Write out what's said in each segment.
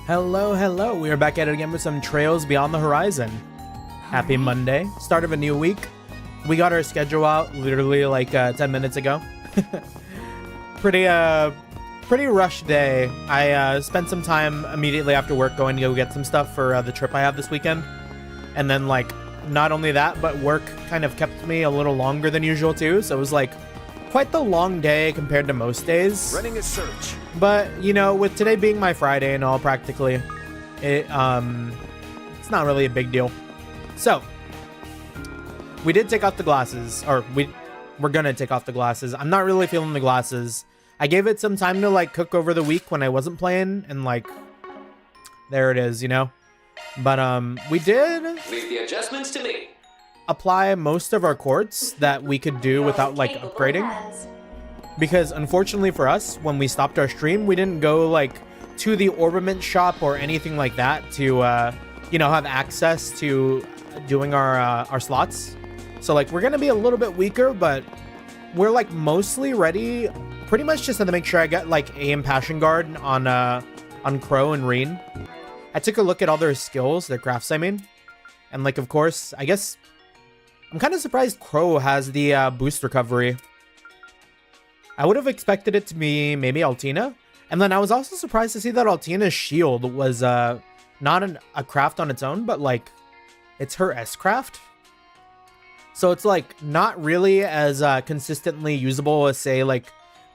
Hello, hello. We are back at it again with some Trails Beyond the Horizon. Happy Monday. Start of a new week. We got our schedule out literally like 10 minutes ago. Pretty rush day. I spent some time immediately after work going to go get some stuff for the trip I have this weekend. And then like, not only that, but work kind of kept me a little longer than usual too. So it was like quite the long day compared to most days. Running a search. But, you know, with today being my Friday and all practically, it's not really a big deal. So, we did take off the glasses, or we're gonna take off the glasses. I'm not really feeling the glasses. I gave it some time to like cook over the week when I wasn't playing, and like, there it is, you know? But, we did Leave the adjustments to me. apply most of our quartz that we could do without like upgrading. Because unfortunately for us, when we stopped our stream, we didn't go like to the ornament shop or anything like that to, you know, have access to doing our slots. So like we're gonna be a little bit weaker, but we're like mostly ready. Pretty much just had to make sure I got like AM Passion Guard on Crow and Reen. I took a look at all their skills, their crafts, I mean, and like of course, I guess I'm kind of surprised Crow has the boost recovery. I would have expected it to be maybe Altina. And then I was also surprised to see that Altina's shield was not a craft on its own, but like it's her S-craft. So it's like not really as consistently usable as say like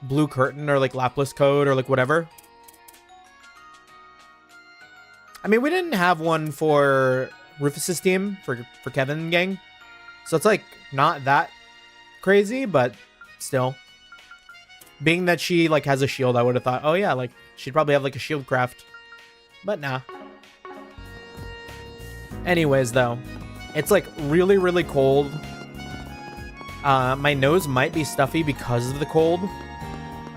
Blue Curtain or like Lapis Code or like whatever. I mean, we didn't have one for Rufus's team, for Kevin gang. So it's like not that crazy, but still. Being that she like has a shield, I would have thought, oh yeah, like she'd probably have like a shield craft, but nah. Anyways, though, it's like really, really cold. My nose might be stuffy because of the cold.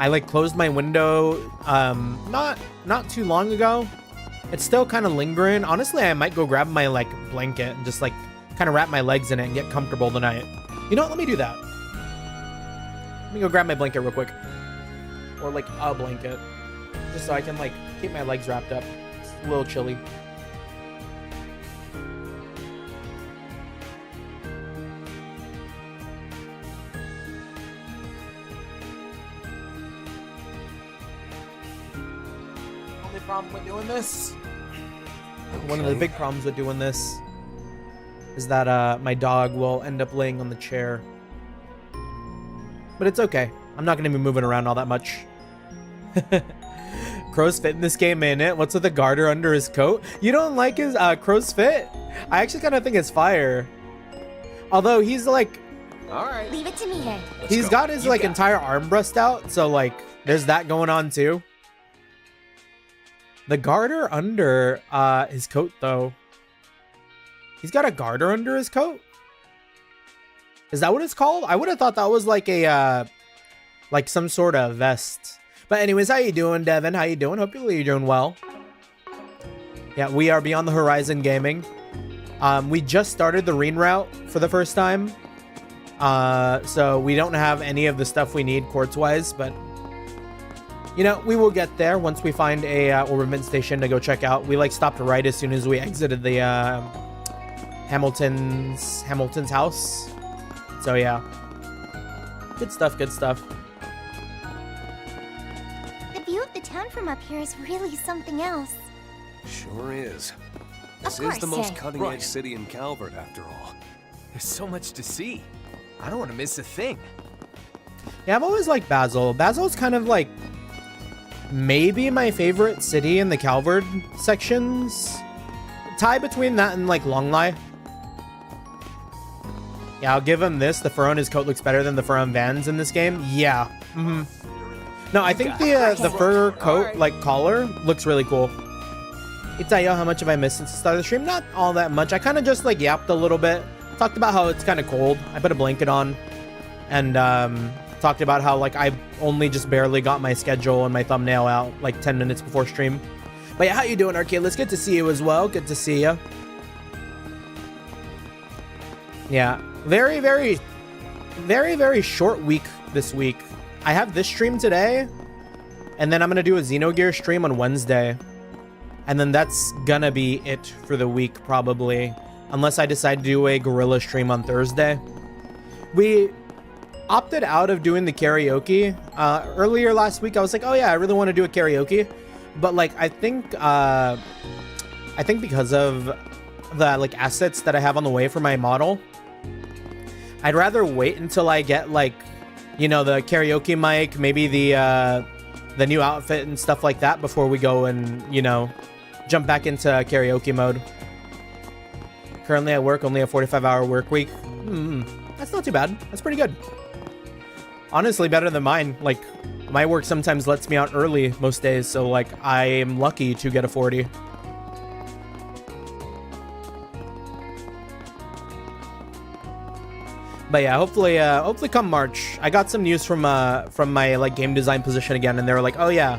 I like closed my window not too long ago. It's still kind of lingering. Honestly, I might go grab my like blanket and just like kind of wrap my legs in it and get comfortable tonight. You know what? Let me do that. Let me go grab my blanket real quick. Or like a blanket. Just so I can like keep my legs wrapped up. It's a little chilly. Only problem with doing this? Okay. One of the big problems with doing this is that my dog will end up laying on the chair. But it's okay. I'm not going to be moving around all that much. Crow's fit in this game, ain't it? What's with the garter under his coat? You don't like his Crow's fit? I actually kind of think it's fire. Although he's like... Alright. Leave it to me. He's got his like entire arm breast out. So like there's that going on too. The garter under his coat though. He's got a garter under his coat? Is that what it's called? I would have thought that was like a, like some sort of vest. But anyways, how you doing, Devin? How you doing? Hopefully you're doing well. Yeah, we are Beyond the Horizon Gaming. We just started the Reen route for the first time. So we don't have any of the stuff we need quartz-wise, but you know, we will get there once we find a ornament station to go check out. We like stopped right as soon as we exited the Hamilton's house. So yeah, good stuff, good stuff. The view of the town from up here is really something else. Sure is. Of This is the course, most Say. cutting-edge city in Calvard, after all. There's so much to see. I don't want to miss a thing. Yeah, I've always liked Basel. Basel's kind of like maybe my favorite city in the Calvard sections. Tie between that and like Longlai. Yeah, I'll give him this. The fur on his coat looks better than the fur on Vans in this game. Yeah. No, I think the fur coat, like collar, looks really cool. Itayo, how much have I missed since the start of the stream? Not all that much. I kind of just like yapped a little bit. Talked about how it's kind of cold. I put a blanket on. And talked about how like I only just barely got my schedule and my thumbnail out like 10 minutes before stream. But yeah, how you doing, Arcade? It's good to see you as well. Good to see you. Yeah. Very, very, very, very short week this week. I have this stream today, and then I'm going to do a Xenogear stream on Wednesday. And then that's gonna be it for the week, probably. Unless I decide to do a gorilla stream on Thursday. We opted out of doing the karaoke. Earlier last week, I was like, oh yeah, I really want to do a karaoke. But like, I think because of the like assets that I have on the way for my model, I'd rather wait until I get like, you know, the karaoke mic, maybe the new outfit and stuff like that before we go and, you know, jump back into karaoke mode. Currently at work, only a 45-hour work week. That's not too bad. That's pretty good. Honestly, better than mine. Like, my work sometimes lets me out early most days, so like I am lucky to get a 40. But yeah, hopefully come March. I got some news from my like game design position again, and they were like, oh yeah,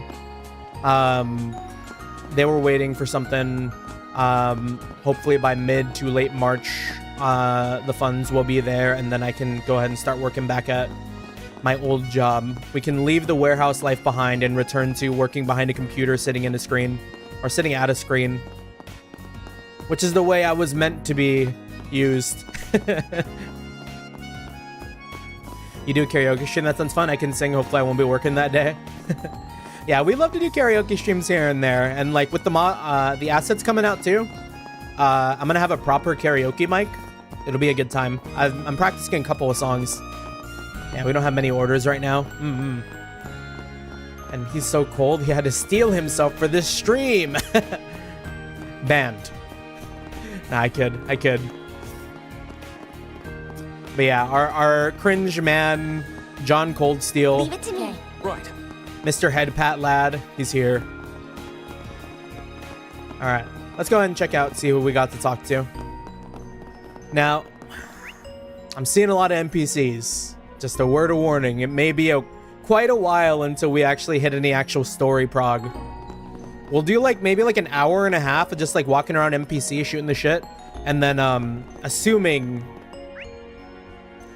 they were waiting for something. Hopefully by mid to late March, the funds will be there, and then I can go ahead and start working back at my old job. We can leave the warehouse life behind and return to working behind a computer, sitting in a screen, or sitting at a screen, which is the way I was meant to be used. You do a karaoke stream? That sounds fun. I can sing. Hopefully I won't be working that day. Yeah, we love to do karaoke streams here and there. And like with the assets coming out too, I'm gonna have a proper karaoke mic. It'll be a good time. I'm practicing a couple of songs. Yeah, we don't have many orders right now. And he's so cold, he had to steel himself for this stream. Banned. Nah, I kid. But yeah, our cringe man, John Coldsteel. Leave it to me. Right. Mr. Head Pat Lad, he's here. All right, let's go ahead and check out, see who we got to talk to. Now, I'm seeing a lot of NPCs. Just a word of warning, it may be quite a while until we actually hit any actual story prog. We'll do like maybe like an hour and a half of just like walking around NPC shooting the shit, and then I'm assuming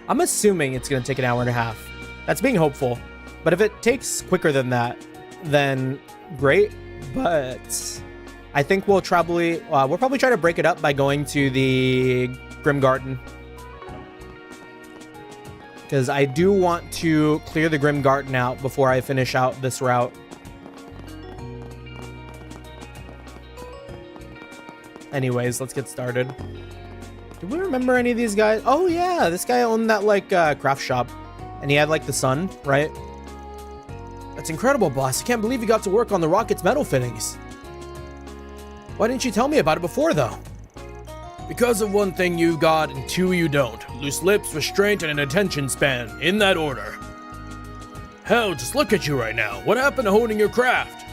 it's gonna take an hour and a half. That's being hopeful. But if it takes quicker than that, then great. But I think we'll probably try to break it up by going to the Grim Garden, because I do want to clear the Grim Garden out before I finish out this route. Anyways, let's get started. Do we remember any of these guys? Oh yeah, this guy owned that like craft shop, and he had like the sun, right? That's incredible, boss. I can't believe you got to work on the rocket's metal fittings. Why didn't you tell me about it before, though? Because of one thing you got and two you don't. Loose lips, restraint, and an attention span. In that order. Hell, just look at you right now. What happened to honing your craft?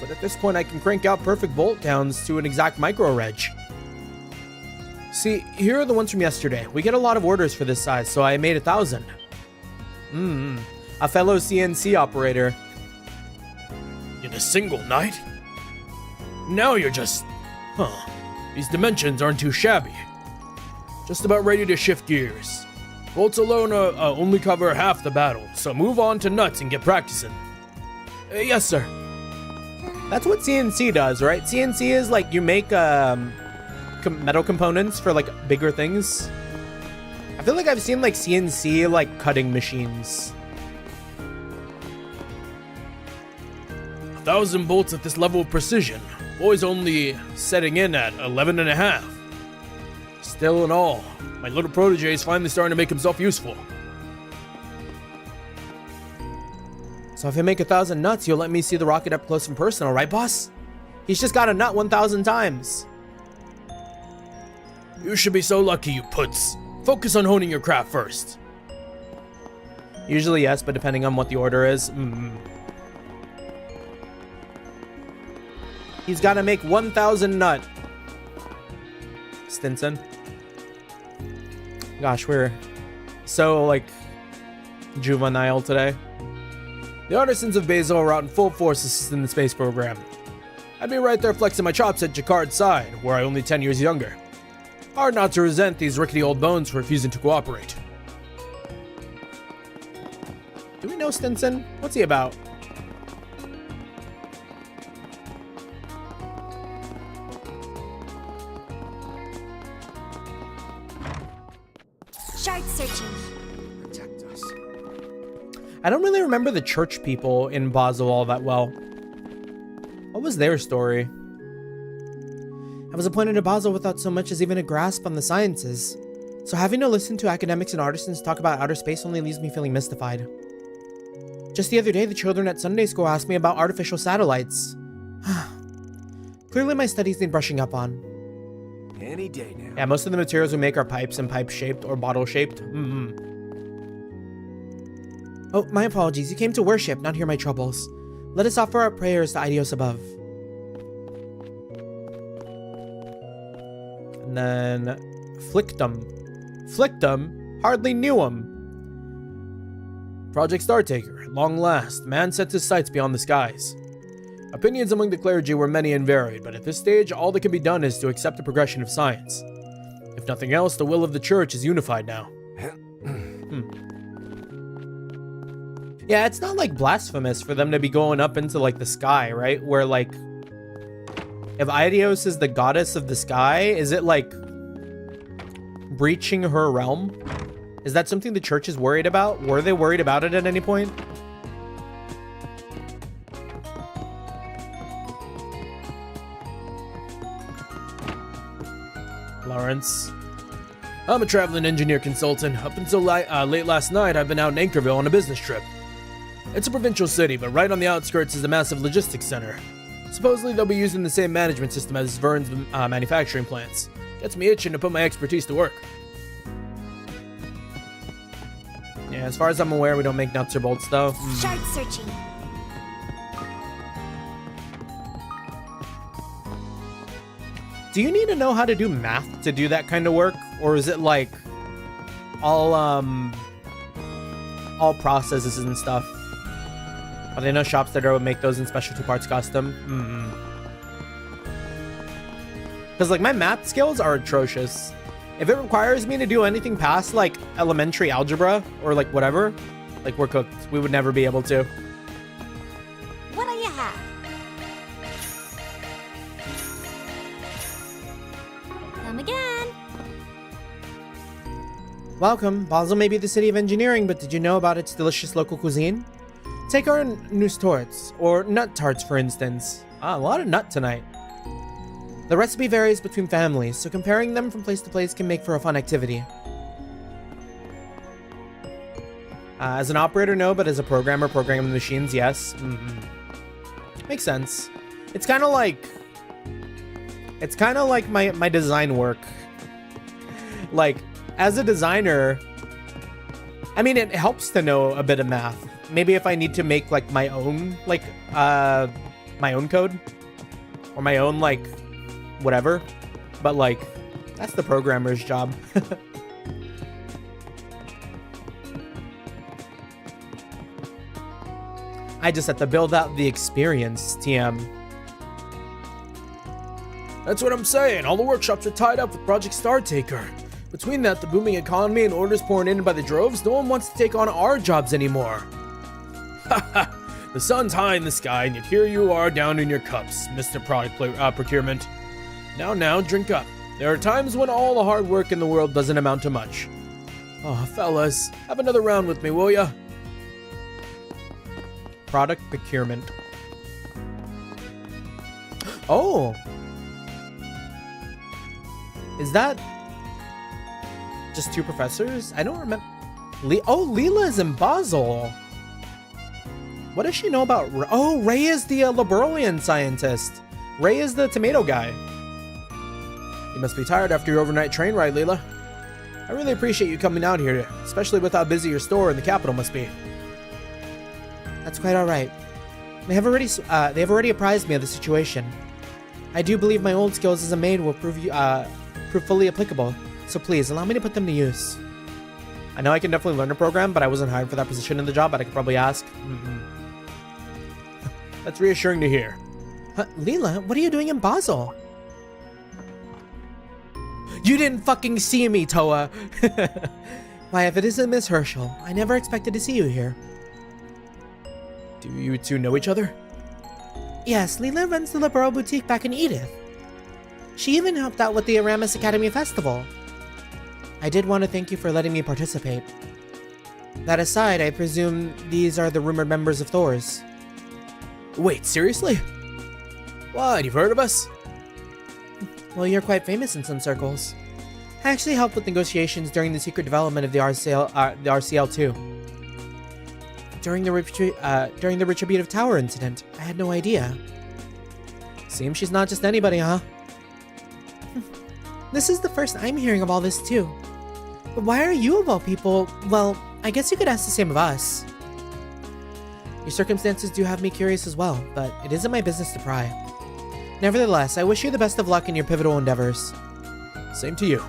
But at this point, I can crank out perfect bolt counts to an exact micro-reg. See, here are the ones from yesterday. We get a lot of orders for this size, so I made 1,000. A fellow CNC operator. In a single night? Now you're just... These dimensions aren't too shabby. Just about ready to shift gears. Bolts alone only cover half the battle, so move on to nuts and get practicing. Yes, sir. That's what CNC does, right? CNC is like you make metal components for like bigger things. I feel like I've seen like CNC like cutting machines. 1,000 bolts at this level of precision. Boy's only setting in at 11.5. Still in all, my little protege is finally starting to make himself useful. So if I make 1,000 nuts, you'll let me see the rocket up close and personal, right, boss? He's just got a nut 1,000 times. You should be so lucky, you puts. Focus on honing your craft first. Usually yes, but depending on what the order is. He's got to make 1,000 nut. Stinson. Gosh, we're so, like, juvenile today. The artisans of Basil are out in full force assisting the space program. I'd be right there flexing my chops at Jacquard's side, where I'm only 10 years younger. Hard not to resent these rickety old bones for refusing to cooperate. Do we know Stinson? What's he about? Shard searching. Protect us. I don't really remember the church people in Basel all that well. What was their story? I was appointed to Basel without so much as even a grasp on the sciences. So having to listen to academics and artisans talk about outer space only leaves me feeling mystified. Just the other day, the children at Sunday school asked me about artificial satellites. Clearly my studies need brushing up on. Any day now. Yeah, most of the materials we make are pipes and pipe-shaped or bottle-shaped. Oh, my apologies. You came to worship, not hear my troubles. Let us offer our prayers to Idios above. And then... Flickdom. Flickdom? Hardly knew him. Project Startaker. Long last. Man sets his sights beyond the skies. Opinions among the clergy were many and varied, but at this stage, all that can be done is to accept the progression of science. If nothing else, the will of the church is unified now. Yeah, it's not like blasphemous for them to be going up into like the sky, right? Where like, if Idios is the goddess of the sky, is it like breaching her realm? Is that something the church is worried about? Were they worried about it at any point? Lawrence. I'm a traveling engineer consultant. Up until late last night, I've been out in Anchorville on a business trip. It's a provincial city, but right on the outskirts is a massive logistics center. Supposedly, they'll be using the same management system as Vern's manufacturing plants. Gets me itching to put my expertise to work. Yeah, as far as I'm aware, we don't make nuts or bolts, though. Shard searching. Do you need to know how to do math to do that kind of work? Or is it like all processes and stuff? Are there no shops that would make those in specialty parts custom? Because like my math skills are atrocious. If it requires me to do anything past like elementary algebra or like whatever, like we're cooked. We would never be able to. What do you have? Come again. Welcome. Basel may be the city of engineering, but did you know about its delicious local cuisine? Take our news tarts, or nut tarts for instance. A lot of nut tonight. The recipe varies between families, so comparing them from place to place can make for a fun activity. As an operator, no, but as a programmer programming machines, yes. Makes sense. It's kind of like my design work. Like, as a designer, I mean, it helps to know a bit of math. Maybe if I need to make like my own code or my own like whatever, but like that's the programmer's job. I just have to build out the experience, TM. That's what I'm saying. All the workshops are tied up with Project Startaker. Between that, the booming economy and orders pouring in by the droves, no one wants to take on our jobs anymore. Haha, the sun's high in the sky, and yet here you are down in your cups, Mr. Procurement. Now, drink up. There are times when all the hard work in the world doesn't amount to much. Oh, fellas, have another round with me, will ya? Product procurement. Oh! Is that just two professors? I don't remember. Leela is in Basel. What does she know about Ray is the Liberalian scientist. Ray is the tomato guy. You must be tired after your overnight train ride, Leela. I really appreciate you coming out here, especially with how busy your store in the capital must be. That's quite alright. They have already apprised me of the situation. I do believe my old skills as a maid will prove fully applicable, so please allow me to put them to use. I know I can definitely learn a program, but I wasn't hired for that position in the job, but I could probably ask. That's reassuring to hear. Leela, what are you doing in Basel? You didn't fucking see me, Toa! Why, if it isn't Miss Herschel, I never expected to see you here. Do you two know each other? Yes, Leela runs the Liberal Boutique back in Edith. She even helped out with the Aramis Academy Festival. I did want to thank you for letting me participate. That aside, I presume these are the rumored members of Thor's. Wait, seriously? What, you've heard of us? Well, you're quite famous in some circles. I actually helped with negotiations during the secret development of the RCL-2. During the Retributive Tower incident, I had no idea. Seems she's not just anybody, huh? This is the first I'm hearing of all this, too. But why are you, of all people, well, I guess you could ask the same of us. Your circumstances do have me curious as well, but it isn't my business to pry. Nevertheless, I wish you the best of luck in your pivotal endeavors. Same to you.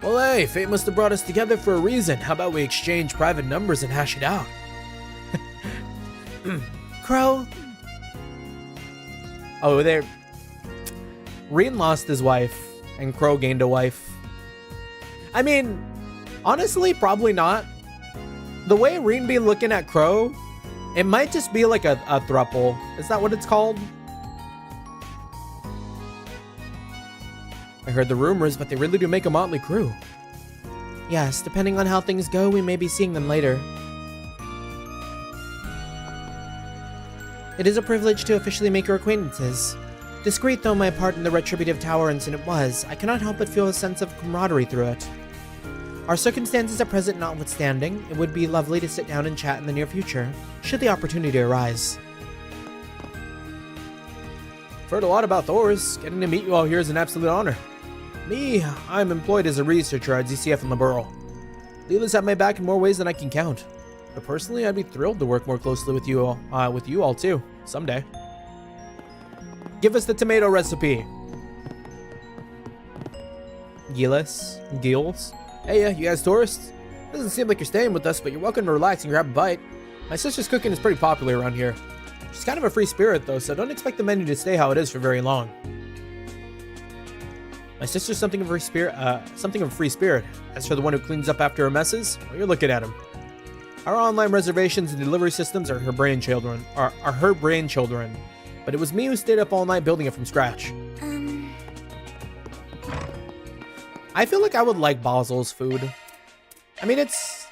Well, hey, fate must have brought us together for a reason. How about we exchange private numbers and hash it out? Crow. Oh, there. Reen lost his wife, and Crow gained a wife. I mean, honestly, probably not. The way Reen be looking at Crow, it might just be like a throuple. Is that what it's called? I heard the rumors, but they really do make a motley crew. Yes, depending on how things go, we may be seeing them later. It is a privilege to officially make your acquaintances. Discreet though my part in the Retributive Tower incident was, I cannot help but feel a sense of camaraderie through it. Our circumstances at present notwithstanding, it would be lovely to sit down and chat in the near future, should the opportunity arise. I've heard a lot about Thor's. Getting to meet you all here is an absolute honor. Me, I'm employed as a researcher at ZCF in Liberl. Leela's had my back in more ways than I can count. But personally, I'd be thrilled to work more closely with you all too, someday. Give us the tomato recipe. Gilles? Hey, you guys tourists? Doesn't seem like you're staying with us, but you're welcome to relax and grab a bite. My sister's cooking is pretty popular around here. She's kind of a free spirit though, so don't expect the menu to stay how it is for very long. My sister's something of a free spirit. As for the one who cleans up after her messes, well, you're looking at him. Our online reservations and delivery systems are her brainchildren. But it was me who stayed up all night building it from scratch. I feel like I would like Basil's food. I mean, it's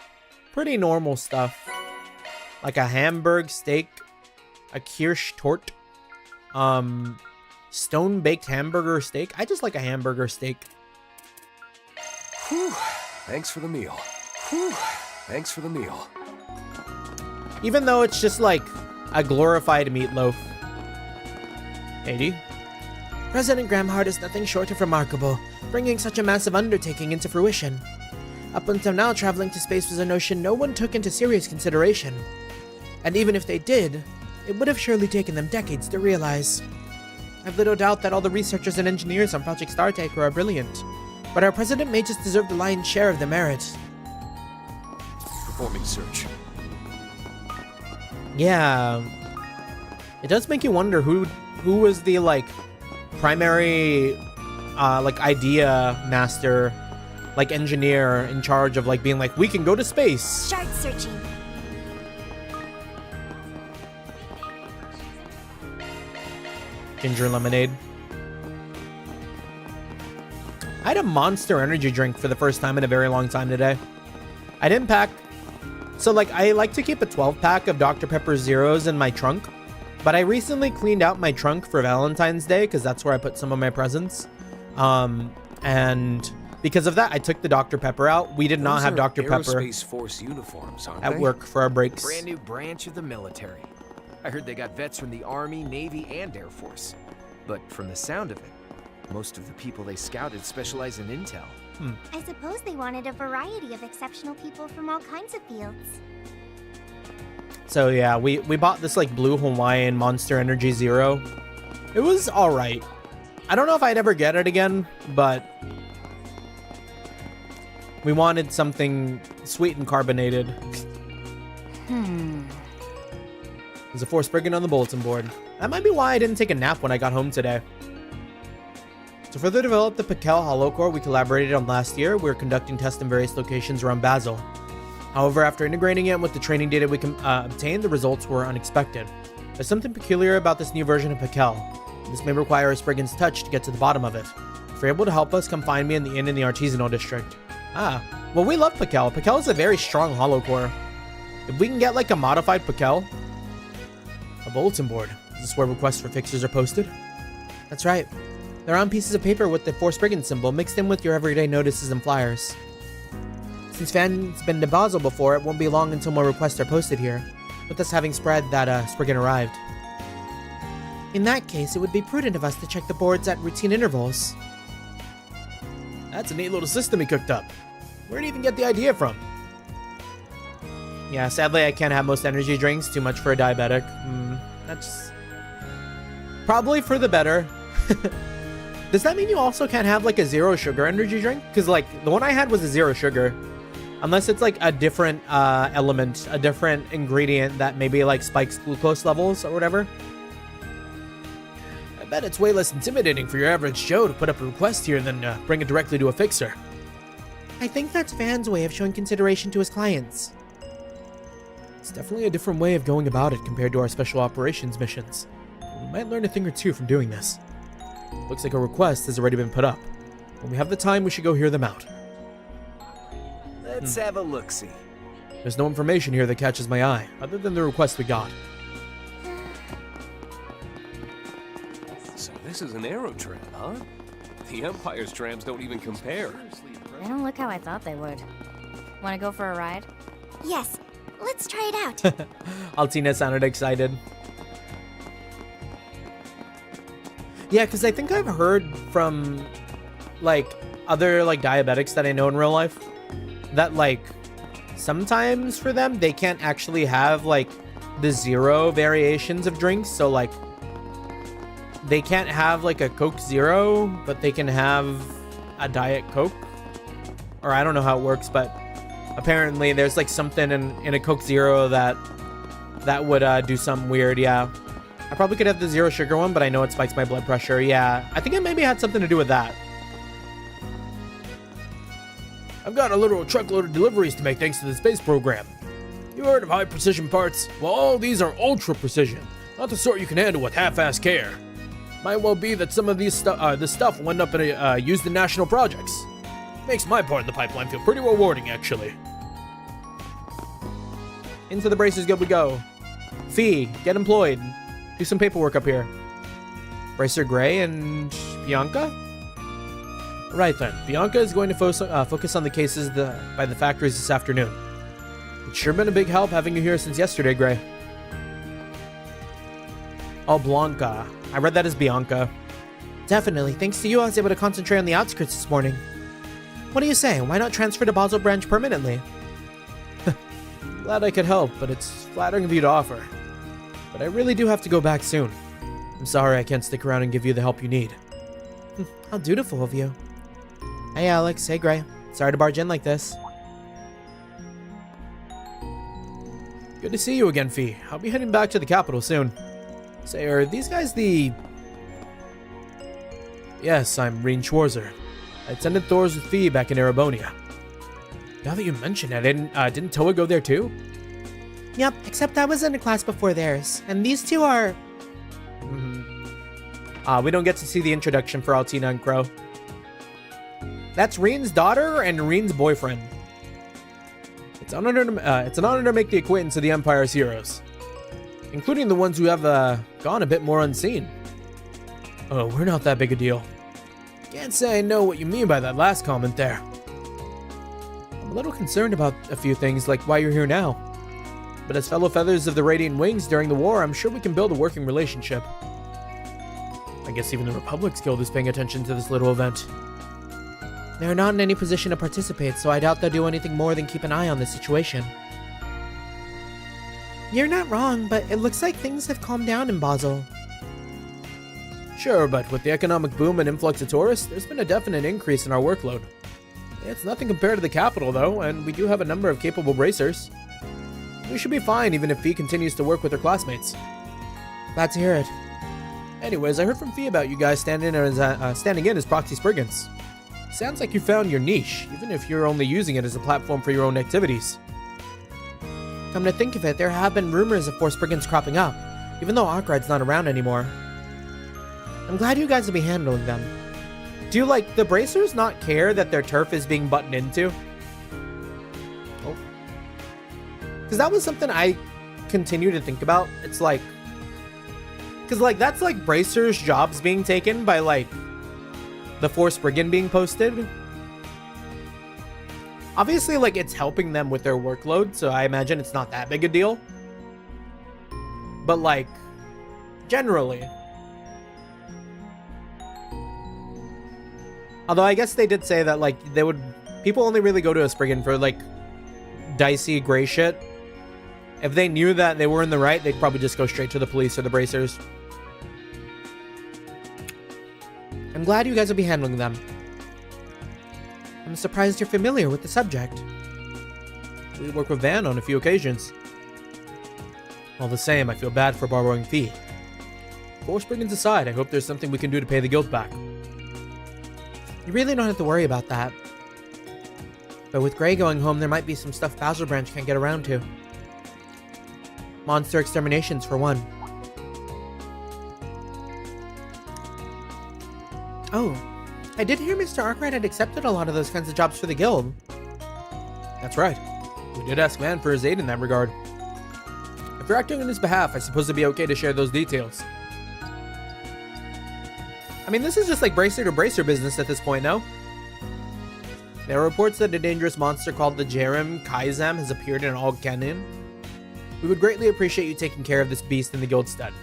pretty normal stuff. Like a Hamburg steak, a Kirsch torte, stone-baked hamburger steak. I just like a hamburger steak. Whew. Thanks for the meal. Whew. Thanks for the meal. Even though it's just like a glorified meatloaf. 80. President Gramhart is nothing short of remarkable, bringing such a massive undertaking into fruition. Up until now, traveling to space was a notion no one took into serious consideration. And even if they did, it would have surely taken them decades to realize. I've little doubt that all the researchers and engineers on Project Startaker are brilliant, but our president may just deserve the lion's share of the merit. Performing search. Yeah. It does make you wonder who was the, like, primary, like, idea master, like, engineer in charge of, like, being like, we can go to space. Start searching. Ginger lemonade. I had a Monster energy drink for the first time in a very long time today. I didn't pack. So, like, I like to keep a 12-pack of Dr. Pepper Zeros in my trunk. But I recently cleaned out my trunk for Valentine's Day because that's where I put some of my presents. And because of that, I took the Dr. Pepper out. We did not have Dr. Pepper Aerospace Force uniforms, aren't at they? work for our breaks. Brand new branch of the military. I heard they got vets from the Army, Navy, and Air Force. But from the sound of it, most of the people they scouted specialize in intel. I suppose they wanted a variety of exceptional people from all kinds of fields. So yeah, we bought this like blue Hawaiian Monster Energy Zero. It was alright. I don't know if I'd ever get it again, but we wanted something sweet and carbonated. There's a Force Brigand on the bulletin board. That might be why I didn't take a nap when I got home today. To further develop the Pekel Holocore we collaborated on last year, we're conducting tests in various locations around Basel. However, after integrating it with the training data we obtained, the results were unexpected. There's something peculiar about this new version of Pekel. This may require a Spriggan's touch to get to the bottom of it. If you're able to help us, come find me in the inn in the Artisanal District. Ah, well, we love Pakel. Pakel is a very strong hollow core. If we can get like a modified Pakel, a bulletin board. Is this where requests for fixers are posted? That's right. They're on pieces of paper with the Force Brigand symbol mixed in with your everyday notices and flyers. Since Fan's been to Basel before, it won't be long until more requests are posted here, with us having spread that Spriggan arrived. In that case, it would be prudent of us to check the boards at routine intervals. That's a neat little system he cooked up. Where'd he even get the idea from? Yeah, sadly I can't have most energy drinks, too much for a diabetic. That's probably for the better. Does that mean you also can't have like a 0 sugar energy drink? Because like the one I had was a 0 sugar. Unless it's like a different element, a different ingredient that maybe like spikes glucose levels or whatever. I bet it's way less intimidating for your average Joe to put up a request here than bring it directly to a fixer. I think that's Van's way of showing consideration to his clients. It's definitely a different way of going about it compared to our special operations missions. We might learn a thing or two from doing this. Looks like a request has already been put up. When we have the time, we should go hear them out. Let's have a look-see. There's no information here that catches my eye, other than the request we got. So this is an aero tram, huh? The Empire's trams don't even compare. They don't look how I thought they would. Want to go for a ride? Yes, let's try it out. Altina sounded excited. Yeah, because I think I've heard from like other like diabetics that I know in real life that like sometimes for them they can't actually have like the 0 variations of drinks. So like they can't have like a Coke Zero, but they can have a Diet Coke. Or I don't know how it works, but apparently there's like something in a Coke Zero that would do something weird. Yeah, I probably could have the 0 sugar one, but I know it spikes my blood pressure. Yeah, I think it maybe had something to do with that. I've got a literal truckload of deliveries to make thanks to the space program. You heard of high precision parts? Well, all these are ultra precision, not the sort you can handle with half-assed care. Might well be that some of this stuff will end up in used in national projects. Makes my part in the pipeline feel pretty rewarding, actually. Into the Bracers Guild we go. Fee, get employed. Do some paperwork up here. Bracer Gray and Bianca? Right then, Bianca is going to focus on the cases by the factories this afternoon. It's sure been a big help having you here since yesterday, Gray. Oh, Blanca. I read that as Bianca. Definitely. Thanks to you, I was able to concentrate on the outskirts this morning. What do you say? Why not transfer to Basel branch permanently? Glad I could help, but it's flattering of you to offer. But I really do have to go back soon. I'm sorry I can't stick around and give you the help you need. How dutiful of you. Hey, Alex. Hey, Gray. Sorry to barge in like this. Good to see you again, Fee. I'll be heading back to the capital soon. Say, are these guys the... Yes, I'm Reen Schwarzer. I attended Thor's with Fee back in Erebonia. Now that you mention it, didn't Toa go there too? Yep, except I was in a class before theirs, and these two are... we don't get to see the introduction for Altina and Crow. That's Reen's daughter and Reen's boyfriend. It's an honor to make the acquaintance of the Empire's heroes, including the ones who have gone a bit more unseen. Oh, we're not that big a deal. Can't say I know what you mean by that last comment there. I'm a little concerned about a few things, like why you're here now. But as fellow feathers of the Radiant Wings during the war, I'm sure we can build a working relationship. I guess even the Republic's Guild is paying attention to this little event. They're not in any position to participate, so I doubt they'll do anything more than keep an eye on the situation. You're not wrong, but it looks like things have calmed down in Basel. Sure, but with the economic boom and influx of tourists, there's been a definite increase in our workload. It's nothing compared to the capital, though, and we do have a number of capable bracers. We should be fine even if Fee continues to work with her classmates. Glad to hear it. Anyways, I heard from Fee about you guys standing in as proxy Spriggans. Sounds like you found your niche, even if you're only using it as a platform for your own activities. Come to think of it, there have been rumors of Force Brigands cropping up, even though Arkwright's not around anymore. I'm glad you guys will be handling them. Do like the bracers not care that their turf is being buttoned into? Oh. Because that was something I continue to think about. It's like, because like that's like bracers' jobs being taken by like the Force Brigand being posted. Obviously, like it's helping them with their workload, so I imagine it's not that big a deal. But like, generally. Although I guess they did say that like people only really go to a Spriggan for like dicey gray shit. If they knew that they were in the right, they'd probably just go straight to the police or the bracers. I'm glad you guys will be handling them. I'm surprised you're familiar with the subject. We work with Van on a few occasions. All the same, I feel bad for borrowing Fee. Force Brigands aside, I hope there's something we can do to pay the guild back. You really don't have to worry about that. But with Gray going home, there might be some stuff Basil Branch can't get around to. Monster exterminations, for one. Oh, I did hear Mr. Arkwright had accepted a lot of those kinds of jobs for the guild. That's right. We did ask Van for his aid in that regard. If you're acting on his behalf, I suppose it'd be okay to share those details. I mean, this is just like bracer to bracer business at this point, no? There are reports that a dangerous monster called the Jerem Kaizam has appeared in All Canyon. We would greatly appreciate you taking care of this beast in the guild stead.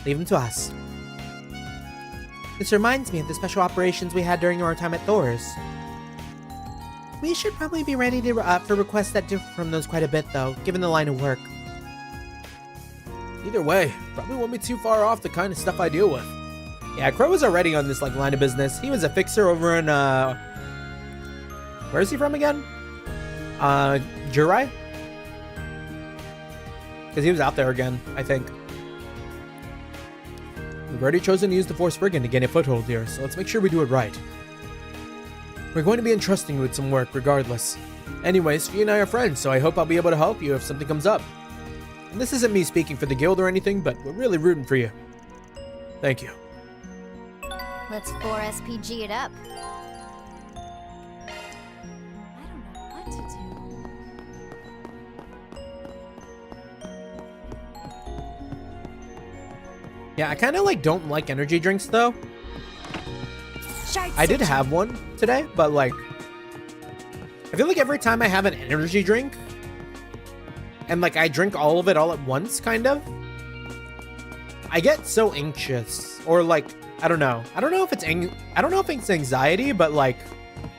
Leave him to us. This reminds me of the special operations we had during our time at Thor's. We should probably be ready to for requests that differ from those quite a bit, though, given the line of work. Either way, probably won't be too far off the kind of stuff I deal with. Yeah, Crow was already on this like line of business. He was a fixer over in where is he from again? Jurai? Because he was out there again, I think. We've already chosen to use the Force Brigand to gain a foothold here, so let's make sure we do it right. We're going to be entrusting you with some work regardless. Anyways, Fee and I are friends, so I hope I'll be able to help you if something comes up. And this isn't me speaking for the guild or anything, but we're really rooting for you. Thank you. Let's 4SPG it up. I don't know what to do. Yeah, I kind of like don't like energy drinks though. I did have one today, but like I feel like every time I have an energy drink and like I drink all of it all at once, kind of, I get so anxious, or like I don't know if it's anxiety, but like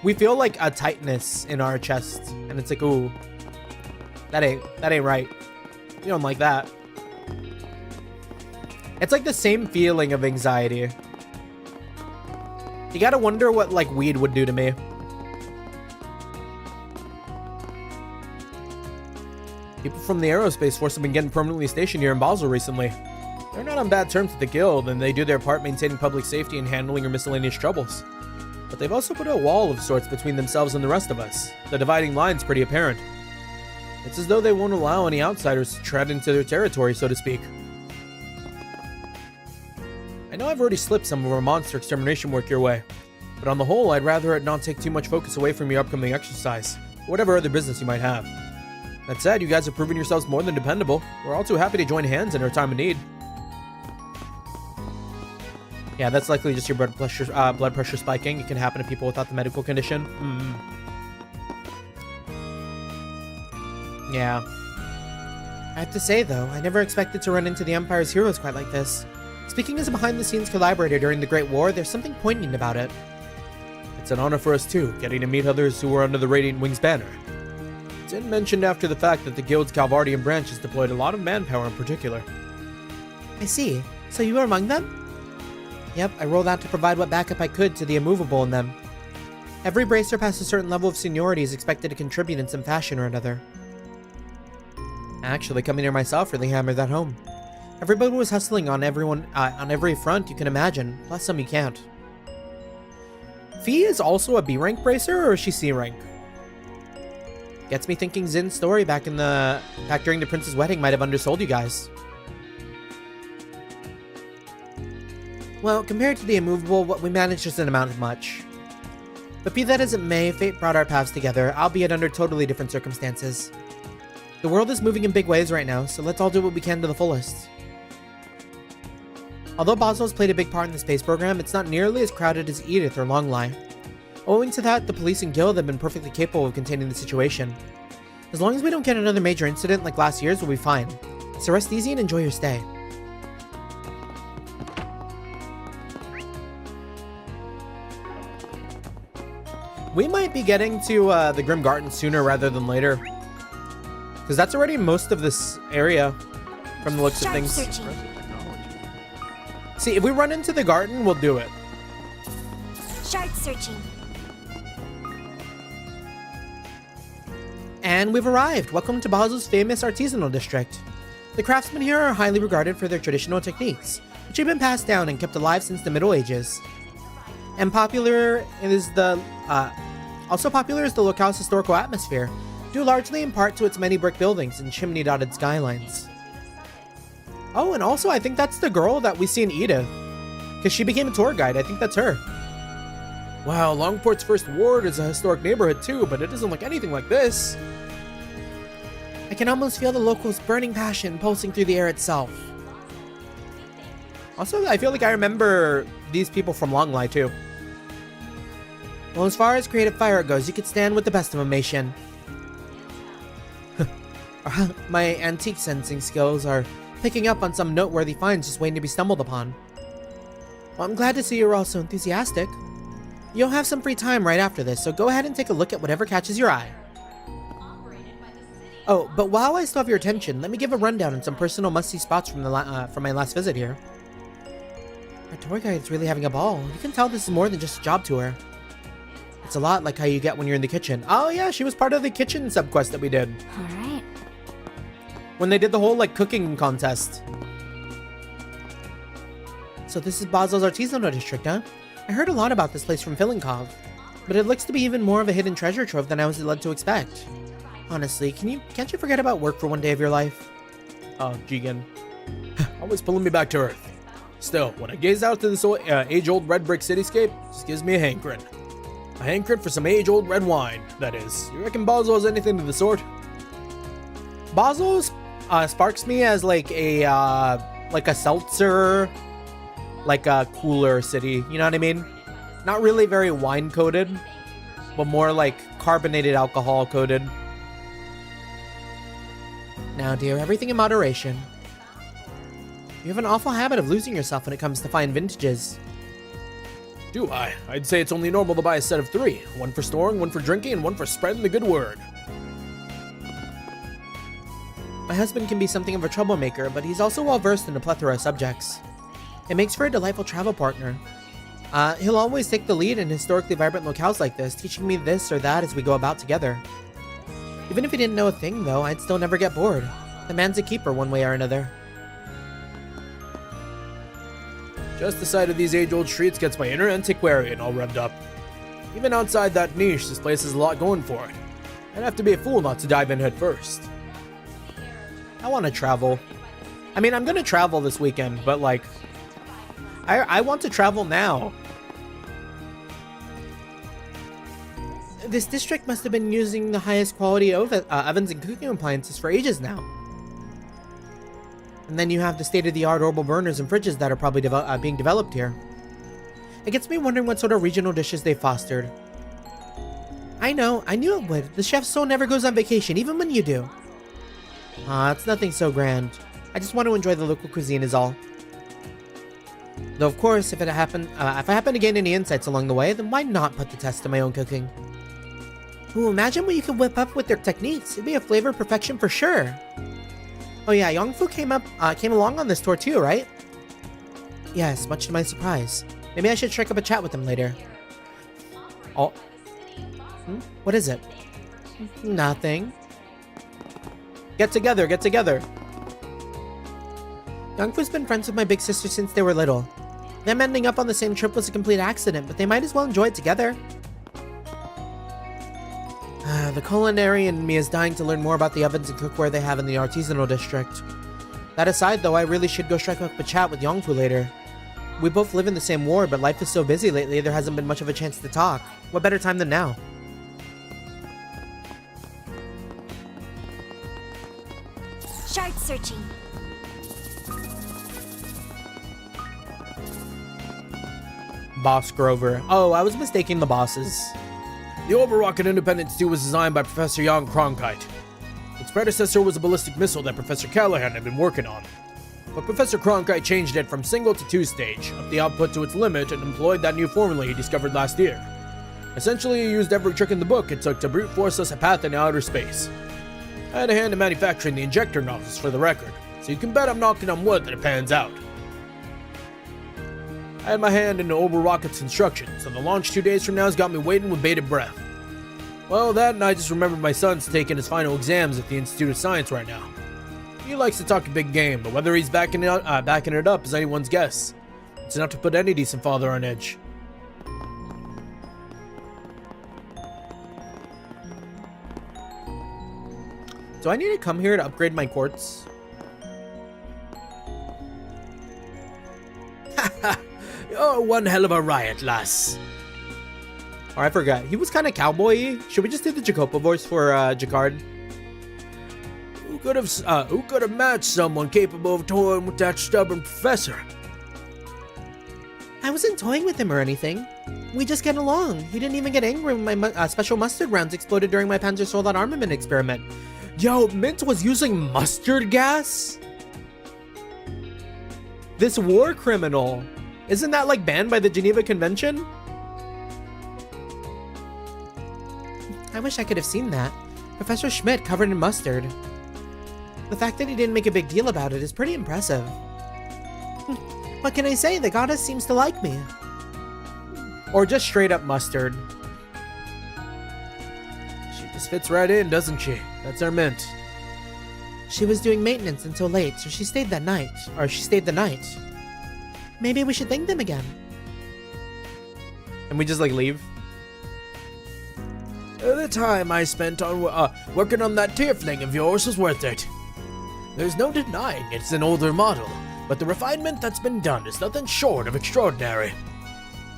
we feel like a tightness in our chest, and it's like, ooh, that ain't right. You don't like that. It's like the same feeling of anxiety. You gotta wonder what like weed would do to me. People from the aerospace force have been getting permanently stationed here in Basel recently. They're not on bad terms with the guild, and they do their part maintaining public safety and handling your miscellaneous troubles. But they've also put a wall of sorts between themselves and the rest of us. The dividing line's pretty apparent. It's as though they won't allow any outsiders to tread into their territory, so to speak. I know I've already slipped some of our monster extermination work your way, but on the whole, I'd rather it not take too much focus away from your upcoming exercise, or whatever other business you might have. That said, you guys have proven yourselves more than dependable. We're all too happy to join hands in our time of need. Yeah, that's likely just your blood pressure spiking. It can happen to people without the medical condition. Yeah. I have to say, though, I never expected to run into the Empire's heroes quite like this. Speaking as a behind-the-scenes collaborator during the Great War, there's something poignant about it. It's an honor for us, too, getting to meet others who were under the Radiant Wings banner. Tin mentioned after the fact that the Guild's Calvardian branch has deployed a lot of manpower in particular. I see. So you were among them? Yep, I rolled out to provide what backup I could to the immovable in them. Every bracer past a certain level of seniority is expected to contribute in some fashion or another. Actually, coming here myself really hammered that home. Everybody was hustling on every front you can imagine, plus some you can't. Fee is also a B rank bracer, or is she C rank? Gets me thinking Zin's story back during the prince's wedding might have undersold you guys. Well, compared to the immovable, what we managed doesn't amount to much. But be that as it may, fate brought our paths together, albeit under totally different circumstances. The world is moving in big ways right now, so let's all do what we can to the fullest. Although Basil's played a big part in the space program, it's not nearly as crowded as Edith or Longley. Owing to that, the police and guild have been perfectly capable of containing the situation. As long as we don't get another major incident like last year's, we'll be fine. So rest easy and enjoy your stay. We might be getting to the Grim Garden sooner rather than later. Because that's already most of this area from the looks of things. Searching. See, if we run into the garden, we'll do it. Shard searching. And we've arrived. Welcome to Basil's famous artisanal district. The craftsmen here are highly regarded for their traditional techniques, which have been passed down and kept alive since the Middle Ages. And also popular is the locale's historical atmosphere, due largely in part to its many brick buildings and chimney-dotted skylines. Oh, and also I think that's the girl that we see in Edith, because she became a tour guide. I think that's her. Wow, Longport's first ward is a historic neighborhood too, but it doesn't look anything like this. I can almost feel the locals' burning passion pulsing through the air itself. Also, I feel like I remember these people from Longley too. Well, as far as creative fire goes, you could stand with the best of them, Mason. My antique sensing skills are picking up on some noteworthy finds just waiting to be stumbled upon. Well, I'm glad to see you're all so enthusiastic. You'll have some free time right after this, so go ahead and take a look at whatever catches your eye. Oh, but while I still have your attention, let me give a rundown on some personal must-see spots from my last visit here. Our tour guide's really having a ball. You can tell this is more than just a job tour. It's a lot like how you get when you're in the kitchen. Oh yeah, she was part of the kitchen subquest that we did. Alright. When they did the whole, like, cooking contest. So this is Basil's artisanal district, huh? I heard a lot about this place from Filinkov, but it looks to be even more of a hidden treasure trove than I was led to expect. Honestly, can't you forget about work for one day of your life? Oh, Jigen. Always pulling me back to earth. Still, when I gaze out to this age-old red brick cityscape, it just gives me a hankering. A hankering for some age-old red wine, that is. You reckon Basel has anything of the sort? Basel sparks me as like a seltzer, like a cooler city, you know what I mean? Not really very wine-coated, but more like carbonated alcohol-coated. Now, dear, everything in moderation. You have an awful habit of losing yourself when it comes to fine vintages. Do I? I'd say it's only normal to buy a set of 3. One for storing, one for drinking, and one for spreading the good word. My husband can be something of a troublemaker, but he's also well-versed in a plethora of subjects. It makes for a delightful travel partner. He'll always take the lead in historically vibrant locales like this, teaching me this or that as we go about together. Even if he didn't know a thing, though, I'd still never get bored. The man's a keeper one way or another. Just the sight of these age-old streets gets my inner antiquarian all revved up. Even outside that niche, this place has a lot going for it. I'd have to be a fool not to dive in head first. I want to travel. I mean, I'm going to travel this weekend, but like, I want to travel now. This district must have been using the highest quality ovens and cooking appliances for ages now. And then you have the state-of-the-art orbital burners and fridges that are probably being developed here. It gets me wondering what sort of regional dishes they fostered. I know, I knew it would. The chef's soul never goes on vacation, even when you do. It's nothing so grand. I just want to enjoy the local cuisine is all. Though of course, if I happen to gain any insights along the way, then why not put the test to my own cooking? Ooh, imagine what you could whip up with their techniques. It'd be a flavor of perfection for sure. Oh yeah, Yongfu came along on this tour too, right? Yes, much to my surprise. Maybe I should strike up a chat with him later. Oh. What is it? Nothing. Get together, get together. Yongfu's been friends with my big sister since they were little. Them ending up on the same trip was a complete accident, but they might as well enjoy it together. The culinary in me is dying to learn more about the ovens and cookware they have in the artisanal district. That aside, though, I really should go strike up a chat with Yongfu later. We both live in the same ward, but life is so busy lately there hasn't been much of a chance to talk. What better time than now? Shard searching. Boss Grover. Oh, I was mistaking the bosses. The Overrocket Independence 2 was designed by Professor Jan Cronkite. Its predecessor was a ballistic missile that Professor Callahan had been working on. But Professor Cronkite changed it from single to two-stage, upped the output to its limit, and employed that new formula he discovered last year. Essentially, he used every trick in the book it took to brute force us a path into outer space. I had a hand in manufacturing the injector nozzles for the record, so you can bet I'm knocking on wood that it pans out. I had my hand in the Overrocket's instructions, and the launch 2 days from now has got me waiting with bated breath. Well, that and I just remembered my son's taking his final exams at the Institute of Science right now. He likes to talk a big game, but whether he's backing it up is anyone's guess. It's enough to put any decent father on edge. Do I need to come here to upgrade my quartz? You're one hell of a riot, lass. Oh, I forgot. He was kind of cowboy-y. Should we just do the Jacopo voice for Jacquard? Who could have matched someone capable of toying with that stubborn professor? I wasn't toying with him or anything. We just get along. He didn't even get angry when my special mustard rounds exploded during my Panzer Soldat armament experiment. Yo, Mint was using mustard gas? This war criminal. Isn't that like banned by the Geneva Convention? I wish I could have seen that. Professor Schmidt covered in mustard. The fact that he didn't make a big deal about it is pretty impressive. What can I say? The goddess seems to like me. Or just straight up mustard. She just fits right in, doesn't she? That's our Mint. She was doing maintenance until late, so she stayed the night. Maybe we should thank them again. And we just like leave? The time I spent on working on that tiefling of yours was worth it. There's no denying it's an older model, but the refinement that's been done is nothing short of extraordinary.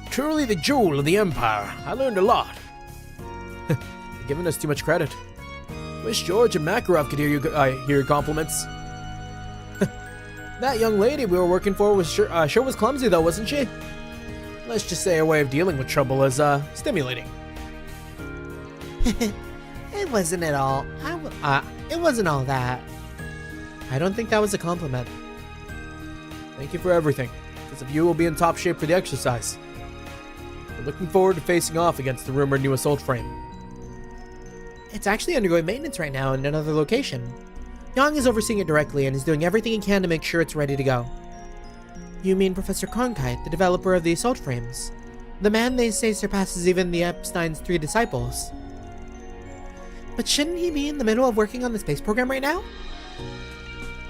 Truly the jewel of the Empire. I learned a lot. You're giving us too much credit. Wish George and Makarov could hear your compliments. That young lady we were working for was sure was clumsy though, wasn't she? Let's just say her way of dealing with trouble is stimulating. It wasn't at all. It wasn't all that. I don't think that was a compliment. Thank you for everything. Because of you, we'll be in top shape for the exercise. We're looking forward to facing off against the rumored new assault frame. It's actually undergoing maintenance right now in another location. Yang is overseeing it directly and is doing everything he can to make sure it's ready to go. You mean Professor Cronkite, the developer of the assault frames? The man they say surpasses even the Epstein's 3 disciples. But shouldn't he be in the middle of working on the space program right now?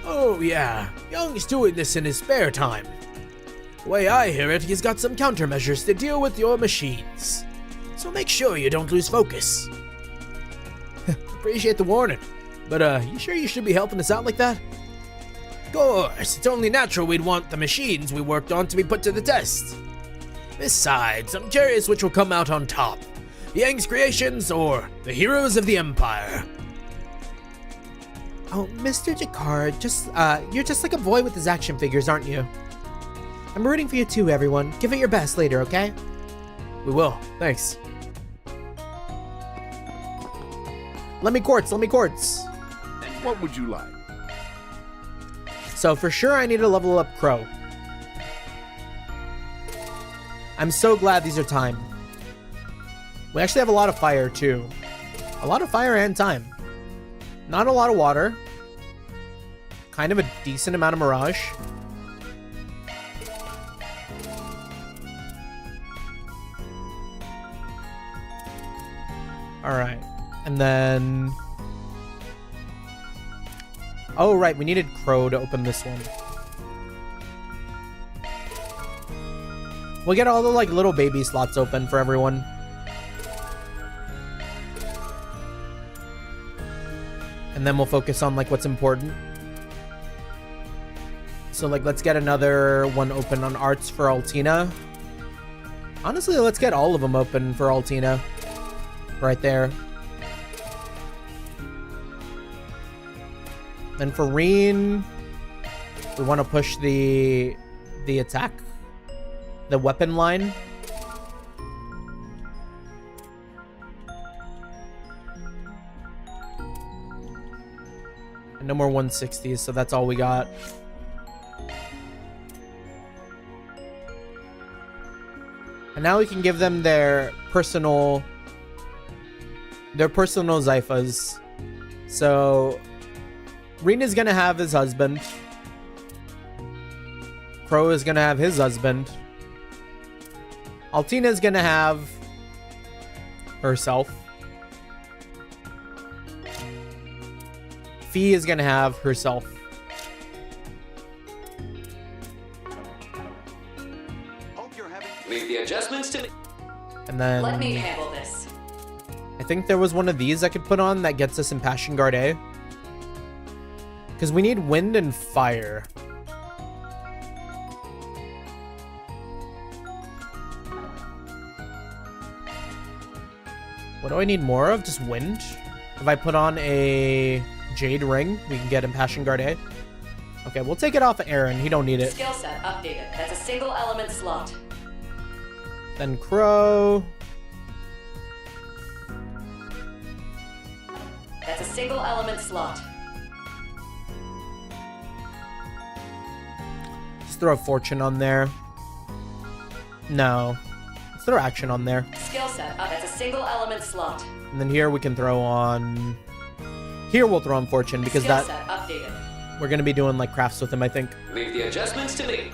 Oh yeah, Young's doing this in his spare time. The way I hear it, he's got some countermeasures to deal with your machines. So make sure you don't lose focus. Appreciate the warning, but you sure you should be helping us out like that? Of course, it's only natural we'd want the machines we worked on to be put to the test. Besides, I'm curious which will come out on top. Yang's creations or the heroes of the Empire. Oh, Mr. Jacquard, you're just like a boy with his action figures, aren't you? I'm rooting for you too, everyone. Give it your best later, okay? We will, thanks. Let me quartz. What would you like? So for sure I need to level up Crow. I'm so glad these are time. We actually have a lot of fire too. A lot of fire and time. Not a lot of water. Kind of a decent amount of mirage. Alright. And then... oh, right. We needed Crow to open this one. We'll get all the, like, little baby slots open for everyone. And then we'll focus on, like, what's important. So like, let's get another one open on arts for Altina. Honestly, let's get all of them open for Altina. Right there. Then for Reen, we want to push the attack, the weapon line. And no more 160s, so that's all we got. And now we can give them their personal Zyphas. So Reen is gonna have his husband. Crow is gonna have his husband. Altina is gonna have herself. Fee is gonna have herself. Leave the adjustments to me. And then Let me handle this. I think there was one of these I could put on that gets us in Passion Guard A. Because we need wind and fire. What do I need more of? Just wind? If I put on a Jade Ring, we can get in Passion Guard A. Okay, we'll take it off of Aaron. He don't need it. Skill set updated. That's a single element slot. Then Crow. That's a single element slot. Just throw a Fortune on there. No. Let's throw action on there. Skill set up. That's a single element slot. And then here we can throw on... Here we'll throw on Fortune because Skill that... set updated. We're going to be doing like crafts with him, I think. Leave the adjustments to me.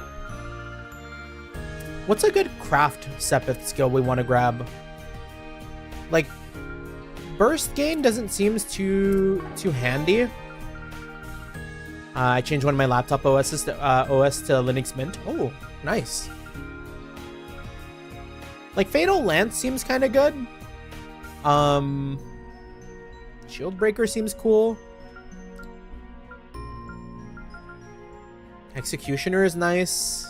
What's a good craft Sepith skill we want to grab? Like, burst gain doesn't seem too handy. I changed one of my laptop OS to Linux Mint. Oh, nice. Like, Fatal Lance seems kind of good. Shield Breaker seems cool. Executioner is nice.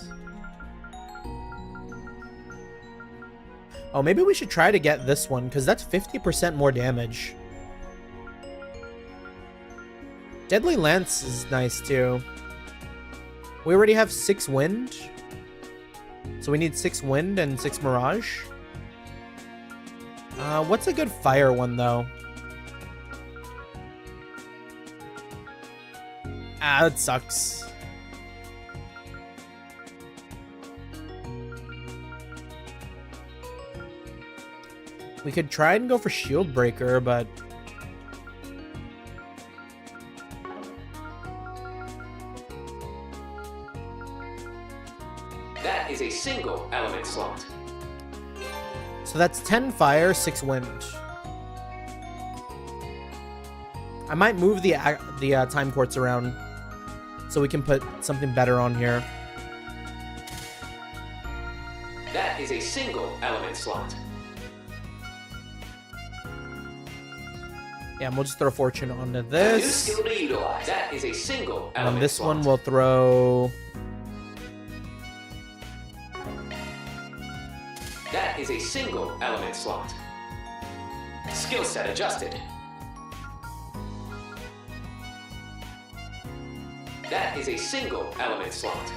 Oh, maybe we should try to get this one, because that's 50% more damage. Deadly Lance is nice, too. We already have 6 wind. So we need 6 wind and 6 mirage. What's a good fire one, though? Ah, that sucks. We could try and go for Shield Breaker, but... That is a single element slot. So that's 10 fire, 6 wind. I might move the time quartz around so we can put something better on here. That is a single element slot. Yeah, and we'll just throw Fortune onto A new this. skill to utilize. That is a single And on element this slot. one we'll throw... That is a single element slot. Skill set adjusted. That is a single element slot.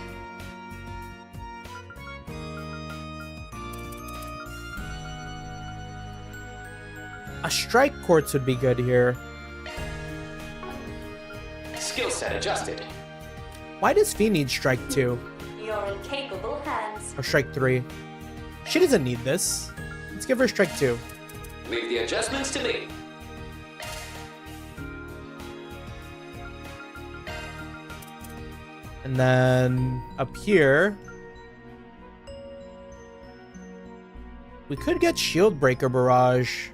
A Strike Quartz would be good here. Skill set adjusted. Why does Fee need Strike 2? You're in capable hands. Or Strike 3? She doesn't need this. Let's give her Strike 2. Leave the adjustments to me. And then up here... we could get Shield Breaker Barrage.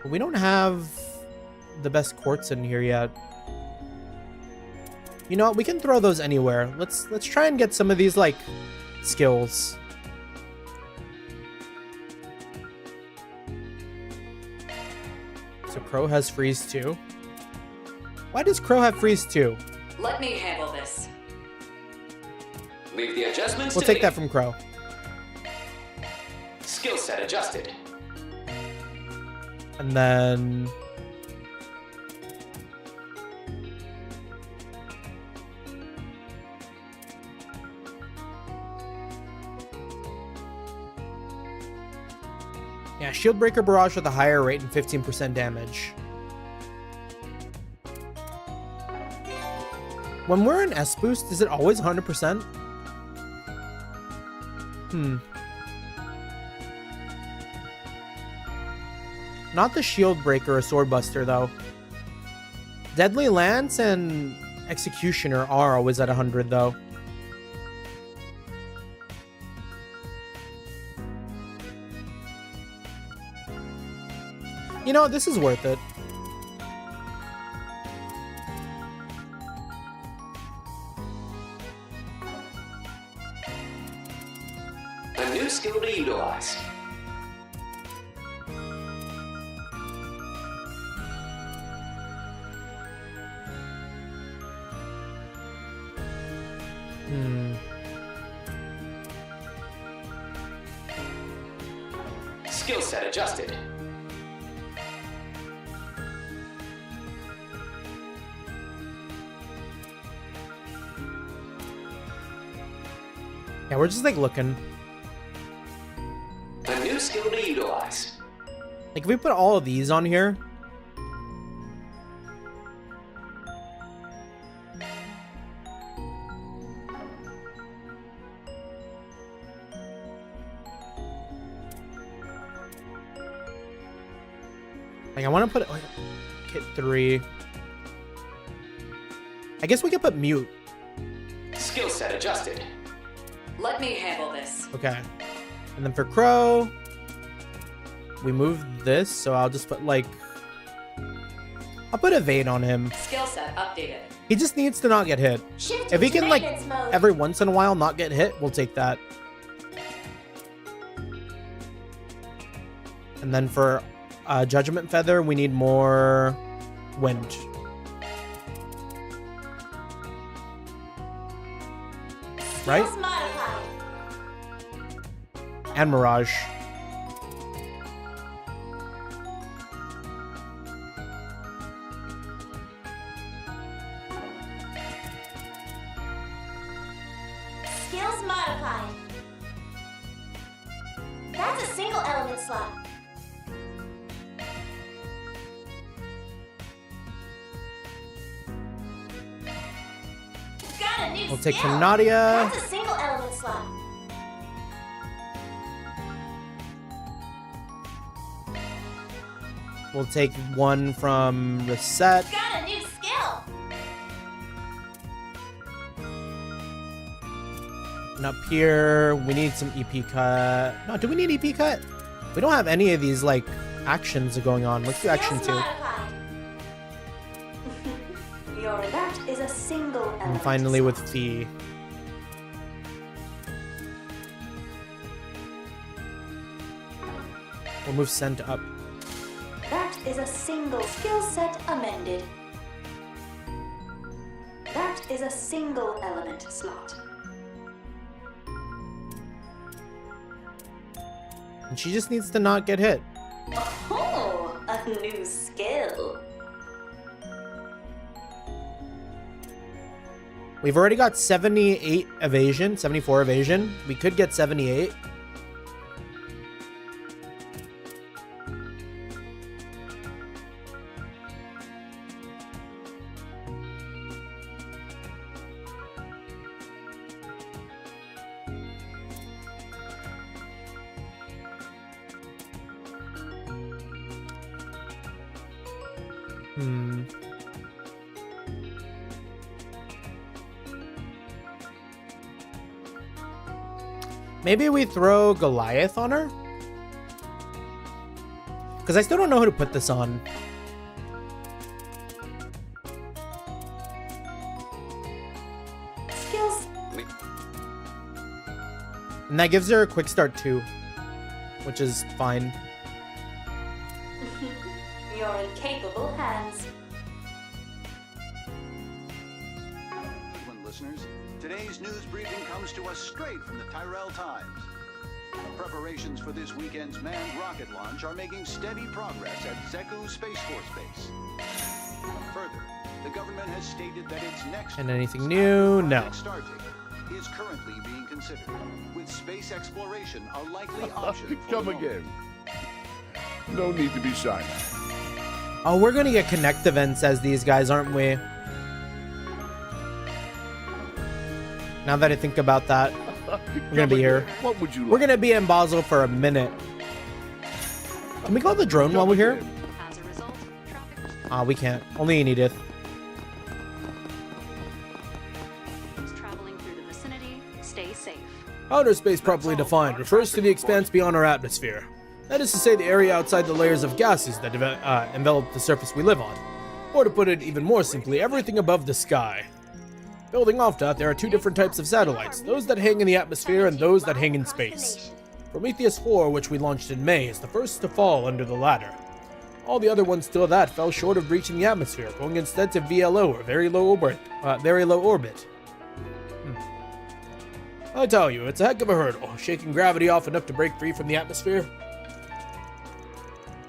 But we don't have the best quartz in here yet. You know what? We can throw those anywhere. Let's try and get some of these like skills. So Crow has freeze too. Why does Crow have freeze too? Let me handle this. Leave the adjustments We'll to take me. that from Crow. Skill set adjusted. And then... yeah, Shield Breaker Barrage with a higher rate and 15% damage. When we're in S boost, is it always 100%? Not the Shield Breaker or Sword Buster, though. Deadly Lance and Executioner are always at 100, though. You know, this is worth it. A new skill to utilize. Skill set adjusted. Yeah, we're just like looking. A new skill to utilize. Like if we put all of these on here. Like I want to put like kit 3. I guess we could put mute. Skill set adjusted. Let me handle this. Okay. And then for Crow, we move this, so I'll just put like I'll put evade on him. Skill set updated. He just needs to not get hit. Shift If he into can like maintenance mode. every once in a while not get hit, we'll take that. And then for Judgment Feather, we need more wind. Right? Skills modified. And Mirage. Skills modified. That's a single element slot. Got a new We'll take skill. from Nadia. That's a single element slot. We'll take one from Reset. Got a new skill. And up here, we need some EP cut. No, do we need EP cut? We don't have any of these, like, actions going on. Let's do action Skills 2. modified. Your that is a single element. And finally with slot. Fee. We'll move Scent up. That is a single skill set amended. That is a single element slot. And she just needs to not get hit. Oh, a new skill. We've already got 78 evasion, 74 evasion. We could get 78. Maybe we throw Goliath on her? Because I still don't know who to put this on. Skills. And that gives her a quick start too, which is fine. You're in capable hands. listeners. Today's news briefing comes to us straight from the Tyrell Times. Preparations for this weekend's manned rocket launch are making steady progress at Zeku Space Force Base. Further, the government has stated that its next And anything new? No. start date is currently being considered, with space exploration a likely option. For Come the moment. again. No need to be shy. Oh, we're gonna get connect events as these guys, aren't we? Now that I think about that, we're gonna be here. What would you like? We're gonna be in Basel for a minute. Can we call the drone while we're here? As a result, traffic We can't. Only in Edith. is traveling through the vicinity. Stay safe. Outer space, properly defined, refers to the expanse beyond our atmosphere. That is to say, the area outside the layers of gases that envelop the surface we live on. Or to put it even more simply, everything above the sky. Building off that, there are two different types of satellites, those that hang in the atmosphere and those that hang in space. Prometheus 4, which we launched in May, is the first to fall under the latter. All the other ones till that fell short of reaching the atmosphere, going instead to VLO, or very low orbit. I tell you, it's a heck of a hurdle, shaking gravity off enough to break free from the atmosphere.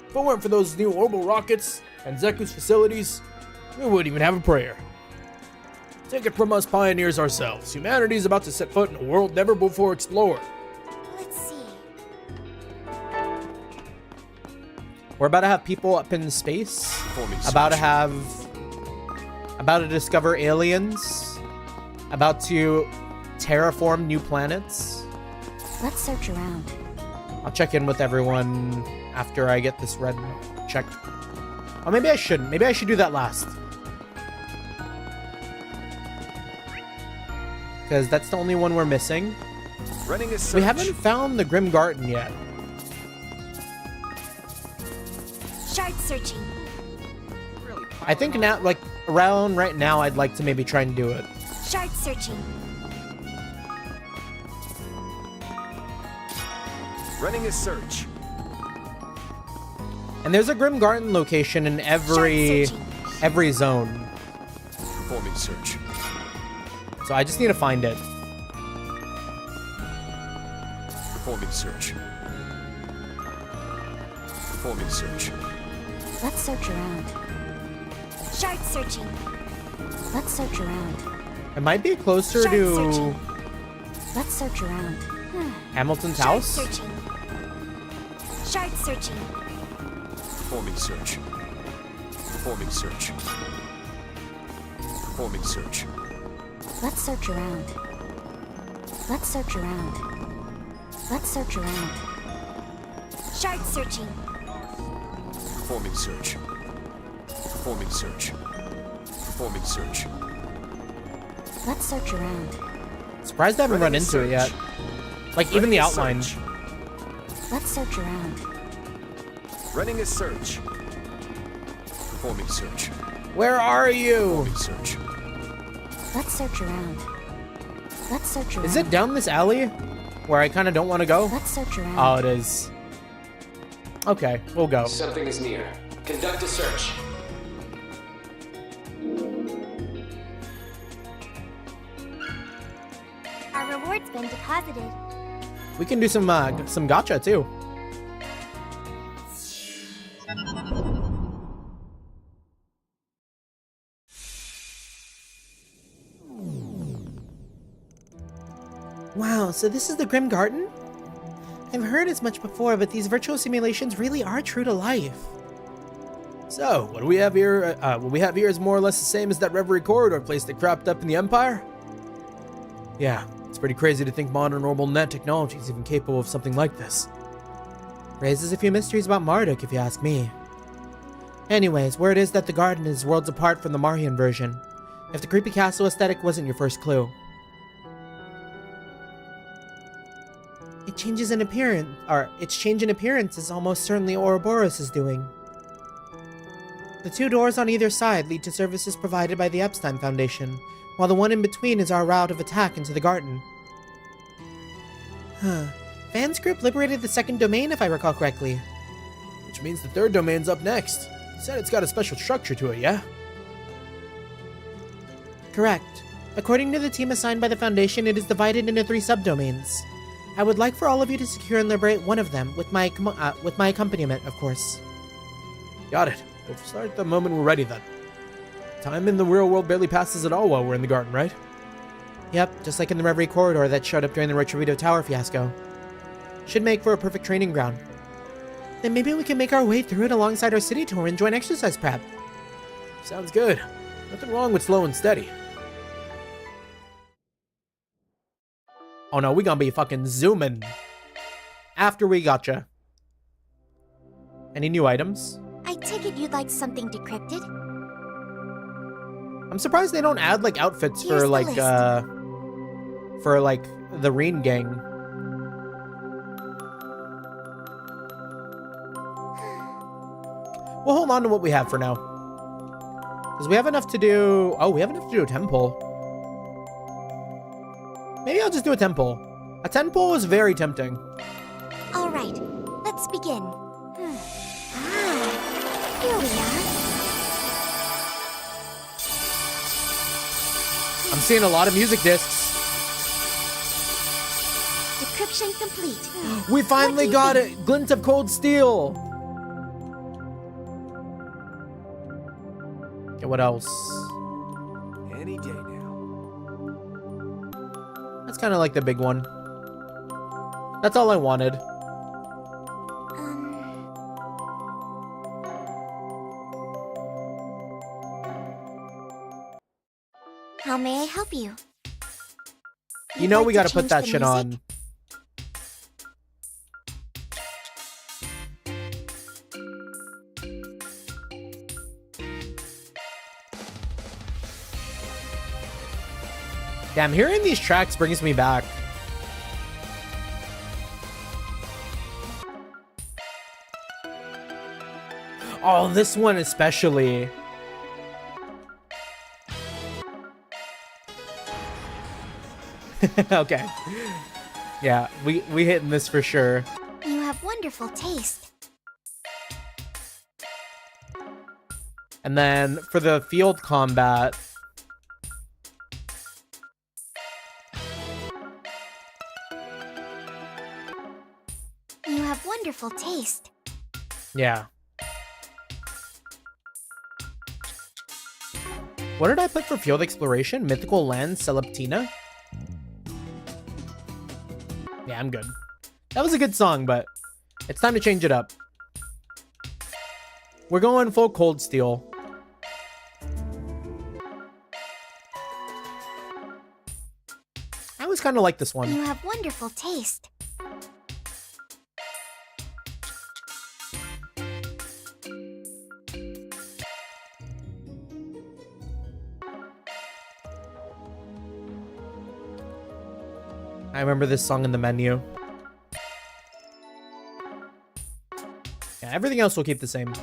If it weren't for those new orbital rockets and Zeku's facilities, we wouldn't even have a prayer. Take it from us pioneers ourselves. Humanity's about to set foot in a world never before explored. Let's see. We're about to have people up in space. Performing About search. about to discover aliens. About to terraform new planets. Let's search around. I'll check in with everyone after I get this red checked. Oh, maybe I shouldn't. Maybe I should do that last. Because that's the only one we're missing. Running a search. We haven't found the Grim Garden yet. Shard searching. I think now, like, around right now, I'd like to maybe try and do it. Shard searching. Running a search. And there's a Grim Garden location in every Shard searching. every zone. Performing search. So I just need to find it. Performing search. Performing search. Let's search around. Shard searching. Let's search around. It might be closer Shard to searching. Let's search around. Hamilton's Shard house. searching. Shard searching. Performing search. Performing search. Performing search. Let's search around. Let's search around. Let's search around. Shard searching. Performing search. Performing search. Performing search. Let's search around. Surprised I haven't run Running a into it yet. search. Like even Running the a outline. search. Let's search around. Running a search. Performing search. Where are you? Performing search. Let's search around. Let's search around. Is it down this alley where I kind of don't want to go? Let's search around. Oh, it is. Okay, we'll go. Something is near. Conduct a search. Our reward's been deposited. We can do some gacha too. Wow, so this is the Grim Garden? I've heard as much before, but these virtual simulations really are true to life. So, what we have here is more or less the same as that Reverie Corridor place that cropped up in the Empire? Yeah, it's pretty crazy to think modern orbital net technology is even capable of something like this. Raises a few mysteries about Marduk, if you ask me. Anyways, word is that the garden is worlds apart from the Marian version. If the creepy castle aesthetic wasn't your first clue. Its change in appearance is almost certainly Ouroboros' doing. The two doors on either side lead to services provided by the Epstein Foundation, while the one in between is our route of attack into the garden. Van's group liberated the second domain, if I recall correctly. Which means the third domain's up next. You said it's got a special structure to it, yeah? Correct. According to the team assigned by the Foundation, it is divided into 3 subdomains. I would like for all of you to secure and liberate one of them, with my accompaniment, of course. Got it. We'll start the moment we're ready then. Time in the real world barely passes at all while we're in the garden, right? Yep, just like in the Reverie Corridor that showed up during the Retributive Tower fiasco. Should make for a perfect training ground. Then maybe we can make our way through it alongside our city tour and join exercise prep. Sounds good. Nothing wrong with slow and steady. Oh no, we gonna be fucking zooming. After we gotcha. Any new items? I take it you'd like something decrypted? I'm surprised they don't add like outfits Here's for the like list. the Reen gang. We'll hold on to what we have for now. Because we have enough to do... Oh, we have enough to do a temple. Maybe I'll just do a temple. A temple is very tempting. All right, let's begin. Here we are. I'm seeing a lot of music discs. Decryption complete. We finally you got think? it! Glint of cold steel! Okay, what else? Any day now. That's kind of like the big one. That's all I wanted. How may I help you? You You'd know like we to gotta put change that the shit music? on. Damn, hearing these tracks brings me back. Oh, this one especially. Okay. Yeah, we hitting this for sure. You have wonderful taste. And then for the field combat, You have wonderful taste. yeah. What did I put for field exploration? Mythical Land, Celestina? Yeah, I'm good. That was a good song, but it's time to change it up. We're going full cold steel. I always kind of like this one. You have wonderful taste. I remember this song in the menu. Yeah, everything else will keep the same.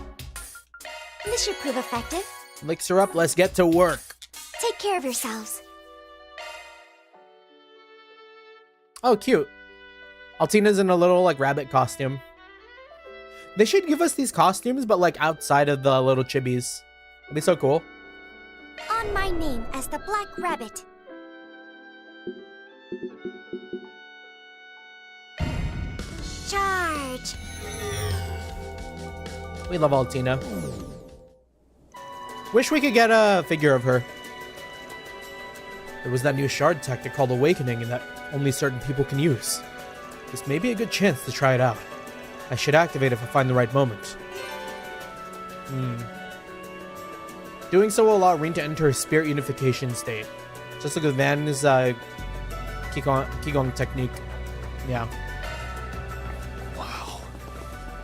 This should prove effective. Licks her up, let's get to work. Take care of yourselves. Oh, cute. Altina's in a little, like, rabbit costume. They should give us these costumes, but, like, outside of the little chibis. That'd be so cool. On my name as the Black Rabbit. Charge! We love Altina. Wish we could get a figure of her. There was that new shard tactic called Awakening and that only certain people can use. This may be a good chance to try it out. I should activate it if I find the right moment. Doing so will allow Rin to enter his spirit unification state. Just like Van's Qigong technique. Yeah. Wow.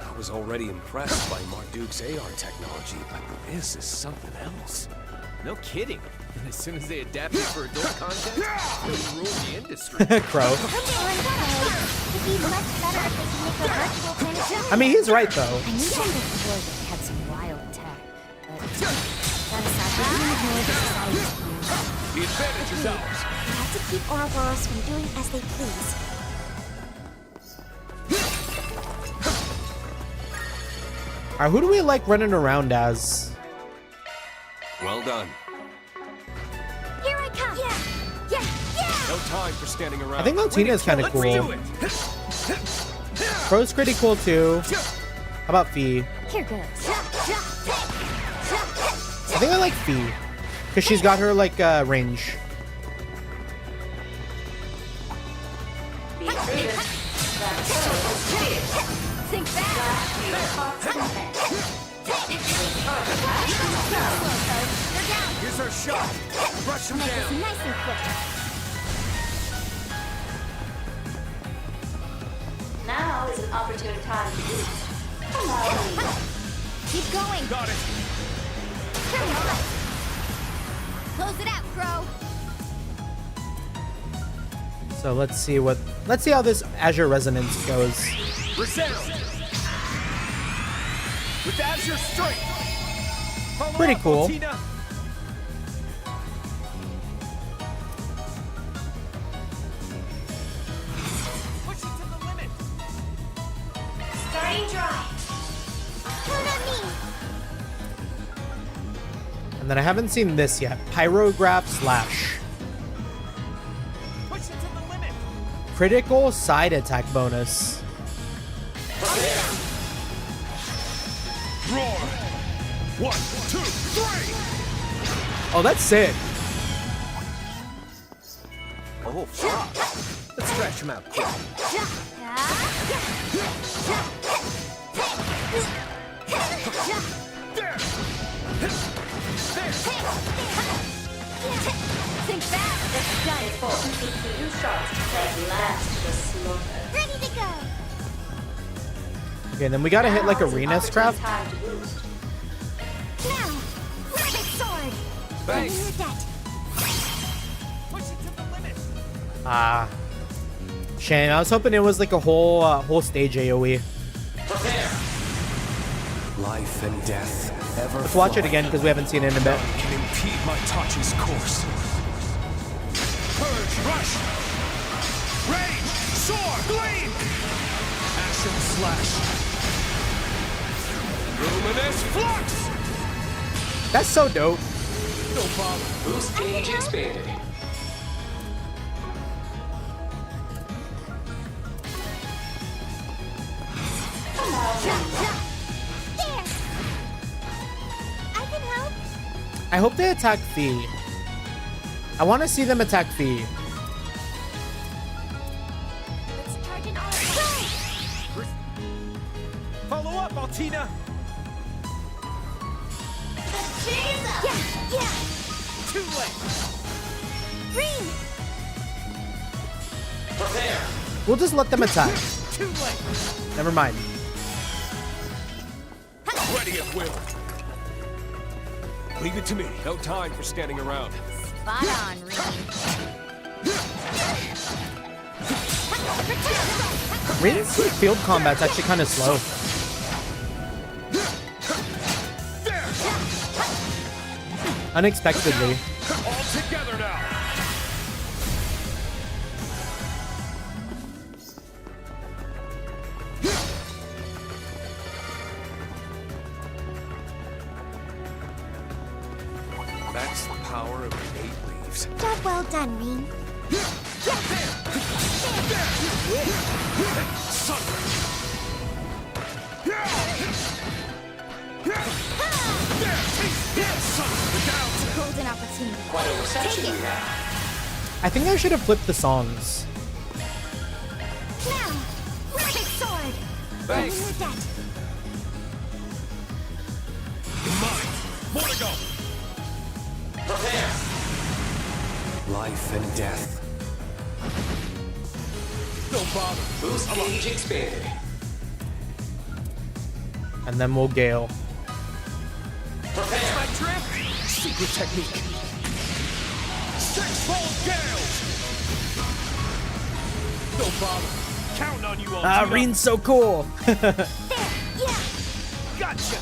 I was already impressed by Marduk's AR technology, but this is something else. No kidding. And as soon as they adapt it for adult content, they'll rule the industry. Crow. It'd be much better if they could make a virtual planetarium. I mean, he's right though. I knew some of the floors that had some wild tech, but that aside, we didn't ignore the society's views. The advantage is ours. We have to keep Ouroboros from doing as they please. Alright, who do we like running around as? Well done. Here I come! Yeah! time for standing around. I think Altina is kind of Let's cool. do it. Pro's pretty cool too. How about Fee? Here goes. I think I like Fee because she's got her like range. Think back. Here's our shot. Rush him down. Nice and quick. Now is an opportune time to boost. Keep going. Got it. Come on. Close it out, Crow. So let's see how this Azure Resonance goes. Resound. With Azure Strength. Follow Pretty up, cool. Altina. Push it to the limit. Starting dry. Count on me. And then I haven't seen this yet. Pyrograph Slash. Push it to the limit. Critical side attack bonus. Roar. 1, 2, 3. Oh, that's sick. Oh, fuck. Let's stretch him out quick. There. Think back. You shots that last the slaughter. Ready to go. Okay, then we gotta hit like Now is an Arena's opportune craft. time to boost. Now, rabbit sword. Thanks. Renew that. Push it to the limit. Ah. Shame. I was hoping it was like a whole stage AoE. Life and death ever. Let's watch it again because we haven't seen it in a bit. Can impede my touch's course. Purge, rush. Rage, soar, gleam. Action slash. Luminous flux. That's so dope. No problem. Boost gauge expanded. There. I can help. I hope they attack Fee. I want to see them attack Fee. Let's charge an all strike. Follow up, Altina. Cheers up. Yeah. Too late. Green. Prepare. We'll just let them attack. Too late. Never mind. Ready at will. Leave it to me. No time for standing around. Spot on, Reed. Rein's field combat's actually kind of slow. Unexpectedly. All together now. That's the power of innate leaves. Job well done, Reen. Golden opportunity. Quite a reception Take we it. have. I think I should have flipped the songs. Now, rabbit sword. Thanks. Renew that. Mine. More to go. Prepare. Life and death. No bother. Boost gauge expanded. And then we'll Gale. Prepare. My trip. Secret technique. Six-fold gales. No bother. Counting on you, Altina. Ah, Rein's so cool. There. Yeah. Gotcha.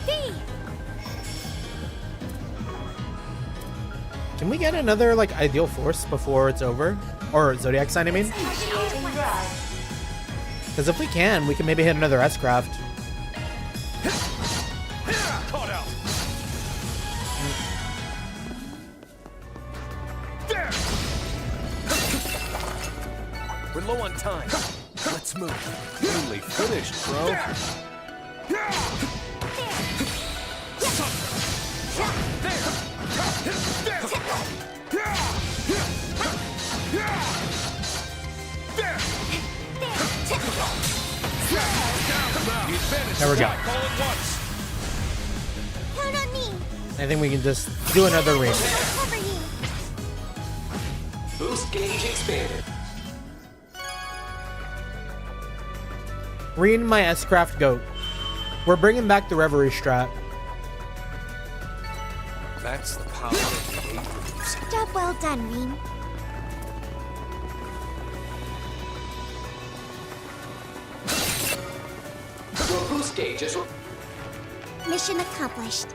B. Can we get another like ideal force before it's over? Or zodiac sign, I mean? Initiating drive. Because if we can maybe hit another S-craft. Caught out. There. We're low on time. Let's move. Only finished, bro. There we go. Count on me. I think we can just do another ring. Cover you. Boost gauge expanded. Reen, my S-Craft goat. We're bringing back the Reverie strat. That's the power of the daydreams. Job well done, Reen. Your boost gauge is... Mission accomplished.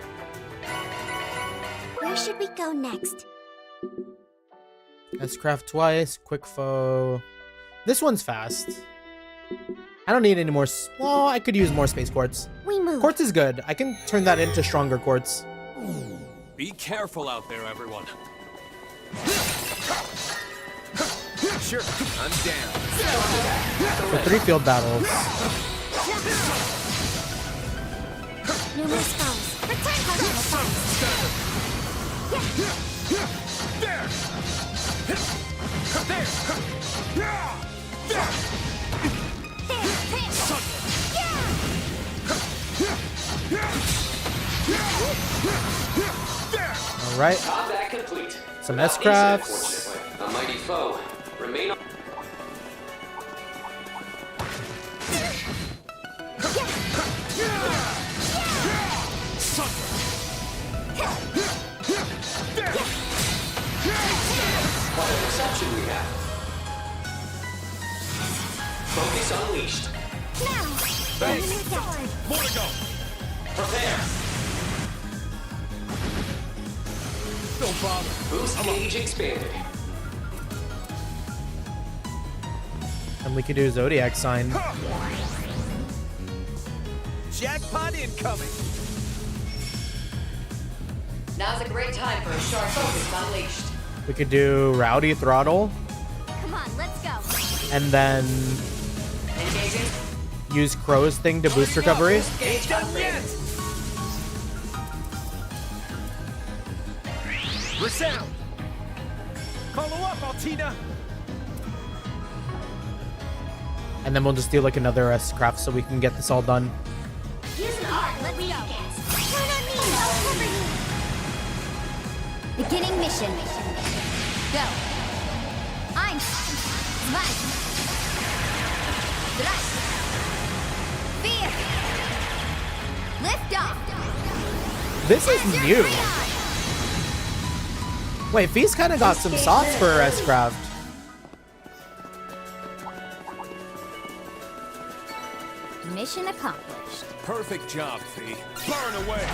Where should we go next? S-Craft twice. Quick foe. This one's fast. I don't need any more. Well, I could use more space quartz. We move. Quartz is good. I can turn that into stronger quartz. Be careful out there, everyone. Sure, I'm down. For 3 field battles. Numerous foes. Return to All right. Combat complete. Some Without S-Crafts. incident, fortunately. A mighty foe. Remain on... What a reception we have. Focus unleashed. now. Thanks. More to go. Prepare. Don't bother. Boost gauge expanded. And we could do Zodiac sign. Jackpot incoming. Now's a great time for a sharp focus unleashed. We could do Rowdy Throttle. Come on, let's go. And then Engaging. use Crow's thing to boost recovery. Gauge upgrade. Resound. Follow up, Altina. And then we'll just do like another S-Craft so we can get this all done. Use an arc. Let's go. Count on me. I'll cover you. Beginning mission. Go. I'm Smite. Thrust. Fear. Lift off. This is new. Wait, Fee's kind of got some sauce for her S-Craft. Mission accomplished. Perfect job, Fee. Burn away.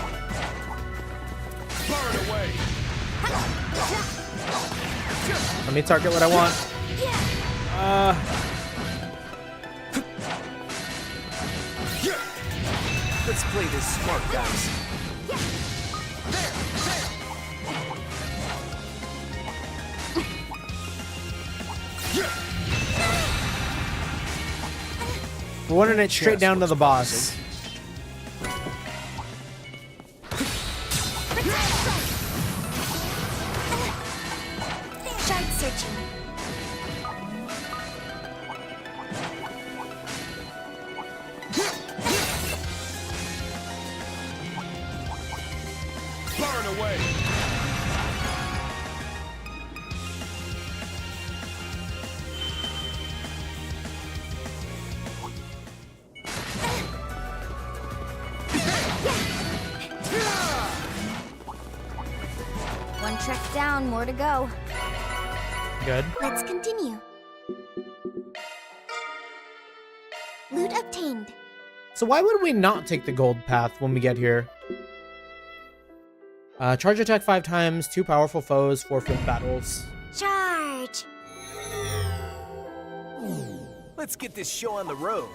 Burn away. Let me target what I want. Let's play this smart, guys. We're running it straight down to the boss. Chart searching. Burn away. One trek down, more to go. Good. Let's continue. Loot obtained. So why would we not take the gold path when we get here? Charge attack 5 times, 2 powerful foes, 4 field battles. Charge. Let's get this show on the road.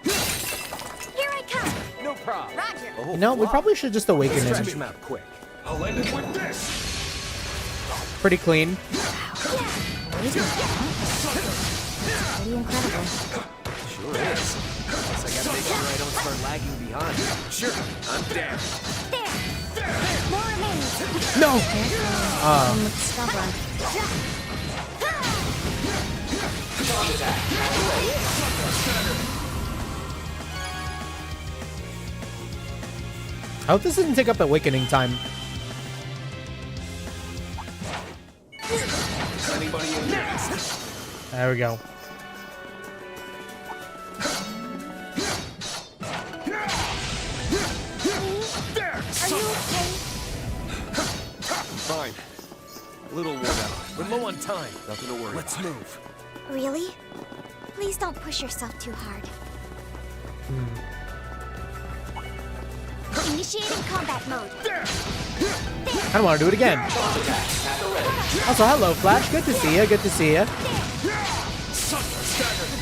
Here I come. No problem. Roger. You know, we probably should just awaken Stretch him. him out quick. I'll end it with this. Pretty clean. pretty incredible. Sure is. Guess I gotta make sure I don't start lagging behind. Sure, I'm down. There! More remains! No! Careful. Look stubborn. I hope this doesn't take up awakening time. Anybody in there? There we go. Are you okay? Fine. A little worn out. We're low on time. Nothing to worry Let's about. move. Really? Please don't push yourself too hard. Initiating combat mode. I don't want to do it again. Also, hello, Flash. Good to see you. Good to see you. A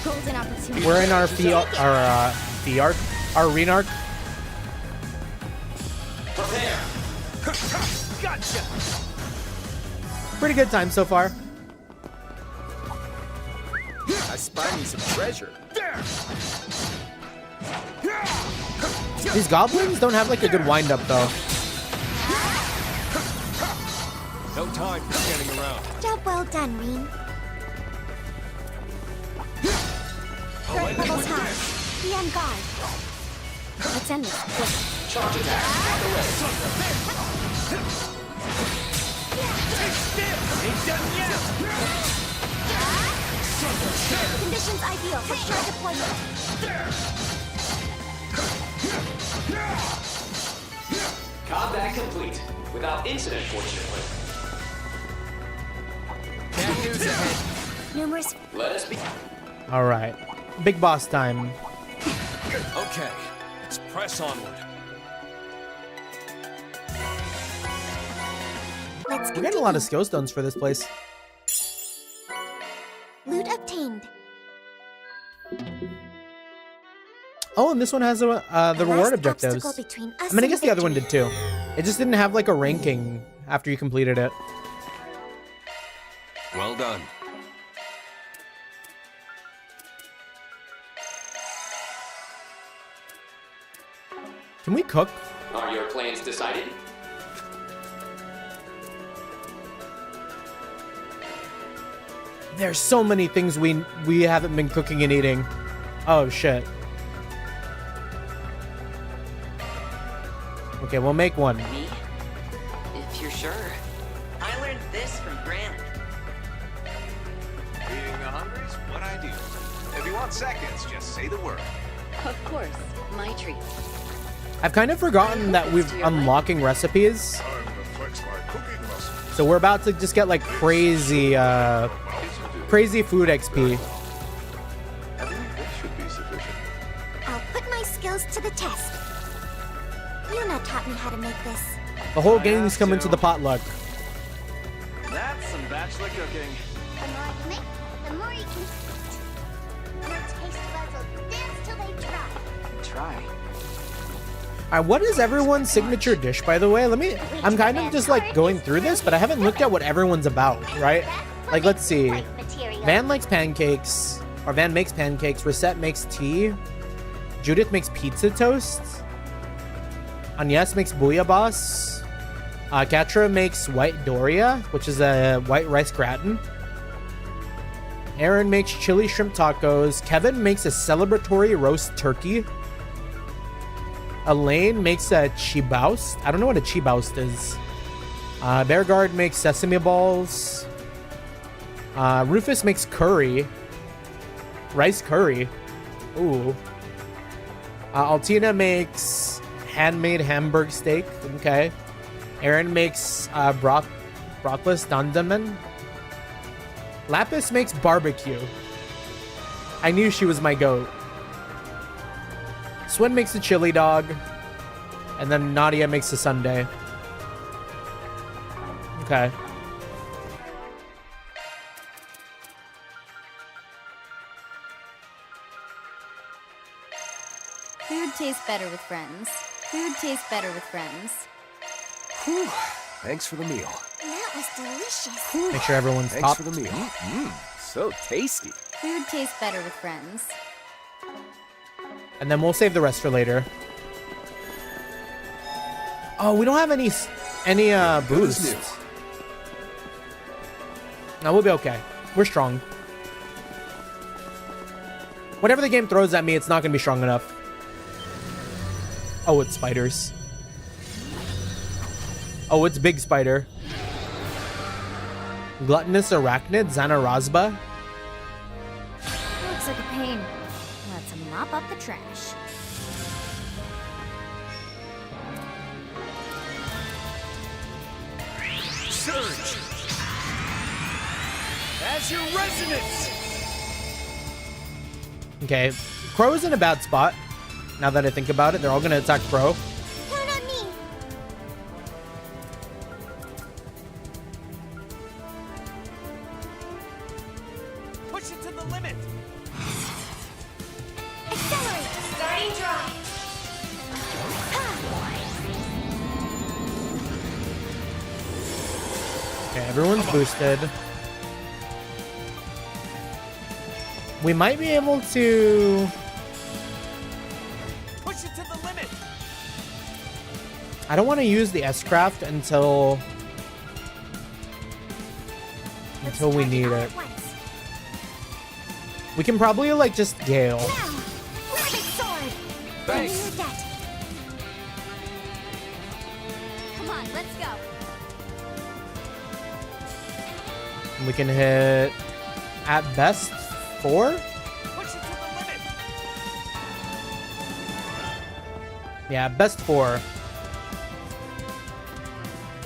golden opportunity. We're in our our arena arc. Gotcha. Pretty good time so far. I spy me some treasure. These goblins don't have like a good wind up though. No time for standing around. Job well done, Reen. Threat levels high. Be on guard. Let's end this quick. Charge attack on the way. Ain't done yet. Conditions ideal for short deployment. Combat complete. Without incident, fortunately. Bad news ahead. Numerous. Let us be. All right, big boss time. Okay, let's press onward. Let's We're getting a lot of skill stones for this place. Loot obtained. Oh, and this one has the reward Last objectives. obstacle between us I mean, I and guess the other one victory. did too. It just didn't have like a ranking after you completed it. Well done. Can we cook? Are your plans decided? There's so many things we haven't been cooking and eating. Oh shit. Okay, we'll make one. Me? If you're sure. I learned this from Grant. Feeding the hungries? What I do. If you want seconds, just say the word. Of course, my treat. I've kind of forgotten that we've unlocking recipes. Time to flex my cooking muscle. So we're about to just get like crazy crazy food XP. I believe that should be sufficient. I'll put my skills to the test. Yuna taught me how to make this. The whole gang's coming to the potluck. That's some bachelor cooking. The more you make, the more you can eat. Your taste buds will dance till they drop. Try. Alright, what is everyone's signature dish, by the way? I'm kind of just like going through this, but I haven't looked at what everyone's about, right? Like, let's see. Van likes pancakes, or Van makes pancakes. Reset makes tea. Judith makes pizza toast. Agnes makes bouillabaisse. Katra makes white doria, which is a white rice gratin. Aaron makes chili shrimp tacos. Kevin makes a celebratory roast turkey. Elaine makes a chibaust. I don't know what a chibaust is. Bearguard makes sesame balls. Rufus makes curry. Rice curry. Ooh. Altina makes handmade Hamburg steak. Okay. Aaron makes brockless dandaman. Lapis makes barbecue. I knew she was my goat. Swin makes a chili dog. And then Nadia makes a sundae. Okay. Food tastes better with friends. Food tastes better with friends. Whew. Thanks for the meal. That was delicious. Make sure everyone's Thanks top. for the meal. So tasty. Food tastes better with friends. And then we'll save the rest for later. Oh, we don't have any boosts. No, we'll be okay. We're strong. Whatever the game throws at me, it's not going to be strong enough. Oh, it's spiders. Oh, it's big spider. Gluttonous arachnid, Xanarazba. Looks like a pain. Let's mop up the trash. Surge! As your resonance! Okay, Crow's in a bad spot. Now that I think about it, they're all going to attack Crow. Count on me. Push it to the limit! Accelerate. Starting drive. Okay, everyone's boosted. We might be able to... Push it to the limit! I don't want to use the S-Craft until we need it. We can probably, like, just Gale. Now, Rabbit Sword. Thanks. Renew that. Come on, let's go. We can hit, at best, 4? Push it to the limit! Yeah, best 4.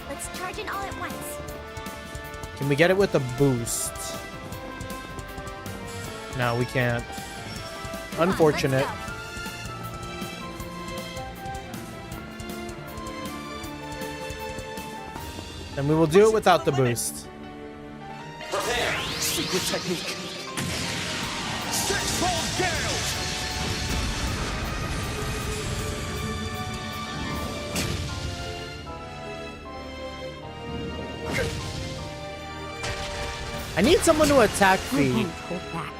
Let's charge in all at once. Can we get it with a boost? No, we can't. Come on, Unfortunate. let's Then we will do it without the boost. Prepare. Secret technique. Six-fold gale! I need someone to attack go. the... Hold back.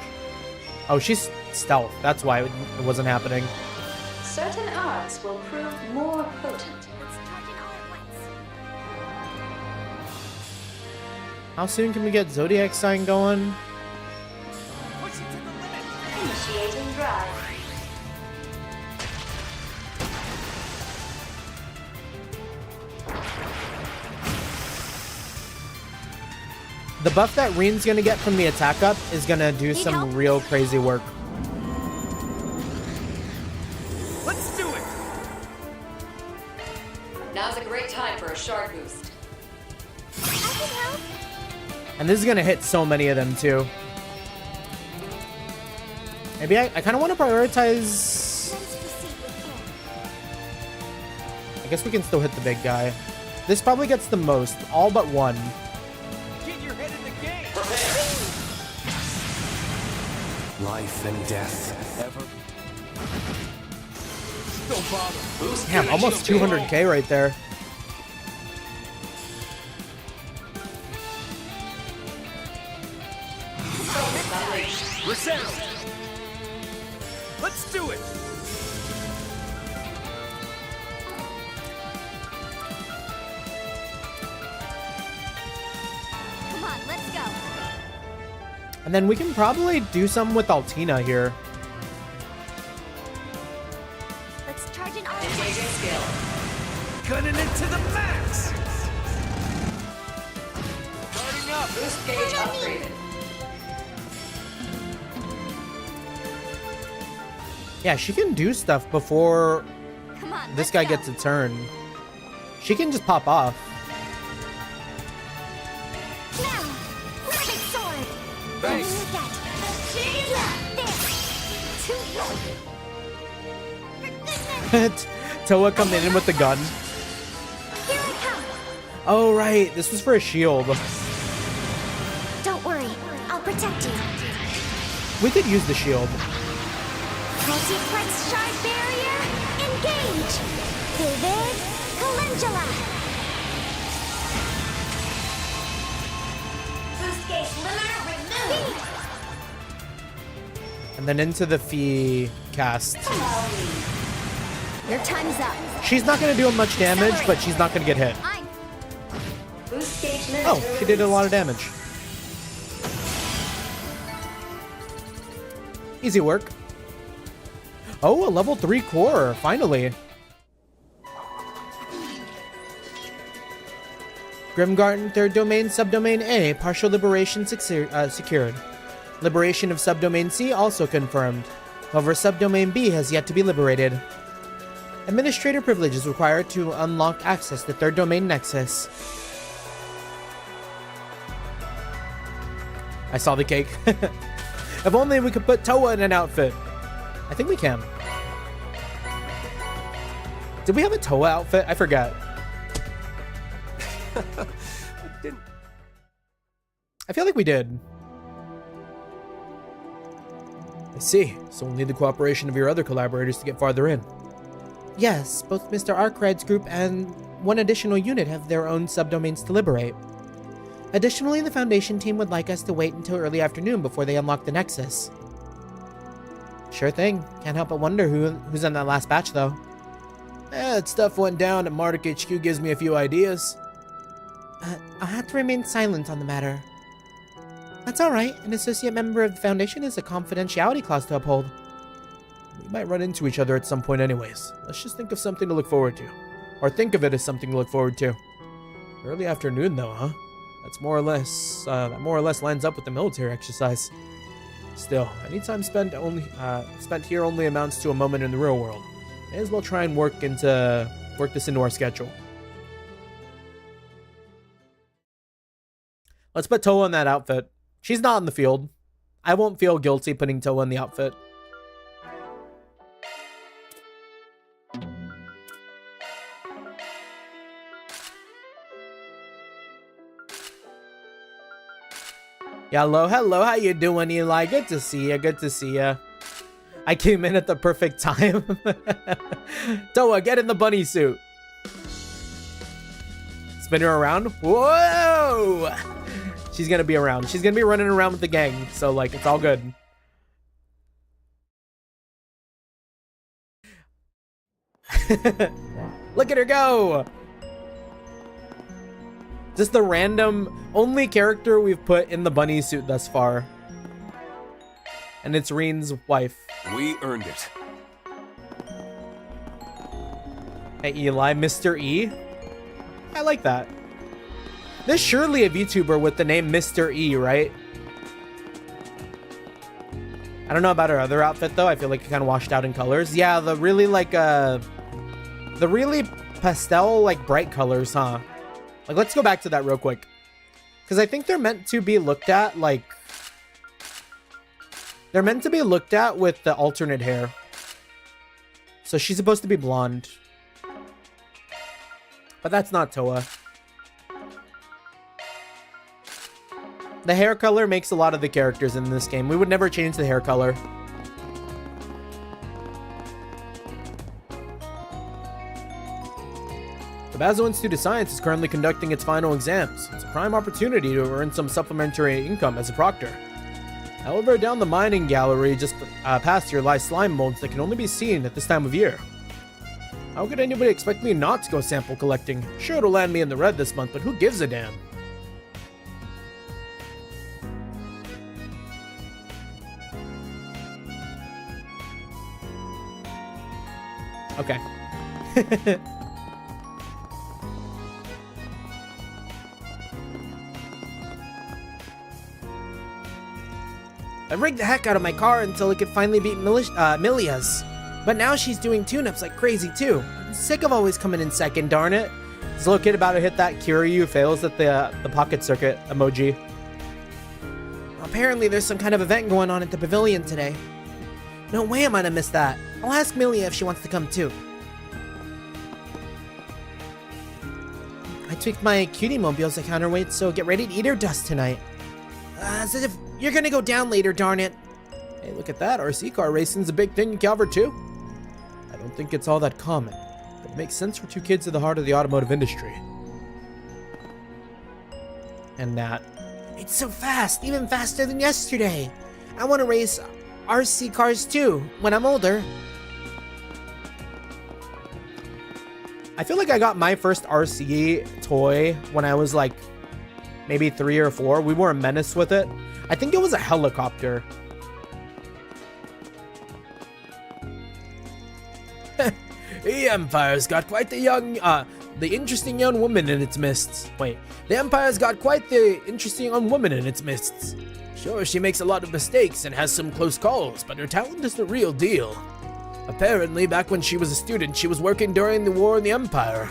Oh, she's stealth. That's why it wasn't happening. Certain arts will prove more potent. Let's charge in all at once. How soon can we get Zodiac Sign going? Push it to the limit! Initiating drive. The buff that Reen's gonna get from the attack up is gonna do some help? real crazy work. Let's do it! Now's a great time for a shard boost. I can help. And this is gonna hit so many of them too. Maybe I kind of want to prioritize... Let's proceed with care. I guess we can still hit the big guy. This probably gets the most, all but one. Get your head in the game! Prepare. Life and death. Ever. Don't bother. Boost Damn, almost energy. 200k right there. Resound! Let's do it! Come on, let's go. And then we can probably do some with Altina here. Let's charge in all at once. Engaging skill. Gunning it to the max! Starting up! Boost gauge upgraded. Yeah, she can do stuff before Come on, this let's guy go. gets a turn. She can just pop off. Now, Rabbit Sword. Thanks. Renew that. There. Too Toa coming in with the gun. Here I come. Oh, right. This was for a shield. Don't worry. I'll protect you. We could use the shield. Multiplex shard barrier. Engage. Vivid Calendula. Boost gauge limiter removed. And then into the Fee cast. Your time's up. She's not going to do much damage, but she's not going to get hit. Boost gauge limiter Oh, she did a lot of damage. Easy work. Oh, a level 3 core, finally. Grimgarten, third domain, subdomain A, partial liberation secured. Liberation of subdomain C also confirmed. However, subdomain B has yet to be liberated. Administrator privilege is required to unlock access to third domain nexus. I saw the cake. If only we could put Toa in an outfit. I think we can. Did we have a Toa outfit? I forgot. I feel like we did. I see. So we'll need the cooperation of your other collaborators to get farther in. Yes, both Mr. Arkwright's group and one additional unit have their own subdomains to liberate. Additionally, the Foundation team would like us to wait until early afternoon before they unlock the Nexus. Sure thing. Can't help but wonder who's in that last batch, though. That stuff went down at Marduk HQ gives me a few ideas. I'll have to remain silent on the matter. That's alright. An associate member of the Foundation has a confidentiality clause to uphold. We might run into each other at some point anyways. Let's just think of something to look forward to. Or think of it as something to look forward to. Early afternoon, though, huh? That more or less lines up with the military exercise. Still, any time spent here only amounts to a moment in the real world. May as well try and work this into our schedule. Let's put Toa in that outfit. She's not in the field. I won't feel guilty putting Toa in the outfit. Hello, how you doing, Eli? Good to see ya. I came in at the perfect time. Toa, get in the bunny suit. Spin her around. Whoa! She's gonna be around. She's gonna be running around with the gang, so like it's all good. Look at her go! Just the random only character we've put in the bunny suit thus far. And it's Reen's wife. We earned it. Hey Eli, Mr. E. I like that. There's surely a VTuber with the name Mr. E, right? I don't know about her other outfit though. I feel like it kind of washed out in colors. Yeah, the really pastel like bright colors, huh? Like, let's go back to that real quick. Because I think they're meant to be looked at, like... They're meant to be looked at with the alternate hair. So she's supposed to be blonde. But that's not Toa. The hair color makes a lot of the characters in this game. We would never change the hair color. The Bazo Institute of Science is currently conducting its final exams. It's a prime opportunity to earn some supplementary income as a proctor. However, down the mining gallery just past here lie slime molds that can only be seen at this time of year. How could anybody expect me not to go sample collecting? Sure, it'll land me in the red this month, but who gives a damn? Okay. I rigged the heck out of my car until it could finally beat Milia's. But now she's doing tune-ups like crazy too. I'm sick of always coming in second, darn it. This little kid about to hit that Kiryu fails at the pocket circuit emoji. Apparently there's some kind of event going on at the pavilion today. No way am I gonna miss that. I'll ask Milia if she wants to come too. I tweaked my cutie mobiles to counterweight, so get ready to eat her dust tonight. As if you're gonna go down later, darn it. Hey, look at that. RC car racing's a big thing in Calvard too. I don't think it's all that common, but it makes sense for two kids at the heart of the automotive industry. And Nat. It's so fast, even faster than yesterday. I want to race RC cars too, when I'm older. I feel like I got my first RC toy when I was like maybe 3 or 4. We were a menace with it. I think it was a helicopter. The Empire's got quite the interesting young woman in its midst. Wait, the Empire's got quite the interesting young woman in its midst. Sure, she makes a lot of mistakes and has some close calls, but her talent is the real deal. Apparently, back when she was a student, she was working during the war in the Empire.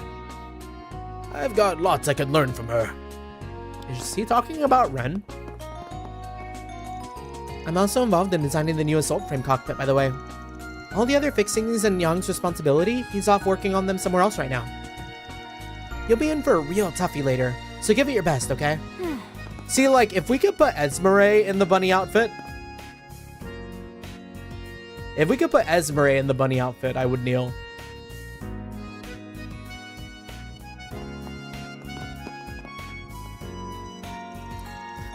I've got lots I could learn from her. Is he talking about Ren? I'm also involved in designing the new assault frame cockpit, by the way. All the other fixings and Young's responsibility, he's off working on them somewhere else right now. You'll be in for a real toughie later, so give it your best, okay? See, like, if we could put Zemuria in the bunny outfit... If we could put Zemuria in the bunny outfit, I would kneel.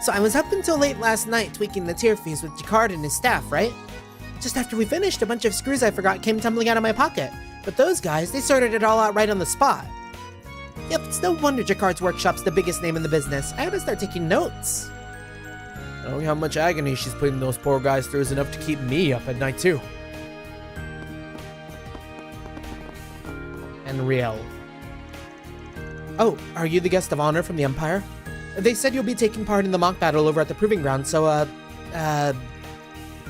So I was up until late last night tweaking the tier fees with Jacquard and his staff, right? Just after we finished, a bunch of screws I forgot came tumbling out of my pocket. But those guys, they sorted it all out right on the spot. Yep, it's no wonder Jacquard's workshop's the biggest name in the business. I had to start taking notes. Knowing how much agony she's putting those poor guys through is enough to keep me up at night too. And Riel. Oh, are you the guest of honor from the Empire? They said you'll be taking part in the mock battle over at the Proving Ground, so,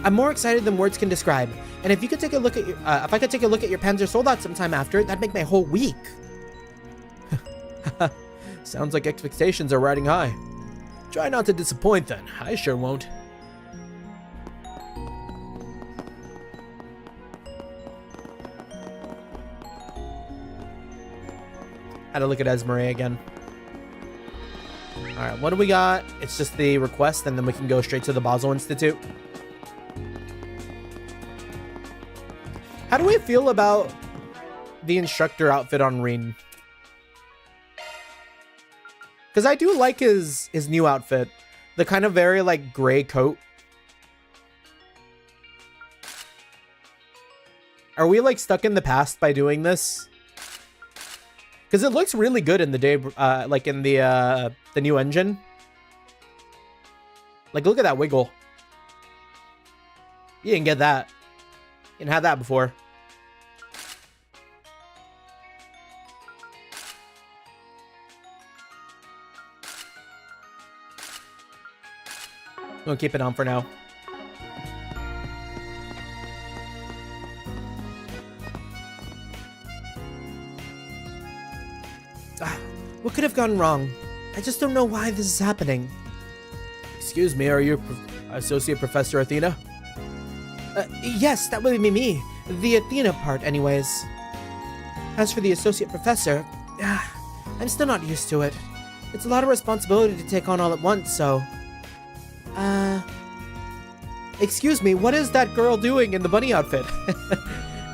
I'm more excited than words can describe. And if you could take a look at your, if I could take a look at your Panzer Soldat sometime after, that'd make my whole week. Sounds like expectations are riding high. Try not to disappoint then. I sure won't. Had to look at Zemuria again. Alright, what do we got? It's just the request, and then we can go straight to the Basel Institute. How do we feel about the instructor outfit on Reen? Because I do like his new outfit. The kind of very, like, gray coat. Are we, like, stuck in the past by doing this? Because it looks really good in the day, like, in the new engine. Like, look at that wiggle. You didn't get that. You didn't have that before. We'll keep it on for now. What could have gone wrong? I just don't know why this is happening. Excuse me, are you Associate Professor Athena? Yes, that would be me. The Athena part, anyways. As for the Associate Professor, I'm still not used to it. It's a lot of responsibility to take on all at once, so... Excuse me, what is that girl doing in the bunny outfit?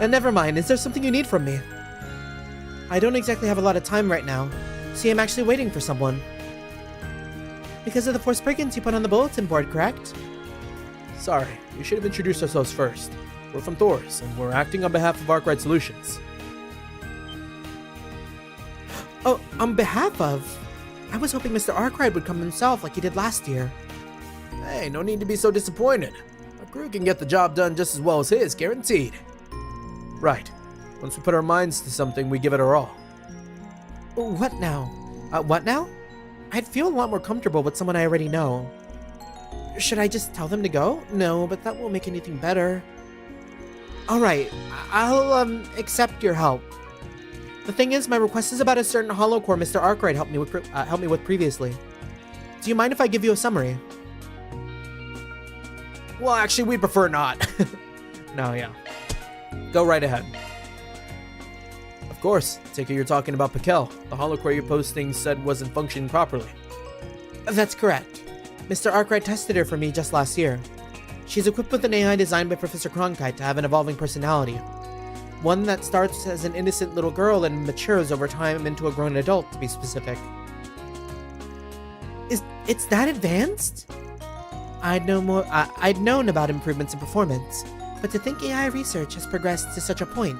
Never mind, is there something you need from me? I don't exactly have a lot of time right now. See, I'm actually waiting for someone. Because of the 4 brigands you put on the bulletin board, correct? Sorry, we should have introduced ourselves first. We're from Thors, and we're acting on behalf of Arkwright Solutions. Oh, on behalf of? I was hoping Mr. Arkwright would come himself like he did last year. Hey, no need to be so disappointed. Our crew can get the job done just as well as his, guaranteed. Right. Once we put our minds to something, we give it our all. What now? What now? I'd feel a lot more comfortable with someone I already know. Should I just tell them to go? No, but that won't make anything better. Alright, I'll, accept your help. The thing is, my request is about a certain holocore Mr. Arkwright helped me with previously. Do you mind if I give you a summary? Well, actually, we prefer not. No, yeah. Go right ahead. Of course. Take it you're talking about Pikel. The holocore you're posting said wasn't functioning properly. That's correct. Mr. Arkwright tested her for me just last year. She's equipped with an AI designed by Professor Cronkite to have an evolving personality. One that starts as an innocent little girl and matures over time into a grown adult, to be specific. It's that advanced? I'd known about improvements in performance, but to think AI research has progressed to such a point.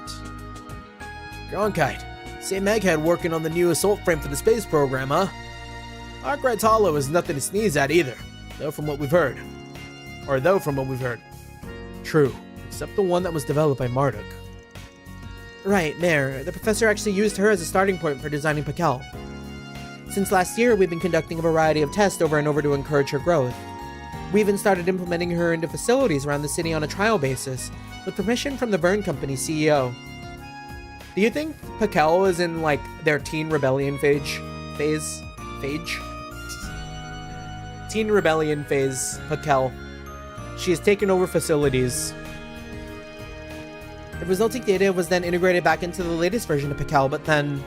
Cronkite, same egghead working on the new assault frame for the space program, huh? Arkwright's Hollow is nothing to sneeze at either, though from what we've heard. True, except the one that was developed by Marduk. Right, Mayor. The professor actually used her as a starting point for designing Pakel. Since last year, we've been conducting a variety of tests over and over to encourage her growth. We even started implementing her into facilities around the city on a trial basis, with permission from the Burn Company CEO. Do you think Pakel is in, like, their teen rebellion phase? Teen rebellion phase, Pakel. She has taken over facilities. The resulting data was then integrated back into the latest version of Pakel, but then...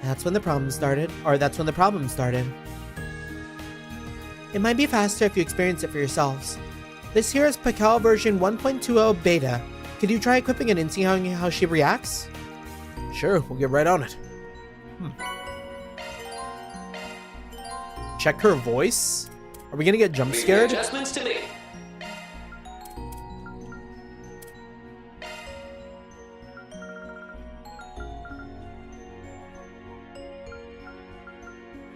That's when the problem started. It might be faster if you experience it for yourselves. This here is Pakel version 1.20 beta. Could you try equipping it and see how she reacts? Sure, we'll get right on it. Check her voice? Are we gonna get jump scared? Adjustments to me.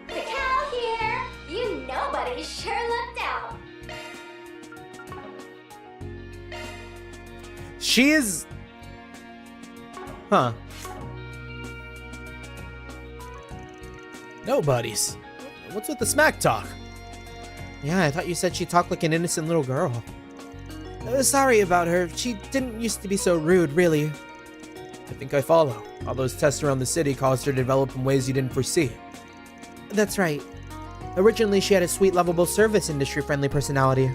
Pakel here! You nobody sure looked out! She is... Huh. Nobodies. What's with the smack talk? Yeah, I thought you said she talked like an innocent little girl. Sorry about her. She didn't used to be so rude, really. I think I follow. All those tests around the city caused her to develop in ways you didn't foresee. That's right. Originally, she had a sweet, lovable service industry-friendly personality.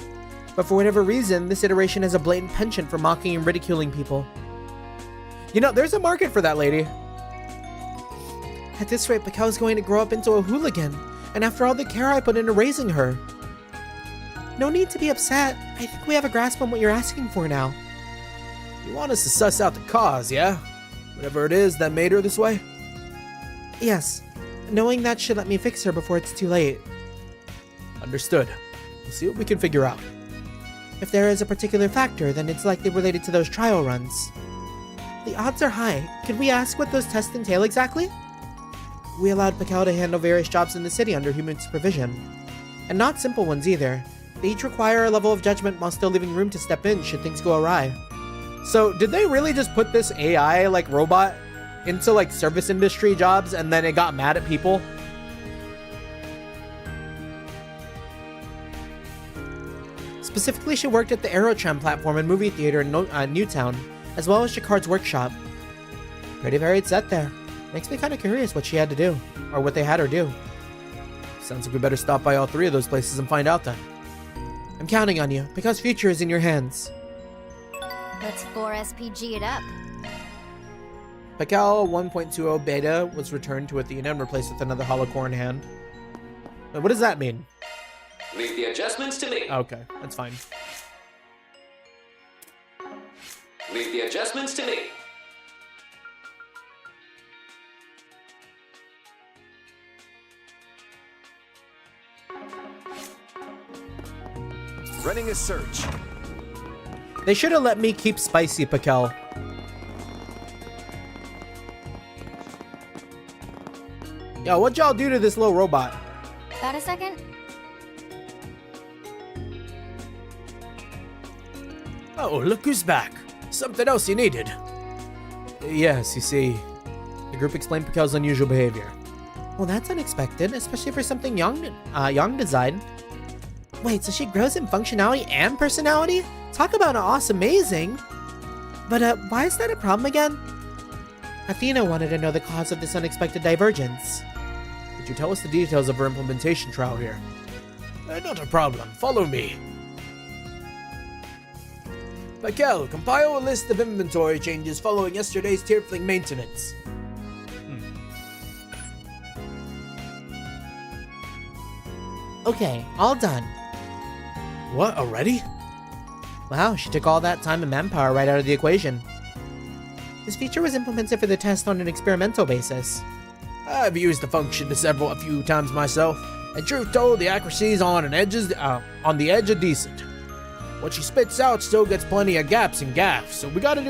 But for whatever reason, this iteration has a blatant penchant for mocking and ridiculing people. You know, there's a market for that lady. At this rate, Pakel's going to grow up into a hooligan, and after all the care I put into raising her. No need to be upset. I think we have a grasp on what you're asking for now. You want us to suss out the cause, yeah? Whatever it is that made her this way? Yes. Knowing that should let me fix her before it's too late. Understood. We'll see what we can figure out. If there is a particular factor, then it's likely related to those trial runs. The odds are high. Could we ask what those tests entail exactly? We allowed Pakel to handle various jobs in the city under human supervision. And not simple ones either. They each require a level of judgment while still leaving room to step in should things go awry. So, did they really just put this AI, like, robot into, like, service industry jobs and then it got mad at people? Specifically, she worked at the Aerotram platform and movie theater in Newtown, as well as Jacquard's workshop. Pretty varied set there. Makes me kind of curious what she had to do, or what they had her do. Sounds like we better stop by all three of those places and find out then. I'm counting on you, because future is in your hands. Let's 4SPG it up. Pakel 1.20 beta was returned to Athena and replaced with another holocore in hand. Wait, what does that mean? Leave the adjustments to me. Okay, that's fine. Leave the adjustments to me. Running a search. They should have let me keep spicy, Pakel. Yo, what'd y'all do to this little robot? Got a second? Oh, look who's back. Something else you needed. Yes, you see, the group explained Pakel's unusual behavior. Well, that's unexpected, especially for something young design. Wait, so she grows in functionality and personality? Talk about amazing. But why is that a problem again? Athena wanted to know the cause of this unexpected divergence. Could you tell us the details of her implementation trial here? Not a problem. Follow me. Pakel, compile a list of inventory changes following yesterday's Tierfling maintenance. Okay, all done. What, already? Wow, she took all that time and manpower right out of the equation. This feature was implemented for the test on an experimental basis. I've used the function a few times myself. And truth told, the accuracy's on the edge of decent. What she spits out still gets plenty of gaps and gaffes, so we gotta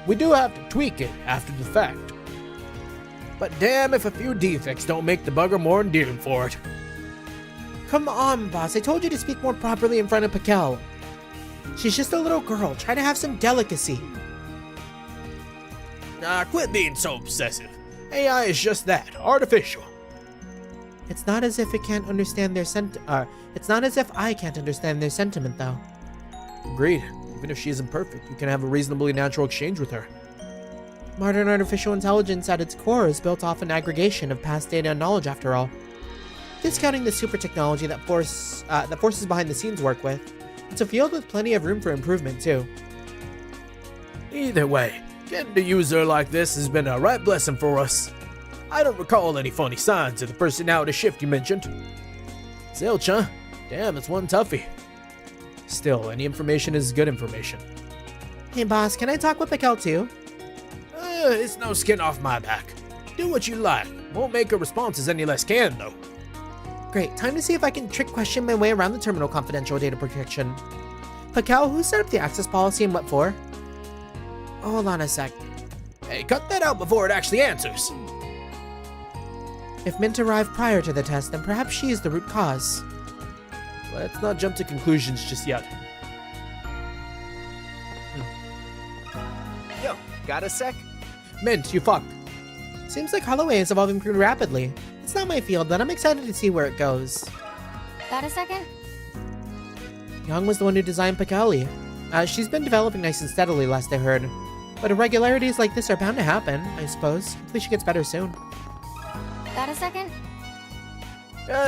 we do have to tweak it after the fact. But damn if a few defects don't make the bugger more endearing for it. Come on, boss. I told you to speak more properly in front of Pakel. She's just a little girl. Try to have some delicacy. Nah, quit being so obsessive. AI is just that, artificial. It's not as if it can't understand their it's not as if I can't understand their sentiment, though. Agreed. Even if she isn't perfect, you can have a reasonably natural exchange with her. Modern artificial intelligence at its core is built off an aggregation of past data and knowledge, after all. Discounting the super technology that forces behind the scenes work with, it's a field with plenty of room for improvement, too. Either way, getting to use her like this has been a right blessing for us. I don't recall any funny signs of the personality shift you mentioned. Zilch, huh? Damn, it's one toughie. Still, any information is good information. Hey, boss, can I talk with Pakel, too? It's no skin off my back. Do what you like. Won't make her responses any less canned, though. Great, time to see if I can trick question my way around the terminal confidential data protection. Pakel, who set up the access policy and what for? Hold on a sec. Hey, cut that out before it actually answers. If Mint arrived prior to the test, then perhaps she is the root cause. Let's not jump to conclusions just yet. Yo, got a sec? Mint, you fucked. Seems like Holloway is evolving pretty rapidly. It's not my field, but I'm excited to see where it goes. Got a second? Young was the one who designed Pakali. She's been developing nice and steadily, last I heard. But irregularities like this are bound to happen, I suppose. Hopefully she gets better soon. Got a second?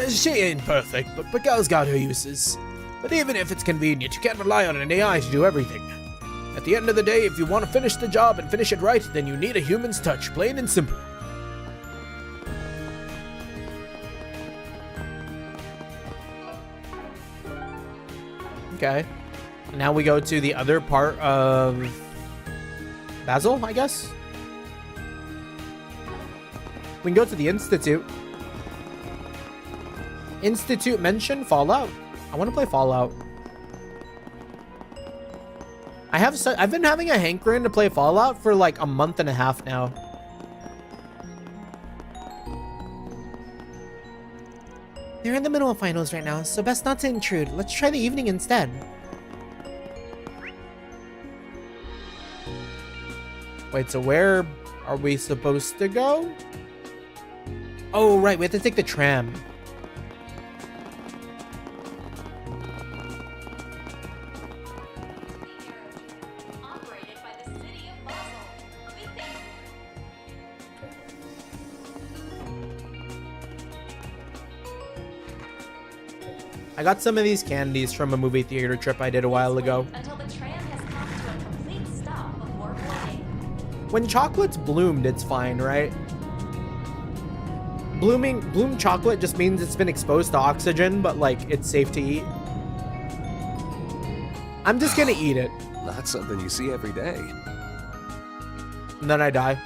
She ain't perfect, but Pakel's got her uses. But even if it's convenient, you can't rely on an AI to do everything. At the end of the day, if you want to finish the job and finish it right, then you need a human's touch, plain and simple. Okay. Now we go to the other part of Basil, I guess? We can go to the Institute. Institute mention Fallout. I want to play Fallout. I've been having a hankering to play Fallout for like a month and a half now. They're in the middle of finals right now, so best not to intrude. Let's try the evening instead. Wait, so where are we supposed to go? Oh, right, we have to take the tram. I got some of these candies from a movie theater trip I did a while ago. Until the tram has come to a complete stop before boarding. When chocolate's bloomed, it's fine, right? Bloomed chocolate just means it's been exposed to oxygen, but like it's safe to eat. I'm just gonna eat it. Not something you see every day. And then I die.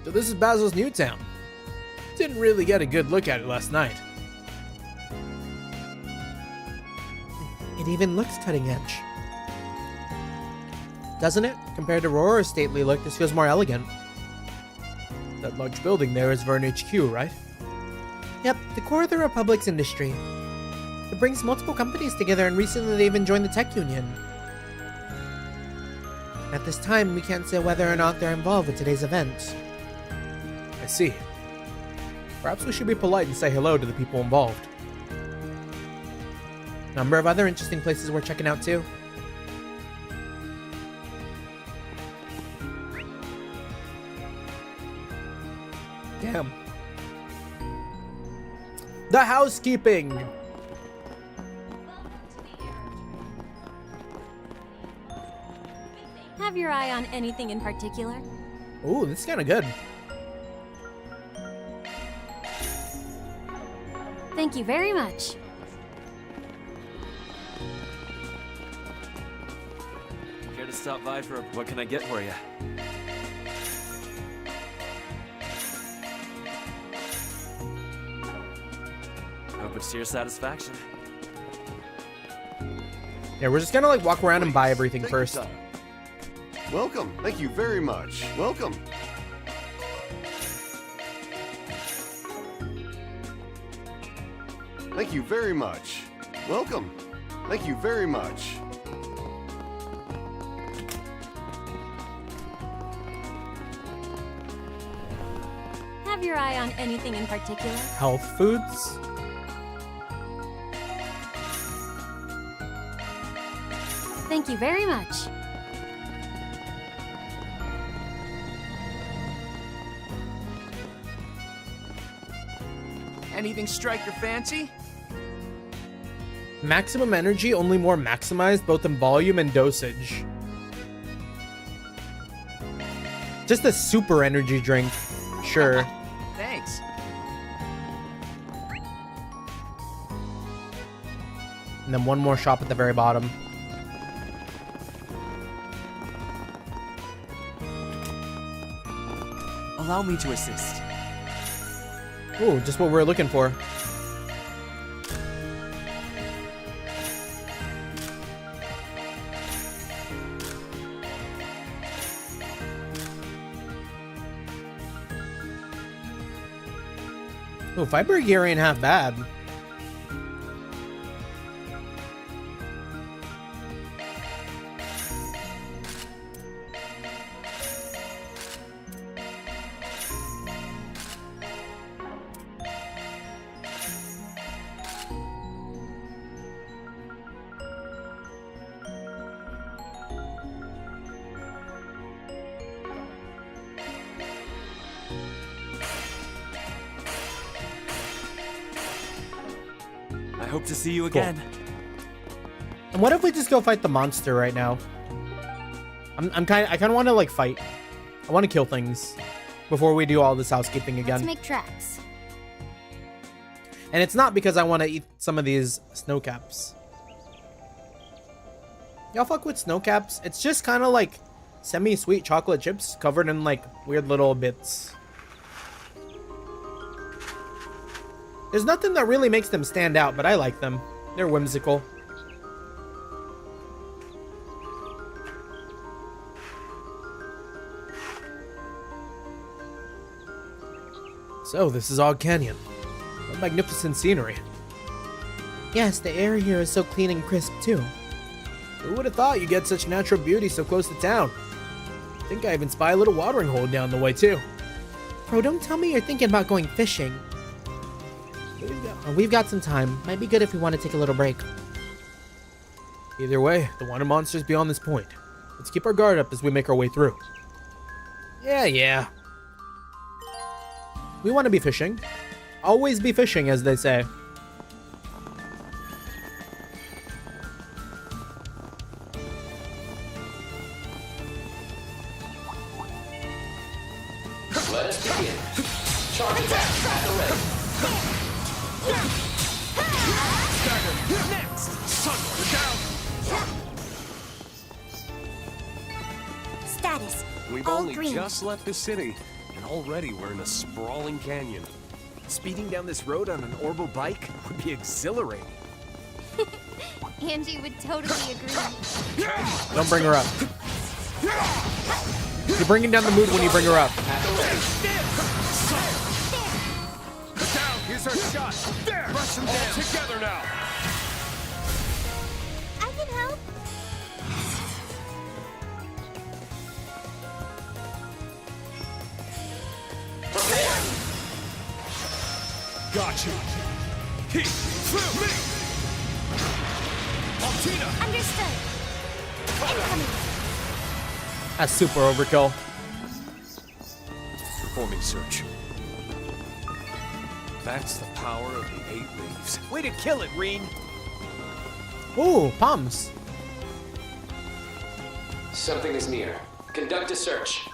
So this is Basil's new town. Didn't really get a good look at it last night. It even looks cutting edge. Doesn't it? Compared to Aurora's stately look, this feels more elegant. That large building there is Vern HQ, right? Yep, the core of the Republic's industry. It brings multiple companies together, and recently they even joined the tech union. At this time, we can't say whether or not they're involved with today's event. I see. Perhaps we should be polite and say hello to the people involved. Number of other interesting places we're checking out too. Damn. The housekeeping! Have your eye on anything in particular? Ooh, this is kind of good. Thank you very much. to stop by for a... What can I get for you? Hope it's to your satisfaction. Yeah, we're just gonna like walk around and buy everything first. Welcome. Thank you very much. Welcome. Thank you very much. Welcome. Thank you very much. Have your eye on anything in particular? Health foods. Thank you very much. Anything strike your fancy? Maximum energy, only more maximized, both in volume and dosage. Just a super energy drink. Sure. Thanks. And then one more shop at the very bottom. Allow me to assist. Ooh, just what we're looking for. Ooh, fiber gear ain't half bad. I hope to see you again. And what if we just go fight the monster right now? I kind of want to like fight. I want to kill things before we do all this housekeeping again. Let's make tracks. And it's not because I want to eat some of these snow caps. Y'all fuck with snow caps? It's just kind of like semi-sweet chocolate chips covered in like weird little bits. There's nothing that really makes them stand out, but I like them. They're whimsical. So, this is Og Canyon. What magnificent scenery. Yes, the air here is so clean and crisp, too. Who would have thought you'd get such natural beauty so close to town? I think I even spy a little watering hole down the way, too. Bro, don't tell me you're thinking about going fishing. We've got some time. Might be good if we want to take a little break. Either way, the wanted monster's beyond this point. Let's keep our guard up as we make our way through. Yeah. We want to be fishing. Always be fishing, as they say. Let us begin. Charge attack at the ready. Next! Sun, down! Status. We've all only green. just left the city, and already we're in a sprawling canyon. Speeding down this road on an orbital bike would be exhilarating. Angie would totally agree. Don't bring her up. You're bringing down the mood when you bring her up. Down! Here's our shot! There! Rush them down! Together now! I can help. Got you! He! Me! Altina! Understood. Incoming. That's super overkill. Performing search. That's the power of the 8 leaves. Way to kill it, Reen! Ooh, palms. Something is near. Conduct a search.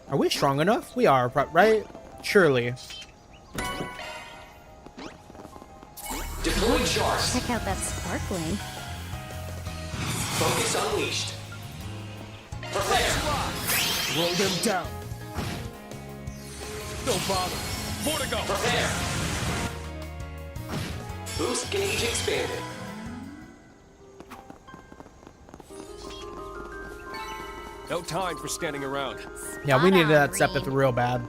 Are we strong enough? We are, right? Surely. Deploy charge. Check out that sparkling. Focus unleashed. Prepare. Roll them down. Don't bother. More to go. Prepare. Boost gauge expanded. No time for standing around. Yeah, we needed that Sepith real bad.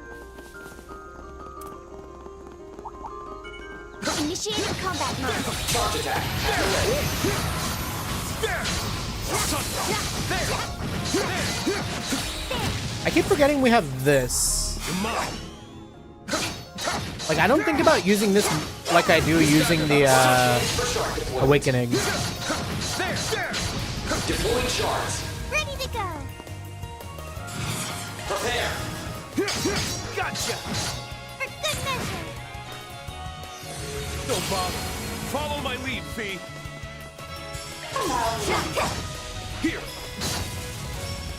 Initiating combat mode. Charge attack. I keep forgetting we have this. Like, I don't think about using this like I do using the Awakening. Deploying shards. Ready to go. Prepare. Gotcha. For good measure. Don't bother. Follow my lead, Fee. Here.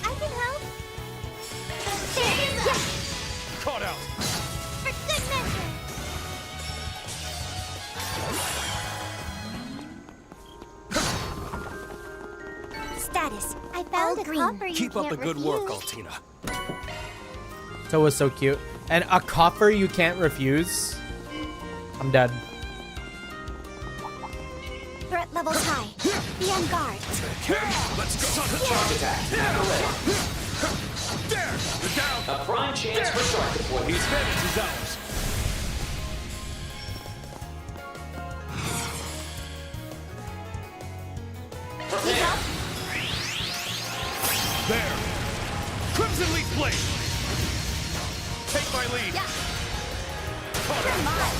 I can help. Caught out. For good measure. Status. I found a copper you Keep up can't the good work, refuse. Altina. That was so cute. And a coffer you can't refuse. I'm dead. Threat levels high. Be on guard. Let's go. Charge attack. Ready. There. You're down. A prime chance for shark deployment. His advantage is ours. Prepare. There. Crimson Leaf Blade. Take my lead. Yeah. Caught Come out. on.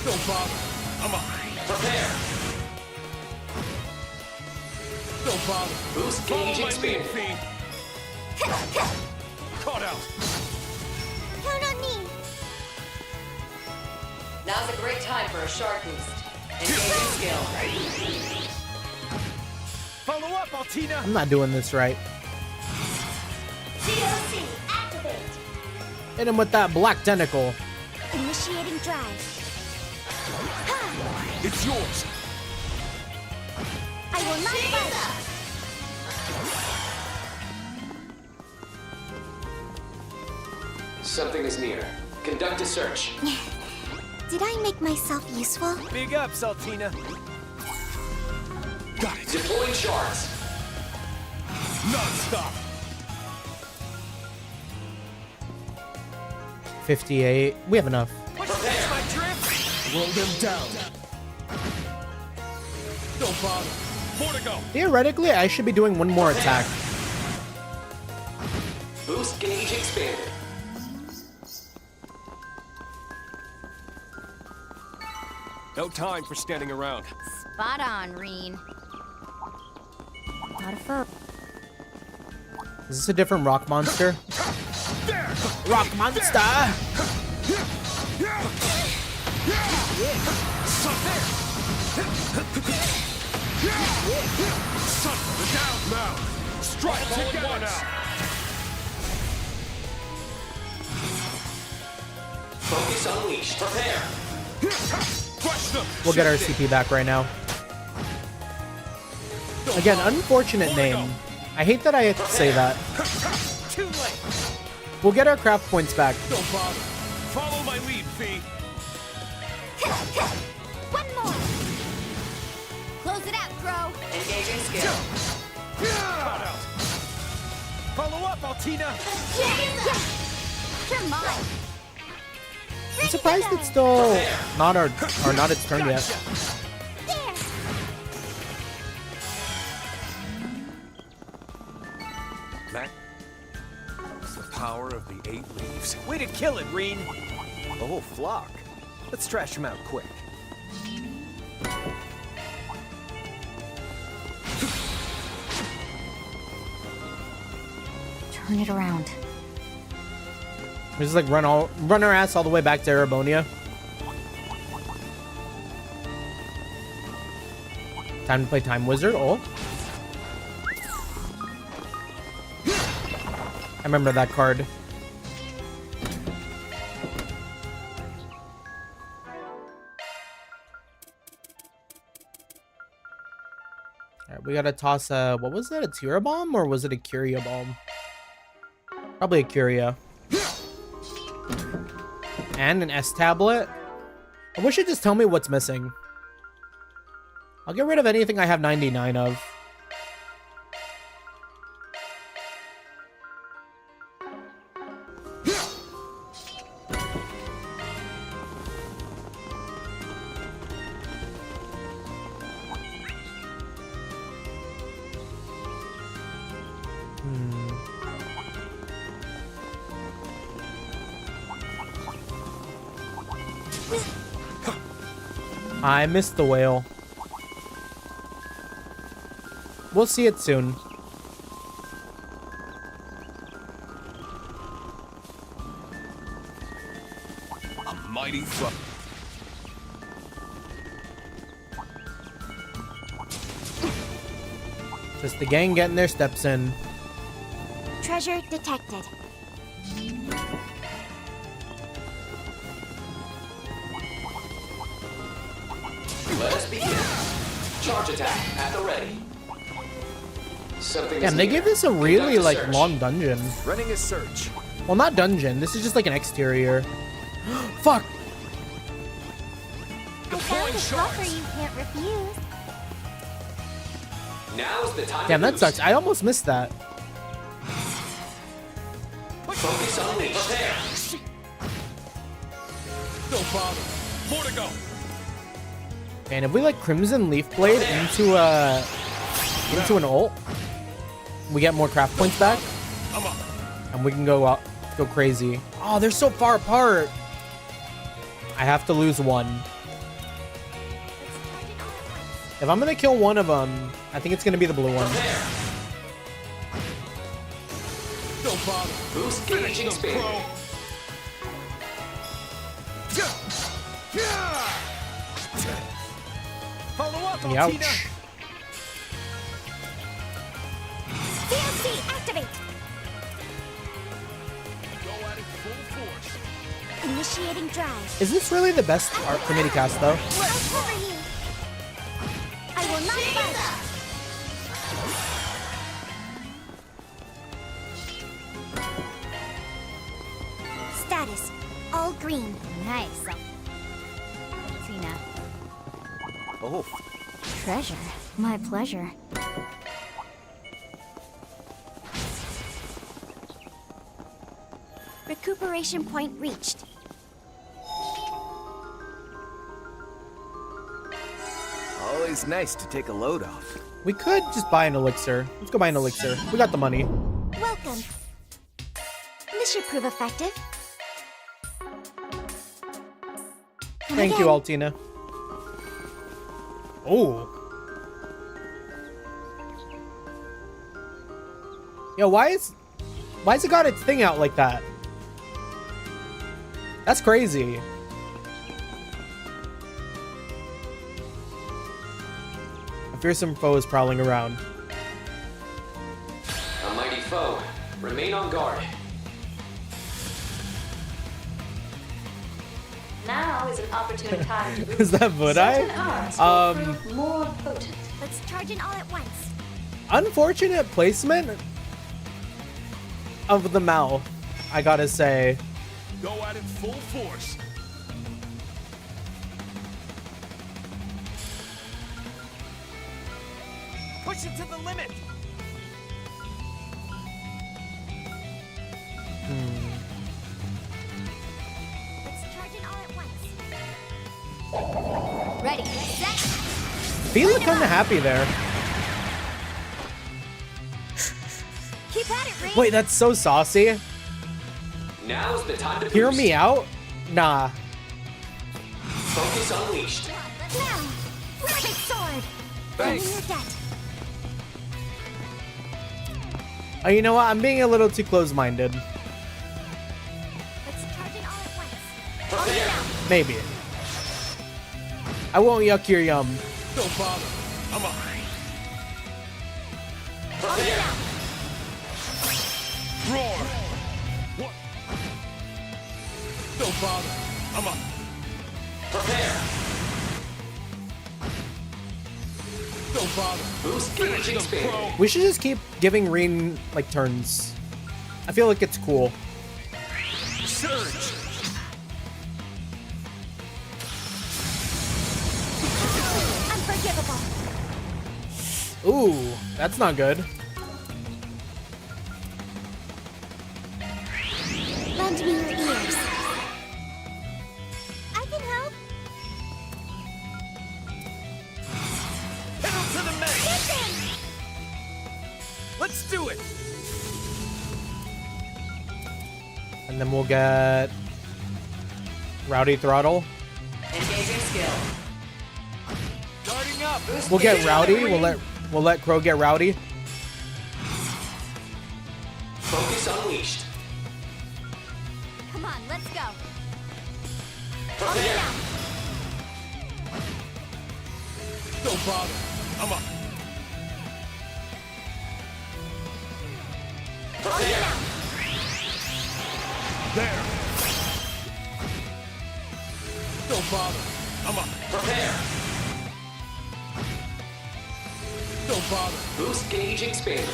Don't bother. I'm up. Prepare. Don't bother. Boost Follow gauge my lead, expanded. Fee. Caught out. Count on me. Now's a great time for a shark boost. Engaging skill. Follow up, Altina. I'm not doing this right. COC, activate. Hit him with that black tentacle. Initiating drive. It's yours. I will not fight. Something is near. Conduct a search. Did I make myself useful? Big ups, Altina. Got it. Deploying shards. Non-stop. 58. We have enough. Prepare. My drift. Roll them down. Don't bother. More to go. Theoretically, I should be doing one more attack. Boost gauge expanded. No time for standing around. Spot on, Reen. Not a fur. Is this a different rock monster? There. Rock monster! Son, we're down now. Strike together now. Focus unleashed. Prepare. Crush them. We'll get our CP back right now. Again, unfortunate name. I hate that I have to say that. Too late. We'll get our craft points back. Don't bother. Follow my lead, Fee. One more. Close it out, bro. Engaging skill. Caught out. Follow up, Altina. You're mine. I'm surprised it's still not not its turn yet. There. That's the power of the 8 leaves. Way to kill it, Reen. The whole flock. Let's trash them out quick. Turn it around. We just like run our ass all the way back to Erebonia. Time to play Time Wizard. Oh. I remember that card. Alright, we gotta toss a, what was that? A Tira bomb or was it a Curia bomb? Probably a Curia. And an S tablet. I wish you'd just tell me what's missing. I'll get rid of anything I have 99 of. I missed the whale. We'll see it soon. A mighty fuck. Just the gang getting their steps in. Treasure detected. Let us begin. Charge attack at the ready. Something Damn, they give this a really like search. long dungeon. Running a search. Well, not dungeon. This is just like an exterior. Fuck. I found a offer you can't refuse. Now's the time. Damn, to that boost. sucks. I almost missed that. Focus on me. Prepare. Don't bother. More to go. And if we like Crimson Leaf Blade into an ult, we get more craft points back, and we can go crazy. Oh, they're so far apart. I have to lose one. If I'm gonna kill one of them, I think it's gonna be the blue one. Don't bother. Boost gauging speed. Follow up, Ouch. Altina. DLC activate. Go at it full force. Initiating drive. Is this really the best art committee cast though? I'll cover you. I will not budge. Status all green. Nice. Tina. Oh. Treasure. My pleasure. Recuperation point reached. Always nice to take a load off. We could just buy an elixir. Let's go buy an elixir. We got the money. Welcome. This should prove effective. Come Thank you, again. Altina. Oh. Yo, why is it got its thing out like that? That's crazy. A fearsome foe is prowling around. A mighty foe. Remain on guard. Now is an opportune time to Is that certain Vodai? arts will prove more potent. Let's charge in all at once. Unfortunate placement of the mouth, I gotta say. Go at it full force. Push it to the limit. Let's charge in all at once. Ready. Set. Feeling kind of happy there. Keep at it, Ring. Wait, that's so saucy. Now's the time to Hear boost. me out? Nah. Focus unleashed. Now, rabbit sword. Thanks. Paying your debt. Oh, you know what? I'm being a little too close-minded. Let's charge in all at once. Prepare. Maybe. I won't yuck your yum. Don't bother. I'm up. Prepare. Roar. What? Don't bother. I'm up. Prepare. Don't bother. Boost gauge expanded. We should just keep giving Reen like turns. I feel like it's cool. Surge. Unforgivable. Ooh, that's not good. Lend me your ears. I can help. Pedal to the metal. Listen. Let's do it. And then we'll get Rowdy Throttle. Engaging skill. Starting up. We'll get Rowdy. We'll let Crow get Rowdy. Focus unleashed. Come on, let's go. Prepare. Don't bother. I'm up. Prepare. There. Don't bother. I'm up. Prepare. Don't bother. Boost gauge expanded.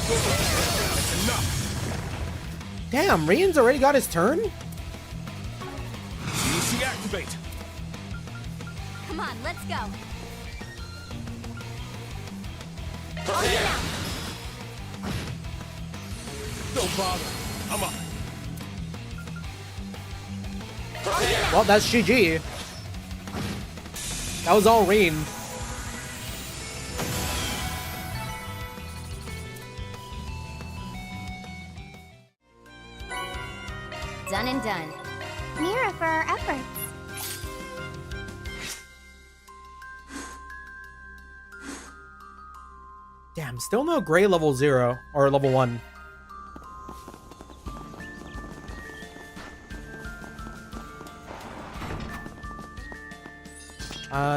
That's enough. Damn, Reen's already got his turn? Easy activate. Come on, let's go. Prepare. Don't bother. I'm up. Prepare. Well, that's GG. That was all Reen. Done and done. Mira for our efforts. Damn, still no gray level 0 or level 1.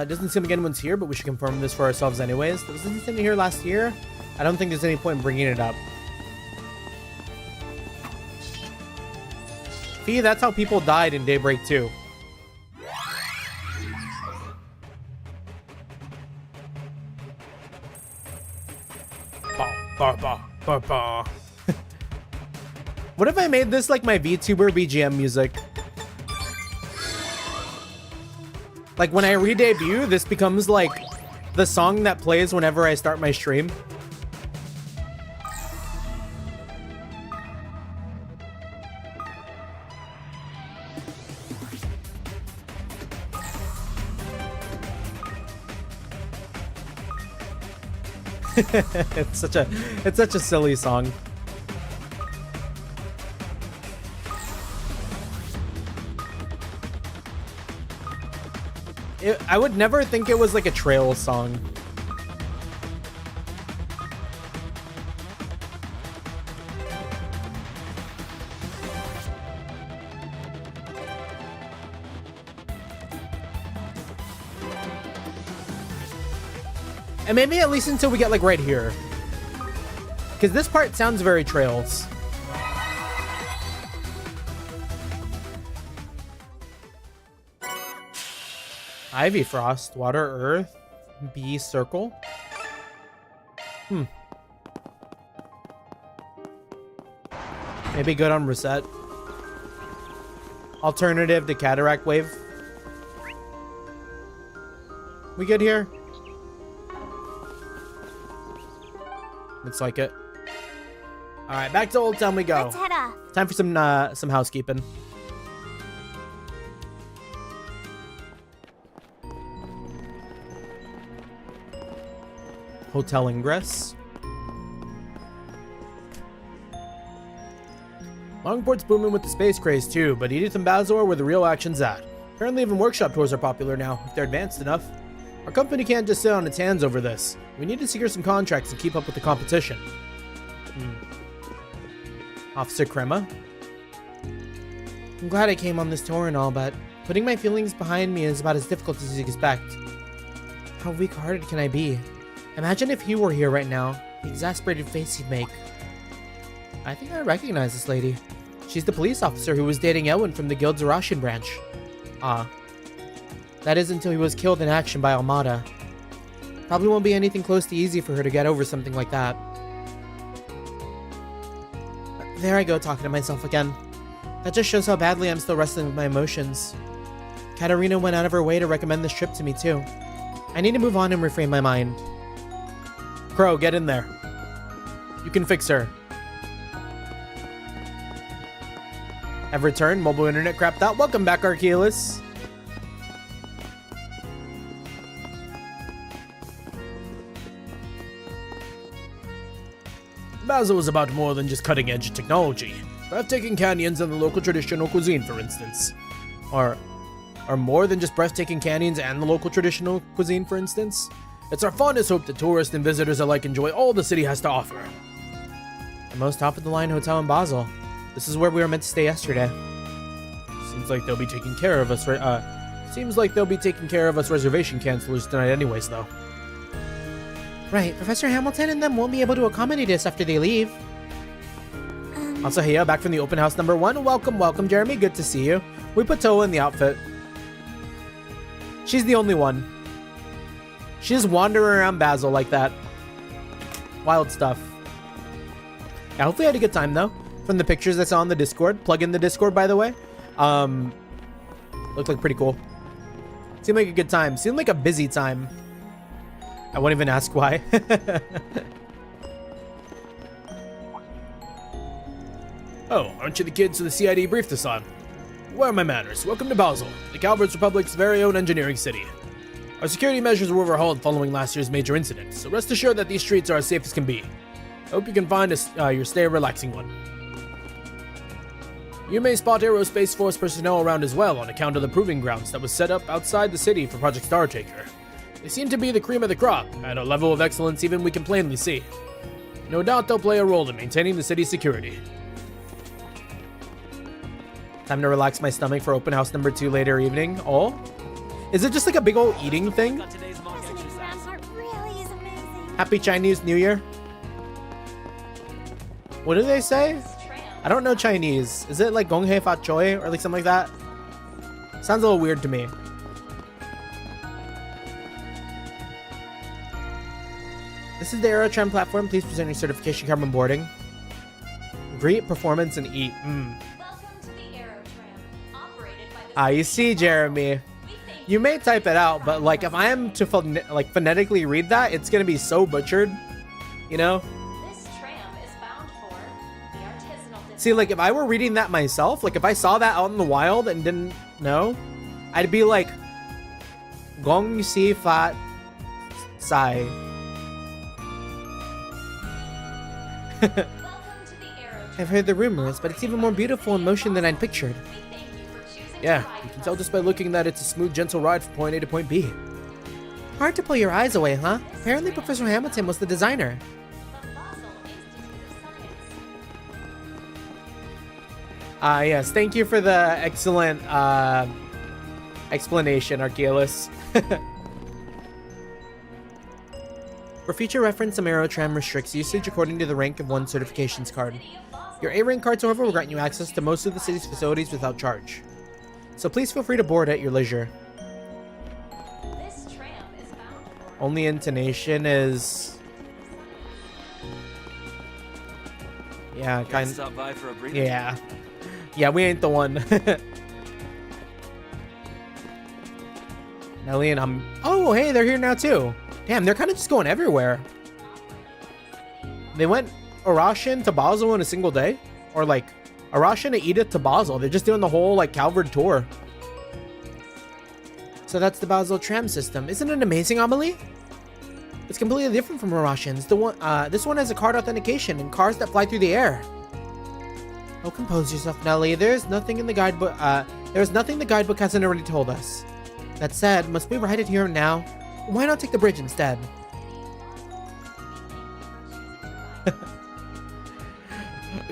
Doesn't seem like anyone's here, but we should confirm this for ourselves anyways. There was anything here last year? I don't think there's any point in bringing it up. Fee, that's how people died in Daybreak 2. What if I made this like my VTuber BGM music? Like when I re-debut, this becomes like the song that plays whenever I start my stream. it's such a silly song. I would never think it was like a trail song. And maybe at least until we get like right here. Because this part sounds very Trails. Ivy Frost, Water Earth, B Circle. Maybe good on Reset. Alternative to Cataract Wave. We good here? Looks like it. All right, back to Old Town we go. Let's head off. Time for some housekeeping. Hotel ingress. Longport's booming with the space craze too, but Edith and Basil are where the real action's at. Apparently even workshop tours are popular now, if they're advanced enough. Our company can't just sit on its hands over this. We need to secure some contracts and keep up with the competition. Officer Crema? I'm glad I came on this tour and all, but putting my feelings behind me is about as difficult as you'd expect. How weak-hearted can I be? Imagine if he were here right now, the exasperated face he'd make. I think I recognize this lady. She's the police officer who was dating Elwin from the guild's Russian branch. Ah. That is until he was killed in action by Almada. Probably won't be anything close to easy for her to get over something like that. There I go, talking to myself again. That just shows how badly I'm still wrestling with my emotions. Katarina went out of her way to recommend this trip to me too. I need to move on and reframe my mind. Crow, get in there. You can fix her. Have returned. Mobile internet crapped out. Welcome back, Archeolus. Basel was about more than just cutting-edge technology. Breathtaking canyons and the local traditional cuisine, for instance. Are more than just breathtaking canyons and the local traditional cuisine, for instance. It's our fondest hope that tourists and visitors alike enjoy all the city has to offer. The most top-of-the-line hotel in Basel. This is where we were meant to stay yesterday. Seems like they'll be taking care of us. Reservation cancelers tonight, anyways, though. Right, Professor Hamilton and them won't be able to accommodate us after they leave. Also, hey, back from the open house number 1. Welcome, Jeremy. Good to see you. We put Toa in the outfit. She's the only one. She just wandering around Basel like that. Wild stuff. Yeah, hopefully I had a good time, though. From the pictures I saw on the Discord. Plug in the Discord, by the way. Looked like pretty cool. Seemed like a good time. Seemed like a busy time. I won't even ask why. Oh, aren't you the kids who the CID briefed us on? Where are my manners? Welcome to Basel, the Calvard Republic's very own engineering city. Our security measures were overhauled following last year's major incident, so rest assured that these streets are as safe as can be. I hope you can find your stay a relaxing one. You may spot Aerospace Force personnel around as well on account of the proving grounds that was set up outside the city for Project Startaker. They seem to be the cream of the crop, at a level of excellence even we can plainly see. No doubt they'll play a role in maintaining the city's security. Time to relax my stomach for open house number 2 later evening. Oh? Is it just like a big old eating thing? Happy Chinese New Year. What do they say? I don't know Chinese. Is it like Gong Hei Fat Choi or like something like that? Sounds a little weird to me. This is the Aerotram platform. Please present your certification card when boarding. Greet, performance, and eat. You see, Jeremy. You may type it out, but like if I am to phonetically read that, it's gonna be so butchered. You know? See, like if I were reading that myself, like if I saw that out in the wild and didn't know, I'd be like, Gong Si Fat Sai. I've heard the rumors, but it's even more beautiful in motion than I'd pictured. Yeah, you can tell just by looking that it's a smooth, gentle ride from point A to point B. Hard to pull your eyes away, huh? Apparently Professor Hamilton was the designer. Yes, thank you for the excellent explanation, Archeolus. For future reference, some Aerotram restricts usage according to the rank of one's certifications card. Your A-rank cards, however, will grant you access to most of the city's facilities without charge. So please feel free to board at your leisure. Only intonation is... Yeah, kind of... Stop by for a breather. Yeah. Yeah, we ain't the one. Nelly and Oh, hey, they're here now too. Damn, they're kind of just going everywhere. They went Arashin to Basel in a single day? Or like, Arashin to Edith to Basel. They're just doing the whole like Calvard tour. So that's the Basel tram system. Isn't it amazing, Amelie? It's completely different from Arashin's. This one has a card authentication and cars that fly through the air. Oh, compose yourself, Nelly. There's nothing in the guidebook. There's nothing the guidebook hasn't already told us. That said, must we ride it here and now? Why not take the bridge instead?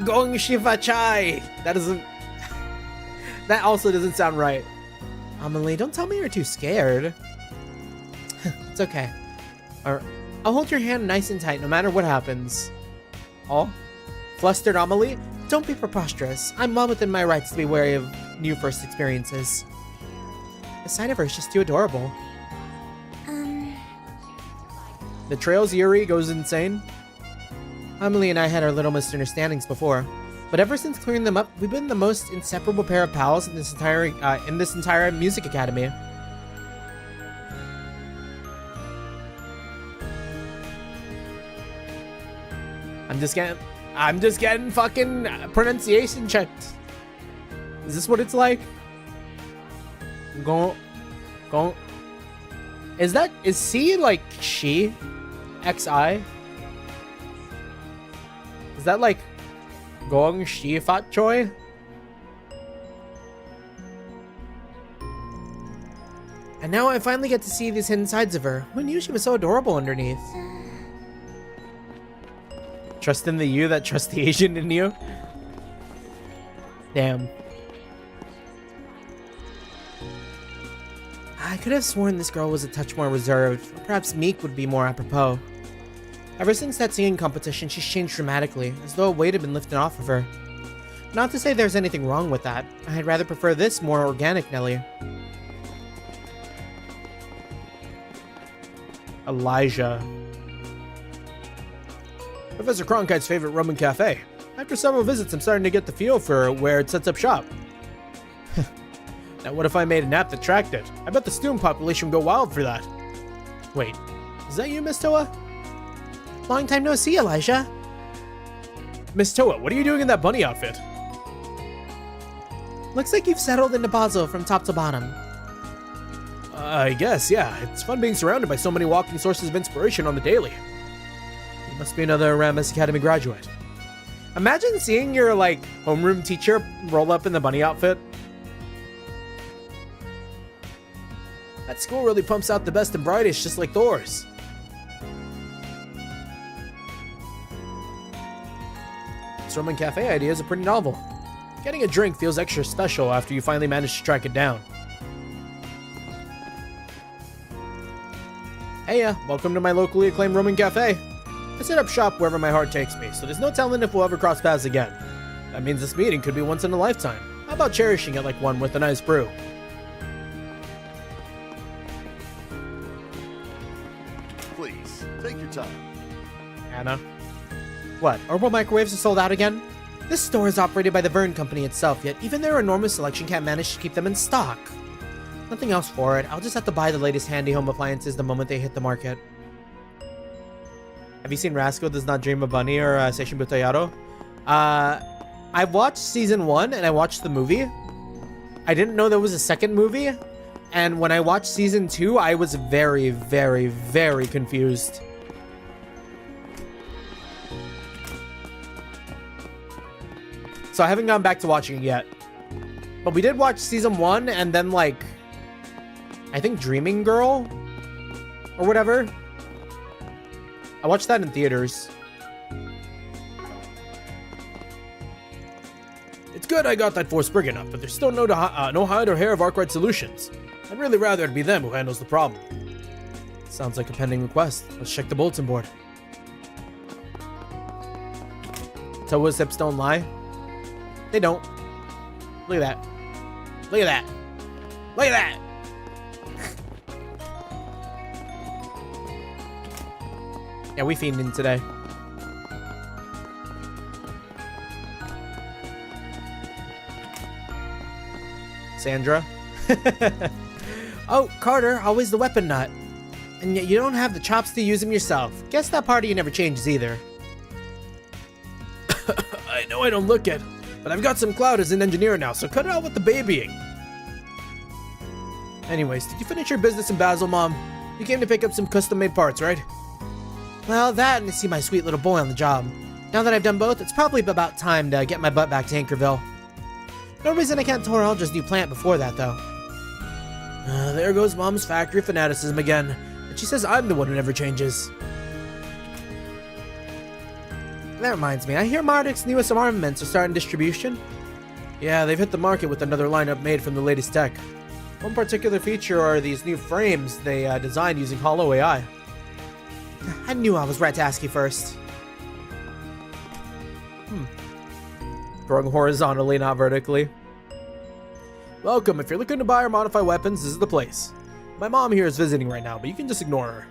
Gong Shifa Chai. That also doesn't sound right. Amelie, don't tell me you're too scared. It's okay. I'll hold your hand nice and tight no matter what happens. Oh? Flustered Amelie? Don't be preposterous. I'm well within my rights to be wary of new first experiences. The sight of her is just too adorable. The trail's Yuri goes insane. Emily and I had our little misunderstandings before, but ever since clearing them up, we've been the most inseparable pair of pals in this entire music academy. I'm just getting fucking pronunciation checked. Is this what it's like? Go. Is C like she? XI? Is that like Gong Shi Fat Choi? And now I finally get to see these hidden sides of her. Who knew she was so adorable underneath? Trust in the you that trusts the Asian in you? Damn. I could have sworn this girl was a touch more reserved. Perhaps meek would be more apropos. Ever since that singing competition, she's changed dramatically, as though a weight had been lifted off of her. Not to say there's anything wrong with that. I'd rather prefer this more organic Nelly. Elijah. Professor Cronkite's favorite Roman cafe. After several visits, I'm starting to get the feel for where it sets up shop. Now what if I made an app that tracked it? I bet the student population would go wild for that. Wait, is that you, Miss Toa? Long time no see, Elijah. Miss Toa, what are you doing in that bunny outfit? Looks like you've settled into Basel from top to bottom. I guess, yeah. It's fun being surrounded by so many walking sources of inspiration on the daily. You must be another Ramis Academy graduate. Imagine seeing your, like, homeroom teacher roll up in the bunny outfit. That school really pumps out the best and brightest, just like Thor's. This Roman cafe idea is a pretty novel. Getting a drink feels extra special after you finally manage to track it down. Hey, welcome to my locally acclaimed Roman cafe. I set up shop wherever my heart takes me, so there's no telling if we'll ever cross paths again. That means this meeting could be once in a lifetime. How about cherishing it like one with a nice brew? Please, take your time. Anna. What, herbal microwaves are sold out again? This store is operated by the Vern Company itself, yet even their enormous selection can't manage to keep them in stock. Nothing else for it. I'll just have to buy the latest handy home appliances the moment they hit the market. Have you seen Rascal Does Not Dream of Bunny or Seishin Butayaro? I watched season 1 and I watched the movie. I didn't know there was a second movie. And when I watched season 2, I was very, very, very confused. So I haven't gone back to watching it yet. But we did watch season 1 and then, like, I think Dreaming Girl or whatever. I watched that in theaters. It's good I got that force brigand up, but there's still no hide or hair of Arkwright Solutions. I'd really rather it be them who handles the problem. Sounds like a pending request. Let's check the bulletin board. Toa's hips don't lie. They don't. Look at that. Look at that. Look at that. Yeah, we fiending today. Sandra. Oh, Carter, always the weapon nut. And yet you don't have the chops to use them yourself. Guess that part of you never changes either. I know I don't look it, but I've got some clout as an engineer now, so cut it out with the babying. Anyways, did you finish your business in Basel, Mom? You came to pick up some custom-made parts, right? Well, that and to see my sweet little boy on the job. Now that I've done both, it's probably about time to get my butt back to Anchorville. No reason I can't tour Aldra's new plant before that, though. There goes Mom's factory fanaticism again. And she says I'm the one who never changes. That reminds me, I hear Marduk's newest armaments are starting distribution. Yeah, they've hit the market with another lineup made from the latest tech. One particular feature are these new frames they designed using Hollow AI. I knew I was right to ask you first. Growing horizontally, not vertically. Welcome, if you're looking to buy or modify weapons, this is the place. My mom here is visiting right now, but you can just ignore her.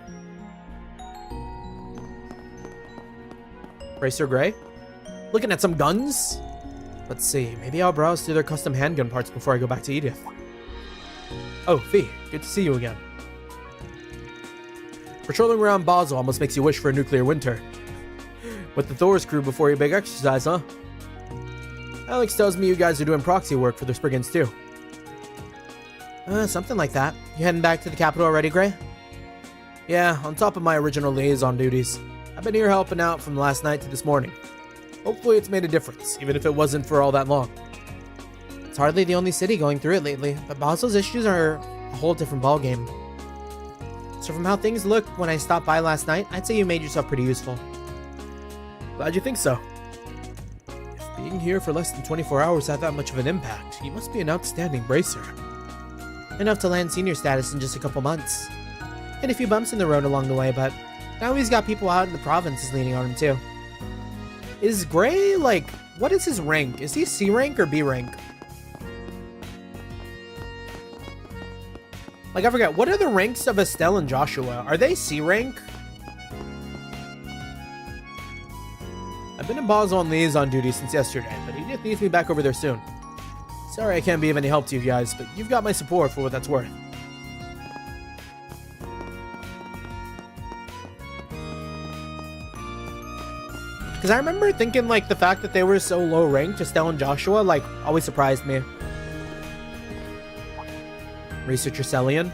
Racer Gray? Looking at some guns? Let's see, maybe I'll browse through their custom handgun parts before I go back to Edith. Oh, Fee, good to see you again. Patrolling around Basel almost makes you wish for a nuclear winter. With the Thor's crew before your big exercise, huh? Alex tells me you guys are doing proxy work for the Spriggans too. Something like that. You heading back to the capital already, Gray? Yeah, on top of my original liaison duties. I've been here helping out from last night to this morning. Hopefully it's made a difference, even if it wasn't for all that long. It's hardly the only city going through it lately, but Basel's issues are a whole different ballgame. So from how things looked when I stopped by last night, I'd say you made yourself pretty useful. Glad you think so. If being here for less than 24 hours had that much of an impact, you must be an outstanding bracer. Enough to land senior status in just a couple months. Hit a few bumps in the road along the way, but now he's got people out in the provinces leaning on him too. Is Gray, like, what is his rank? Is he C rank or B rank? Like, I forget, what are the ranks of Estelle and Joshua? Are they C rank? I've been in Basel on liaison duty since yesterday, but Edith needs me back over there soon. Sorry I can't be of any help to you guys, but you've got my support for what that's worth. Because I remember thinking, like, the fact that they were so low ranked, Estelle and Joshua, like, always surprised me. Researcher Celian?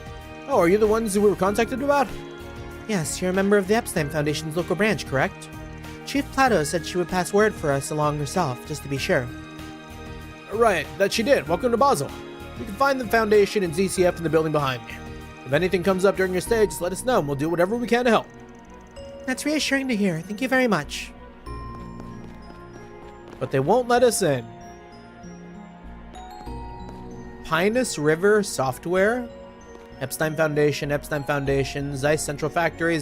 Oh, are you the ones who we were contacted about? Yes, you're a member of the Epstein Foundation's local branch, correct? Chief Plato said she would pass word for us along herself, just to be sure. Right, that she did. Welcome to Basel. You can find the Foundation and ZCF in the building behind me. If anything comes up during your stay, just let us know and we'll do whatever we can to help. That's reassuring to hear. Thank you very much. But they won't let us in. Pinus River Software, Epstein Foundation, Zeiss Central Factory,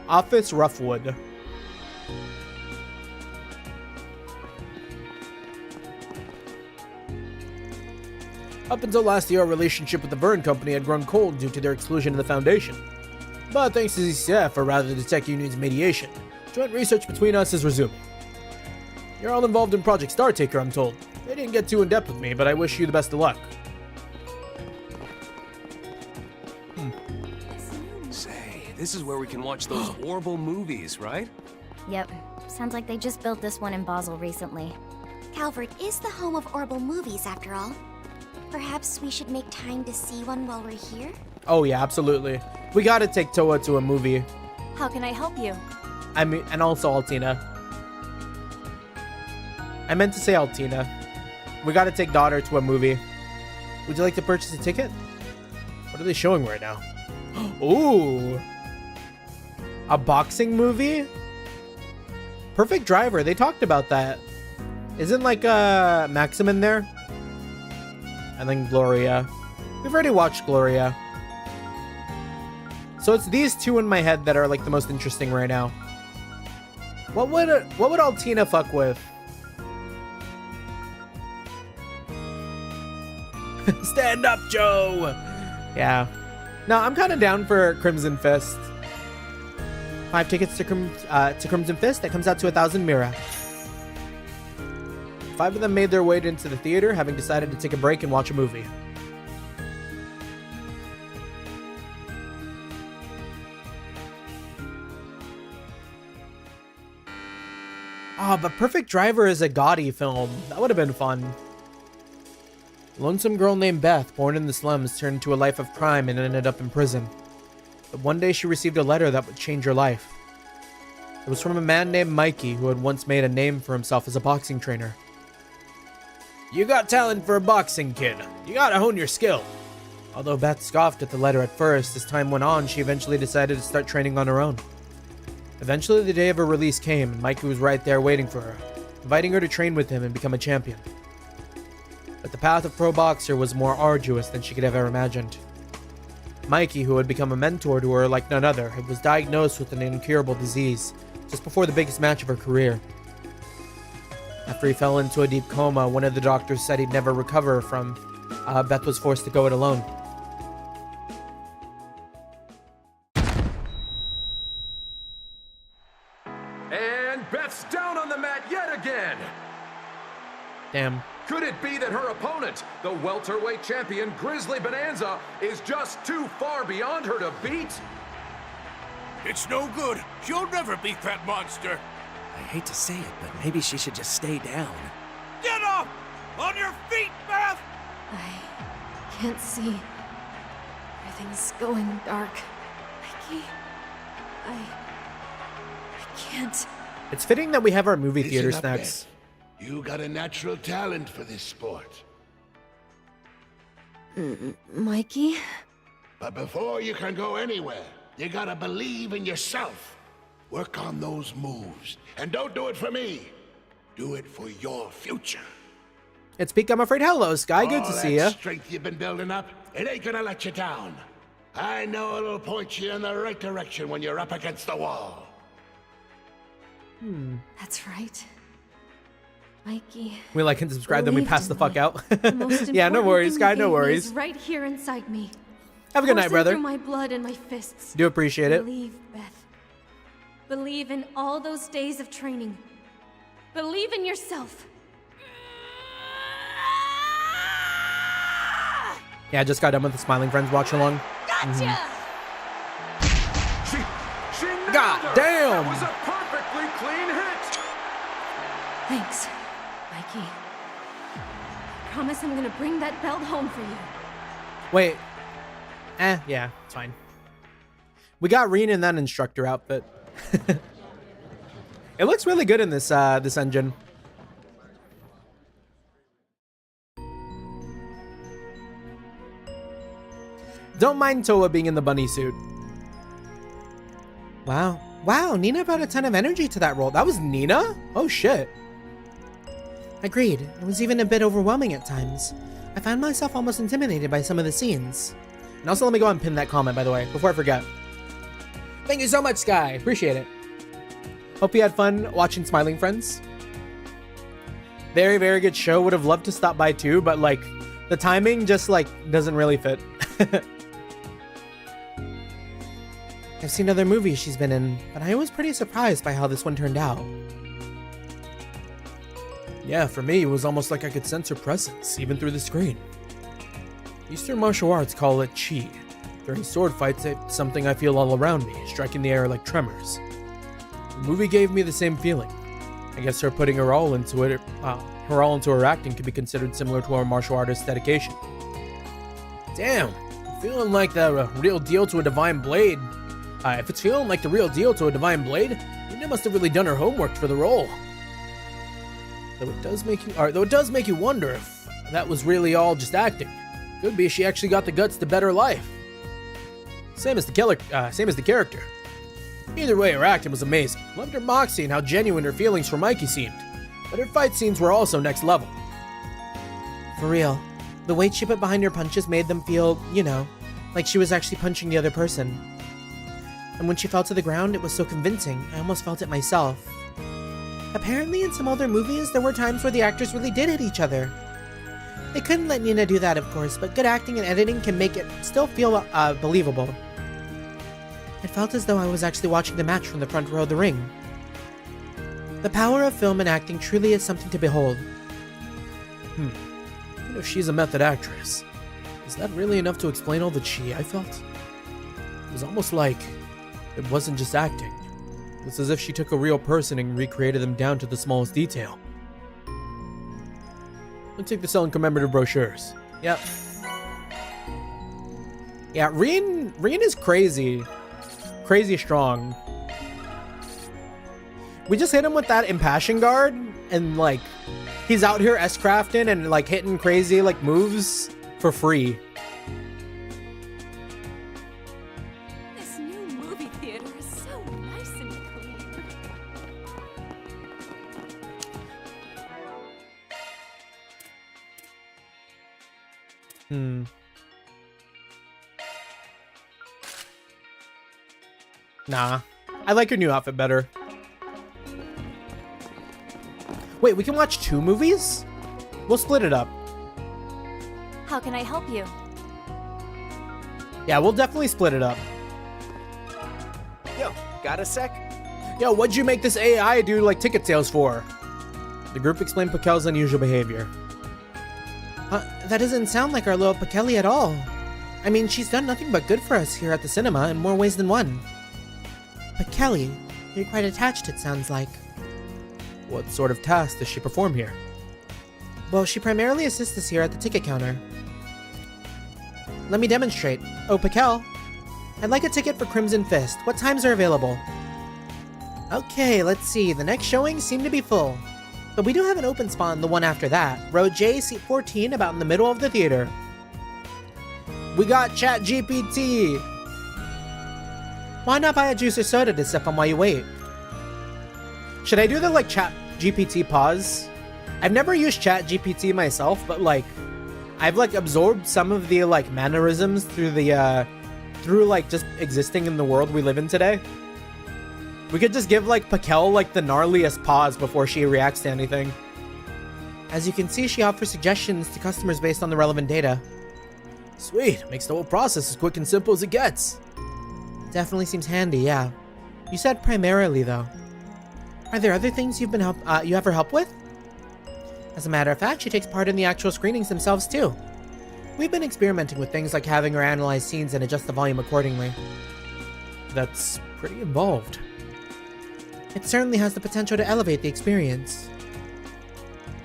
Office Roughwood. Up until last year, our relationship with the Verne Company had grown cold due to their exclusion of the Foundation. But thanks to ZCF, or rather the Tech Union's mediation, joint research between us is resuming. You're all involved in Project Startaker, I'm told. They didn't get too in-depth with me, but I wish you the best of luck. Say, this is where we can watch those Orbital movies, right? Yep. Sounds like they just built this one in Basel recently. Calvard is the home of Orbital movies, after all. Perhaps we should make time to see one while we're here? Oh yeah, absolutely. We gotta take Toa to a movie. How can I help you? I mean, and also Altina. I meant to say Altina. We gotta take daughter to a movie. Would you like to purchase a ticket? What are they showing right now? Ooh. A boxing movie? Perfect Driver. They talked about that. Isn't like Maxim in there? And then Gloria. We've already watched Gloria. So it's these two in my head that are like the most interesting right now. What would Altina fuck with? Stand up, Joe! Yeah. No, I'm kind of down for Crimson Fist. 5 tickets to Crimson Fist. That comes out to 1,000 Mira. 5 of them made their way into the theater, having decided to take a break and watch a movie. Oh, but Perfect Driver is a gaudy film. That would have been fun. A lonesome girl named Beth, born in the slums, turned to a life of crime and ended up in prison. But one day she received a letter that would change her life. It was from a man named Mikey who had once made a name for himself as a boxing trainer. You got talent for a boxing, kid. You gotta hone your skill. Although Beth scoffed at the letter at first, as time went on, she eventually decided to start training on her own. Eventually, the day of her release came, and Mikey was right there waiting for her, inviting her to train with him and become a champion. But the path of pro boxer was more arduous than she could have ever imagined. Mikey, who had become a mentor to her like none other, was diagnosed with an incurable disease just before the biggest match of her career. After he fell into a deep coma, one of the doctors said he'd never recover from, Beth was forced to go it alone. And And Beth's down on the mat yet again. Damn. Could it be that her opponent, the welterweight champion Grizzly Bonanza, is just too far beyond her to beat? It's no good. She'll never beat that monster. I hate to say it, but maybe she should just stay down. Get up! On your feet, Beth! I can't see. Everything's going dark. Mikey, I can't. It's fitting that we have our movie theater Listen up, snacks. Beth. You got a natural talent for this sport. Mikey? But before you can go anywhere, you gotta believe in yourself. Work on those moves. And don't do it for me. Do it for your future. It's Peak, I'm afraid. Hello, Sky. Good to see ya. Strength you've been building up, it ain't gonna let you down. I know it'll point you in the right direction when you're up against the wall. That's right. Mikey. We like and subscribe, then we pass the fuck out. The most Yeah, no important worries, thing Sky. you No gave me worries. is right here inside me. Have a good night, Coursing brother. through my blood and my fists. Do appreciate it. Believe, Beth. Believe in all those days of training. Believe in yourself. Yeah, I just got done with the Smiling Friends watch along. Gotcha! She nailed God her. damn! That was a perfectly clean hit. Thanks, Mikey. I promise I'm gonna bring that belt home for you. Wait. Yeah, it's fine. We got Reen in that instructor outfit. It looks really good in this this engine. Don't mind Toa being in the bunny suit. Wow. Wow, Nina brought a ton of energy to that role. That was Nina? Oh shit. Agreed. It was even a bit overwhelming at times. I found myself almost intimidated by some of the scenes. And also let me go and pin that comment, by the way, before I forget. Thank you so much, Sky. Appreciate it. Hope you had fun watching Smiling Friends. Very, very good show. Would have loved to stop by too, but like the timing just like doesn't really fit. I've seen other movies she's been in, but I was pretty surprised by how this one turned out. Yeah, for me, it was almost like I could sense her presence, even through the screen. Eastern martial arts call it chi. During sword fights, it's something I feel all around me, striking the air like tremors. The movie gave me the same feeling. I guess her putting her all into it, her acting could be considered similar to our martial artist's dedication. Damn, I'm feeling like the real deal to a divine blade. If it's feeling like the real deal to a divine blade, Nina must have really done her homework for the role. Though it does make you wonder if that was really all just acting. Could be she actually got the guts to better life. Same as the character. Either way, her acting was amazing. Loved her moxie and how genuine her feelings for Mikey seemed. But her fight scenes were also next level. For real. The weight she put behind her punches made them feel, you know, like she was actually punching the other person. And when she fell to the ground, it was so convincing, I almost felt it myself. Apparently in some other movies, there were times where the actors really did hit each other. They couldn't let Nina do that, of course, but good acting and editing can make it still feel believable. It felt as though I was actually watching the match from the front row of the ring. The power of film and acting truly is something to behold. Even if she's a method actress, is that really enough to explain all the chi I felt? It was almost like it wasn't just acting. It was as if she took a real person and recreated them down to the smallest detail. Let's take the selling commemorative brochures. Yep. Yeah, Reen is crazy. Crazy strong. We just hit him with that impassion guard, and like, he's out here S-crafting and like hitting crazy like moves for free. This new movie theater is so nice and clean. Nah. I like your new outfit better. Wait, we can watch 2 movies? We'll split it up. How can I help you? Yeah, we'll definitely split it up. Yo, got a sec? Yo, what'd you make this AI do like ticket sales for? The group explained Pakel's unusual behavior. That doesn't sound like our little Pakeli at all. I mean, she's done nothing but good for us here at the cinema in more ways than one. Pakeli, you're quite attached, it sounds like. What sort of task does she perform here? Well, she primarily assists us here at the ticket counter. Let me demonstrate. Oh, Pakel, I'd like a ticket for Crimson Fist. What times are available? Okay, let's see. The next showings seem to be full. But we do have an open spot in the one after that. Row J, seat 14, about in the middle of the theater. We got Chat GPT. Why not buy a juice or soda to sip on while you wait? Should I do the like Chat GPT pause? I've never used Chat GPT myself, but like I've like absorbed some of the like mannerisms through the through like just existing in the world we live in today. We could just give like Pakel like the gnarliest pause before she reacts to anything. As you can see, she offers suggestions to customers based on the relevant data. Sweet, makes the whole process as quick and simple as it gets. Definitely seems handy, yeah. You said primarily though. Are there other things you've been you have her help with? As a matter of fact, she takes part in the actual screenings themselves too. We've been experimenting with things like having her analyze scenes and adjust the volume accordingly. That's pretty involved. It certainly has the potential to elevate the experience.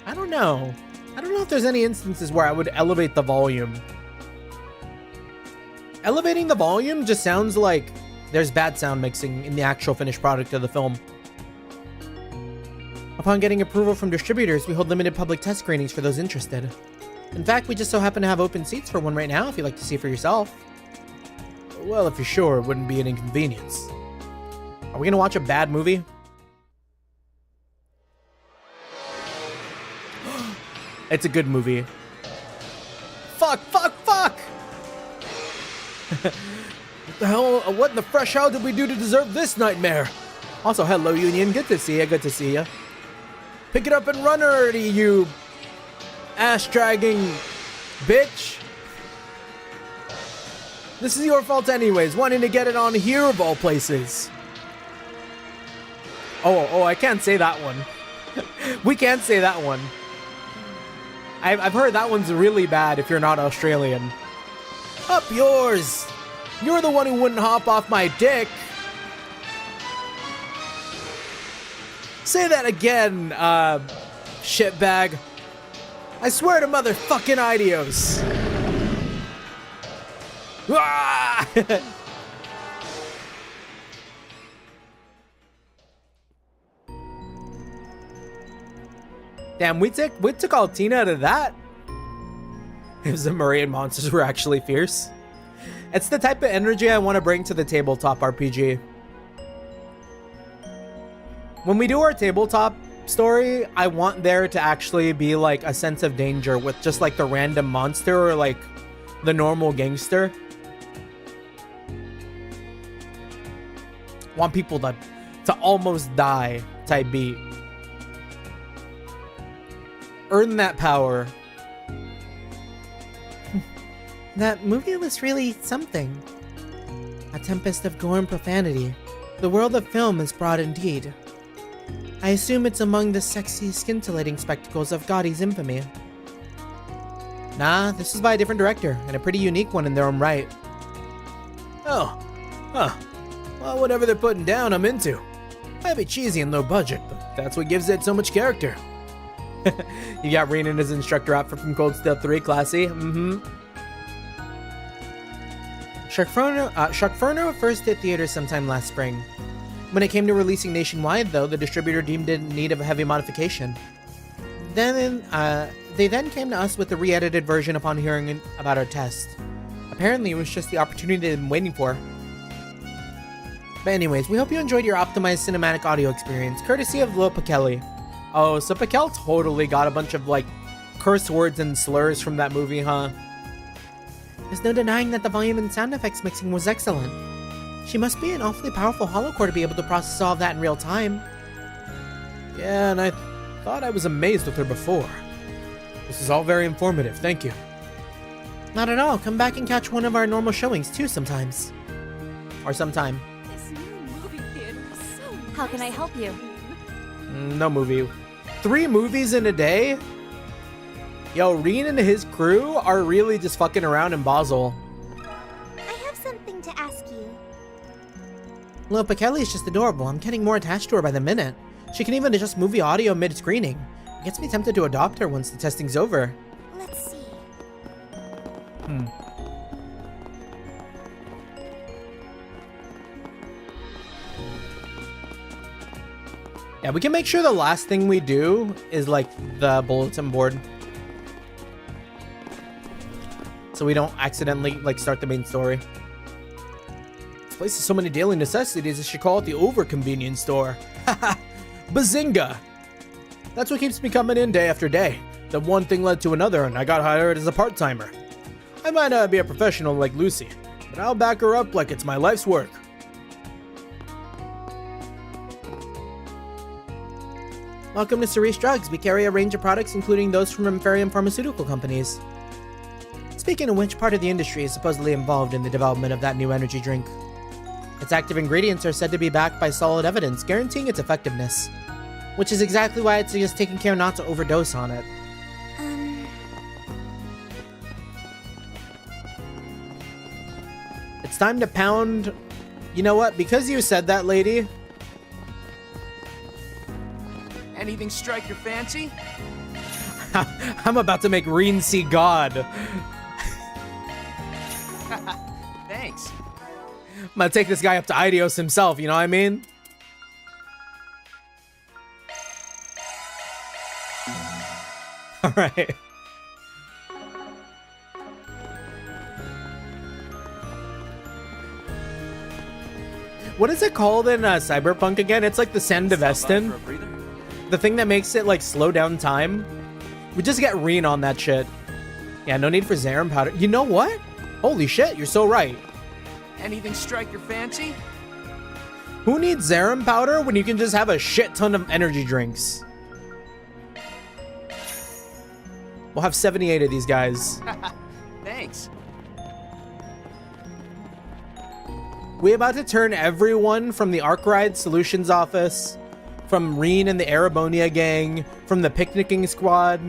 I don't know if there's any instances where I would elevate the volume. Elevating the volume just sounds like there's bad sound mixing in the actual finished product of the film. Upon getting approval from distributors, we hold limited public test screenings for those interested. In fact, we just so happen to have open seats for one right now if you'd like to see for yourself. Well, if you're sure, it wouldn't be an inconvenience. Are we gonna watch a bad movie? It's a good movie. Fuck! What the hell? What in the fresh hell did we do to deserve this nightmare? Also, hello, Union. Good to see ya. Pick it up and run already, you ass-dragging bitch. This is your fault anyways, wanting to get it on here of all places. Oh, I can't say that one. We can't say that one. I've heard that one's really bad if you're not Australian. Up yours! You're the one who wouldn't hop off my dick. Say that again, shitbag. I swear to motherfucking Idios. Ah! Damn, we took Altina out of that. If Zemuria monsters were actually fierce. It's the type of energy I want to bring to the tabletop RPG. When we do our tabletop story, I want there to actually be like a sense of danger with just like the random monster or like the normal gangster. Want people to almost die type beat. Earn that power. That movie was really something. A tempest of gore and profanity. The world of film is broad indeed. I assume it's among the sexy, scintillating spectacles of Gaudi's infamy. Nah, this was by a different director, and a pretty unique one in their own right. Oh, huh. Well, whatever they're putting down, I'm into. Might be cheesy and low budget, but that's what gives it so much character. You got Rin and his instructor outfit from Cold Steel 3, classy. Sharkferno first hit theaters sometime last spring. When it came to releasing nationwide, though, the distributor deemed it in need of a heavy modification. They then came to us with a re-edited version upon hearing about our test. Apparently, it was just the opportunity they've been waiting for. But anyways, we hope you enjoyed your optimized cinematic audio experience, courtesy of Lil Pakeli. Oh, so Pakel totally got a bunch of, like, curse words and slurs from that movie, huh? There's no denying that the volume and sound effects mixing was excellent. She must be an awfully powerful holocore to be able to process all of that in real time. Yeah, and I thought I was amazed with her before. This is all very informative, thank you. Not at all. Come back and catch one of our normal showings too sometimes. Or sometime. This new movie theater is so How can I help you? No movie. 3 movies in a day? Yo, Reen and his crew are really just fucking around in Basel. I have something to ask you. Look, Kelly is just adorable. I'm getting more attached to her by the minute. She can even adjust movie audio mid-screening. It gets me tempted to adopt her once the testing's over. Let's see. Yeah, we can make sure the last thing we do is like the bulletin board. So we don't accidentally like start the main story. This place has so many daily necessities, I should call it the over-convenience store. Haha, bazinga! That's what keeps me coming in day after day. Then one thing led to another and I got hired as a part-timer. I might not be a professional like Lucy, but I'll back her up like it's my life's work. Welcome to Cerise Drugs. We carry a range of products, including those from Amphibian pharmaceutical companies. Speaking of which, part of the industry is supposedly involved in the development of that new energy drink. Its active ingredients are said to be backed by solid evidence, guaranteeing its effectiveness. Which is exactly why I'd suggest taking care not to overdose on it. It's time to pound... You know what? Because you said that, lady... Anything strike your fancy? I'm about to make Reen see God. Thanks. I'm gonna take this guy up to Idios himself, you know what I mean? Alright. What is it called in Cyberpunk again? It's like the Sand of Estin. The thing that makes it like slow down time. We just get Reen on that shit. Yeah, no need for Zerum powder. You know what? Holy shit, you're so right. Anything strike your fancy? Who needs Zerum powder when you can just have a shit ton of energy drinks? We'll have 78 of these guys. Thanks. We about to turn everyone from the Arkwright Solutions office, from Reen and the Arabonia gang, from the picnicking squad,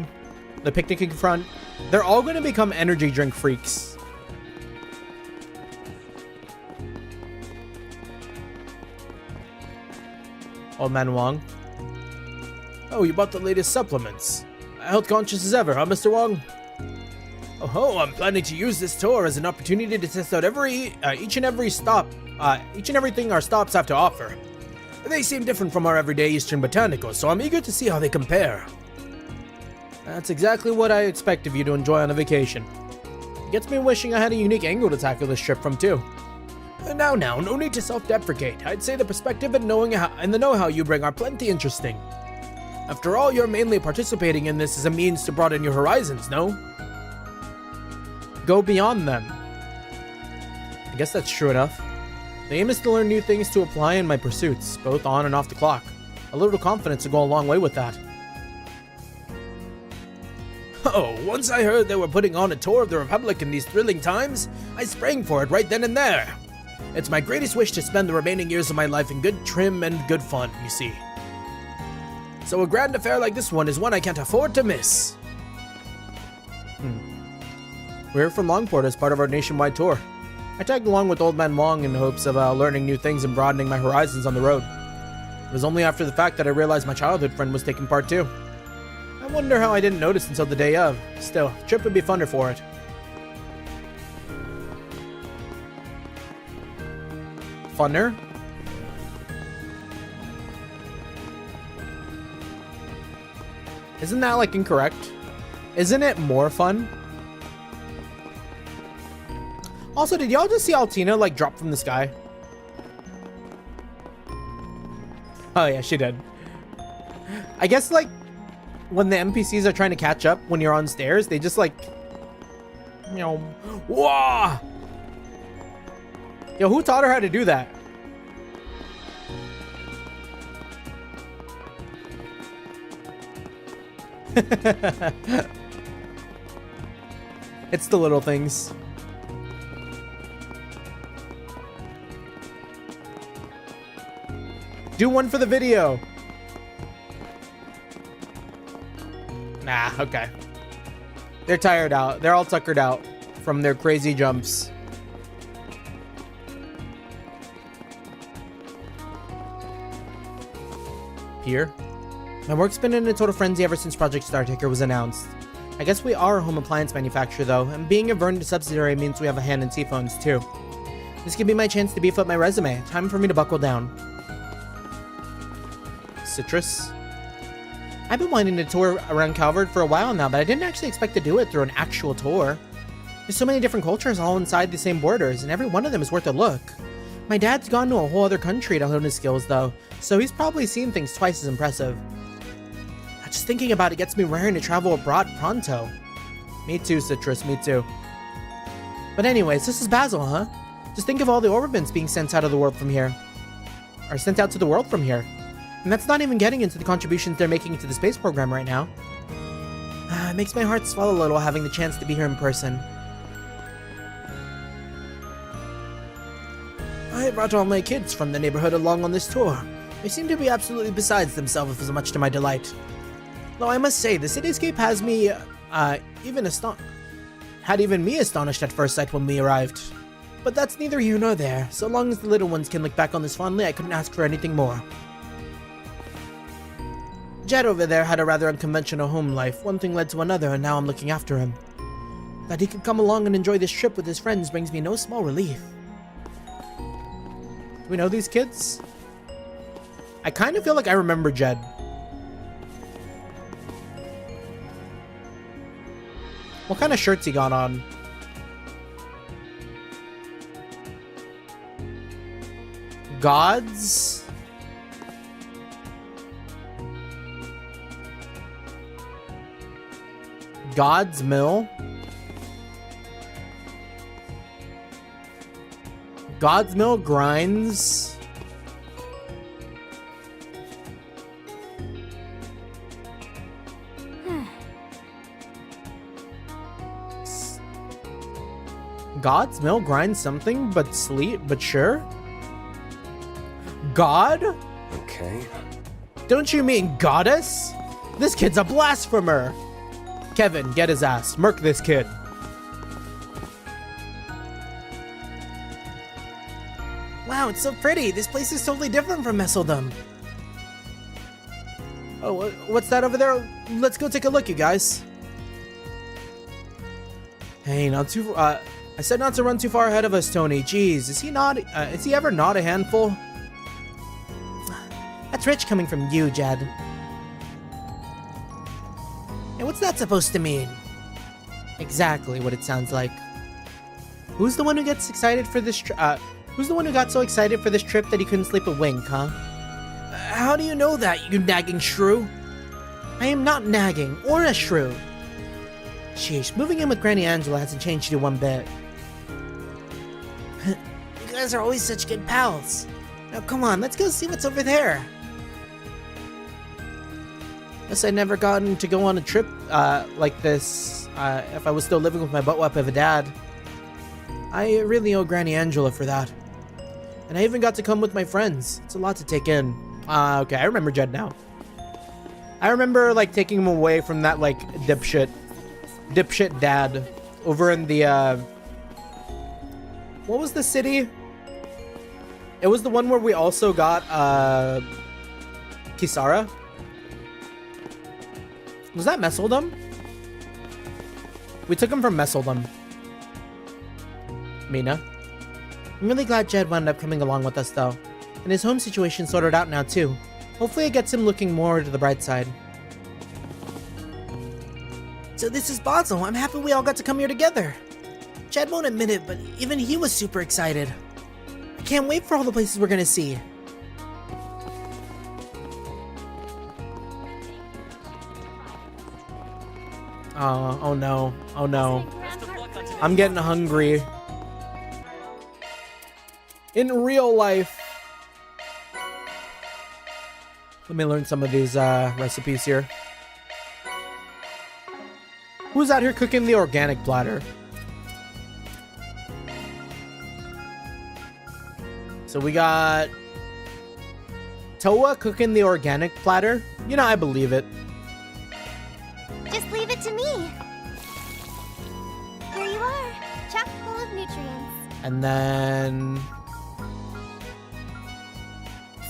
the picnicking front, they're all going to become energy drink freaks. Old Man Wong. Oh, you bought the latest supplements. Health conscious as ever, huh, Mr. Wong? Oh, I'm planning to use this tour as an opportunity to test out each and everything our stops have to offer. They seem different from our everyday Eastern botanicals, so I'm eager to see how they compare. That's exactly what I expect of you to enjoy on a vacation. It gets me wishing I had a unique angle to tackle this trip from too. Now, no need to self-deprecate. I'd say the perspective and the know-how you bring are plenty interesting. After all, you're mainly participating in this as a means to broaden your horizons, no? Go beyond them. I guess that's true enough. The aim is to learn new things to apply in my pursuits, both on and off the clock. A little confidence will go a long way with that. Oh, once I heard they were putting on a tour of the Republic in these thrilling times, I sprang for it right then and there. It's my greatest wish to spend the remaining years of my life in good trim and good fun, you see. So a grand affair like this one is one I can't afford to miss. We're from Longport as part of our nationwide tour. I tagged along with Old Man Wong in hopes of learning new things and broadening my horizons on the road. It was only after the fact that I realized my childhood friend was taking part too. I wonder how I didn't notice until the day of. Still, the trip would be funner for it. Funner? Isn't that like incorrect? Isn't it more fun? Also, did y'all just see Altina like drop from the sky? Oh yeah, she did. I guess like when the NPCs are trying to catch up when you're on stairs, they just like, you know, whoa! Yo, who taught her how to do that? It's the little things. Do one for the video. Nah, okay. They're tired out. They're all tuckered out from their crazy jumps. Here. My work's been in a total frenzy ever since Project Startaker was announced. I guess we are a home appliance manufacturer though, and being a Vernon subsidiary means we have a hand in T-phones too. This could be my chance to beef up my resume. Time for me to buckle down. Citrus. I've been wanting to tour around Calvard for a while now, but I didn't actually expect to do it through an actual tour. There's so many different cultures all inside the same borders, and every one of them is worth a look. My dad's gone to a whole other country to hone his skills though, so he's probably seen things twice as impressive. Just thinking about it gets me raring to travel abroad pronto. Me too, Citrus, me too. But anyways, this is Basil, huh? Just think of all the orbits being sent out of the world from here. Or sent out to the world from here. And that's not even getting into the contributions they're making to the space program right now. It makes my heart swell a little having the chance to be here in person. I brought all my kids from the neighborhood along on this tour. They seem to be absolutely besides themselves as much to my delight. Though I must say, the cityscape has me, even me astonished at first sight when we arrived. But that's neither here nor there. So long as the little ones can look back on this fondly, I couldn't ask for anything more. Jed over there had a rather unconventional home life. One thing led to another, and now I'm looking after him. That he could come along and enjoy this trip with his friends brings me no small relief. Do we know these kids? I kind of feel like I remember Jed. What kind of shirts he got on? Gods? God's Mill? God's Mill Grinds? God's Mill grinds something, but sure? God? Okay. Don't you mean goddess? This kid's a blasphemer! Kevin, get his ass. Murk this kid. Wow, it's so pretty. This place is totally different from Messeldom. Oh, what's that over there? Let's go take a look, you guys. Hey, not too... I said not to run too far ahead of us, Tony. Jeez, is he ever not a handful? That's rich coming from you, Jed. And what's that supposed to mean? Exactly what it sounds like. Who's the one who gets excited for this who's the one who got so excited for this trip that he couldn't sleep a wink, huh? How do you know that, you nagging shrew? I am not nagging, or a shrew. Sheesh, moving in with Granny Angela hasn't changed you one bit. You guys are always such good pals. Now come on, let's go see what's over there. Guess I'd never gotten to go on a trip like this if I was still living with my buttwhip of a dad. I really owe Granny Angela for that. And I even got to come with my friends. It's a lot to take in. Okay, I remember Jed now. I remember like taking him away from that like dipshit dad over in the what was the city? It was the one where we also got Kisara. Was that Messeldom? We took him from Messeldom. Mina. I'm really glad Jed wound up coming along with us though. And his home situation sorted out now too. Hopefully it gets him looking more to the bright side. So this is Basil. I'm happy we all got to come here together. Jed won't admit it, but even he was super excited. I can't wait for all the places we're gonna see. Oh no. Oh no. I'm getting hungry. In real life. Let me learn some of these recipes here. Who's out here cooking the organic platter? So we got Toa cooking the organic platter? You know, I believe it. Just leave it to me. Here you are, chock full of nutrients. And then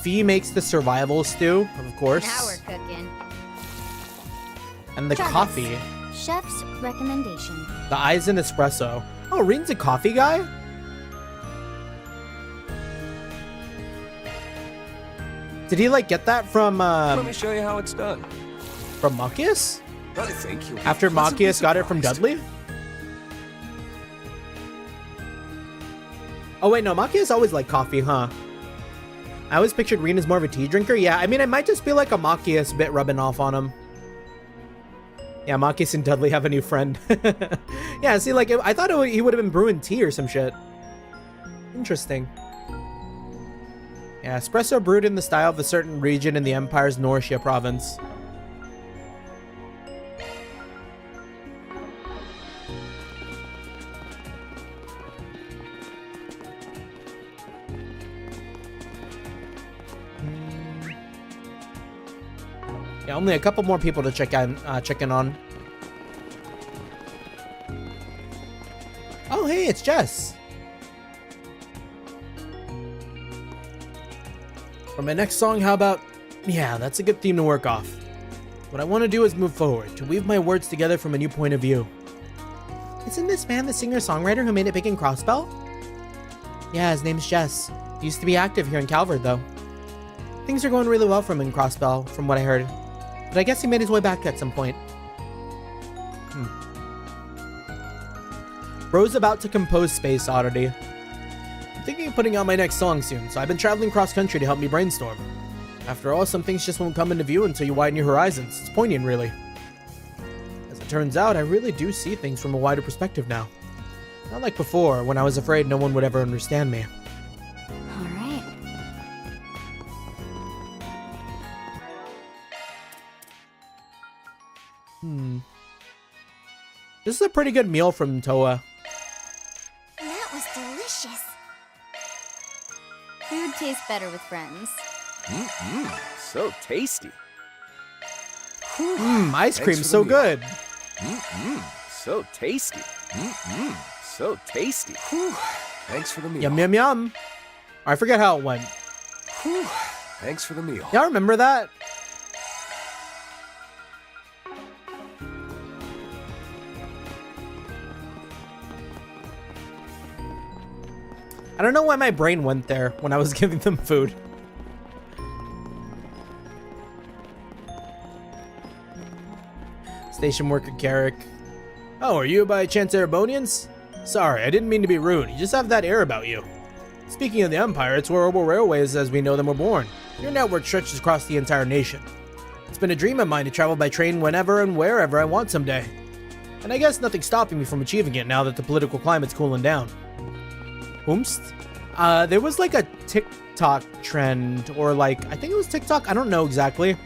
Fee makes the survival stew, of course. Now we're cooking. And the Try this. coffee. Chef's recommendation. The Eisen espresso. Oh, Reen's a coffee guy? Did he like get that from Let me show you how it's done. from Machias? I think you'll be After pleasantly Machias got it from surprised. Dudley? Oh wait, no, Machias always liked coffee, huh? I always pictured Reen as more of a tea drinker. Yeah, I mean, it might just be like a Machias bit rubbing off on him. Yeah, Machias and Dudley have a new friend. Yeah, see, like, I thought he would have been brewing tea or some shit. Interesting. Yeah, espresso brewed in the style of a certain region in the Empire's Norcia province. Yeah, only a couple more people to check in on. Oh, hey, it's Jess. For my next song, how about... Yeah, that's a good theme to work off. What I want to do is move forward, to weave my words together from a new point of view. Isn't this man the singer-songwriter who made it big in Crossbell? Yeah, his name's Jess. He used to be active here in Calvard, though. Things are going really well for him in Crossbell, from what I heard. But I guess he made his way back at some point. Bro's about to compose Space Oddity. I'm thinking of putting out my next song soon, so I've been traveling cross-country to help me brainstorm. After all, some things just won't come into view until you widen your horizons. It's poignant, really. As it turns out, I really do see things from a wider perspective now. Not like before, when I was afraid no one would ever understand me. All right. This is a pretty good meal from Toa. That was delicious. Food tastes better with friends. So tasty. Ice cream, for the so meal. good. So tasty. So tasty. Thanks for the meal. Yum, yum, yum. I forget how it went. Thanks for the meal. Y'all remember that? I don't know why my brain went there when I was giving them food. Station worker Carrick. Oh, are you by chance Erebonians? Sorry, I didn't mean to be rude. You just have that air about you. Speaking of the Empire, it's where Orbital Railways as we know them were born. Your network stretches across the entire nation. It's been a dream of mine to travel by train whenever and wherever I want someday. And I guess nothing's stopping me from achieving it now that the political climate's cooling down. Whomst? There was like a TikTok trend, or like, I think it was TikTok, I don't know exactly.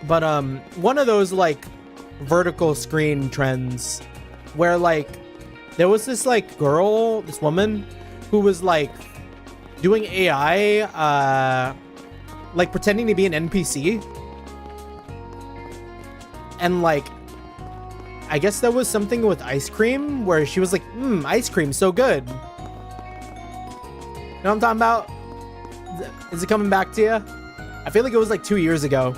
But one of those like vertical screen trends where like there was this like girl, this woman who was like doing AI, like pretending to be an NPC. And like, I guess there was something with ice cream where she was like, ice cream, so good. You know what I'm talking about? Is it coming back to you? I feel like it was like 2 years ago.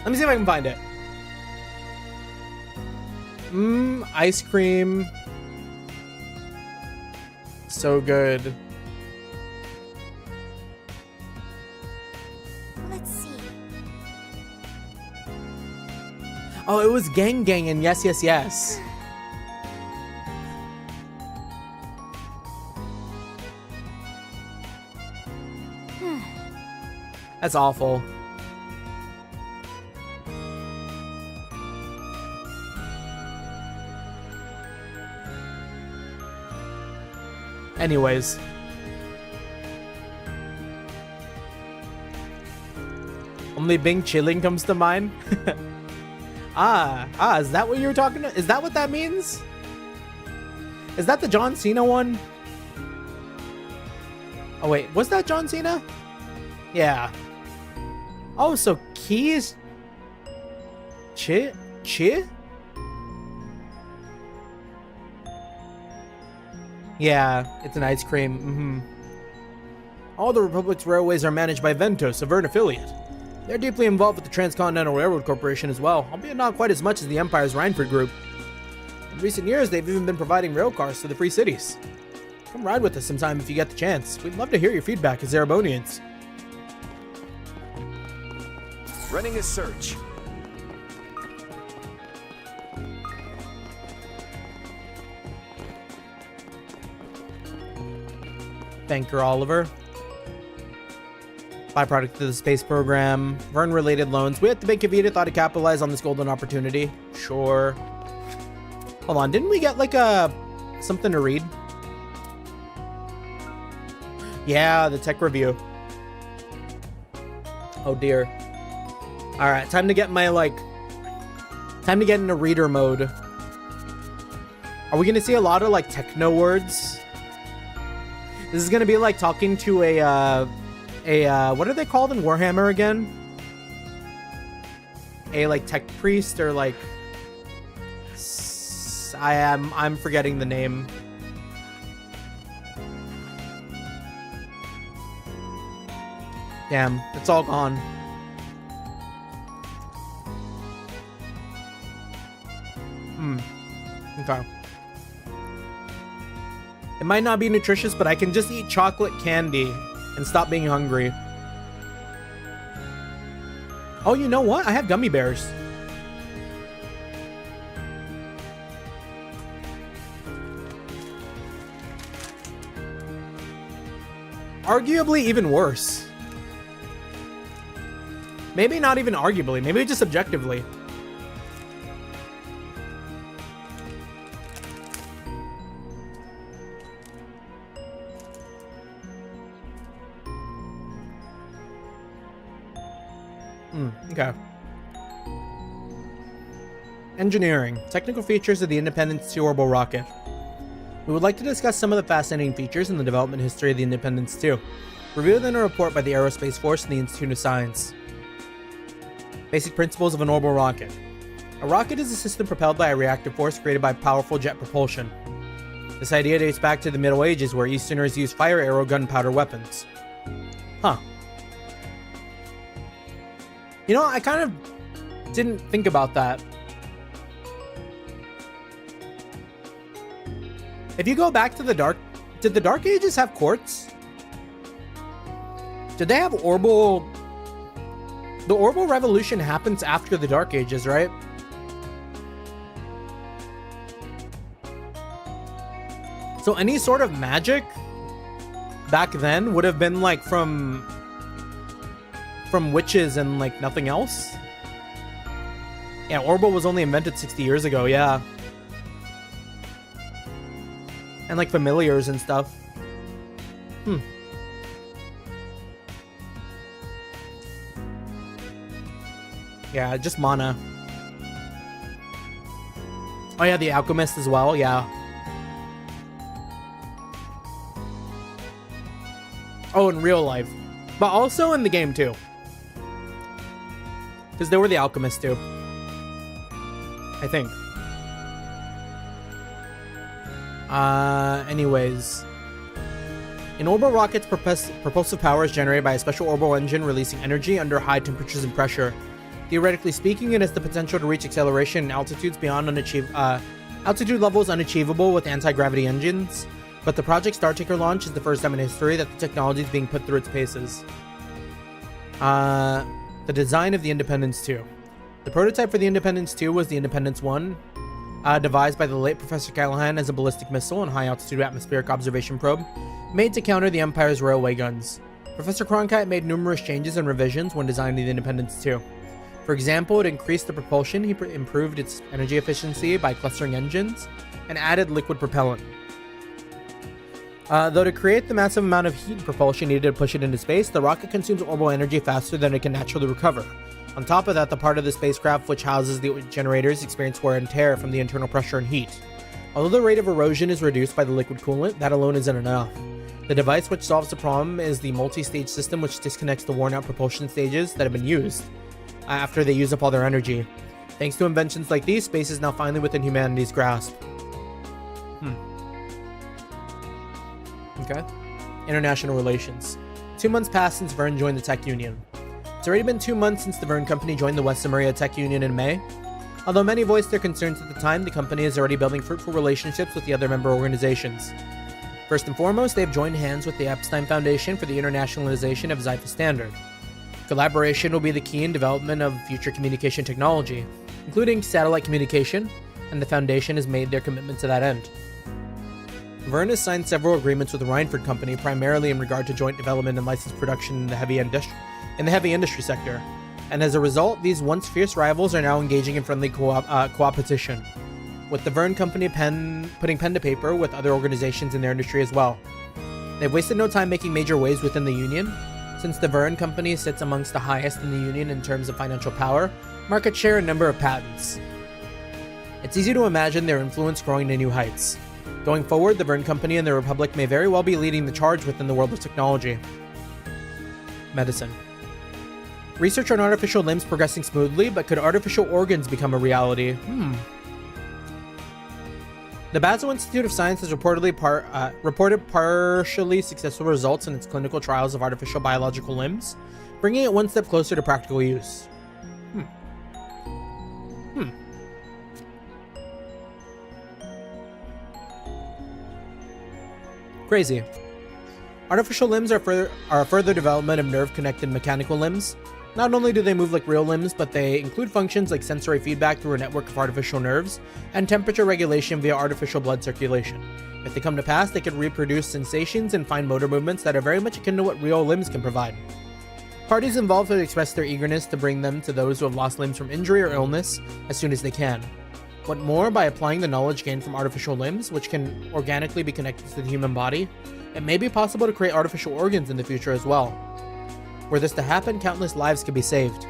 Let me see if I can find it. Ice cream. So good. Let's see. Oh, it was Gang Gang and Yes, Yes, Yes. That's awful. Anyways. Only Bing Chilling comes to mind. Is that what you were talking about? Is that what that means? Is that the John Cena one? Oh wait, was that John Cena? Yeah. Oh, so Key is Chi? Yeah, it's an ice cream. All the Republic's railways are managed by Ventos, a Verne affiliate. They're deeply involved with the Transcontinental Railroad Corporation as well, albeit not quite as much as the Empire's Rhineford Group. In recent years, they've even been providing rail cars to the Free Cities. Come ride with us sometime if you get the chance. We'd love to hear your feedback as Erebonians. Running a search. Thank you, Oliver. Byproduct of the space program. Verne-related loans. We at the Bank of Vita thought to capitalize on this golden opportunity. Sure. Hold on, didn't we get like something to read? Yeah, the tech review. Oh dear. Alright, time to get into reader mode. Are we gonna see a lot of like techno words? This is gonna be like talking to a what are they called in Warhammer again? A like tech priest or like I'm forgetting the name. Damn, it's all gone. Okay. It might not be nutritious, but I can just eat chocolate candy and stop being hungry. Oh, you know what? I have gummy bears. Arguably even worse. Maybe not even arguably, maybe just objectively. Okay. Engineering. Technical features of the Independence 2 orbital rocket. We would like to discuss some of the fascinating features in the development history of the Independence 2, reviewed in a report by the Aerospace Force and the Institute of Science. Basic principles of an orbital rocket. A rocket is a system propelled by a reactive force created by powerful jet propulsion. This idea dates back to the Middle Ages, where Easterners used fire arrow gunpowder weapons. Huh. You know, I kind of didn't think about that. If you go back to did the Dark Ages have quartz? Did they have orbital? The orbital revolution happens after the Dark Ages, right? So any sort of magic back then would have been like from witches and like nothing else. Yeah, orbital was only invented 60 years ago, yeah. And like familiars and stuff. Yeah, just mana. Oh yeah, the alchemist as well, yeah. Oh, in real life. But also in the game too. Because they were the alchemists too. I think. Anyways. In orbital rockets, propulsive power is generated by a special orbital engine releasing energy under high temperatures and pressure. Theoretically speaking, it has the potential to reach acceleration in altitudes beyond altitude levels unachievable with anti-gravity engines. But the Project Startaker launch is the first time in history that the technology is being put through its paces. The design of the Independence 2. The prototype for the Independence 2 was the Independence 1, devised by the late Professor Callahan as a ballistic missile and high-altitude atmospheric observation probe, made to counter the Empire's railway guns. Professor Cronkite made numerous changes and revisions when designing the Independence 2. For example, it increased the propulsion, he improved its energy efficiency by clustering engines, and added liquid propellant. Though to create the massive amount of heat and propulsion needed to push it into space, the rocket consumes orbital energy faster than it can naturally recover. On top of that, the part of the spacecraft which houses the generators experience wear and tear from the internal pressure and heat. Although the rate of erosion is reduced by the liquid coolant, that alone isn't enough. The device which solves the problem is the multi-stage system which disconnects the worn-out propulsion stages that have been used after they use up all their energy. Thanks to inventions like these, space is now finally within humanity's grasp. Okay. International relations. 2 months passed since Vern joined the Tech Union. It's already been 2 months since the Vern Company joined the West Zemuria Tech Union in May. Although many voiced their concerns at the time, the company is already building fruitful relationships with the other member organizations. First and foremost, they have joined hands with the Epstein Foundation for the internationalization of Zypha Standard. Collaboration will be the key in development of future communication technology, including satellite communication, and the Foundation has made their commitment to that end. Vern has signed several agreements with the Reinford Company, primarily in regard to joint development and licensed production in the heavy industry sector, and as a result, these once fierce rivals are now engaging in friendly co-opetition, with the Vern Company putting pen to paper with other organizations in their industry as well. They've wasted no time making major waves within the Union, since the Vern Company sits amongst the highest in the Union in terms of financial power, market share, and number of patents. It's easy to imagine their influence growing to new heights. Going forward, the Vern Company and the Republic may very well be leading the charge within the world of technology. Medicine. Research on artificial limbs progressing smoothly, but could artificial organs become a reality? The Basel Institute of Science has reported partially successful results in its clinical trials of artificial biological limbs, bringing it one step closer to practical use. Crazy. Artificial limbs are a further development of nerve-connected mechanical limbs. Not only do they move like real limbs, but they include functions like sensory feedback through a network of artificial nerves, and temperature regulation via artificial blood circulation. If they come to pass, they could reproduce sensations and fine motor movements that are very much akin to what real limbs can provide. Parties involved have expressed their eagerness to bring them to those who have lost limbs from injury or illness as soon as they can. What more, by applying the knowledge gained from artificial limbs, which can organically be connected to the human body, it may be possible to create artificial organs in the future as well. Were this to happen, countless lives could be saved,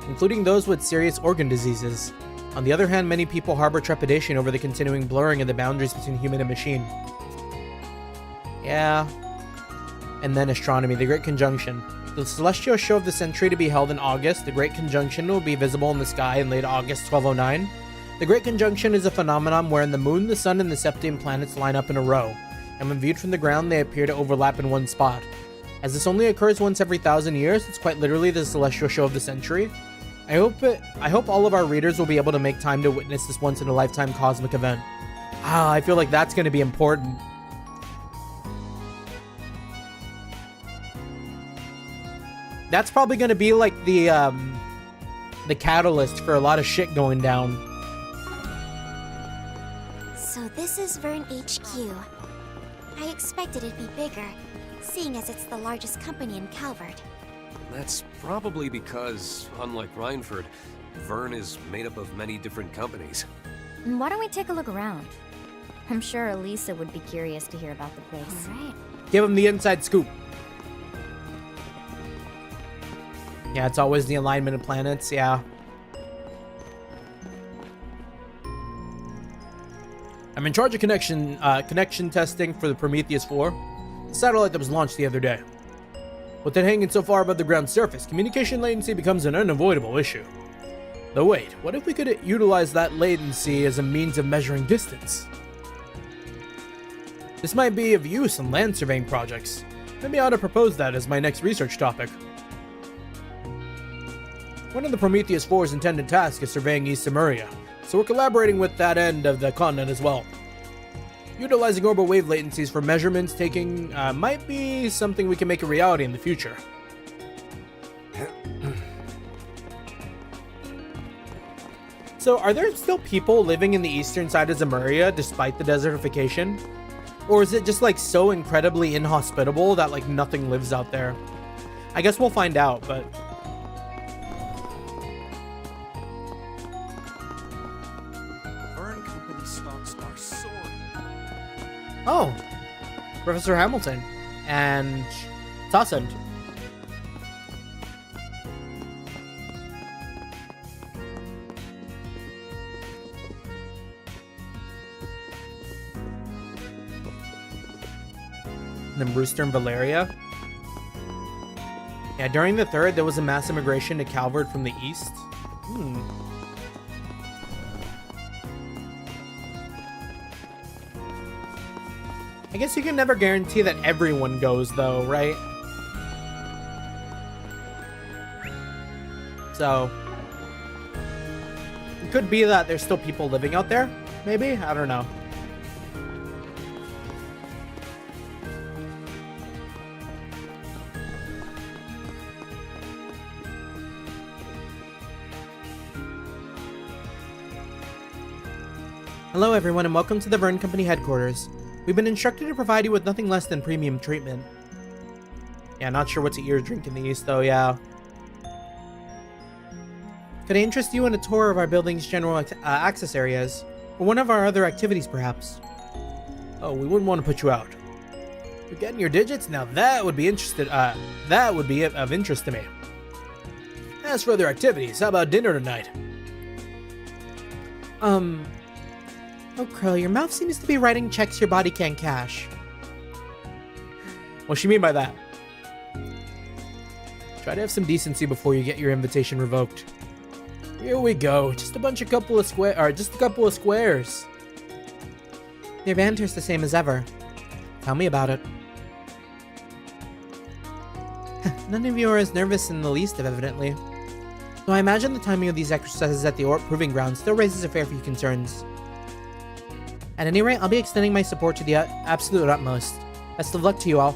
including those with serious organ diseases. On the other hand, many people harbor trepidation over the continuing blurring of the boundaries between human and machine. Yeah. And then astronomy, the Great Conjunction. The celestial show of the century to be held in August, the Great Conjunction will be visible in the sky in late August 1209. The Great Conjunction is a phenomenon wherein the moon, the sun, and the Septian planets line up in a row, and when viewed from the ground they appear to overlap in one spot. As this only occurs once every 1,000 years, it's quite literally the celestial show of the century. I hope all of our readers will be able to make time to witness this once-in-a-lifetime cosmic event. I feel like that's going to be important. That's probably going to be like the catalyst for a lot of shit going down. So this is Vern HQ. I expected it'd be bigger, seeing as it's the largest company in Calvard. That's probably because, unlike Reinford, Vern is made up of many different companies. Why don't we take a look around? I'm sure Elisa would be curious to hear about the place. Alright. Give him the inside scoop. Yeah, it's always the alignment of planets, yeah. I'm in charge of connection testing for the Prometheus 4, the satellite that was launched the other day. With it hanging so far above the ground's surface, communication latency becomes an unavoidable issue. Though wait, what if we could utilize that latency as a means of measuring distance? This might be of use in land surveying projects. Maybe I ought to propose that as my next research topic. One of the Prometheus 4's intended tasks is surveying East Zemuria, so we're collaborating with that end of the continent as well. Utilizing orbital wave latencies for measurements taking might be something we can make a reality in the future. So, are there still people living in the eastern side of Zemuria despite the desertification? Or is it just like so incredibly inhospitable that like nothing lives out there? I guess we'll find out, but... Oh, Professor Hamilton and Tossend. than Brewster and Valeria. Yeah, during the third, there was a mass immigration to Calvard from the east. I guess you can never guarantee that everyone goes, though, right? So, it could be that there's still people living out there, maybe? I don't know. Hello everyone and welcome to the Vern Company headquarters. We've been instructed to provide you with nothing less than premium treatment. Yeah, not sure what to eat or drink in the east though, yeah. Could I interest you in a tour of our building's general access areas? Or one of our other activities perhaps? Oh, we wouldn't want to put you out. You're getting your digits? Now that would be of interest to me. As for other activities, how about dinner tonight? Oh, Krill, your mouth seems to be writing checks your body can't cash. What's she mean by that? Try to have some decency before you get your invitation revoked. Here we go. Just a couple of squares. Your banter's the same as ever. Tell me about it. None of you are as nervous in the least, evidently. Though I imagine the timing of these exercises at the Proving Ground still raises a fair few concerns. At any rate, I'll be extending my support to the absolute utmost. Best of luck to you all.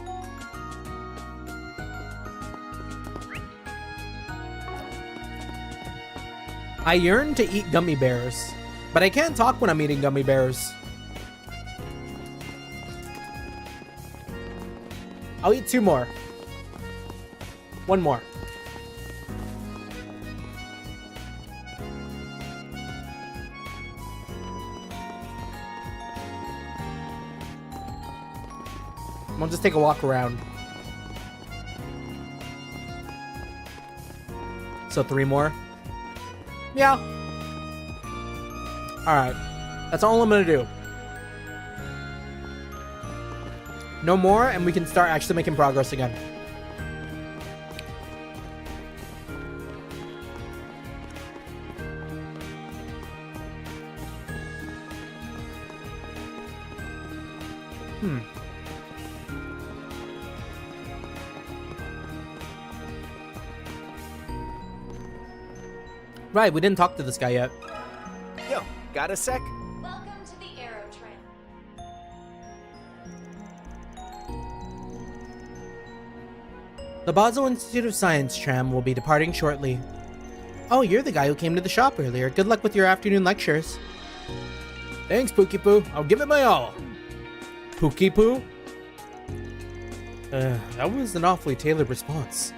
I yearn to eat gummy bears, but I can't talk when I'm eating gummy bears. I'll eat 2 more. 1 more. I'll just take a walk around. So 3 more? Yeah. Alright. That's all I'm gonna do. No more, and we can start actually making progress again. Right, we didn't talk to this guy yet. Yo, got a sec? Welcome to the Aero Tram. The Basel Institute of Science tram will be departing shortly. Oh, you're the guy who came to the shop earlier. Good luck with your afternoon lectures. Thanks, Pookie Poo. I'll give it my all. Pookie Poo? That was an awfully tailored response.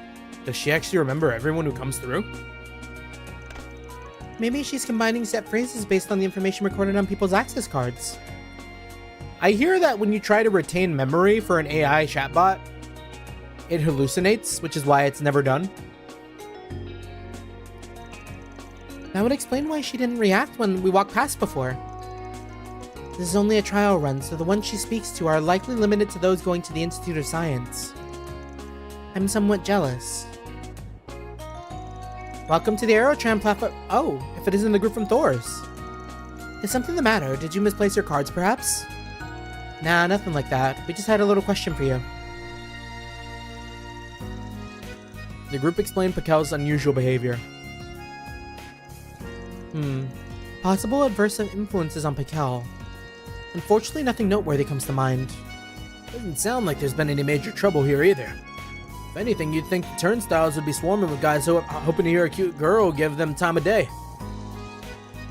Does she actually remember everyone who comes through? Maybe she's combining set phrases based on the information recorded on people's access cards. I hear that when you try to retain memory for an AI chatbot, it hallucinates, which is why it's never done. That would explain why she didn't react when we walked past before. This is only a trial run, so the ones she speaks to are likely limited to those going to the Institute of Science. I'm somewhat jealous. Welcome to the Aerotram platform. Oh, if it isn't the group from Thor's. Is something the matter? Did you misplace your cards, perhaps? Nah, nothing like that. We just had a little question for you. The group explained Pakel's unusual behavior. Possible adverse influences on Pakel. Unfortunately, nothing noteworthy comes to mind. Doesn't sound like there's been any major trouble here either. If anything, you'd think the turnstiles would be swarming with guys hoping to hear a cute girl give them time of day.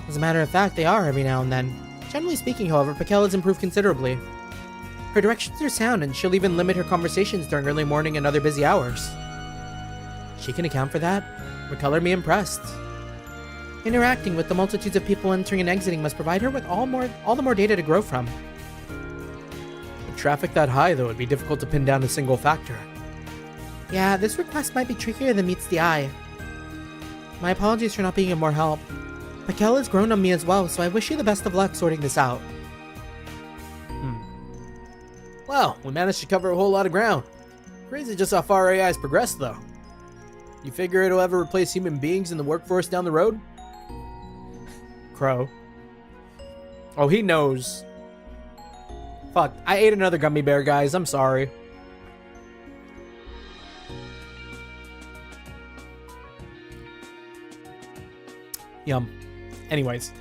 As a matter of fact, they are every now and then. Generally speaking, however, Pakel has improved considerably. Her directions are sound, and she'll even limit her conversations during early morning and other busy hours. She can account for that. Her color me impressed. Interacting with the multitudes of people entering and exiting must provide her with all the more data to grow from. With traffic that high, though, it'd be difficult to pin down a single factor. Yeah, this request might be trickier than meets the eye. My apologies for not being of more help. Pakel has grown on me as well, so I wish you the best of luck sorting this out. Wow, we managed to cover a whole lot of ground. Crazy just how far AI has progressed, though. You figure it'll ever replace human beings in the workforce down the road? Crow. Oh, he knows. Fuck, I ate another gummy bear, guys. I'm sorry. Yum. Anyways.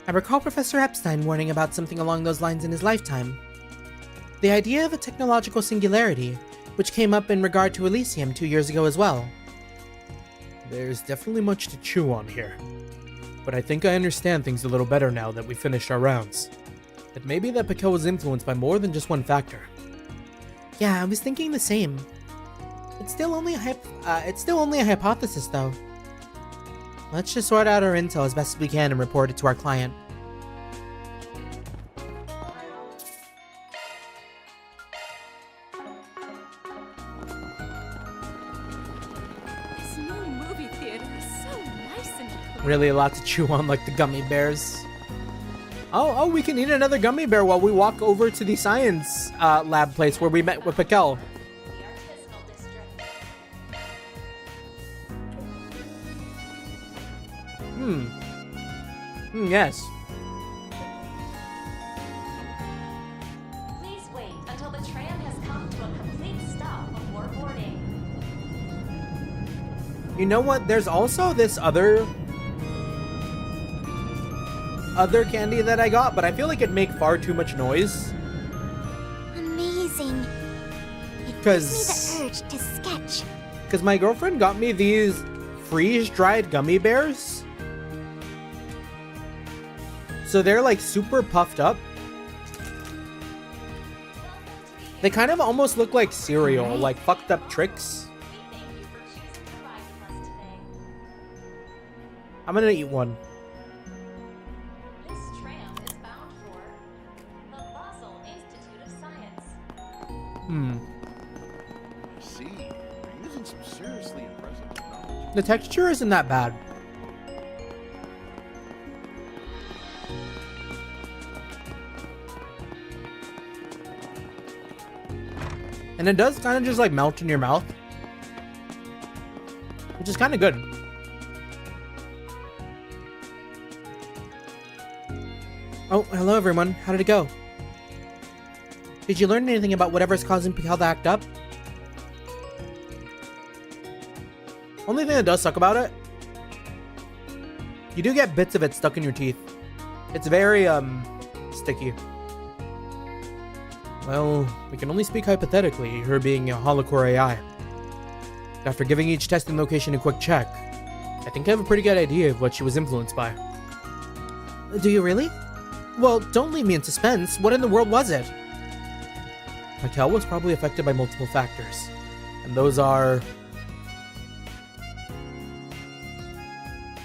I recall Professor Epstein warning about something along those lines in his lifetime. The idea of a technological singularity, which came up in regard to Elysium 2 years ago as well. There's definitely much to chew on here. But I think I understand things a little better now that we finished our rounds. It may be that Piquel was influenced by more than just one factor. Yeah, I was thinking the same. It's still only a hypothesis, though. Let's just sort out our intel as best as we can and report it to our client. This new movie theater is so nice and clean. Really a lot to chew on, like the gummy bears. Oh, we can eat another gummy bear while we walk over to the science lab place where we met with Piquel. Yes. Please wait until the tram has come to a complete stop before boarding. You know what? There's also this other candy that I got, but I feel like it'd make far too much noise. Amazing. It Cause gives me the urge to sketch. Because my girlfriend got me these freeze-dried gummy bears. So they're like super puffed up. They kind of almost look like cereal, like fucked up tricks. I'm gonna eat one. This tram is bound for the Basel Institute of Science. I see. You're using some seriously impressive technology. The texture isn't that bad. And it does kind of just like melt in your mouth, which is kind of good. Oh, hello everyone. How did it go? Did you learn anything about whatever's causing Piquel to act up? Only thing that does suck about it, you do get bits of it stuck in your teeth. It's very, sticky. Well, we can only speak hypothetically, her being a holocore AI. After giving each testing location a quick check, I think I have a pretty good idea of what she was influenced by. Do you really? Well, don't leave me in suspense. What in the world was it? Piquel was probably affected by multiple factors. And those are...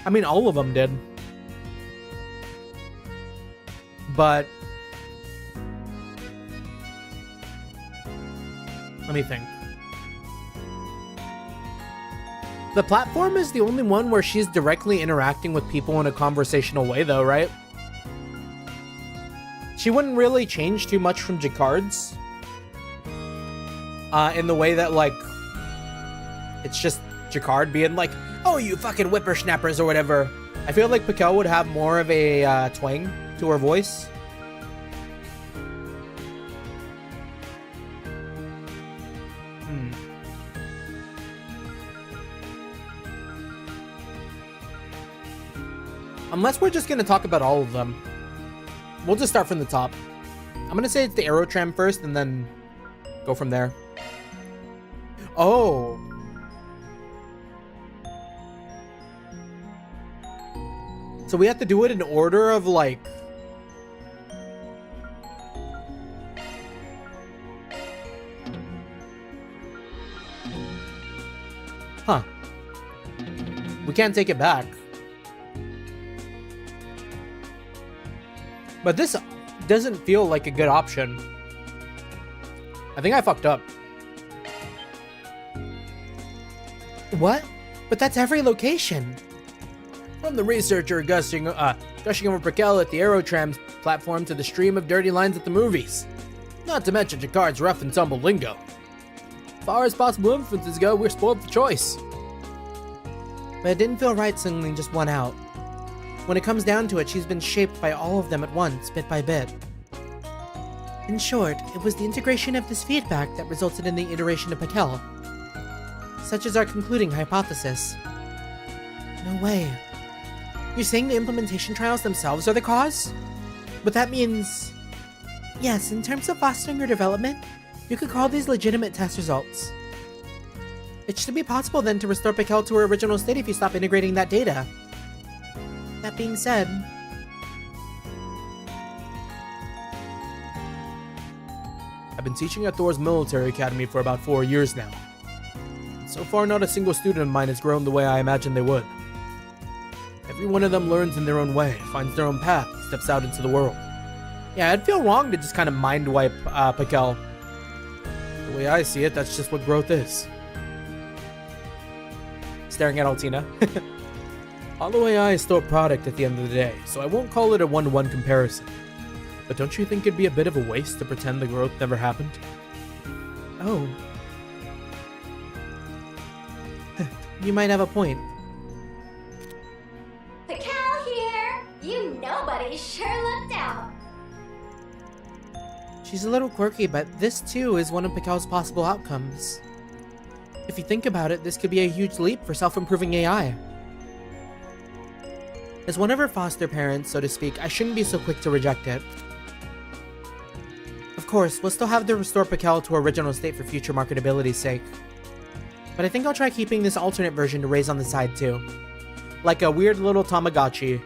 I mean, all of them did. But... let me think. The platform is the only one where she's directly interacting with people in a conversational way, though, right? She wouldn't really change too much from Jacquard's. In the way that, like, it's just Jacquard being like, oh, you fucking whippersnappers or whatever. I feel like Piquel would have more of a twang to her voice. Unless we're just going to talk about all of them. We'll just start from the top. I'm going to say it's the Aerotram first and then go from there. Oh. So we have to do it in order of like... huh. We can't take it back. But this doesn't feel like a good option. I think I fucked up. What? But that's every location. From the researcher gushing over Piquel at the Aerotram's platform to the stream of dirty lines at the movies. Not to mention Jakkar's rough and tumble lingo. As far as possible influences go, we're spoiled for choice. But it didn't feel right singling just one out. When it comes down to it, she's been shaped by all of them at once, bit by bit. In short, it was the integration of this feedback that resulted in the iteration of Pakel. Such is our concluding hypothesis. No way. You're saying the implementation trials themselves are the cause? But that means... Yes, in terms of fostering her development, you could call these legitimate test results. It should be possible then to restore Pakel to her original state if you stop integrating that data. That being said... I've been teaching at Thor's military academy for about 4 years now. So far, not a single student of mine has grown the way I imagined they would. Every one of them learns in their own way, finds their own path, steps out into the world. Yeah, it'd feel wrong to just kind of mind wipe Pakel. The way I see it, that's just what growth is. Staring at Altina. Hollow AI is still a product at the end of the day, so I won't call it a one-to-one comparison. But don't you think it'd be a bit of a waste to pretend the growth never happened? Oh. You might have a point. Pakel here! You nobody sure looked out! She's a little quirky, but this too is one of Pakel's possible outcomes. If you think about it, this could be a huge leap for self-improving AI. As one of her foster parents, so to speak, I shouldn't be so quick to reject it. Of course, we'll still have to restore Pakel to her original state for future marketability's sake. But I think I'll try keeping this alternate version to raise on the side too. Like a weird little Tamagotchi.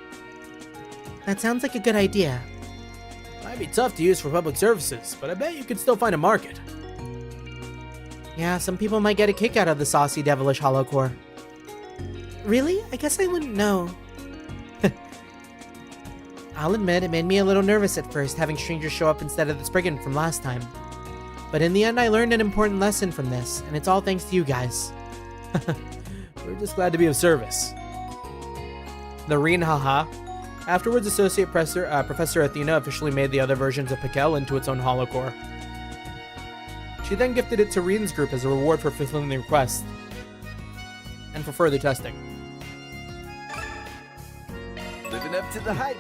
That sounds like a good idea. Might be tough to use for public services, but I bet you could still find a market. Yeah, some people might get a kick out of the saucy, devilish hollow core. Really? I guess I wouldn't know. I'll admit, it made me a little nervous at first, having strangers show up instead of the Spriggan from last time. But in the end, I learned an important lesson from this, and it's all thanks to you guys. We're just glad to be of service. The Reen haha. Afterwards, Associate Professor Athena officially made the other versions of Pakel into its own holocore. She then gifted it to Reen's group as a reward for fulfilling the request, and for further testing. Living up to the hype.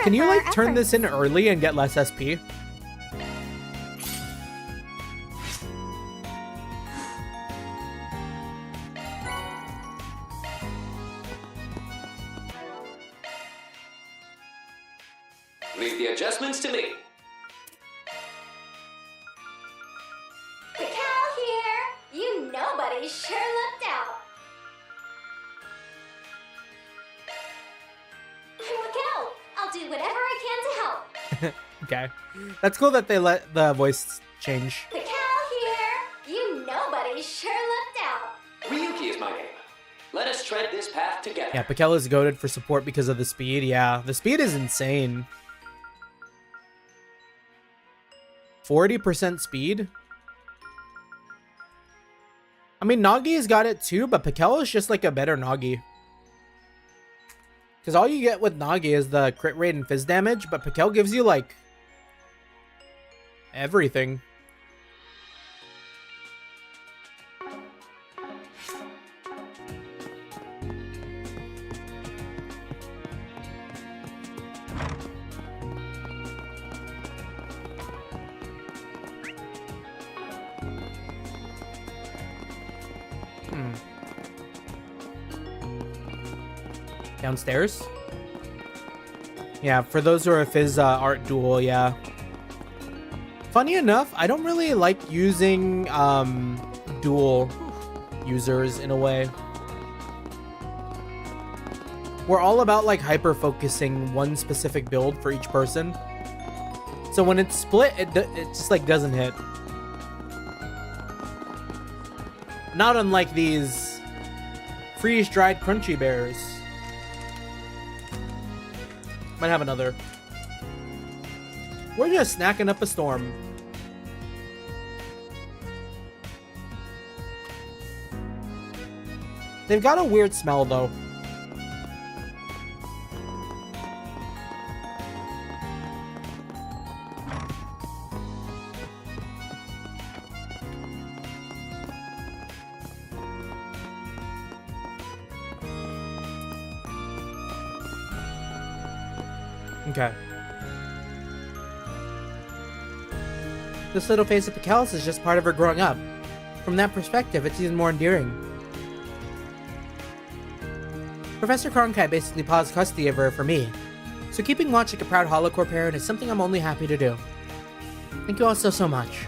Can you like turn this in early and get less SP? Leave the adjustments to me. Pakel here! You nobody sure looked out! Look out! I'll do whatever I can to help! Okay. That's cool that they let the voice change. Pakel here! You nobody sure looked out! Ryuki is my name. Let us tread this path together. Yeah, Pakel is goated for support because of the speed. Yeah, the speed is insane. 40% speed? I mean, Nagi's got it too, but Pakel is just like a better Nagi. Because all you get with Nagi is the crit rate and fizz damage, but Pakel gives you like everything. Downstairs? Yeah, for those who are Fizz art duel, yeah. Funny enough, I don't really like using dual users in a way. We're all about like hyper focusing one specific build for each person. So when it's split, it just like doesn't hit. Not unlike these freeze-dried crunchy bears. Might have another. We're just snacking up a storm. They've got a weird smell though. Okay. This little phase of Picals is just part of her growing up. From that perspective, it's even more endearing. Professor Cronkite basically paused custody of her for me, so keeping watch like a proud Holocore parent is something I'm only happy to do. Thank you all so much.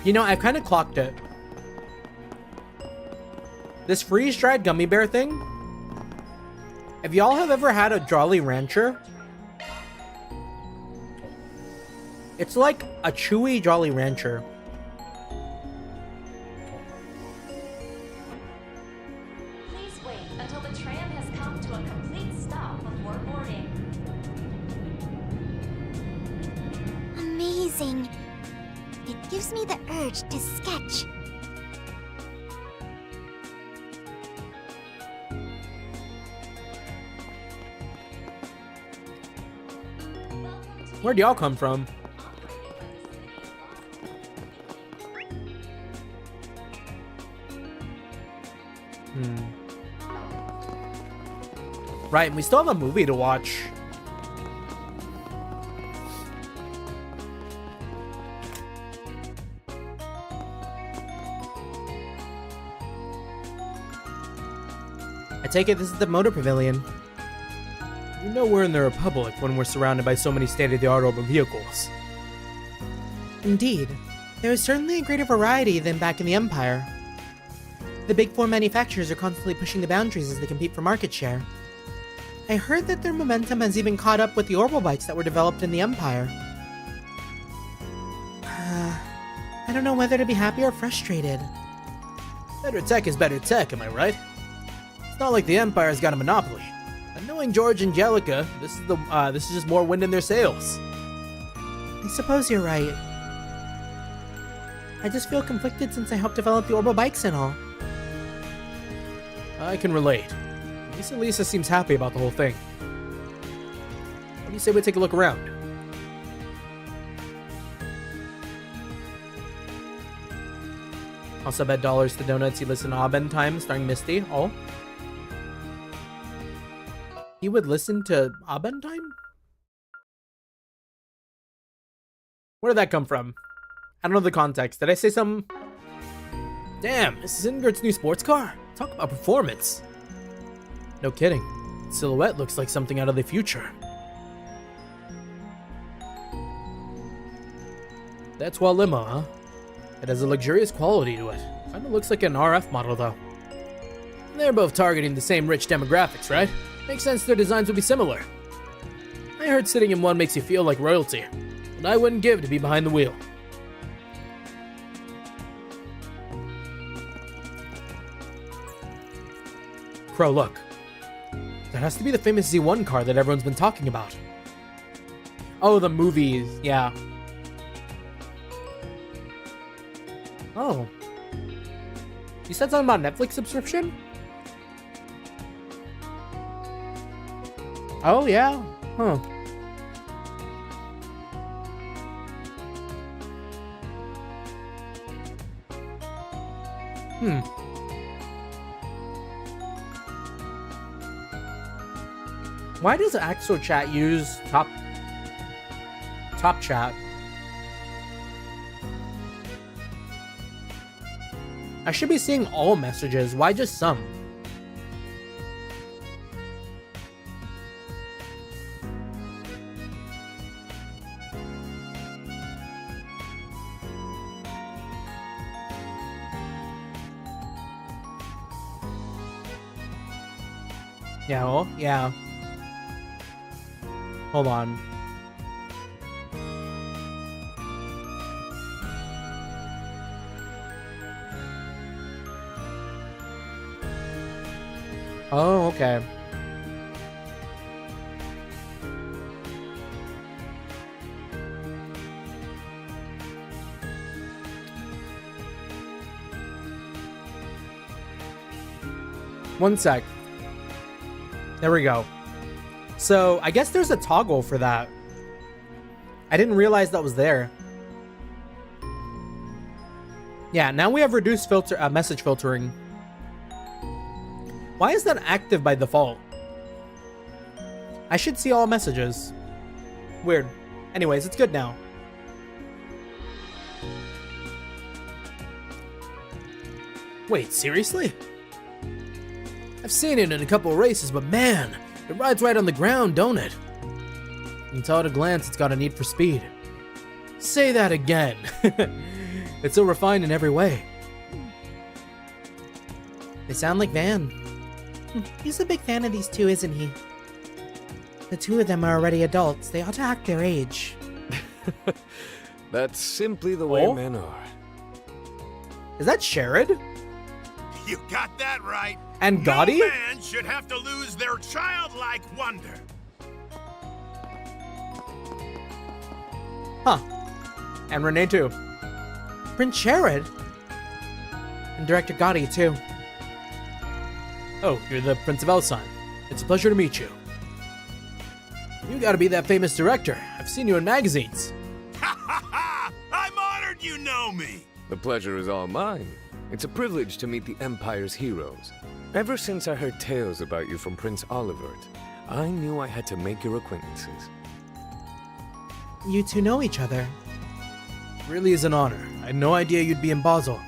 You know, I've kind of clocked it. This freeze-dried gummy bear thing, if y'all have ever had a Jolly Rancher, it's like a chewy Jolly Rancher. Please wait until the tram has come to a complete stop before boarding. Amazing. It gives me the urge to sketch. Where'd y'all come from? Right, and we still have a movie to watch. I take it this is the Motor Pavilion. You know we're in the Republic when we're surrounded by so many state-of-the-art urban vehicles. Indeed, there is certainly a greater variety than back in the Empire. The big four manufacturers are constantly pushing the boundaries as they compete for market share. I heard that their momentum has even caught up with the orbital bikes that were developed in the Empire. I don't know whether to be happy or frustrated. Better tech is better tech, am I right? It's not like the Empire's got a monopoly. And knowing George and Jellica, this is just more wind in their sails. I suppose you're right. I just feel conflicted since I helped develop the orbital bikes and all. I can relate. At least Elisa seems happy about the whole thing. What do you say we take a look around? Also bet dollars to donuts. You listen to Aben Time starring Misty. Oh. He would listen to Aben Time? Where did that come from? I don't know the context. Did I say something? Damn, this is Ingrid's new sports car? Talk about performance. No kidding. Silhouette looks like something out of the future. That's Wall Limo, huh? It has a luxurious quality to it. Kinda looks like an RF model, though. They're both targeting the same rich demographics, right? Makes sense their designs would be similar. I heard sitting in one makes you feel like royalty, but I wouldn't give to be behind the wheel. Crow, look. That has to be the famous Z1 car that everyone's been talking about. Oh, the movies, yeah. Oh. You said something about Netflix subscription? Oh, yeah. Huh. Why does Axo Chat use top chat? I should be seeing all messages. Why just some? Yeah, oh, yeah. Hold on. Oh, okay. One sec. There we go. So, I guess there's a toggle for that. I didn't realize that was there. Yeah, now we have reduced message filtering. Why is that active by default? I should see all messages. Weird. Anyways, it's good now. Wait, seriously? I've seen it in a couple of races, but man, it rides right on the ground, don't it? You can tell at a glance it's got a need for speed. Say that again. It's so refined in every way. They sound like Van. He's a big fan of these two, isn't he? The two of them are already adults. They ought to act their age. That's simply the way men are. Is that Sherrod? You got that right. And Gotti? No man should have to lose their childlike wonder. Huh. And Renee too. Prince Sherrod? And Director Gotti too. Oh, you're the Prince of Elsan. It's a pleasure to meet you. You gotta be that famous director. I've seen you in magazines. Ha ha ha! I'm honored you know me. The pleasure is all mine. It's a privilege to meet the Empire's heroes. Ever since I heard tales about you from Prince Olivert, I knew I had to make your acquaintances. You two know each other. Really is an honor. I had no idea you'd be in Basel.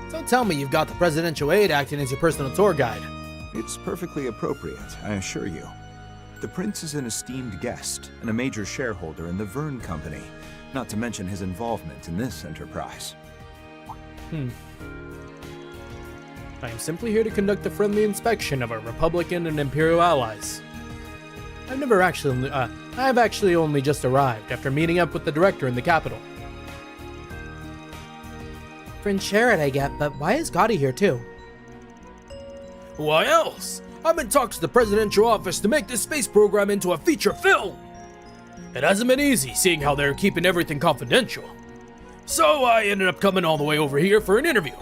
Don't tell me you've got the presidential aide acting as your personal tour guide. It's perfectly appropriate, I assure you. The prince is an esteemed guest and a major shareholder in the Verne Company, not to mention his involvement in this enterprise. I am simply here to conduct a friendly inspection of our Republican and Imperial allies. I have actually only just arrived after meeting up with the director in the capital. Prince Sherrod I get, but why is Gotti here too? Why else? I'm in talks with the presidential office to make this space program into a feature film. It hasn't been easy, seeing how they're keeping everything confidential. So I ended up coming all the way over here for an interview.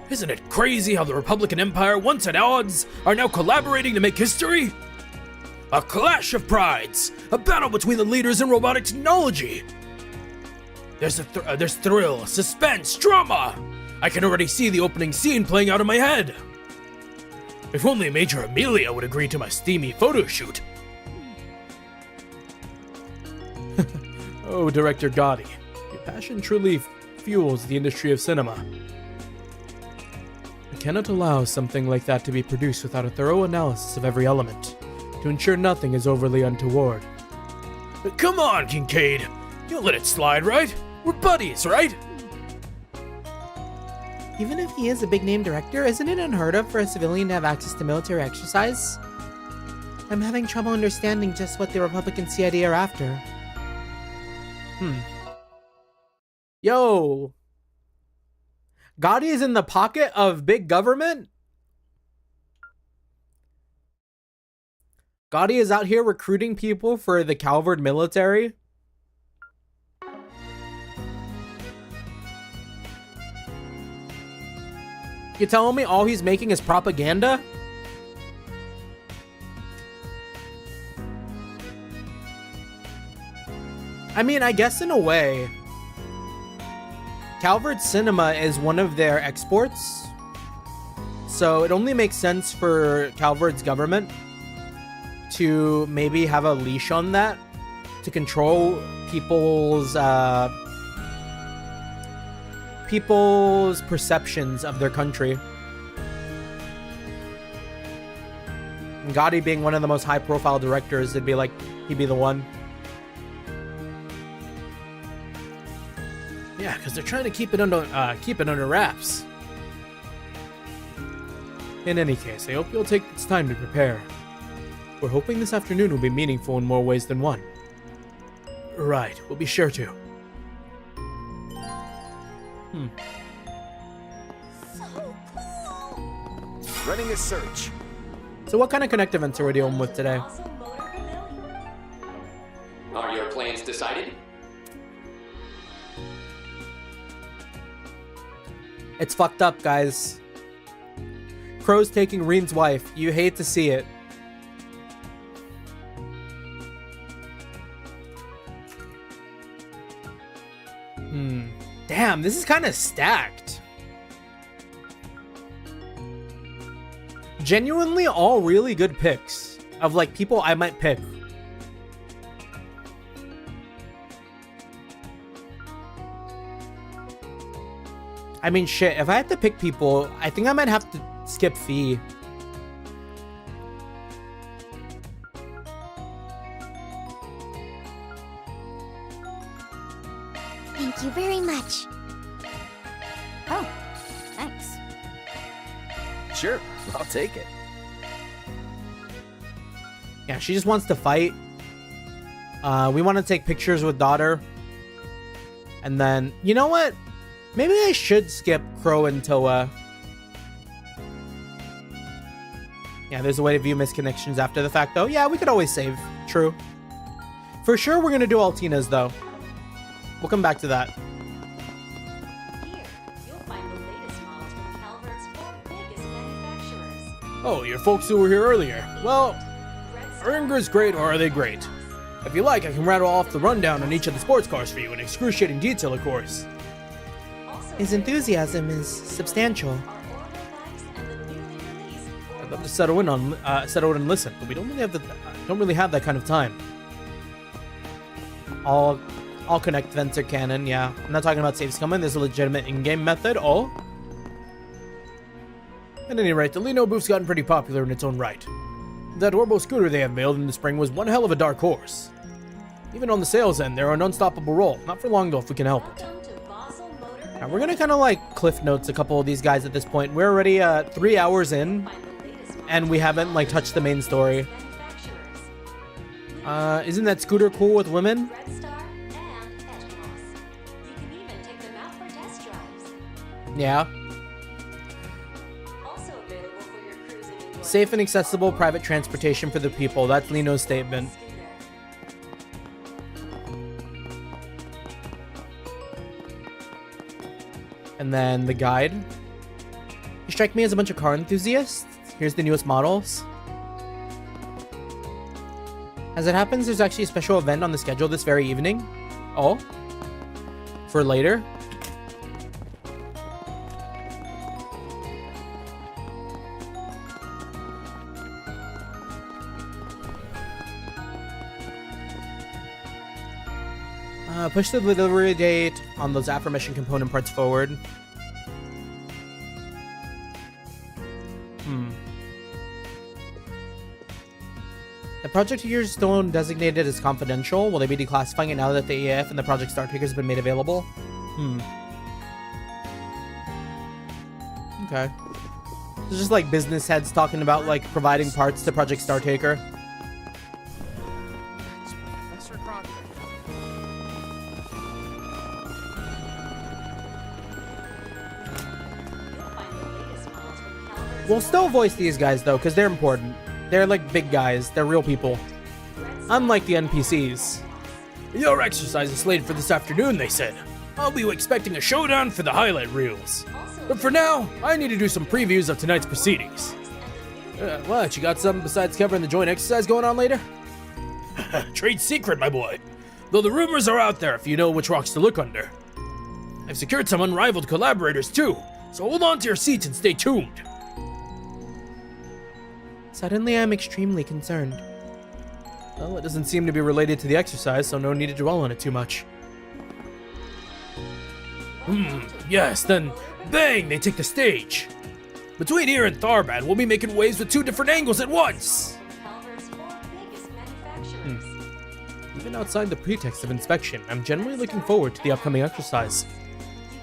Isn't it crazy how the Republican Empire, once at odds, are now collaborating to make history? A clash of prides, a battle between the leaders in robotic technology. There's thrill, suspense, drama. I can already see the opening scene playing out in my head. If only Major Amelia would agree to my steamy photo shoot. Oh, Director Gotti, your passion truly fuels the industry of cinema. I cannot allow something like that to be produced without a thorough analysis of every element, to ensure nothing is overly untoward. Come on, Kincaid! You'll let it slide, right? We're buddies, right? Even if he is a big-name director, isn't it unheard of for a civilian to have access to military exercise? I'm having trouble understanding just what the Republican CID are after. Yo! Gotti is in the pocket of big government? Gotti is out here recruiting people for the Calvard military? You telling me all he's making is propaganda? I mean, I guess in a way, Calvard Cinema is one of their exports, so it only makes sense for Calvard's government to maybe have a leash on that to control people's perceptions of their country. And Gotti being one of the most high-profile directors, it'd be like he'd be the one. Yeah, because they're trying to keep it under wraps. In any case, I hope you'll take this time to prepare. We're hoping this afternoon will be meaningful in more ways than one. Right, we'll be sure to. So cool. Running a search. So what kind of Connect events are we dealing with today? Are your plans decided? It's fucked up, guys. Crow's taking Reen's wife. You hate to see it. Damn, this is kind of stacked. Genuinely all really good picks. of like people I might pick. I mean, shit, if I had to pick people, I think I might have to skip Fee. Thank you very much. Oh, thanks. Sure, I'll take it. Yeah, she just wants to fight. We want to take pictures with daughter. And then, you know what? Maybe I should skip Crow and Toa. Yeah, there's a way to view misconnections after the fact, though. Yeah, we could always save. True. For sure, we're going to do Altina's, though. We'll come back to that. Here, you'll find the latest models from Calvard's 4 biggest manufacturers. Oh, your folks who were here earlier. Well, are Ingrid's great or are they great? If you like, I can rattle off the rundown on each of the sports cars for you in excruciating detail, of course. His enthusiasm is substantial. I'd love to settle in and listen, but we don't really have that kind of time. All connect events are canon, yeah. I'm not talking about saves coming. There's a legitimate in-game method. Oh. At any rate, the Lino booth's gotten pretty popular in its own right. That Orbo scooter they unveiled in the spring was one hell of a dark horse. Even on the sales end, they're an unstoppable roll. Not for long though, if we can help it. Now, we're gonna kind of like cliff notes a couple of these guys at this point. We're already 3 hours in, and we haven't like touched the main story. Isn't that scooter cool with women? Yeah. Safe and accessible private transportation for the people. That's Lino's statement. And then the guide. You strike me as a bunch of car enthusiasts. Here's the newest models. As it happens, there's actually a special event on the schedule this very evening. Oh. For later. Push the delivery date on those aforementioned component parts forward. The project here is still designated as confidential. Will they be declassifying it now that the EAF and the project start takers have been made available? Okay. It's just like business heads talking about like providing parts to Project Star Taker. We'll still voice these guys though, because they're important. They're like big guys. They're real people. Unlike the NPCs. Your exercise is slated for this afternoon, they said. I'll be expecting a showdown for the highlight reels. But for now, I need to do some previews of tonight's proceedings. What, you got something besides covering the joint exercise going on later? Trade secret, my boy. Though the rumors are out there if you know which rocks to look under. I've secured some unrivaled collaborators too, so hold on to your seats and stay tuned. Suddenly, I'm extremely concerned. Well, it doesn't seem to be related to the exercise, so no need to dwell on it too much. Yes, then bang, they take the stage. Between here and Tharbad, we'll be making waves with 2 different angles at once. Even outside the pretext of inspection, I'm genuinely looking forward to the upcoming exercise.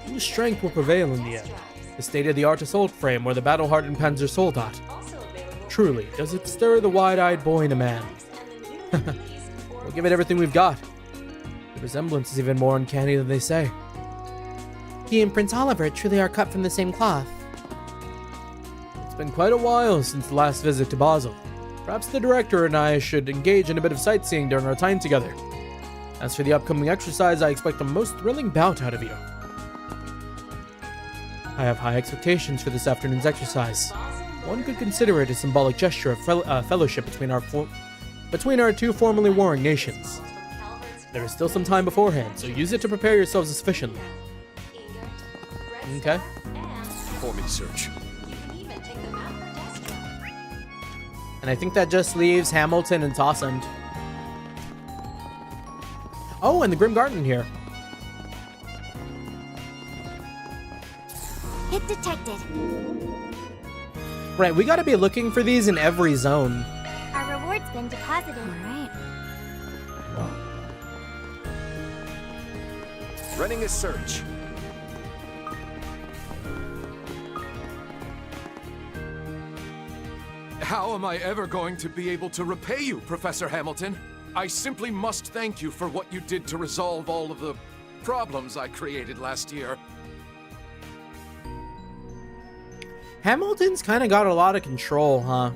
Whose strength will prevail in the end? The state-of-the-art assault frame or the battle-hardened Panzer Soldat? Truly, does it stir the wide-eyed boy in a man? We'll give it everything we've got. The resemblance is even more uncanny than they say. He and Prince Oliver truly are cut from the same cloth. It's been quite a while since the last visit to Basel. Perhaps the director and I should engage in a bit of sightseeing during our time together. As for the upcoming exercise, I expect a most thrilling bout out of you. I have high expectations for this afternoon's exercise. One could consider it a symbolic gesture of fellowship between our 2 formerly warring nations. There is still some time beforehand, so use it to prepare yourselves sufficiently. Okay? Forming search. And I think that just leaves Hamilton and Tossend. Oh, and the Grim Garden here. Hit detected. Right, we gotta be looking for these in every zone. Our reward's been deposited. All right. Running a search. How am I ever going to be able to repay you, Professor Hamilton? I simply must thank you for what you did to resolve all of the problems I created last year. Hamilton's kind of got a lot of control, huh?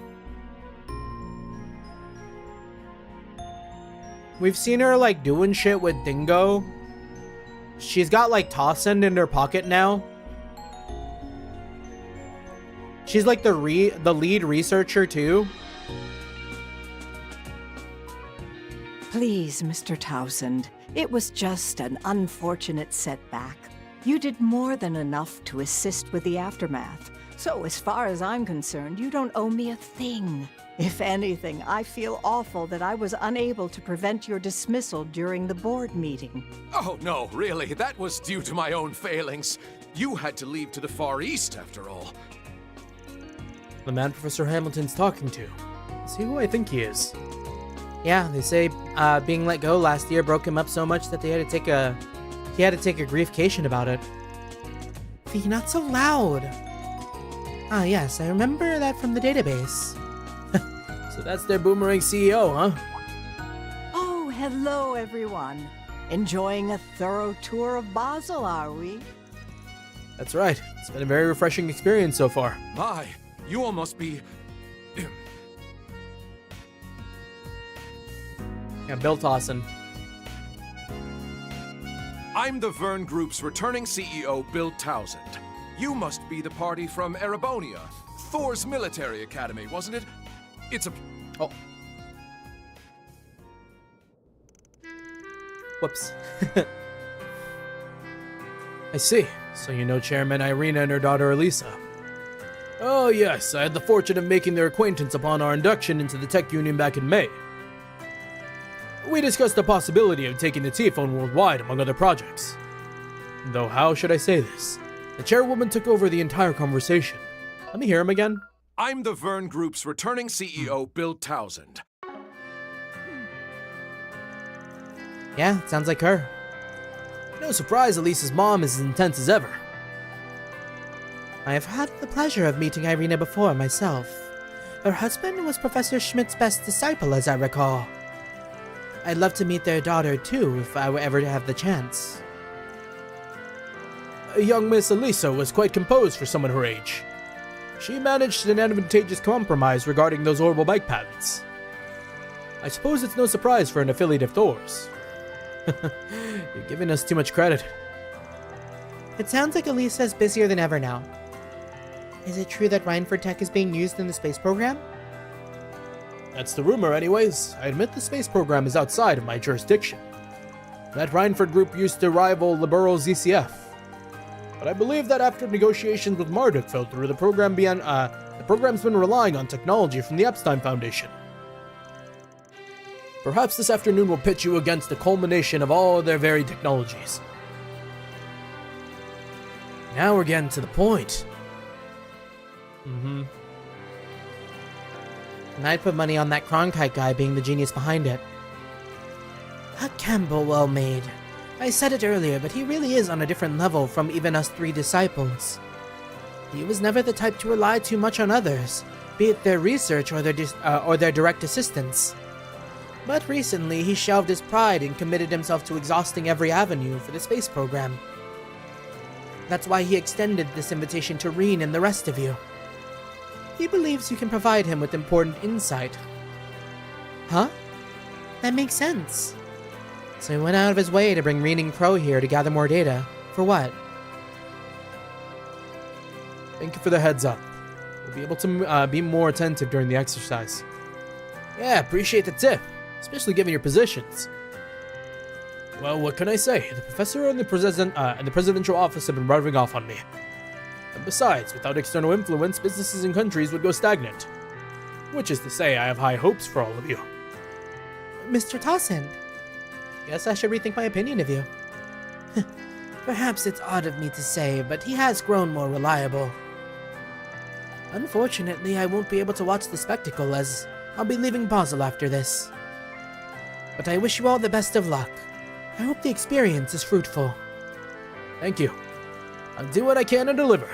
We've seen her, like, doing shit with Dingo. She's got, like, Tossend in her pocket now. She's, like, the lead researcher, too. Please, Mr. Townsend, it was just an unfortunate setback. You did more than enough to assist with the aftermath. So as far as I'm concerned, you don't owe me a thing. If anything, I feel awful that I was unable to prevent your dismissal during the board meeting. Oh, no, really, that was due to my own failings. You had to leave to the Far East, after all. The man Professor Hamilton's talking to. Is he who I think he is? Yeah, they say being let go last year broke him up so much that he had to take a griefcation about it. Fee, not so loud. Ah, yes, I remember that from the database. So that's their boomerang CEO, huh? Oh, hello, everyone. Enjoying a thorough tour of Basel, are we? That's right. It's been a very refreshing experience so far. My, you all must be... Yeah, Bill Tossend. I'm the Vern Group's returning CEO, Bill Townsend. You must be the party from Erebonia, Thor's military academy, wasn't it? It's a... Oh. Whoops. I see. So you know Chairman Irina and her daughter Elisa. Oh yes, I had the fortune of making their acquaintance upon our induction into the Tech Union back in May. We discussed the possibility of taking the T-phone worldwide, among other projects. Though how should I say this? The chairwoman took over the entire conversation. Let me hear him again. I'm the Vern Group's returning CEO, Bill Townsend. Yeah, sounds like her. No surprise Elisa's mom is as intense as ever. I have had the pleasure of meeting Irina before myself. Her husband was Professor Schmidt's best disciple, as I recall. I'd love to meet their daughter, too, if I were ever to have the chance. Young Miss Elisa was quite composed for someone her age. She managed an advantageous compromise regarding those orbital bike patents. I suppose it's no surprise for an affiliate of Thor's. You're giving us too much credit. It sounds like Elisa's busier than ever now. Is it true that Reinford Tech is being used in the space program? That's the rumor anyways. I admit the space program is outside of my jurisdiction. That Reinford group used to rival Libero's ZCF. But I believe that after negotiations with Marduk fell through, the program's been relying on technology from the Epstein Foundation. Perhaps this afternoon will pitch you against the culmination of all their varied technologies. Now we're getting to the point. And I'd put money on that Cronkite guy being the genius behind it. A Campbell well made. I said it earlier, but he really is on a different level from even us three disciples. He was never the type to rely too much on others, be it their research or their direct assistance. But recently, he shelved his pride and committed himself to exhausting every avenue for the space program. That's why he extended this invitation to Reen and the rest of you. He believes you can provide him with important insight. Huh? That makes sense. So he went out of his way to bring Reen and Crow here to gather more data. For what? Thank you for the heads up. We'll be able to be more attentive during the exercise. Yeah, appreciate the tip, especially given your positions. Well, what can I say? The professor and the presidential office have been rubbing off on me. And besides, without external influence, businesses and countries would go stagnant. which is to say I have high hopes for all of you. Mr. Tossend, guess I should rethink my opinion of you. Perhaps it's odd of me to say, but he has grown more reliable. Unfortunately, I won't be able to watch the spectacle as I'll be leaving Basel after this. But I wish you all the best of luck. I hope the experience is fruitful. Thank you. I'll do what I can to deliver.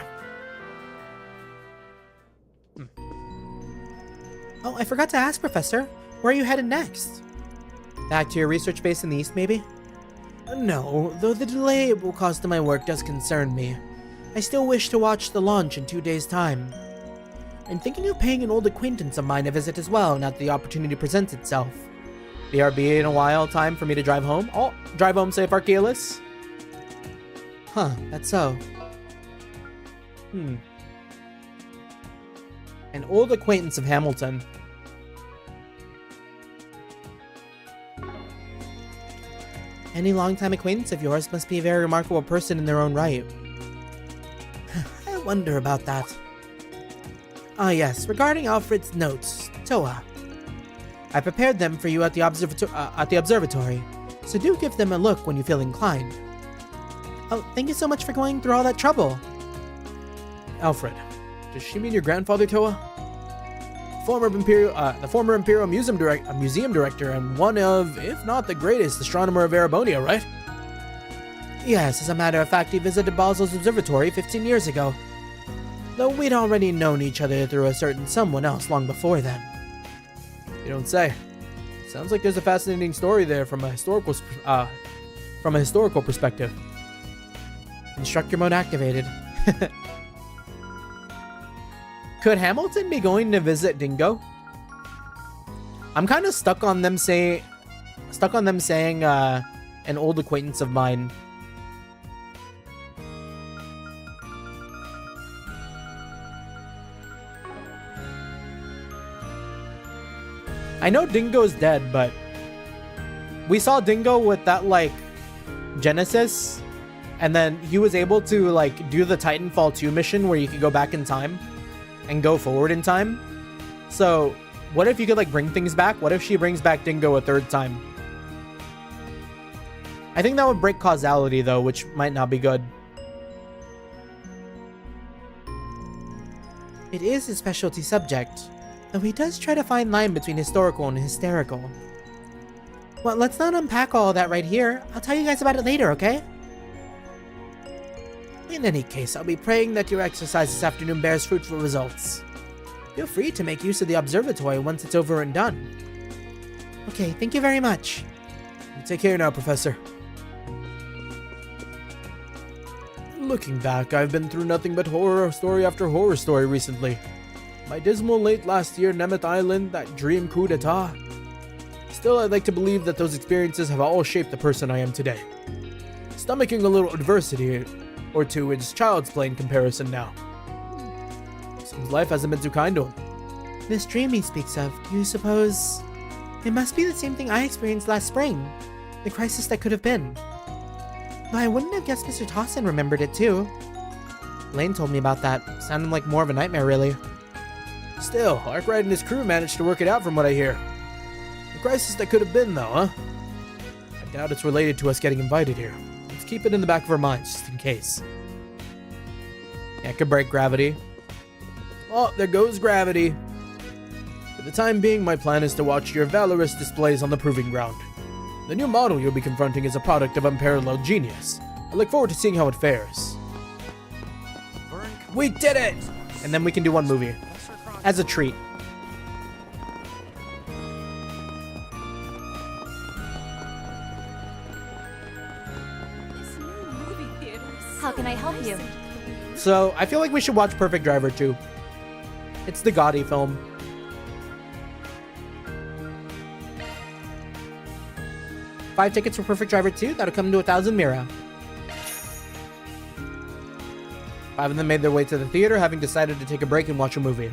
Oh, I forgot to ask, Professor. Where are you headed next? Back to your research base in the east, maybe? No, though the delay it will cause to my work does concern me. I still wish to watch the launch in 2 days' time. I'm thinking of paying an old acquaintance of mine a visit as well, now that the opportunity presents itself. BRB in a while, time for me to drive home. Oh, drive home safe, Archelaus. Huh, that's so. An old acquaintance of Hamilton. Any longtime acquaintance of yours must be a very remarkable person in their own right. I wonder about that. Ah yes, regarding Alfred's notes, Toa. I prepared them for you at the observatory, so do give them a look when you feel inclined. Oh, thank you so much for going through all that trouble. Alfred, does she mean your grandfather, Toa? The former Imperial Museum Director and one of, if not the greatest, astronomer of Erebonia, right? Yes, as a matter of fact, he visited Basel's observatory 15 years ago. Though we'd already known each other through a certain someone else long before then. You don't say. Sounds like there's a fascinating story there from a historical perspective. Instructor mode activated. Could Hamilton be going to visit Dingo? I'm kind of stuck on them saying an old acquaintance of mine. I know Dingo's dead, but we saw Dingo with that like Genesis, and then he was able to like do the Titanfall 2 mission where you could go back in time and go forward in time. So what if you could like bring things back? What if she brings back Dingo a third time? I think that would break causality though, which might not be good. It is a specialty subject, though he does try to find line between historical and hysterical. Well, let's not unpack all that right here. I'll tell you guys about it later, okay? In any case, I'll be praying that your exercise this afternoon bears fruitful results. Feel free to make use of the observatory once it's over and done. Okay, thank you very much. You take care now, Professor. Looking back, I've been through nothing but horror story after horror story recently. My dismal late last year Nemeth Island, that dream coup d'etat. Still, I'd like to believe that those experiences have all shaped the person I am today. Stomaching a little adversity or two is child's play in comparison now. Seems life hasn't been too kind to him. This dream he speaks of, do you suppose... It must be the same thing I experienced last spring. The crisis that could have been. But I wouldn't have guessed Mr. Tossend remembered it too. Lane told me about that. Sounded like more of a nightmare, really. Still, Arkwright and his crew managed to work it out from what I hear. The crisis that could have been, though, huh? I doubt it's related to us getting invited here. Let's keep it in the back of our minds, just in case. Yeah, it could break gravity. Oh, there goes gravity. For the time being, my plan is to watch your valorous displays on the proving ground. The new model you'll be confronting is a product of unparalleled genius. I look forward to seeing how it fares. We did it! And then we can do one movie. As a treat. How can I help you? So, I feel like we should watch Perfect Driver 2. It's the Gotti film. $5 tickets for Perfect Driver 2, that'll come to 1,000 Mira. 5 of them made their way to the theater, having decided to take a break and watch a movie.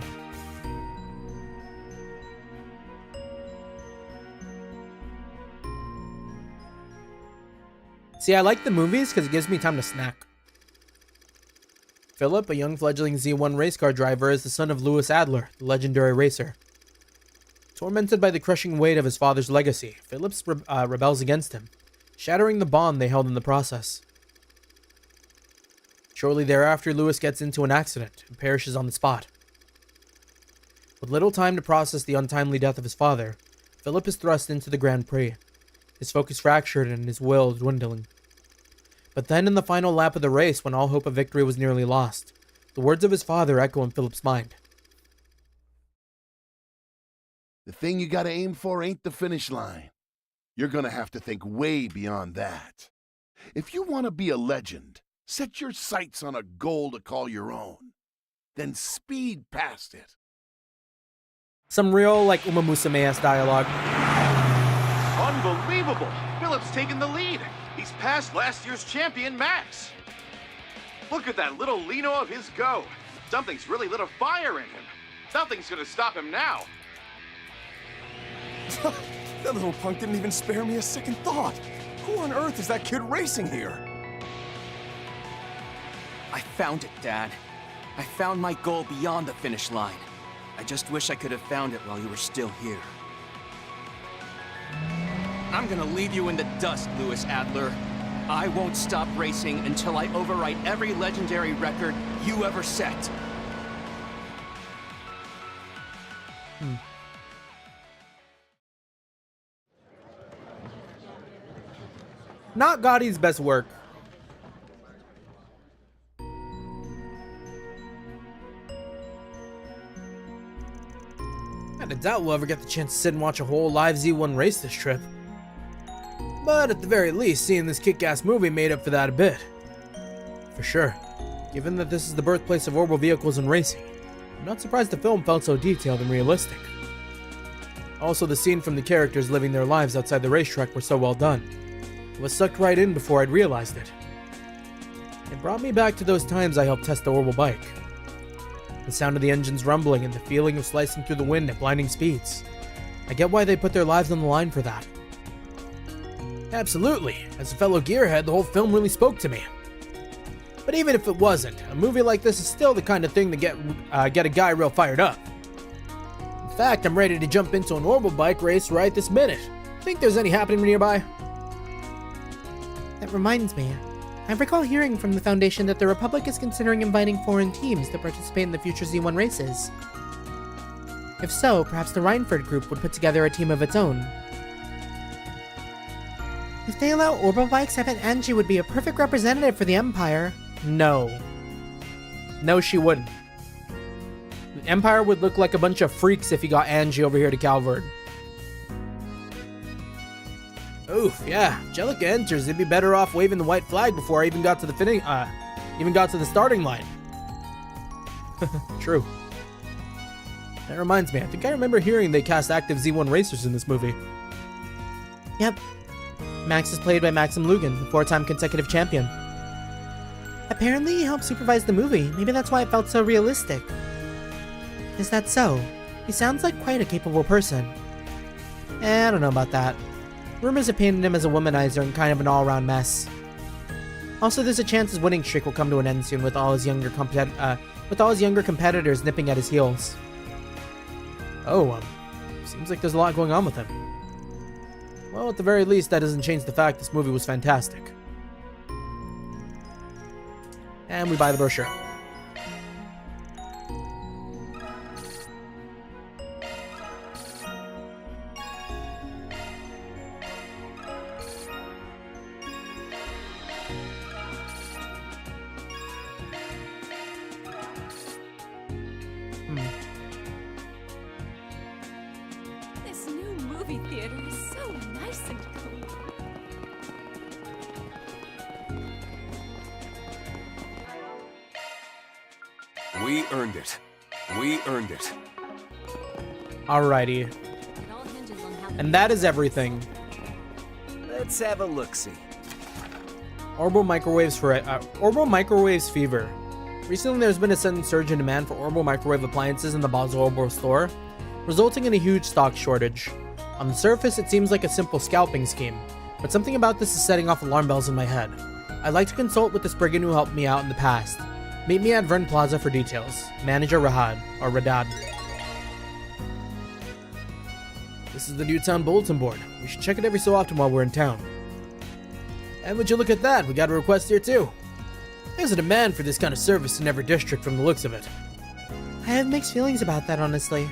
See, I like the movies because it gives me time to snack. Philip, a young fledgling Z1 race car driver, is the son of Louis Adler, the legendary racer. Tormented by the crushing weight of his father's legacy, Phillips rebels against him, shattering the bond they held in the process. Shortly thereafter, Lewis gets into an accident and perishes on the spot. With little time to process the untimely death of his father, Philip is thrust into the Grand Prix, his focus fractured and his will dwindling. But then in the final lap of the race, when all hope of victory was nearly lost, the words of his father echo in Philip's mind. The thing you gotta aim for ain't the finish line. You're gonna have to think way beyond that. If you want to be a legend, set your sights on a goal to call your own. Then speed past it. Some real, like, Uma Musume-esque dialogue. Unbelievable! Philip's taken the lead. He's past last year's champion, Max. Look at that little Lino of his go. Something's really lit a fire in him. Nothing's gonna stop him now. That little punk didn't even spare me a second thought. Who on earth is that kid racing here? I found it, Dad. I found my goal beyond the finish line. I just wish I could have found it while you were still here. I'm gonna leave you in the dust, Lewis Adler. I won't stop racing until I overwrite every legendary record you ever set. Not Gotti's best work. I doubt we'll ever get the chance to sit and watch a whole live Z1 race this trip. But at the very least, seeing this kick-ass movie made up for that a bit. For sure. Given that this is the birthplace of orbital vehicles and racing, I'm not surprised the film felt so detailed and realistic. Also, the scene from the characters living their lives outside the racetrack were so well done. It was sucked right in before I'd realized it. It brought me back to those times I helped test the orbital bike. The sound of the engines rumbling and the feeling of slicing through the wind at blinding speeds. I get why they put their lives on the line for that. Absolutely. As a fellow gearhead, the whole film really spoke to me. But even if it wasn't, a movie like this is still the kind of thing that get a guy real fired up. In fact, I'm ready to jump into an orbital bike race right this minute. Think there's any happening nearby? That reminds me. I recall hearing from the Foundation that the Republic is considering inviting foreign teams to participate in the future Z1 races. If so, perhaps the Rhineford group would put together a team of its own. If they allow orbital bikes, I bet Angie would be a perfect representative for the Empire. No. No, she wouldn't. The Empire would look like a bunch of freaks if you got Angie over here to Calvard. Oof, yeah. Jellica enters, they'd be better off waving the white flag before I even got to the starting line. True. That reminds me, I think I remember hearing they cast active Z1 racers in this movie. Yep. Max is played by Maxim Lugan, the 4-time consecutive champion. Apparently he helped supervise the movie. Maybe that's why it felt so realistic. Is that so? He sounds like quite a capable person. I don't know about that. Rumors have painted him as a womanizer and kind of an all-around mess. Also, there's a chance his winning streak will come to an end soon with all his younger competitors nipping at his heels. Oh, seems like there's a lot going on with him. Well, at the very least, that doesn't change the fact this movie was fantastic. And we buy the brochure. This new movie theater is so nice and clean. We earned it. We earned it. Alrighty. And that is everything. Let's have a look-see. Orbital microwaves fever. Recently, there's been a sudden surge in demand for orbital microwave appliances in the Basel Orbital store, resulting in a huge stock shortage. On the surface, it seems like a simple scalping scheme, but something about this is setting off alarm bells in my head. I'd like to consult with this brigand who helped me out in the past. Meet me at Vern Plaza for details. Manager Rahad, or Radad. This is the new town bulletin board. We should check it every so often while we're in town. And would you look at that, we got a request here too. There's a demand for this kind of service in every district from the looks of it. I have mixed feelings about that, honestly.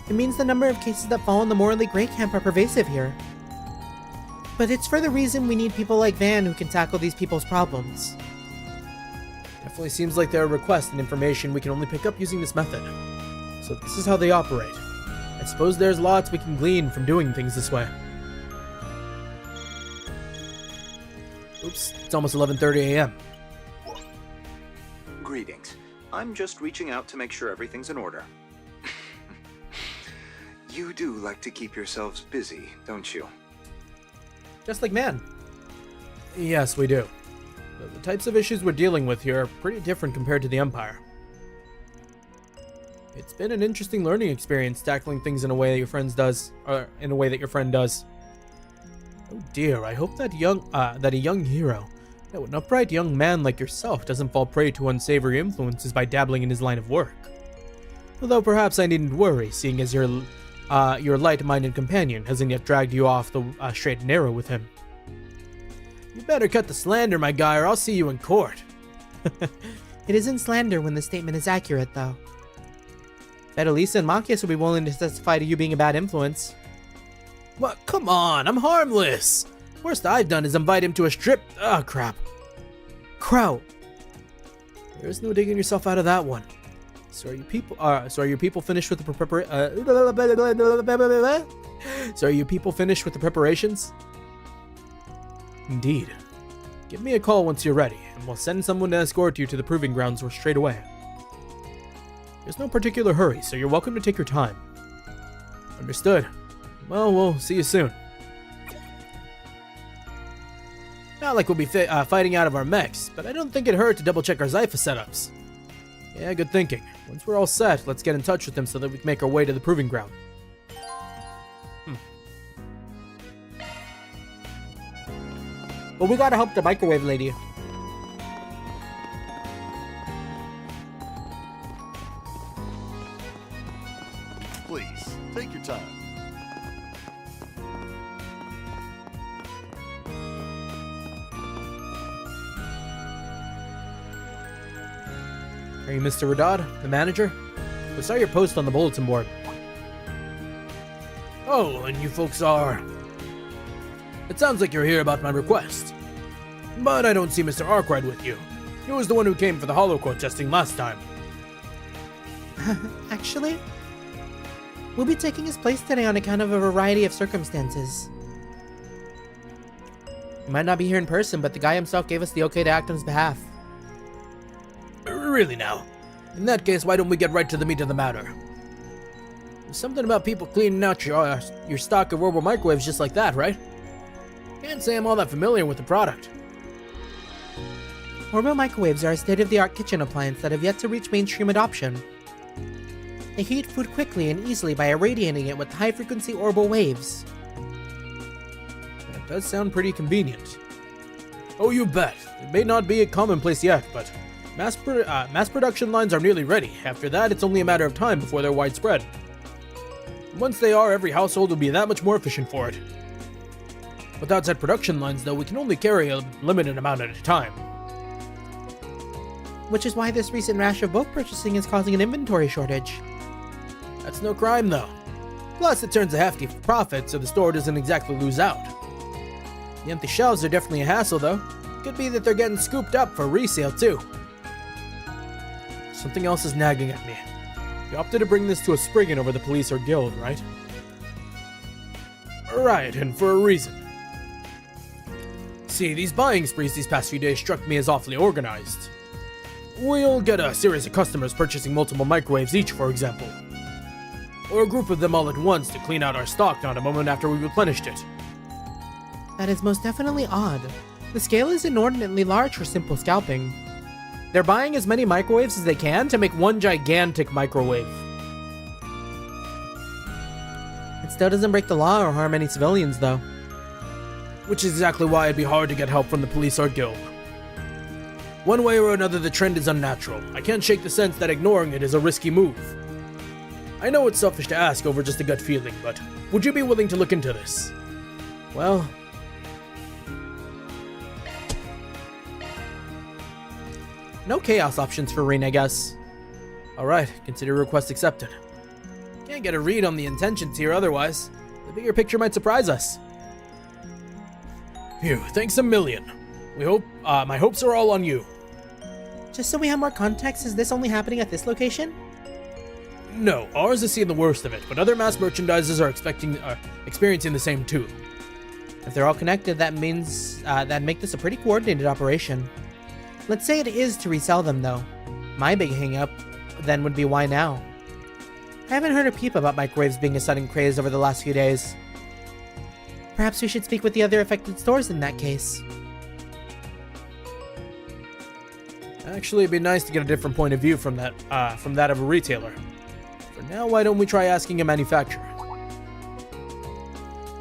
It means the number of cases that fall in the morally gray camp are pervasive here. But it's for the reason we need people like Van who can tackle these people's problems. Definitely seems like there are requests and information we can only pick up using this method. So this is how they operate. I suppose there's lots we can glean from doing things this way. Oops, it's almost 11:30 a.m. Greetings. I'm just reaching out to make sure everything's in order. You do like to keep yourselves busy, don't you? Just like man. Yes, we do. But the types of issues we're dealing with here are pretty different compared to the Empire. It's been an interesting learning experience tackling things in a way that your friend does. Oh dear, I hope that a young hero, no, an upright young man like yourself doesn't fall prey to unsavory influences by dabbling in his line of work. Although perhaps I needn't worry, seeing as your light-minded companion hasn't yet dragged you off the straight and narrow with him. You better cut the slander, my guy, or I'll see you in court. It isn't slander when the statement is accurate, though. Bet Elisa and Machias will be willing to testify to you being a bad influence. What? Come on, I'm harmless. Worst I've done is invite him to a strip. Ah, crap. Crow. There's no digging yourself out of that one. So are you people finished with the preparations? Indeed. Give me a call once you're ready, and we'll send someone to escort you to the proving grounds straight away. There's no particular hurry, so you're welcome to take your time. Understood. Well, we'll see you soon. Not like we'll be fighting out of our mechs, but I don't think it'd hurt to double-check our Zypha setups. Yeah, good thinking. Once we're all set, let's get in touch with them so that we can make our way to the proving ground. But we gotta help the microwave lady. Please, take your time. Are you Mr. Radad, the manager? I saw your post on the bulletin board. Oh, and you folks are... It sounds like you're here about my request. But I don't see Mr. Arkwright with you. He was the one who came for the holocore testing last time. Actually, we'll be taking his place today on account of a variety of circumstances. He might not be here in person, but the guy himself gave us the okay to act on his behalf. Really now? In that case, why don't we get right to the meat of the matter? There's something about people cleaning out your stock of orbital microwaves just like that, right? Can't say I'm all that familiar with the product. Orbital microwaves are a state-of-the-art kitchen appliance that have yet to reach mainstream adoption. They heat food quickly and easily by irradiating it with high-frequency orbital waves. That does sound pretty convenient. Oh, you bet. It may not be a commonplace yet, but mass production lines are nearly ready. After that, it's only a matter of time before they're widespread. Once they are, every household will be that much more efficient for it. Without said production lines, though, we can only carry a limited amount at a time. Which is why this recent rash of book purchasing is causing an inventory shortage. That's no crime, though. Plus, it turns a hefty profit, so the store doesn't exactly lose out. The empty shelves are definitely a hassle, though. Could be that they're getting scooped up for resale, too. Something else is nagging at me. You opted to bring this to a Spriggan over the police or guild, right? Right, and for a reason. See, these buying sprees these past few days struck me as awfully organized. We'll get a series of customers purchasing multiple microwaves each, for example. Or a group of them all at once to clean out our stock not a moment after we replenished it. That is most definitely odd. The scale is inordinately large for simple scalping. They're buying as many microwaves as they can to make one gigantic microwave. It still doesn't break the law or harm any civilians, though. Which is exactly why it'd be hard to get help from the police or guild. One way or another, the trend is unnatural. I can't shake the sense that ignoring it is a risky move. I know it's selfish to ask over just a gut feeling, but would you be willing to look into this? Well, no chaos options for Rean, I guess. Alright, consider request accepted. Can't get a read on the intentions here otherwise. The bigger picture might surprise us. Phew, thanks a million. My hopes are all on you. Just so we have more context, is this only happening at this location? No, ours is seeing the worst of it, but other mass merchandisers are experiencing the same too. If they're all connected, that means that'd make this a pretty coordinated operation. Let's say it is to resell them, though. My big hang-up then would be why now? I haven't heard a peep about microwaves being a sudden craze over the last few days. Perhaps we should speak with the other affected stores in that case. Actually, it'd be nice to get a different point of view from that of a retailer. For now, why don't we try asking a manufacturer?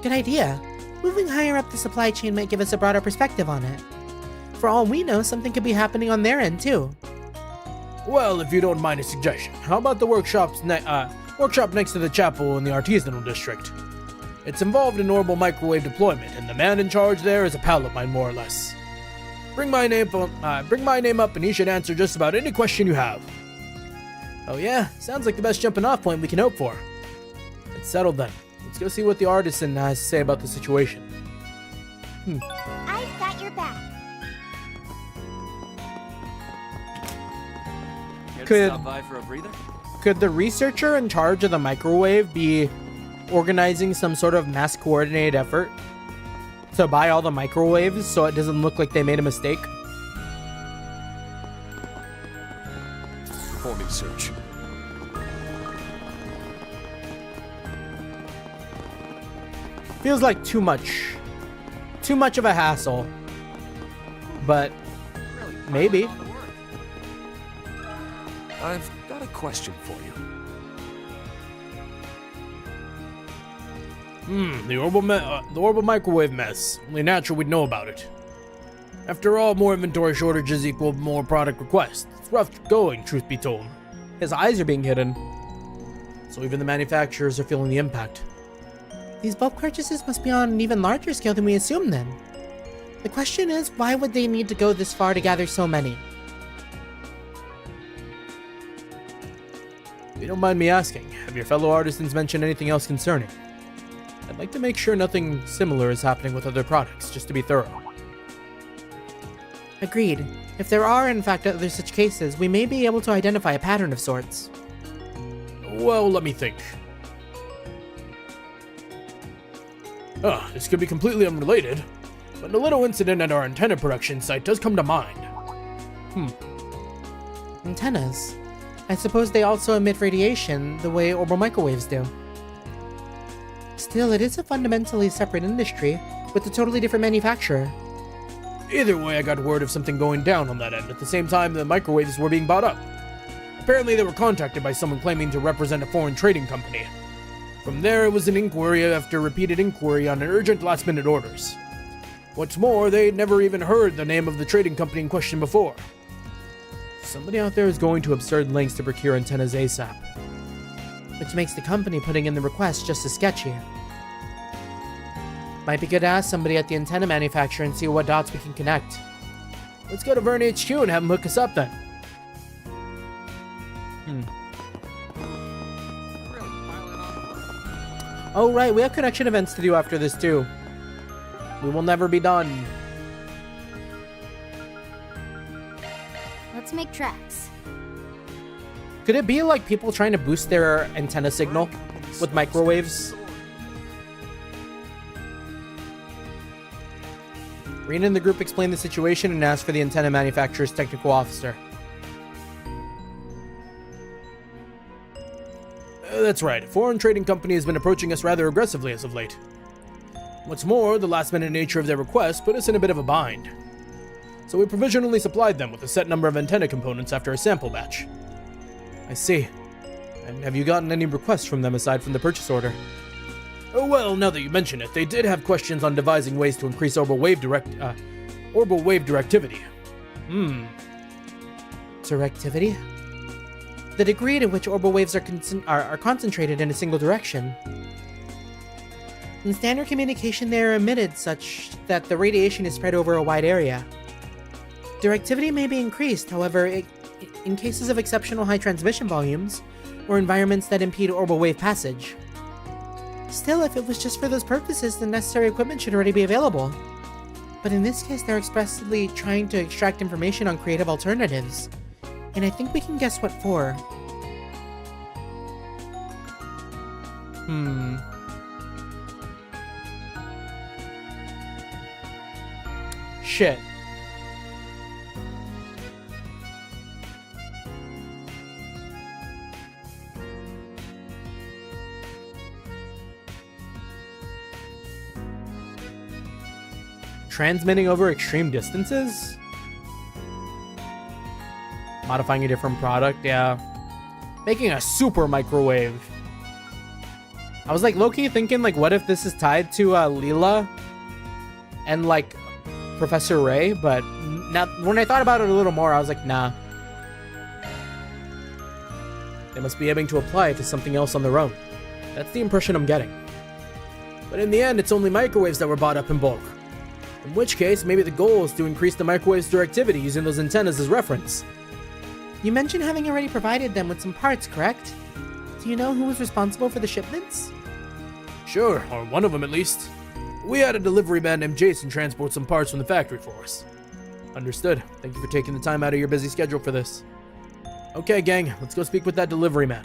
Good idea. Moving higher up the supply chain might give us a broader perspective on it. For all we know, something could be happening on their end, too. Well, if you don't mind a suggestion, how about the workshop next to the chapel in the artisanal district? It's involved in orbital microwave deployment, and the man in charge there is a pal of mine, more or less. Bring my name up, and he should answer just about any question you have. Oh yeah, sounds like the best jumping-off point we can hope for. It's settled then. Let's go see what the artisan has to say about the situation. I've got your back. Could- Stop by for a breather? Could the researcher in charge of the microwave be organizing some sort of mass coordinated effort to buy all the microwaves so it doesn't look like they made a mistake? Performing search. Feels like too much of a hassle, but maybe. I've got a question for you. The orbital microwave mess. Only natural we'd know about it. After all, more inventory shortages equal more product requests. It's rough going, truth be told. His eyes are being hidden. So even the manufacturers are feeling the impact. These bulk purchases must be on an even larger scale than we assumed then. The question is, why would they need to go this far to gather so many? If you don't mind me asking, have your fellow artisans mentioned anything else concerning? I'd like to make sure nothing similar is happening with other products, just to be thorough. Agreed. If there are in fact other such cases, we may be able to identify a pattern of sorts. Well, let me think. This could be completely unrelated, but a little incident at our antenna production site does come to mind. Antennas. I suppose they also emit radiation the way orbital microwaves do. Still, it is a fundamentally separate industry, with a totally different manufacturer. Either way, I got word of something going down on that end at the same time the microwaves were being bought up. Apparently they were contacted by someone claiming to represent a foreign trading company. From there, it was an inquiry after repeated inquiry on urgent last-minute orders. What's more, they'd never even heard the name of the trading company in question before. Somebody out there is going to absurd lengths to procure antennas ASAP. Which makes the company putting in the request just as sketchy. Might be good to ask somebody at the antenna manufacturer and see what dots we can connect. Let's go to Vern HQ and have them hook us up then. Oh right, we have connection events to do after this too. We will never be done. Let's make tracks. Could it be like people trying to boost their antenna signal with microwaves? Rena and the group explained the situation and asked for the antenna manufacturer's technical officer. That's right, a foreign trading company has been approaching us rather aggressively as of late. What's more, the last-minute nature of their request put us in a bit of a bind. So we provisionally supplied them with a set number of antenna components after a sample batch. I see. And have you gotten any requests from them aside from the purchase order? Oh, well, now that you mention it, they did have questions on devising ways to increase orbital wave directivity. Directivity? the degree to which orbital waves are concentrated in a single direction. In standard communication, they are emitted such that the radiation is spread over a wide area. Directivity may be increased, however, in cases of exceptional high transmission volumes, or environments that impede orbital wave passage. Still, if it was just for those purposes, the necessary equipment should already be available. But in this case, they're expressly trying to extract information on creative alternatives. And I think we can guess what for. Shit. Transmitting over extreme distances? Modifying a different product, yeah. Making a super microwave. I was like low-key thinking, like, what if this is tied to Leela and like Professor Ray? But now when I thought about it a little more, I was like, nah. They must be aiming to apply it to something else on their own. That's the impression I'm getting. But in the end, it's only microwaves that were bought up in bulk. In which case, maybe the goal is to increase the microwave's directivity using those antennas as reference. You mentioned having already provided them with some parts, correct? Do you know who was responsible for the shipments? Sure, or one of them at least. We had a delivery man named Jason transport some parts from the factory for us. Understood. Thank you for taking the time out of your busy schedule for this. Okay, gang, let's go speak with that delivery man.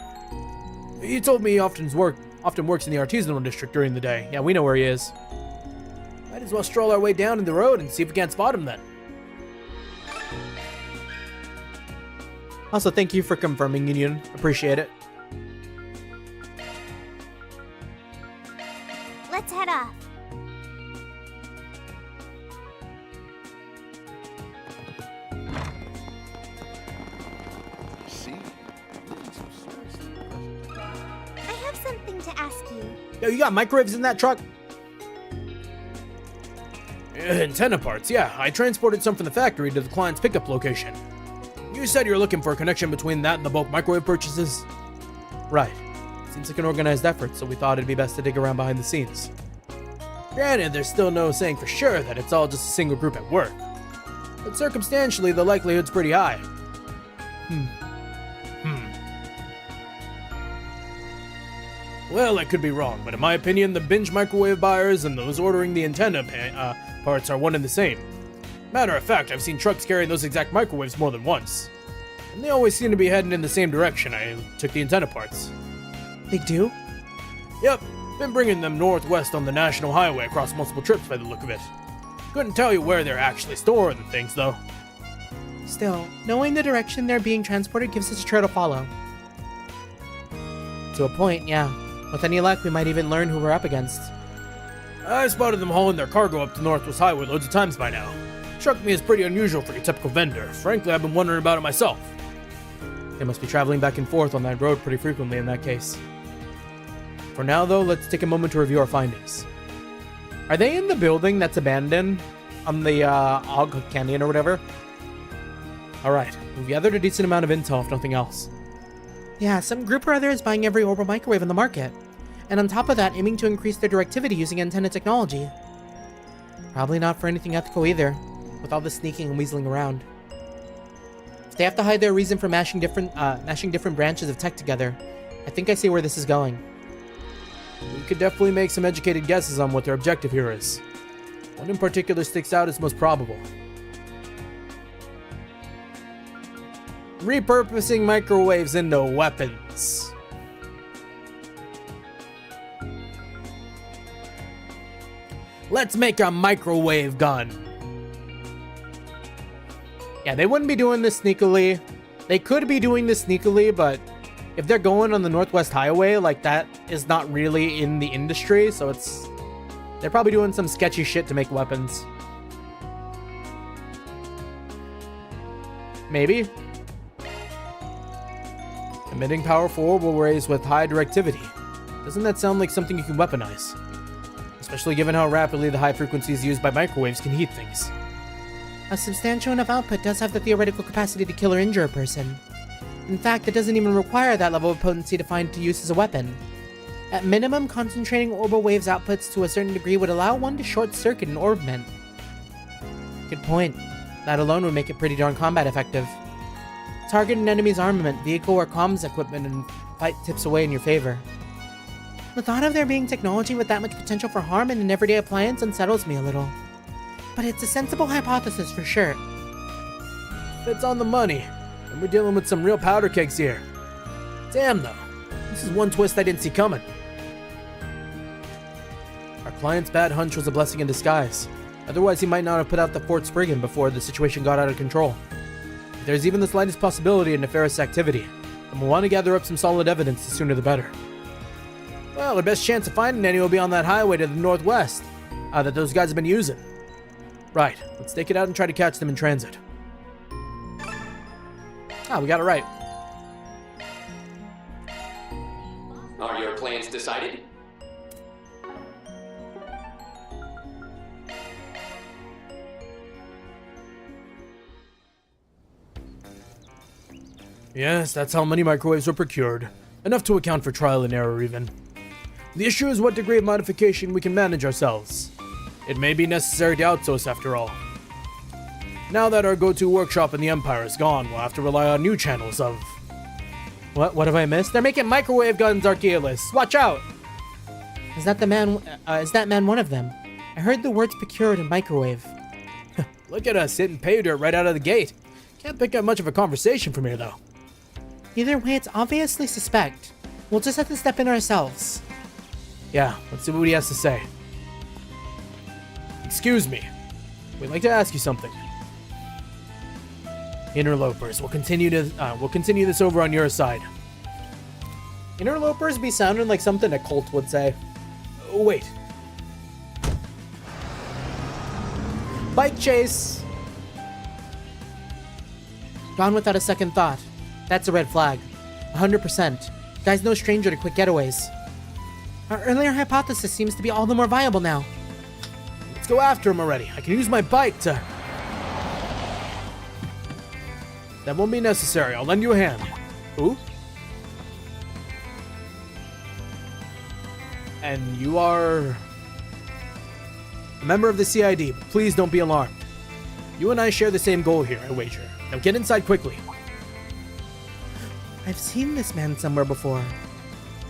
He told me he often works in the artisanal district during the day. Yeah, we know where he is. Might as well stroll our way down in the road and see if we can't spot him then. Also, thank you for confirming, Union. Appreciate it. Let's head off. I have something to ask you. Yo, you got microwaves in that truck? Antenna parts, yeah. I transported some from the factory to the client's pickup location. You said you were looking for a connection between that and the bulk microwave purchases? Right. Seems like an organized effort, so we thought it'd be best to dig around behind the scenes. Granted, there's still no saying for sure that it's all just a single group at work. But circumstantially, the likelihood's pretty high. Well, I could be wrong, but in my opinion, the binge microwave buyers and those ordering the antenna parts are one and the same. Matter of fact, I've seen trucks carrying those exact microwaves more than once. And they always seem to be heading in the same direction I took the antenna parts. They do? Yep, been bringing them northwest on the national highway across multiple trips by the look of it. Couldn't tell you where they're actually storing the things, though. Still, knowing the direction they're being transported gives us a trail to follow. To a point, yeah. With any luck, we might even learn who we're up against. I spotted them hauling their cargo up the Northwest Highway loads of times by now. Struck me as pretty unusual for your typical vendor. Frankly, I've been wondering about it myself. They must be traveling back and forth on that road pretty frequently in that case. For now, though, let's take a moment to review our findings. Are they in the building that's abandoned on the Og Canyon or whatever? Alright, we've gathered a decent amount of intel, if nothing else. Yeah, some group or other is buying every orbital microwave in the market. And on top of that, aiming to increase their directivity using antenna technology. Probably not for anything ethical either, with all the sneaking and weaseling around. If they have to hide their reason for mashing different branches of tech together, I think I see where this is going. We could definitely make some educated guesses on what their objective here is. One in particular sticks out as most probable. Repurposing microwaves into weapons. Let's make a microwave gun. Yeah, they wouldn't be doing this sneakily. They could be doing this sneakily, but if they're going on the Northwest Highway, like, that is not really in the industry, so they're probably doing some sketchy shit to make weapons. Maybe. Emitting powerful orbital rays with high directivity. Doesn't that sound like something you can weaponize? Especially given how rapidly the high frequencies used by microwaves can heat things. A substantial enough output does have the theoretical capacity to kill or injure a person. In fact, it doesn't even require that level of potency to find to use as a weapon. At minimum, concentrating orbital waves outputs to a certain degree would allow one to short-circuit an orbment. Good point. That alone would make it pretty darn combat effective. Target an enemy's armament, vehicle, or comms equipment and fight tips away in your favor. The thought of there being technology with that much potential for harm in an everyday appliance unsettles me a little. But it's a sensible hypothesis for sure. It's on the money, and we're dealing with some real powder kegs here. Damn though, this is one twist I didn't see coming. Our client's bad hunch was a blessing in disguise. Otherwise he might not have put out the Fort Spriggan before the situation got out of control. If there's even the slightest possibility of nefarious activity, then we'll want to gather up some solid evidence, the sooner the better. Well, our best chance of finding any will be on that highway to the northwest that those guys have been using. Right, let's take it out and try to catch them in transit. Ah, we got it right. Are your plans decided? Yes, that's how many microwaves were procured. Enough to account for trial and error even. The issue is what degree of modification we can manage ourselves. It may be necessary to outsource after all. Now that our go-to workshop in the Empire is gone, we'll have to rely on new channels of... What have I missed? They're making microwave guns, Archaeolus! Watch out! Is that man one of them? I heard the words procured and microwave. Look at us hitting pay dirt right out of the gate. Can't pick up much of a conversation from here though. Either way, it's obviously suspect. We'll just have to step in ourselves. Yeah, let's see what he has to say. Excuse me. We'd like to ask you something. Interlopers, we'll continue this over on your side. Interlopers be sounding like something a cult would say. Oh, wait. Bike chase! Gone without a second thought. That's a red flag. 100%. Guy's no stranger to quick getaways. Our earlier hypothesis seems to be all the more viable now. Let's go after him already. I can use my bike to... That won't be necessary. I'll lend you a hand. Who? And you are... a member of the CID, but please don't be alarmed. You and I share the same goal here, I wager. Now get inside quickly. I've seen this man somewhere before.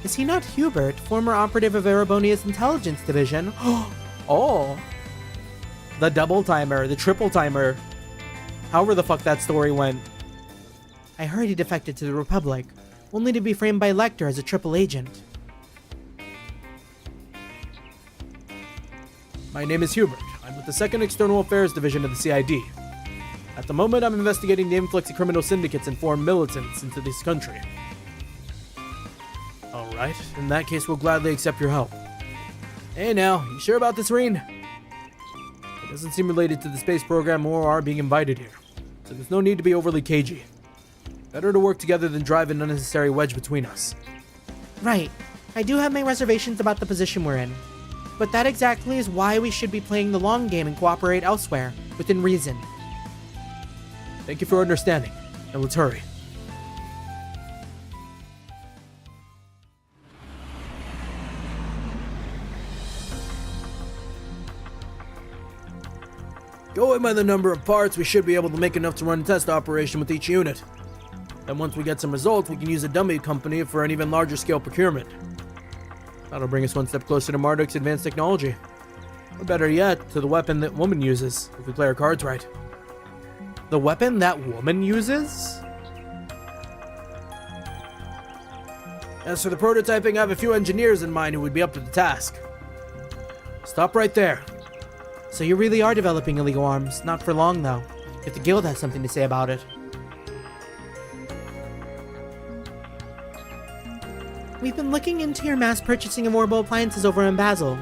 Is he not Hubert, former operative of Erebonia's intelligence division? Oh. The double timer, the triple timer. However the fuck that story went. I heard he defected to the Republic, only to be framed by Lecter as a triple agent. My name is Hubert. I'm with the 2nd External Affairs Division of the CID. At the moment, I'm investigating the influx of criminal syndicates and foreign militants into this country. Alright, in that case, we'll gladly accept your help. Hey now, you sure about this, Reen? It doesn't seem related to the space program or our being invited here, so there's no need to be overly cagey. Better to work together than drive an unnecessary wedge between us. Right. I do have my reservations about the position we're in. But that exactly is why we should be playing the long game and cooperate elsewhere, within reason. Thank you for understanding. Now let's hurry. Going by the number of parts, we should be able to make enough to run a test operation with each unit. Then once we get some results, we can use a dummy company for an even larger scale procurement. That'll bring us one step closer to Marduk's advanced technology. Or better yet, to the weapon that woman uses, if we play our cards right. The weapon that woman uses? As for the prototyping, I have a few engineers in mind who would be up to the task. Stop right there. So you really are developing illegal arms, not for long though, if the guild has something to say about it. We've been looking into your mass purchasing of orbital appliances over in Basel.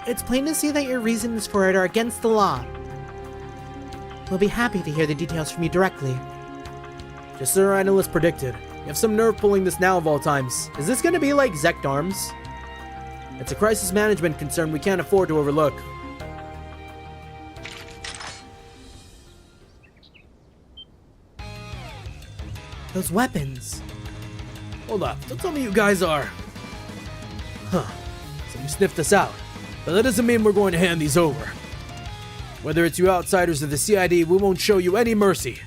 It's plain to see that your reasons for it are against the law. We'll be happy to hear the details from you directly. Just as our analyst predicted, you have some nerve pulling this now of all times. Is this gonna be like Zect Arms? It's a crisis management concern we can't afford to overlook. Those weapons. Hold up, don't tell me you guys are... Huh, so you sniffed us out. But that doesn't mean we're going to hand these over. Whether it's you outsiders or the CID, we won't show you any mercy.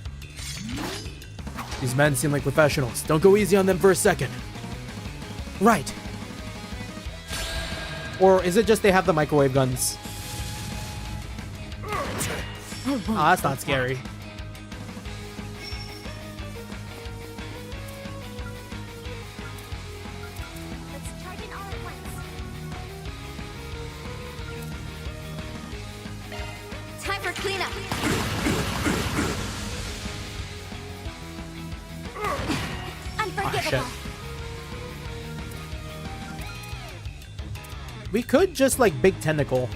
These men seem like professionals. Don't go easy on them for a second. Right. Or is it just they have the microwave guns? Ah, that's not scary. Time for cleanup. Unforgivable. We could just like big tentacle.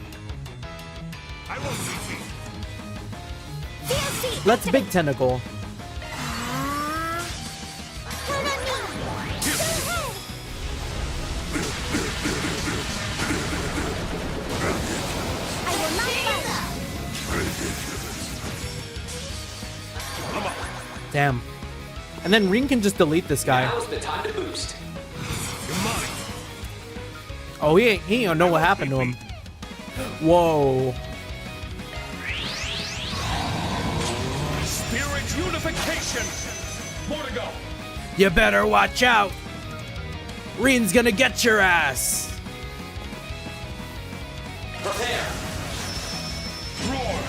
Let's big tentacle. Damn. And then Ring can just delete this guy. Now's the time to boost. Oh, he don't know what happened to him. Whoa. Spirit unification. More to go. You better watch out. Reen's gonna get your ass. Prepare. Roar.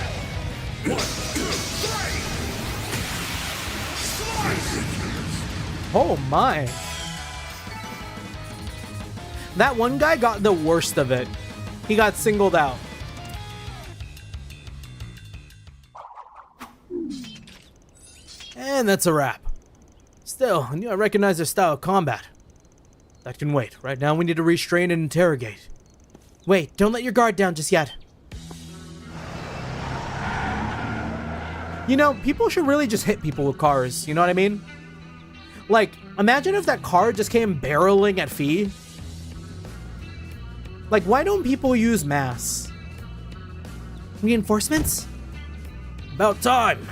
1, 2, 3. Oh my. That one guy got the worst of it. He got singled out. And that's a wrap. Still, I knew I recognized their style of combat. That can wait. Right now we need to restrain and interrogate. Wait, don't let your guard down just yet. You know, people should really just hit people with cars. You know what I mean? Like, imagine if that car just came barreling at Fee. Like, why don't people use mass? Reinforcements? About time.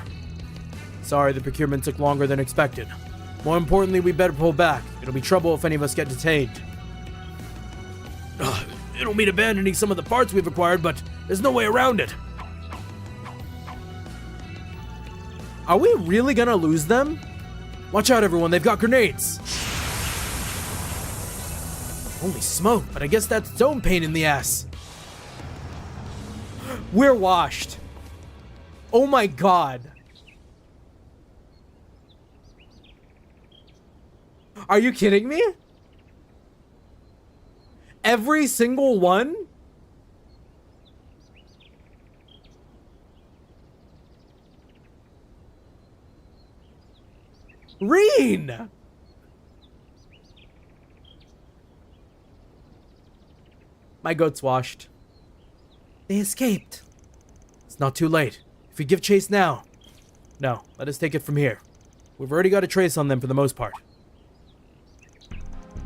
Sorry, the procurement took longer than expected. More importantly, we better pull back. It'll be trouble if any of us get detained. It'll mean abandoning some of the parts we've acquired, but there's no way around it. Are we really gonna lose them? Watch out, everyone. They've got grenades. Only smoke, but I guess that's its own pain in the ass. We're washed. Oh my god. Are you kidding me? Every single one? Reen! My goat's washed. They escaped. It's not too late. If we give chase now. No, let us take it from here. We've already got a trace on them for the most part.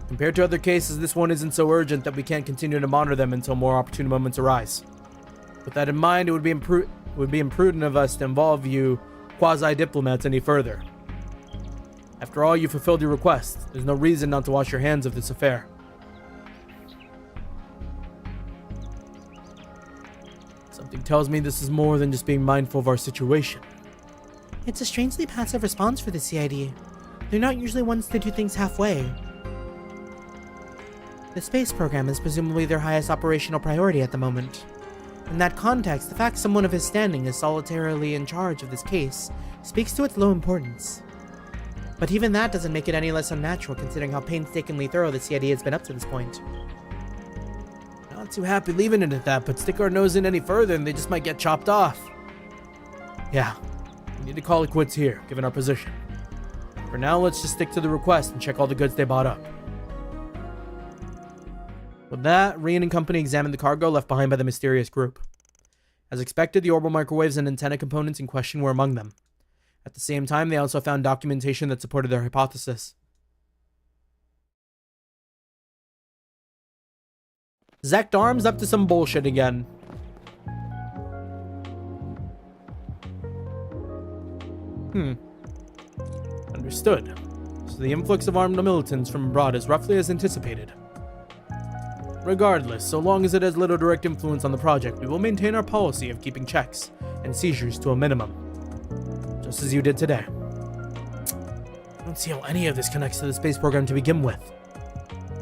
Compared to other cases, this one isn't so urgent that we can't continue to monitor them until more opportune moments arise. With that in mind, it would be imprudent of us to involve you quasi-diplomats any further. After all, you fulfilled your request. There's no reason not to wash your hands of this affair. Something tells me this is more than just being mindful of our situation. It's a strangely passive response for the CID. They're not usually ones to do things halfway. The space program is presumably their highest operational priority at the moment. In that context, the fact someone of his standing is solitarily in charge of this case speaks to its low importance. But even that doesn't make it any less unnatural considering how painstakingly thorough the CID has been up to this point. Not too happy leaving it at that, but stick our nose in any further and they just might get chopped off. Yeah, we need to call it quits here, given our position. For now, let's just stick to the request and check all the goods they bought up. With that, Reen and company examined the cargo left behind by the mysterious group. As expected, the orbital microwaves and antenna components in question were among them. At the same time, they also found documentation that supported their hypothesis. Zect Arm's up to some bullshit again. Understood. So the influx of armed militants from abroad is roughly as anticipated. Regardless, so long as it has little direct influence on the project, we will maintain our policy of keeping checks and seizures to a minimum. Just as you did today. I don't see how any of this connects to the space program to begin with.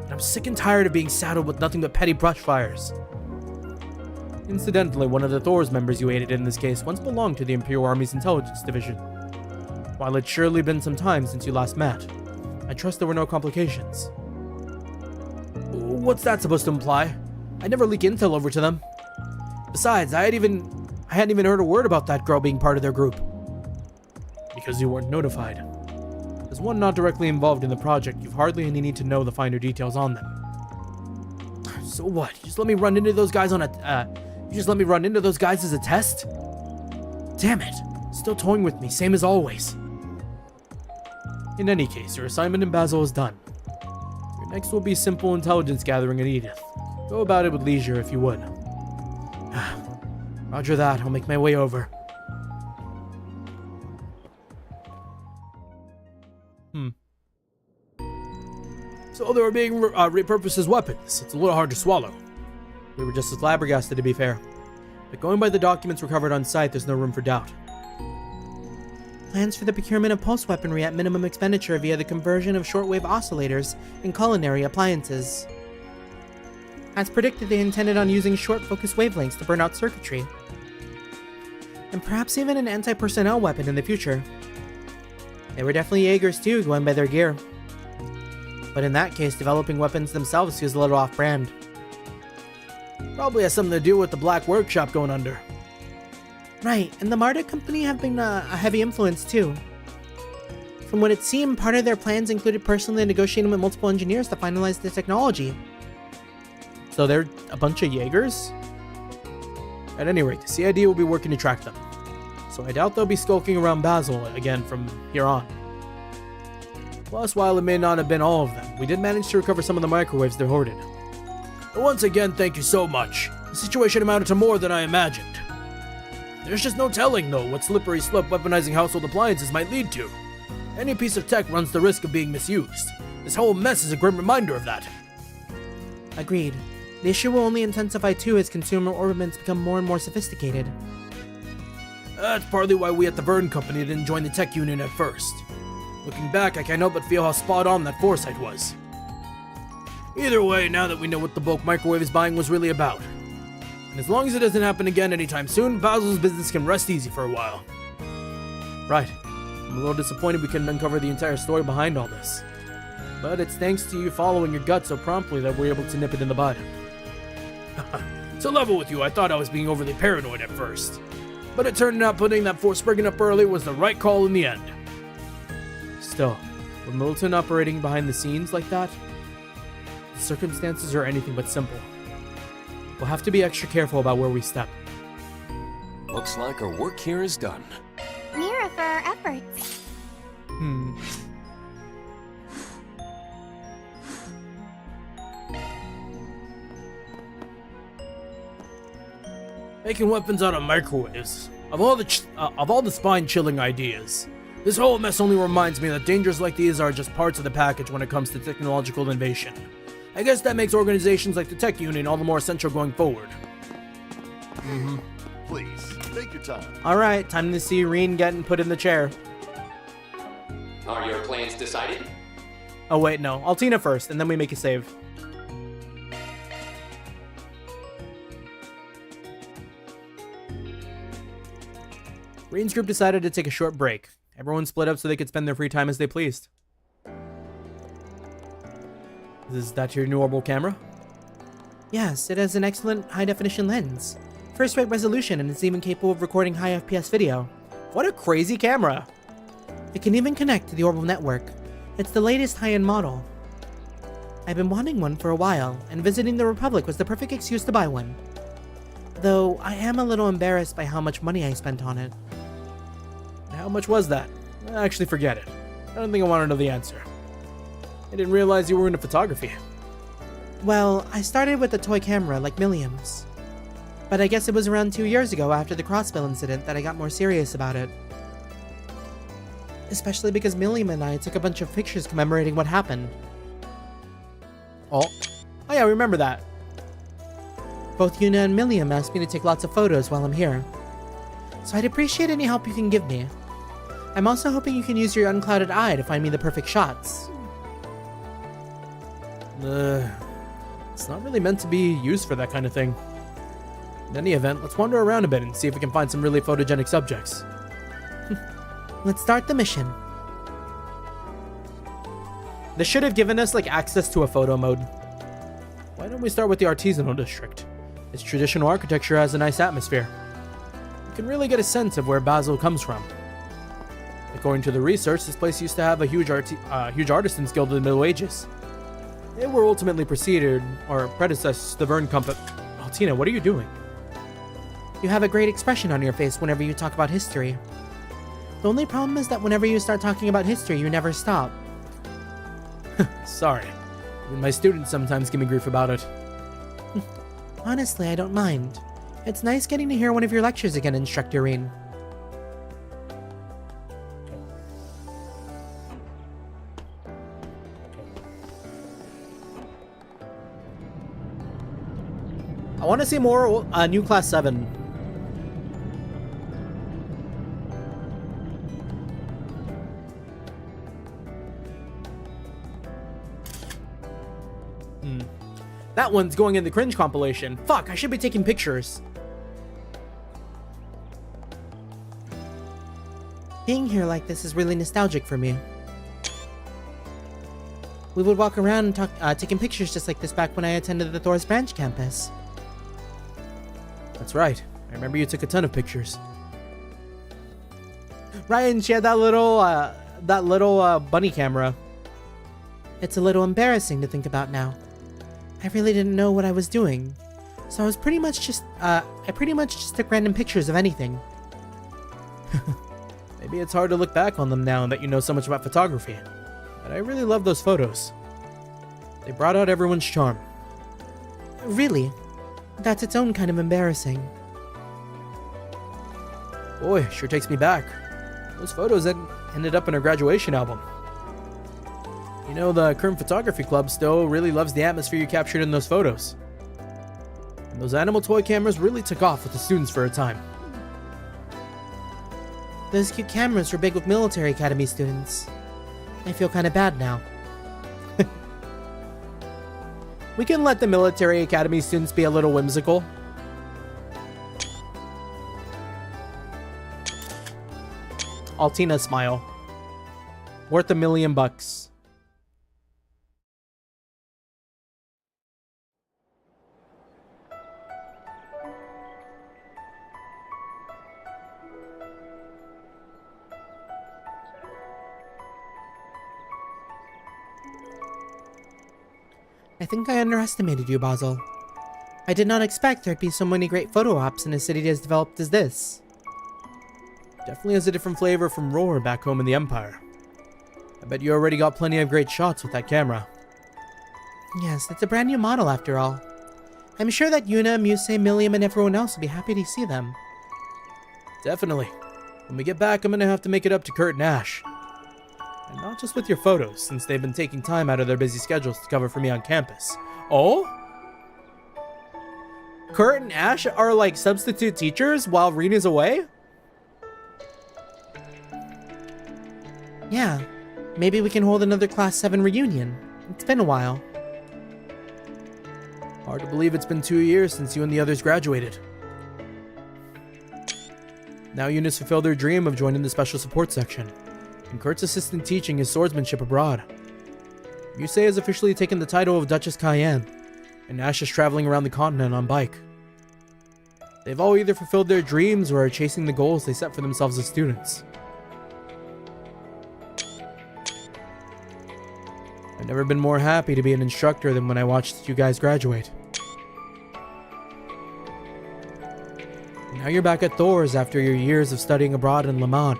And I'm sick and tired of being saddled with nothing but petty brush fires. Incidentally, one of the Thor's members you aided in this case once belonged to the Imperial Army's intelligence division. While it's surely been some time since you last met, I trust there were no complications. What's that supposed to imply? I never leak intel over to them. Besides, I hadn't even heard a word about that girl being part of their group. Because you weren't notified. As one not directly involved in the project, you've hardly any need to know the finer details on them. So what? You just let me run into those guys as a test? Damn it. Still toying with me, same as always. In any case, your assignment in Basel is done. Your next will be simple intelligence gathering at Edith. Go about it with leisure if you would. Roger that, I'll make my way over. So they were being repurposed as weapons. It's a little hard to swallow. We were just as flabbergasted, to be fair. But going by the documents recovered on site, there's no room for doubt. Plans for the procurement of pulse weaponry at minimum expenditure via the conversion of shortwave oscillators and culinary appliances. As predicted, they intended on using short focus wavelengths to burn out circuitry. And perhaps even an anti-personnel weapon in the future. They were definitely Jaegers too, going by their gear. But in that case, developing weapons themselves feels a little off-brand. Probably has something to do with the Black Workshop going under. Right, and the Marta Company have been a heavy influence too. From what it seemed, part of their plans included personally negotiating with multiple engineers to finalize the technology. So they're a bunch of Jaegers? At any rate, the CID will be working to track them. So I doubt they'll be skulking around Basel again from here on. Plus, while it may not have been all of them, we did manage to recover some of the microwaves they hoarded. Once again, thank you so much. The situation amounted to more than I imagined. There's just no telling, though, what slippery slope weaponizing household appliances might lead to. Any piece of tech runs the risk of being misused. This whole mess is a grim reminder of that. Agreed. The issue will only intensify too as consumer orbitments become more and more sophisticated. That's partly why we at the Verne Company didn't join the tech union at first. Looking back, I can't help but feel how spot on that foresight was. Either way, now that we know what the bulk microwave is buying was really about. And as long as it doesn't happen again anytime soon, Basil's business can rest easy for a while. Right. I'm a little disappointed we couldn't uncover the entire story behind all this. But it's thanks to you following your gut so promptly that we're able to nip it in the bud. To level with you, I thought I was being overly paranoid at first. But it turned out putting that force springing up early was the right call in the end. Still, with Milton operating behind the scenes like that, the circumstances are anything but simple. We'll have to be extra careful about where we step. Looks like our work here is done. Mira for our efforts. Making weapons out of microwaves. Of all the spine-chilling ideas, this whole mess only reminds me that dangers like these are just parts of the package when it comes to technological innovation. I guess that makes organizations like the Tech Union all the more essential going forward. Please, take your time. Alright, time to see Reen getting put in the chair. Are your plans decided? Oh wait, no. Altina first, and then we make a save. Reen's group decided to take a short break. Everyone split up so they could spend their free time as they pleased. Is that your new orbital camera? Yes, it has an excellent high-definition lens. First-rate resolution, and it's even capable of recording high FPS video. What a crazy camera! It can even connect to the orbital network. It's the latest high-end model. I've been wanting one for a while, and visiting the Republic was the perfect excuse to buy one. Though, I am a little embarrassed by how much money I spent on it. How much was that? Actually, forget it. I don't think I want to know the answer. I didn't realize you were into photography. Well, I started with a toy camera like Milliam's. But I guess it was around 2 years ago after the Crossbill incident that I got more serious about it. Especially because Milliam and I took a bunch of pictures commemorating what happened. Oh yeah, I remember that. Both Yuna and Milliam asked me to take lots of photos while I'm here. So I'd appreciate any help you can give me. I'm also hoping you can use your unclouded eye to find me the perfect shots. It's not really meant to be used for that kind of thing. In any event, let's wander around a bit and see if we can find some really photogenic subjects. Let's start the mission. This should have given us like access to a photo mode. Why don't we start with the artisanal district? Its traditional architecture has a nice atmosphere. You can really get a sense of where Basel comes from. According to the research, this place used to have a huge artisans guild in the Middle Ages. They were ultimately predecessors to the Verne Company. Altina, what are you doing? You have a great expression on your face whenever you talk about history. The only problem is that whenever you start talking about history, you never stop. Sorry. Even my students sometimes give me grief about it. Honestly, I don't mind. It's nice getting to hear one of your lectures again, Instructor Reen. I want to see more new Class 7. That one's going in the cringe compilation. Fuck, I should be taking pictures. Being here like this is really nostalgic for me. We would walk around and talk, taking pictures just like this back when I attended the Thor's Branch campus. That's right. I remember you took a ton of pictures. Ryan, she had that little bunny camera. It's a little embarrassing to think about now. I really didn't know what I was doing, so I pretty much just took random pictures of anything. Maybe it's hard to look back on them now that you know so much about photography, but I really love those photos. They brought out everyone's charm. Really? That's its own kind of embarrassing. Boy, sure takes me back. Those photos ended up in our graduation album. You know, the current photography club still really loves the atmosphere you captured in those photos. And those animal toy cameras really took off with the students for a time. Those cute cameras were big with military academy students. I feel kind of bad now. We can let the military academy students be a little whimsical. Altina smile. Worth $1 million. I think I underestimated you, Basel. I did not expect there'd be so many great photo ops in a city as developed as this. Definitely has a different flavor from Roar back home in the Empire. I bet you already got plenty of great shots with that camera. Yes, it's a brand new model after all. I'm sure that Yuna, Muse, Milliam, and everyone else will be happy to see them. Definitely. When we get back, I'm gonna have to make it up to Kurt and Ash. And not just with your photos, since they've been taking time out of their busy schedules to cover for me on campus. Oh? Kurt and Ash are like substitute teachers while Rena's away? Yeah, maybe we can hold another Class 7 reunion. It's been a while. Hard to believe it's been 2 years since you and the others graduated. Now Eunice fulfilled her dream of joining the special support section, and Kurt's assistant teaching his swordsmanship abroad. Muse has officially taken the title of Duchess Cayenne, and Ash is traveling around the continent on bike. They've all either fulfilled their dreams or are chasing the goals they set for themselves as students. I've never been more happy to be an instructor than when I watched you guys graduate. Now you're back at Thor's after your years of studying abroad in Le Mans.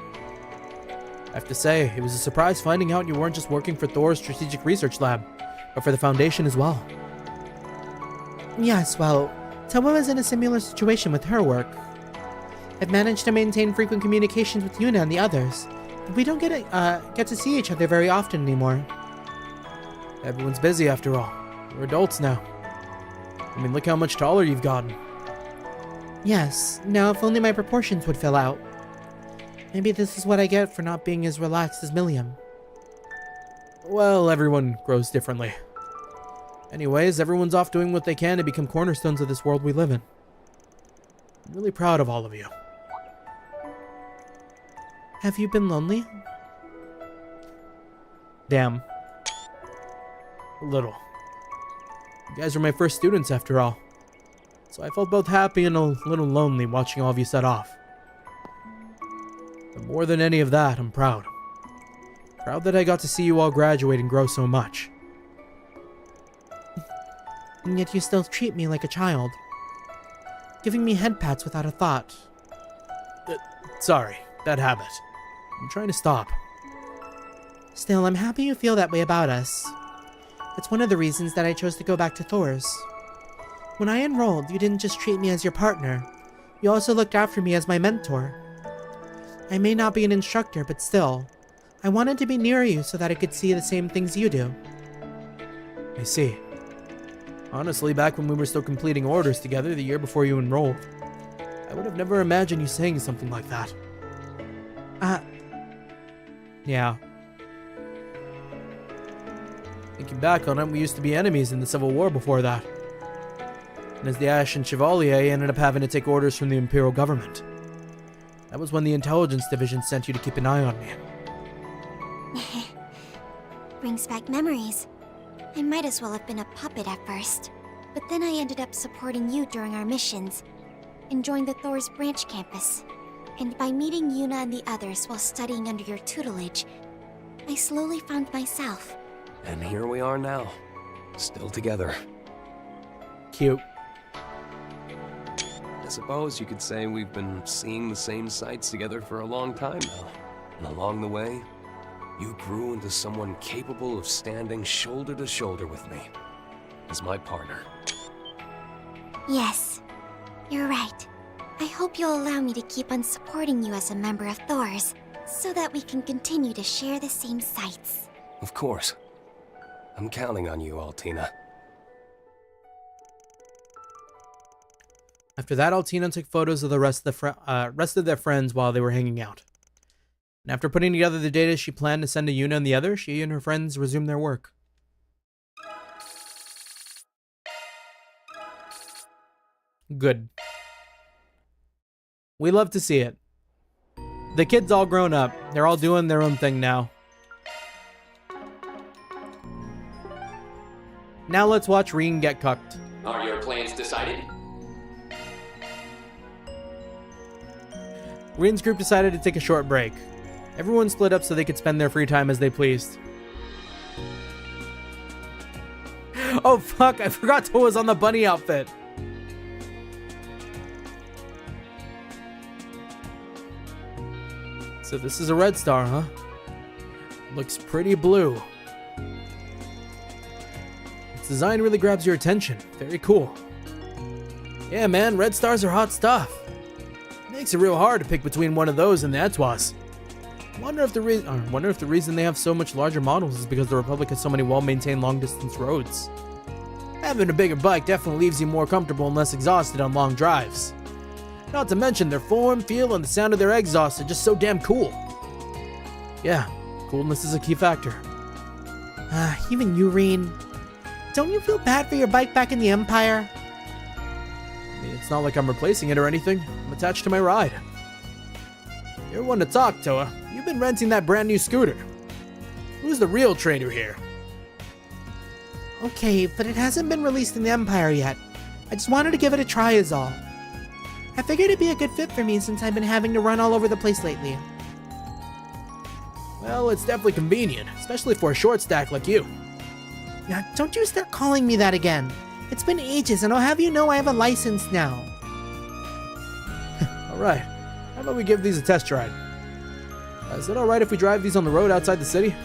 I have to say, it was a surprise finding out you weren't just working for Thor's Strategic Research Lab, but for the Foundation as well. Yes, well, Towa was in a similar situation with her work. I've managed to maintain frequent communications with Yuna and the others, We don't get to see each other very often anymore. Everyone's busy after all. We're adults now. I mean, look how much taller you've gotten. Yes, now if only my proportions would fill out. Maybe this is what I get for not being as relaxed as Milliam. Well, everyone grows differently. Anyways, everyone's off doing what they can to become cornerstones of this world we live in. I'm really proud of all of you. Have you been lonely? Damn. A little. You guys were my first students after all. So I felt both happy and a little lonely watching all of you set off. But more than any of that, I'm proud. Proud that I got to see you all graduate and grow so much. And yet you still treat me like a child. Giving me head pats without a thought. Sorry, bad habit. I'm trying to stop. Still, I'm happy you feel that way about us. It's one of the reasons that I chose to go back to Thor's. When I enrolled, you didn't just treat me as your partner. You also looked after me as my mentor. I may not be an instructor, but still, I wanted to be near you so that I could see the same things you do. I see. Honestly, back when we were still completing orders together the year before you enrolled, I would have never imagined you saying something like that. Yeah. Thinking back on it, we used to be enemies in the Civil War before that. And as the Ashen Chevalier, I ended up having to take orders from the Imperial government. That was when the Intelligence Division sent you to keep an eye on me. Brings back memories. I might as well have been a puppet at first. But then I ended up supporting you during our missions, and joined the Thor's branch campus. And by meeting Yuna and the others while studying under your tutelage, I slowly found myself. And here we are now, still together. Cute. I suppose you could say we've been seeing the same sights together for a long time now. And along the way, you grew into someone capable of standing shoulder to shoulder with me as my partner. Yes, you're right. I hope you'll allow me to keep on supporting you as a member of Thor's, so that we can continue to share the same sights. Of course. I'm counting on you, Altina. After that, Altina took photos of the rest of their friends while they were hanging out. And after putting together the data she planned to send to Yuna and the others, she and her friends resumed their work. Good. We love to see it. The kids all grown up. They're all doing their own thing now. Now let's watch Reen get cucked. Are your plans decided? Reen's group decided to take a short break. Everyone split up so they could spend their free time as they pleased. Oh fuck, I forgot Toa was on the bunny outfit. So this is a red star, huh? Looks pretty blue. Its design really grabs your attention. Very cool. Yeah, man, red stars are hot stuff. Makes it real hard to pick between one of those and the Etwas. Wonder if the reason they have so much larger models is because the Republic has so many well-maintained long-distance roads. Having a bigger bike definitely leaves you more comfortable and less exhausted on long drives. Not to mention their form, feel, and the sound of their exhaust are just so damn cool. Yeah, coolness is a key factor. Even you, Reen. Don't you feel bad for your bike back in the Empire? I mean, it's not like I'm replacing it or anything. I'm attached to my ride. You're one to talk, Toa. You've been renting that brand new scooter. Who's the real traitor here? Okay, but it hasn't been released in the Empire yet. I just wanted to give it a try is all. I figured it'd be a good fit for me since I've been having to run all over the place lately. Well, it's definitely convenient, especially for a short stack like you. Now, don't you start calling me that again. It's been ages, and I'll have you know I have a license now. Alright, how about we give these a test ride? Is it alright if we drive these on the road outside the city?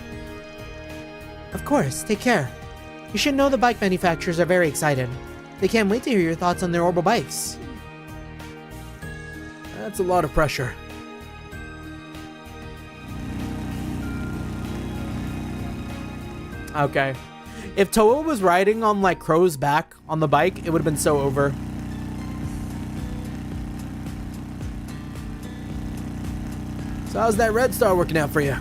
Of course, take care. You should know the bike manufacturers are very excited. They can't wait to hear your thoughts on their orbital bikes. That's a lot of pressure. Okay. If Toa was riding on like Crow's back on the bike, it would have been so over. So how's that red star working out for you?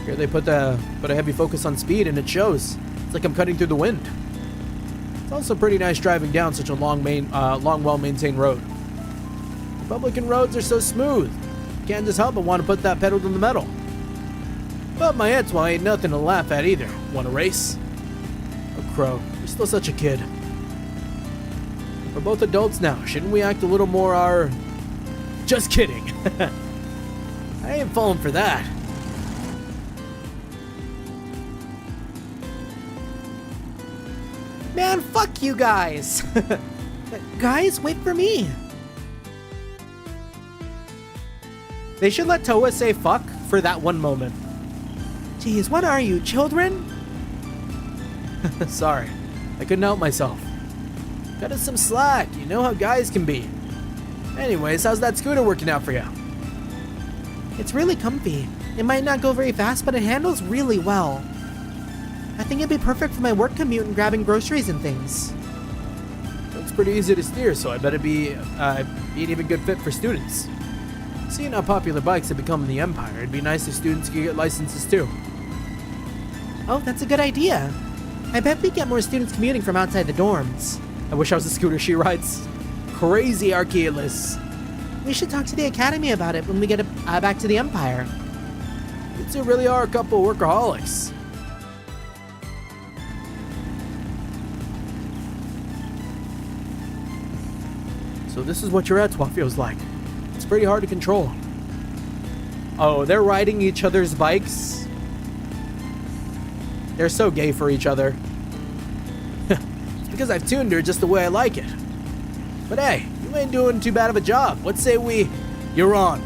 Here they put a heavy focus on speed, and it shows. It's like I'm cutting through the wind. It's also pretty nice driving down such a long, well-maintained road. Republican roads are so smooth. Can't just help but want to put that pedal to the metal. But my Etoile ain't nothing to laugh at either. Want to race? Oh, Crow, you're still such a kid. We're both adults now. Shouldn't we act a little more Just kidding. I ain't falling for that. Man, fuck you guys. Guys, wait for me. They should let Toa say fuck for that one moment. Jeez, what are you, children? Sorry, I couldn't help myself. Cut us some slack, you know how guys can be. Anyways, how's that scooter working out for you? It's really comfy. It might not go very fast, but it handles really well. I think it'd be perfect for my work commute and grabbing groceries and things. It's pretty easy to steer, so I bet it'd be an even good fit for students. Seeing how popular bikes have become in the Empire, it'd be nice if students could get licenses too. Oh, that's a good idea. I bet we get more students commuting from outside the dorms. I wish I was the scooter she rides. Crazy Archaeolus. We should talk to the Academy about it when we get back to the Empire. You two really are a couple of workaholics. So this is what your Etoile feels like. It's pretty hard to control. Oh, they're riding each other's bikes? They're so gay for each other. It's because I've tuned her just the way I like it. But hey, you ain't doing too bad of a job. Let's say you're on.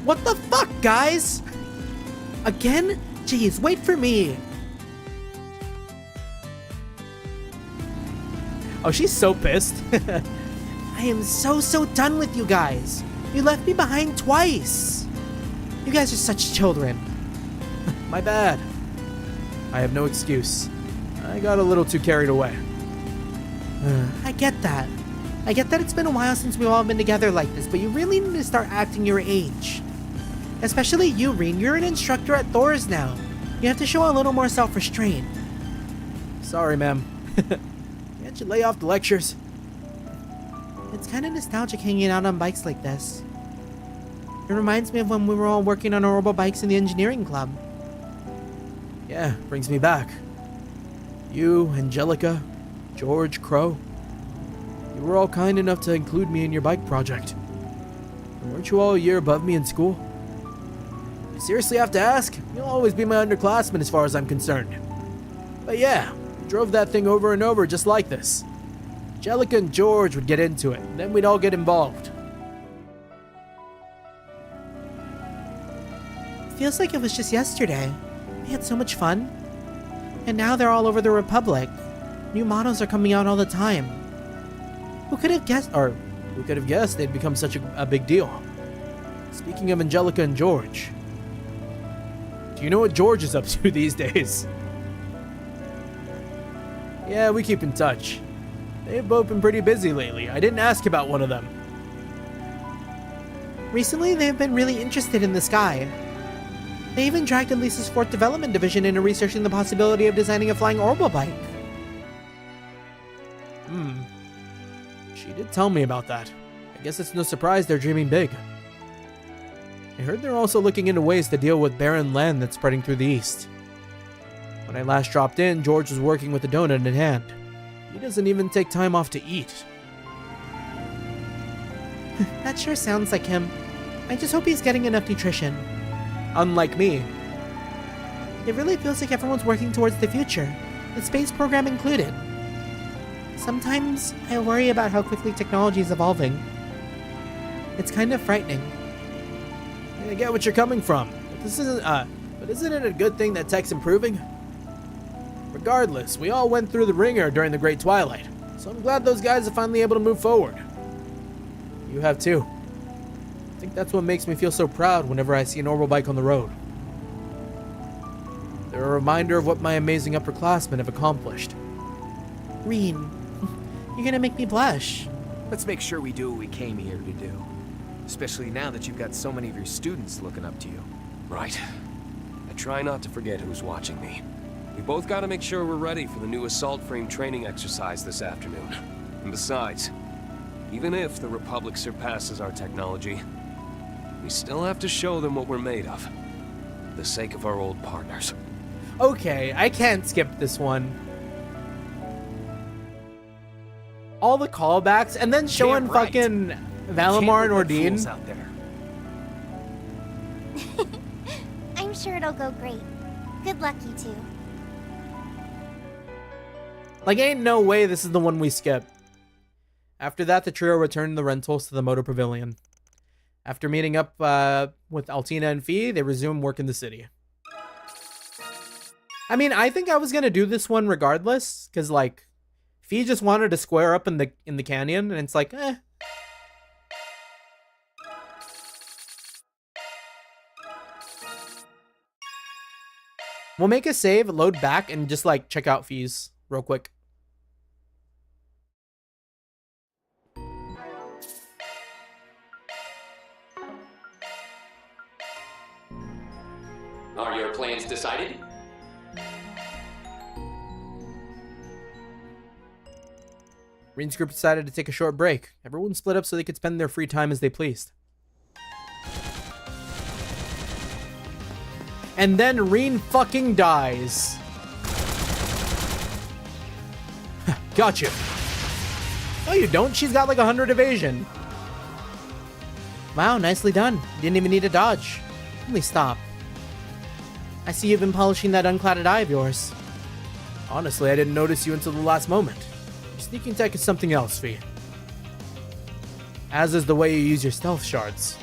What the fuck, guys? Again? Jeez, wait for me. Oh, she's so pissed. I am so done with you guys. You left me behind twice. You guys are such children. My bad. I have no excuse. I got a little too carried away. I get that. I get that it's been a while since we've all been together like this, but you really need to start acting your age. Especially you, Reen. You're an instructor at Thor's now. You have to show a little more self-restraint. Sorry, ma'am. Can't you lay off the lectures? It's kind of nostalgic hanging out on bikes like this. It reminds me of when we were all working on our orbital bikes in the engineering club. Yeah, brings me back. You, Angelica, George, Crow. You were all kind enough to include me in your bike project. And weren't you all a year above me in school? You seriously have to ask? You'll always be my underclassman as far as I'm concerned. But yeah, we drove that thing over and over just like this. Angelica and George would get into it, and then we'd all get involved. Feels like it was just yesterday. We had so much fun. And now they're all over the Republic. New models are coming out all the time. Who could have guessed they'd become such a big deal? Speaking of Angelica and George, do you know what George is up to these days? Yeah, we keep in touch. They've both been pretty busy lately. I didn't ask about one of them. Recently, they've been really interested in the sky. They even dragged Elisa's 4th Development Division into researching the possibility of designing a flying orbital bike. She did tell me about that. I guess it's no surprise they're dreaming big. I heard they're also looking into ways to deal with barren land that's spreading through the east. When I last dropped in, George was working with a donut in hand. He doesn't even take time off to eat. That sure sounds like him. I just hope he's getting enough nutrition. Unlike me. It really feels like everyone's working towards the future, the space program included. Sometimes I worry about how quickly technology is evolving. It's kind of frightening. I get what you're coming from, but isn't it a good thing that tech's improving? Regardless, we all went through the ringer during the Great Twilight, so I'm glad those guys are finally able to move forward. You have too. I think that's what makes me feel so proud whenever I see an orbital bike on the road. They're a reminder of what my amazing upperclassmen have accomplished. Reen, you're gonna make me blush. Let's make sure we do what we came here to do. Especially now that you've got so many of your students looking up to you. Right. I try not to forget who's watching me. We both gotta make sure we're ready for the new assault frame training exercise this afternoon. And besides, even if the Republic surpasses our technology, we still have to show them what we're made of. For the sake of our old partners. Okay, I can't skip this one. All the callbacks, and then showing fucking Valimar and Ordine. Out there. I'm sure it'll go great. Good luck, you two. Like, ain't no way this is the one we skip. After that, the trio returned the rentals to the Motor Pavilion. After meeting up with Altina and Fee, they resumed work in the city. I mean, I think I was gonna do this one regardless, because like, Fee just wanted to square up in the canyon, and it's like, eh. We'll make a save, load back, and just like check out Fee's real quick. Are your plans decided? Reen's group decided to take a short break. Everyone split up so they could spend their free time as they pleased. And then Reen fucking dies. Gotcha. No, you don't. She's got like 100 evasion. Wow, nicely done. Didn't even need a dodge. Let me stop. I see you've been polishing that unclouded eye of yours. Honestly, I didn't notice you until the last moment. Your sneaking tech is something else, Fee. As is the way you use your stealth shards.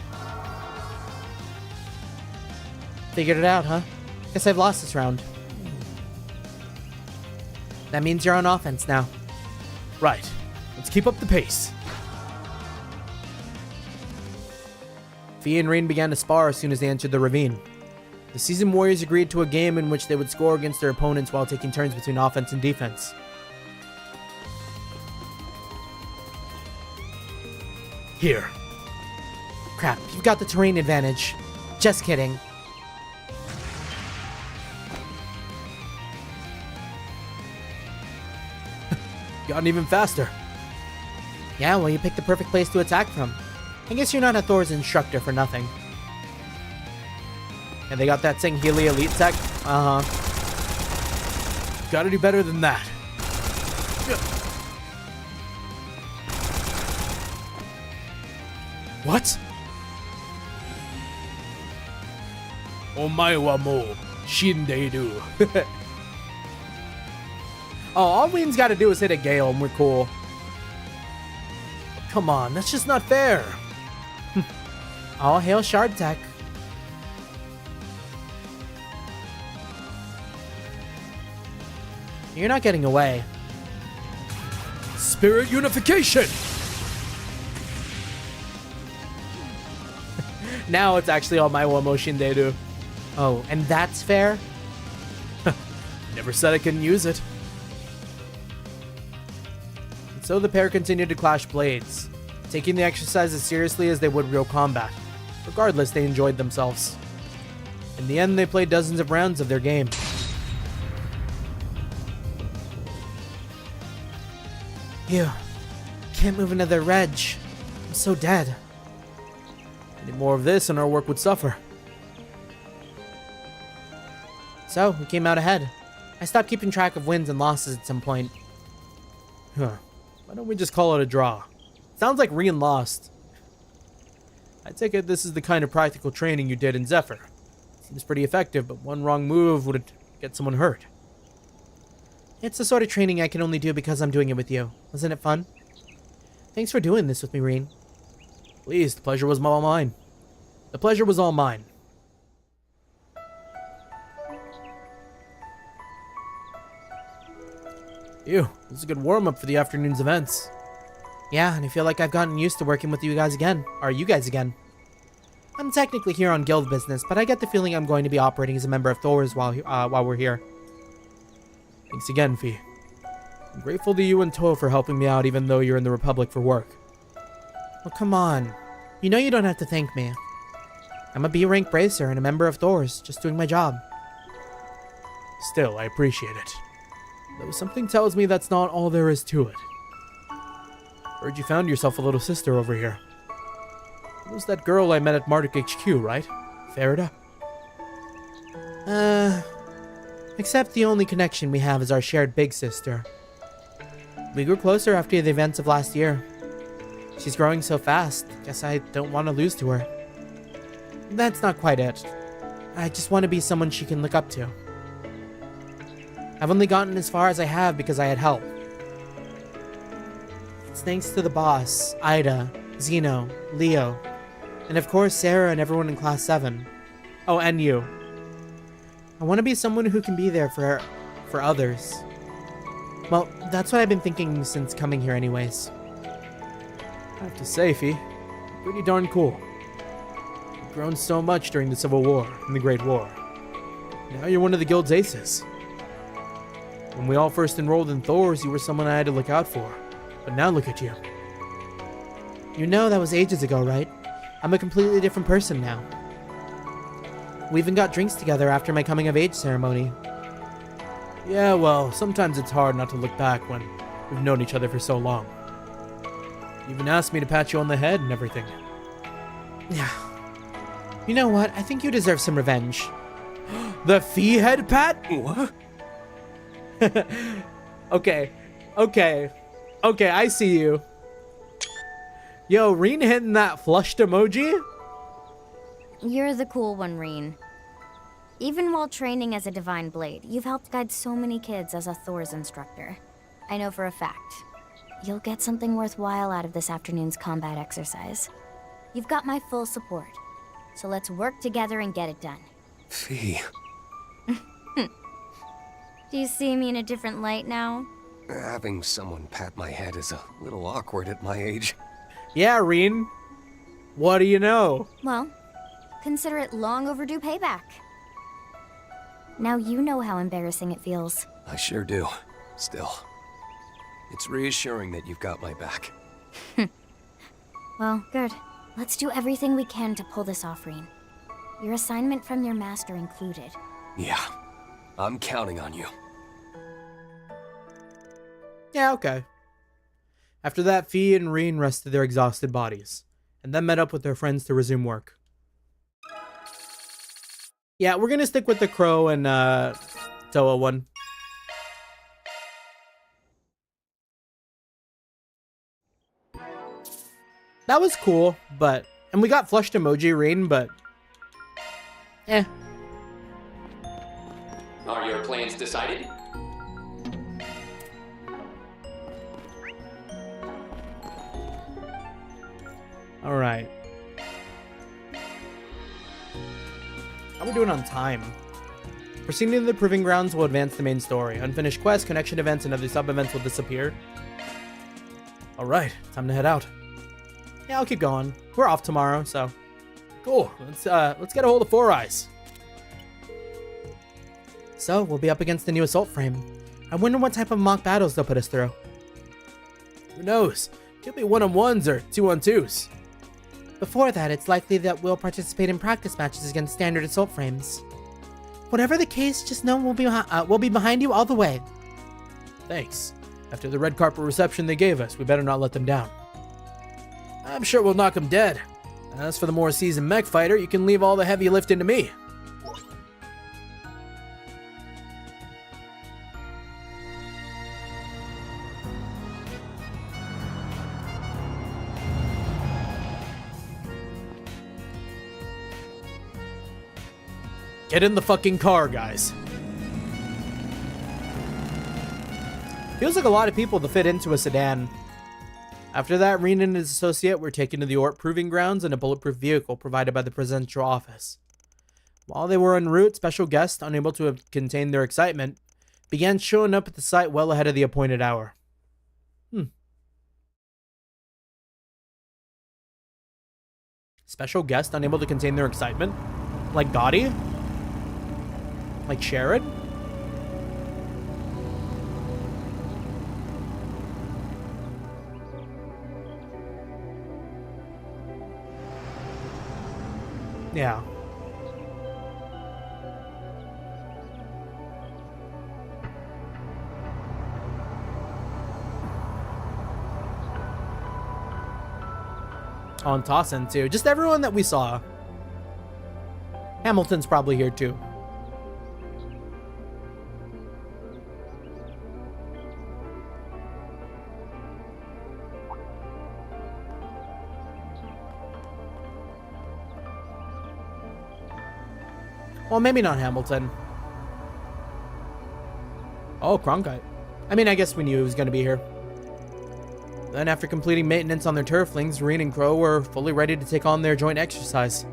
Figured it out, huh? Guess I've lost this round. That means you're on offense now. Right. Let's keep up the pace. Fee and Reen began to spar as soon as they entered the ravine. The seasoned warriors agreed to a game in which they would score against their opponents while taking turns between offense and defense. Here. Crap, you've got the terrain advantage. Just kidding. Gotten even faster. Yeah, well, you picked the perfect place to attack from. I guess you're not a Thor's instructor for nothing. And they got that Sangheli elite tech? Uh-huh. Gotta do better than that. What? Omae wa mou shindeiru. Oh, all Reen's got to do is hit a Gale and we're cool. Come on, that's just not fair. All hail Shard Tech. You're not getting away. Spirit unification! Now it's actually all my Wamo Shinderu. Oh, and that's fair? Never said I couldn't use it. And so the pair continued to clash blades, taking the exercise as seriously as they would real combat. Regardless, they enjoyed themselves. In the end, they played dozens of rounds of their game. Ew. Can't move another reg. I'm so dead. Any more of this and our work would suffer. So, we came out ahead. I stopped keeping track of wins and losses at some point. Huh. Why don't we just call it a draw? Sounds like Reen lost. I take it this is the kind of practical training you did in Zephyr. Seems pretty effective, but one wrong move would get someone hurt. It's the sort of training I can only do because I'm doing it with you. Wasn't it fun? Thanks for doing this with me, Reen. Please, the pleasure was all mine. The pleasure was all mine. Ew, this is a good warm-up for the afternoon's events. Yeah, and I feel like I've gotten used to working with you guys again. Or you guys again. I'm technically here on guild business, but I get the feeling I'm going to be operating as a member of Thor's while we're here. Thanks again, Fee. I'm grateful to you and Toa for helping me out even though you're in the Republic for work. Oh, come on. You know you don't have to thank me. I'm a B-rank bracer and a member of Thor's, just doing my job. Still, I appreciate it. Though something tells me that's not all there is to it. Heard you found yourself a little sister over here. It was that girl I met at Marduk HQ, right? Farida? Except the only connection we have is our shared big sister. We grew closer after the events of last year. She's growing so fast, guess I don't want to lose to her. That's not quite it. I just want to be someone she can look up to. I've only gotten as far as I have because I had help. It's thanks to the boss, Ida, Zeno, Leo, and of course Sarah and everyone in Class 7. Oh, and you. I want to be someone who can be there for others. Well, that's what I've been thinking since coming here anyways. I have to say, Fee, pretty darn cool. You've grown so much during the Civil War and the Great War. Now you're one of the guild's aces. When we all first enrolled in Thor's, you were someone I had to look out for. But now look at you. You know that was ages ago, right? I'm a completely different person now. We even got drinks together after my coming-of-age ceremony. Yeah, well, sometimes it's hard not to look back when we've known each other for so long. You even asked me to pat you on the head and everything. Yeah. You know what? I think you deserve some revenge. The Fee head pat? What? Okay, I see you. Yo, Reen hitting that flushed emoji? You're the cool one, Reen. Even while training as a Divine Blade, you've helped guide so many kids as a Thor's instructor. I know for a fact. You'll get something worthwhile out of this afternoon's combat exercise. You've got my full support. So let's work together and get it done. Fee. Do you see me in a different light now? Having someone pat my head is a little awkward at my age. Yeah, Reen. What do you know? Well, consider it long overdue payback. Now you know how embarrassing it feels. I sure do. Still, it's reassuring that you've got my back. Well, good. Let's do everything we can to pull this off, Reen. Your assignment from your master included. Yeah, I'm counting on you. Yeah, okay. After that, Fee and Reen rested their exhausted bodies, and then met up with their friends to resume work. Yeah, we're gonna stick with the Crow and Toa one. That was cool, and we got flushed emoji Reen, but Are your plans decided? All right. How are we doing on time? Proceeding to the Proving Grounds will advance the main story. Unfinished quests, connection events, and other sub-events will disappear. All right, time to head out. Yeah, I'll keep going. We're off tomorrow, so cool. Let's get a hold of Four Eyes. So, we'll be up against the new assault frame. I wonder what type of mock battles they'll put us through. Who knows? Could be 1-on-1s or 2-on-2s. Before that, it's likely that we'll participate in practice matches against standard assault frames. Whatever the case, just know we'll be behind you all the way. Thanks. After the red carpet reception they gave us, we better not let them down. I'm sure we'll knock them dead. As for the more seasoned mech fighter, you can leave all the heavy lifting to me. Get in the fucking car, guys. Feels like a lot of people to fit into a sedan. After that, Reen and his associate were taken to the Ort Proving Grounds in a bulletproof vehicle provided by the Presidential Office. While they were en route, special guests, unable to contain their excitement, began showing up at the site well ahead of the appointed hour. Special guest unable to contain their excitement? Like Dottie? Like Sherrod? Yeah. On Tossin too. Just everyone that we saw. Hamilton's probably here too. Well, maybe not Hamilton. Oh, Cronkite. I mean, I guess we knew he was going to be here. Then after completing maintenance on their turflings, Reen and Crow were fully ready to take on their joint exercise.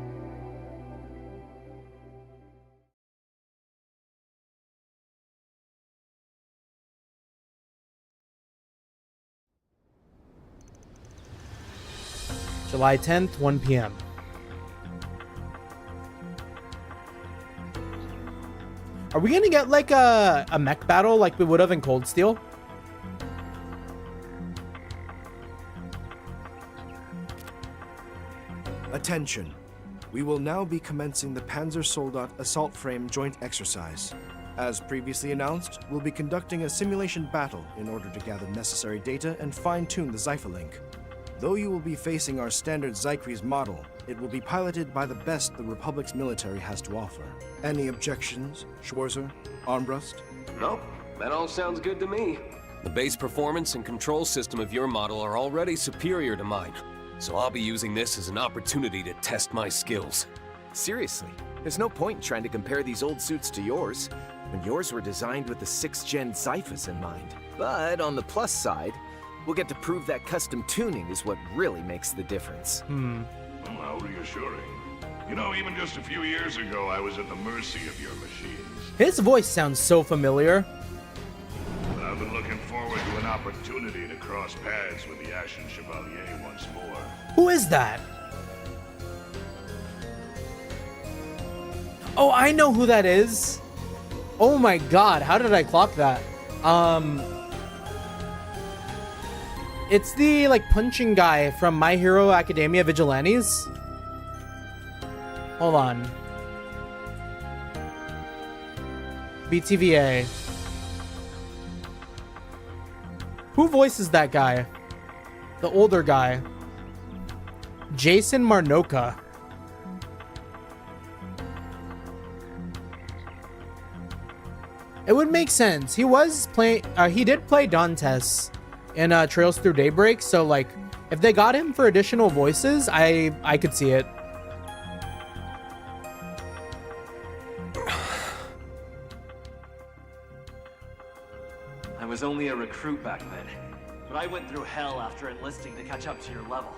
July 10th, 1 p.m. Are we gonna get like a mech battle like we would have in Cold Steel? Attention. We will now be commencing the Panzersoldat Assault Frame Joint Exercise. As previously announced, we'll be conducting a simulation battle in order to gather necessary data and fine-tune the Zyphalink. Though you will be facing our standard Zycres model, it will be piloted by the best the Republic's military has to offer. Any objections, Schwarzer? Armbrust? Nope, that all sounds good to me. The base performance and control system of your model are already superior to mine, so I'll be using this as an opportunity to test my skills. Seriously, there's no point in trying to compare these old suits to yours, when yours were designed with the 6th-gen Zyphus in mind. But on the plus side, we'll get to prove that custom tuning is what really makes the difference. Well, how reassuring. You know, even just a few years ago, I was at the mercy of your machines. His voice sounds so familiar. But I've been looking forward to an opportunity to cross paths with the Ashen Chevalier once more. Who is that? Oh, I know who that is. Oh my god, how did I clock that? It's the, like, punching guy from My Hero Academia Vigilantes. Hold on. BTVA. Who voices that guy? The older guy. Jason Marnoka. It would make sense. He was playing, he did play Dantes in Trails Through Daybreak, so like if they got him for additional voices, I could see it. I was only a recruit back then, but I went through hell after enlisting to catch up to your level.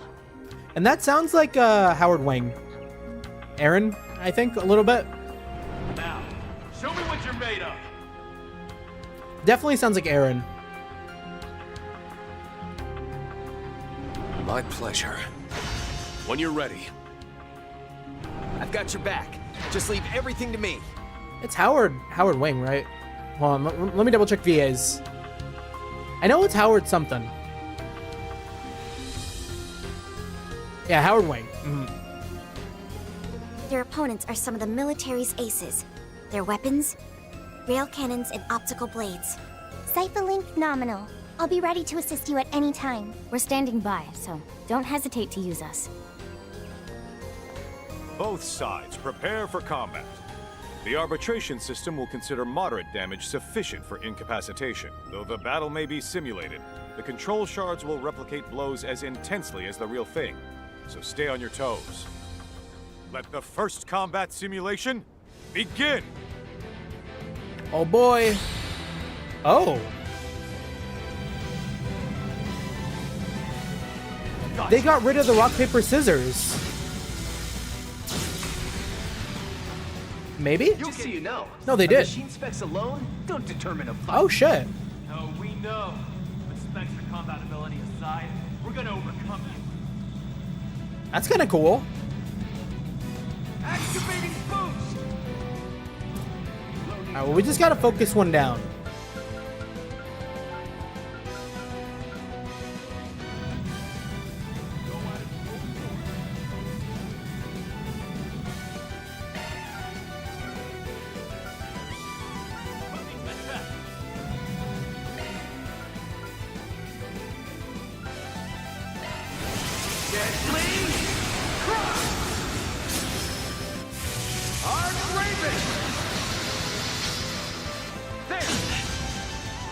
And that sounds like Howard Wang. Aaron, I think, a little bit. Now, show me what you're made of. Definitely sounds like Aaron. My pleasure. When you're ready. I've got your back. Just leave everything to me. It's Howard Wang, right? Hold on, let me double check VAs. I know it's Howard something. Yeah, Howard Wang. Your opponents are some of the military's aces. Their weapons, rail cannons and optical blades. Zyphalink nominal. I'll be ready to assist you at any time. We're standing by, so don't hesitate to use us. Both sides prepare for combat. The arbitration system will consider moderate damage sufficient for incapacitation. Though the battle may be simulated, the control shards will replicate blows as intensely as the real thing. So stay on your toes. Let the first combat simulation begin! Oh boy. Oh. They got rid of the rock, paper, scissors. Maybe? Just so you know, No, they did. Machine specs alone don't determine a fight. Oh shit. No, we know. But specs for compatibility aside, we're gonna overcome you. That's kind of cool. Activating boost! Alright, well, we just gotta focus one down.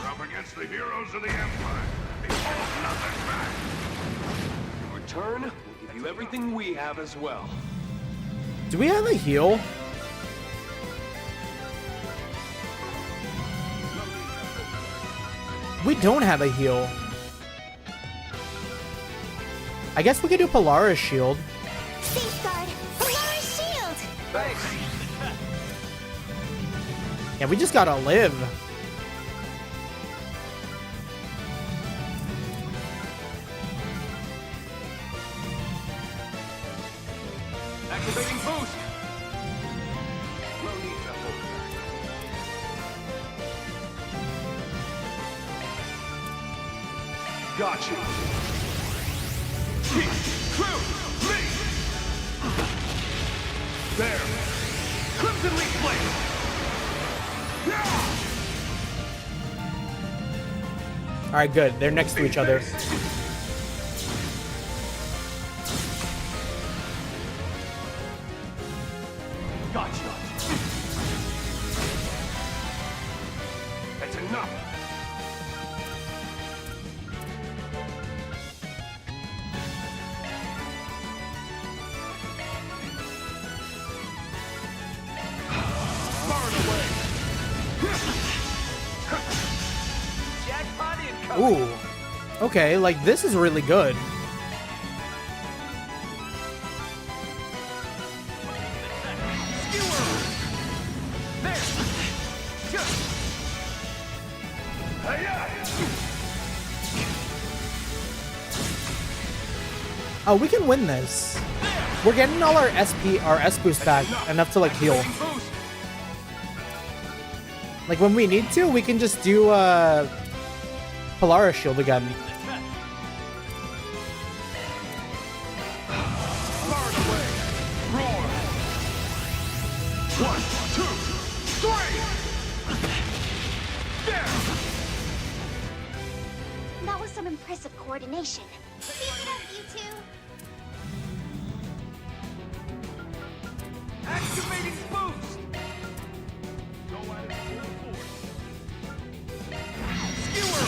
We're up against the heroes of the Empire. They hold nothing back. Your turn will give you everything we have as well. Do we have a heal? We don't have a heal. I guess we could do Polaris Shield. Safeguard! Polaris Shield! Thanks. Yeah, we just gotta live. Activating boost. No need to hold back. Gotcha. Keep true. Lead. There. Crimson Leaf Blade. Alright, good. They're next to each other. Gotcha. That's enough. Ooh. Okay, like this is really good. Oh, we can win this. We're getting all our S boost back, enough to like heal. Like when we need to, we can just do Polaris Shield again. One, two, three. That was some impressive coordination. Keep it up, you two! Activating boost. Skewer.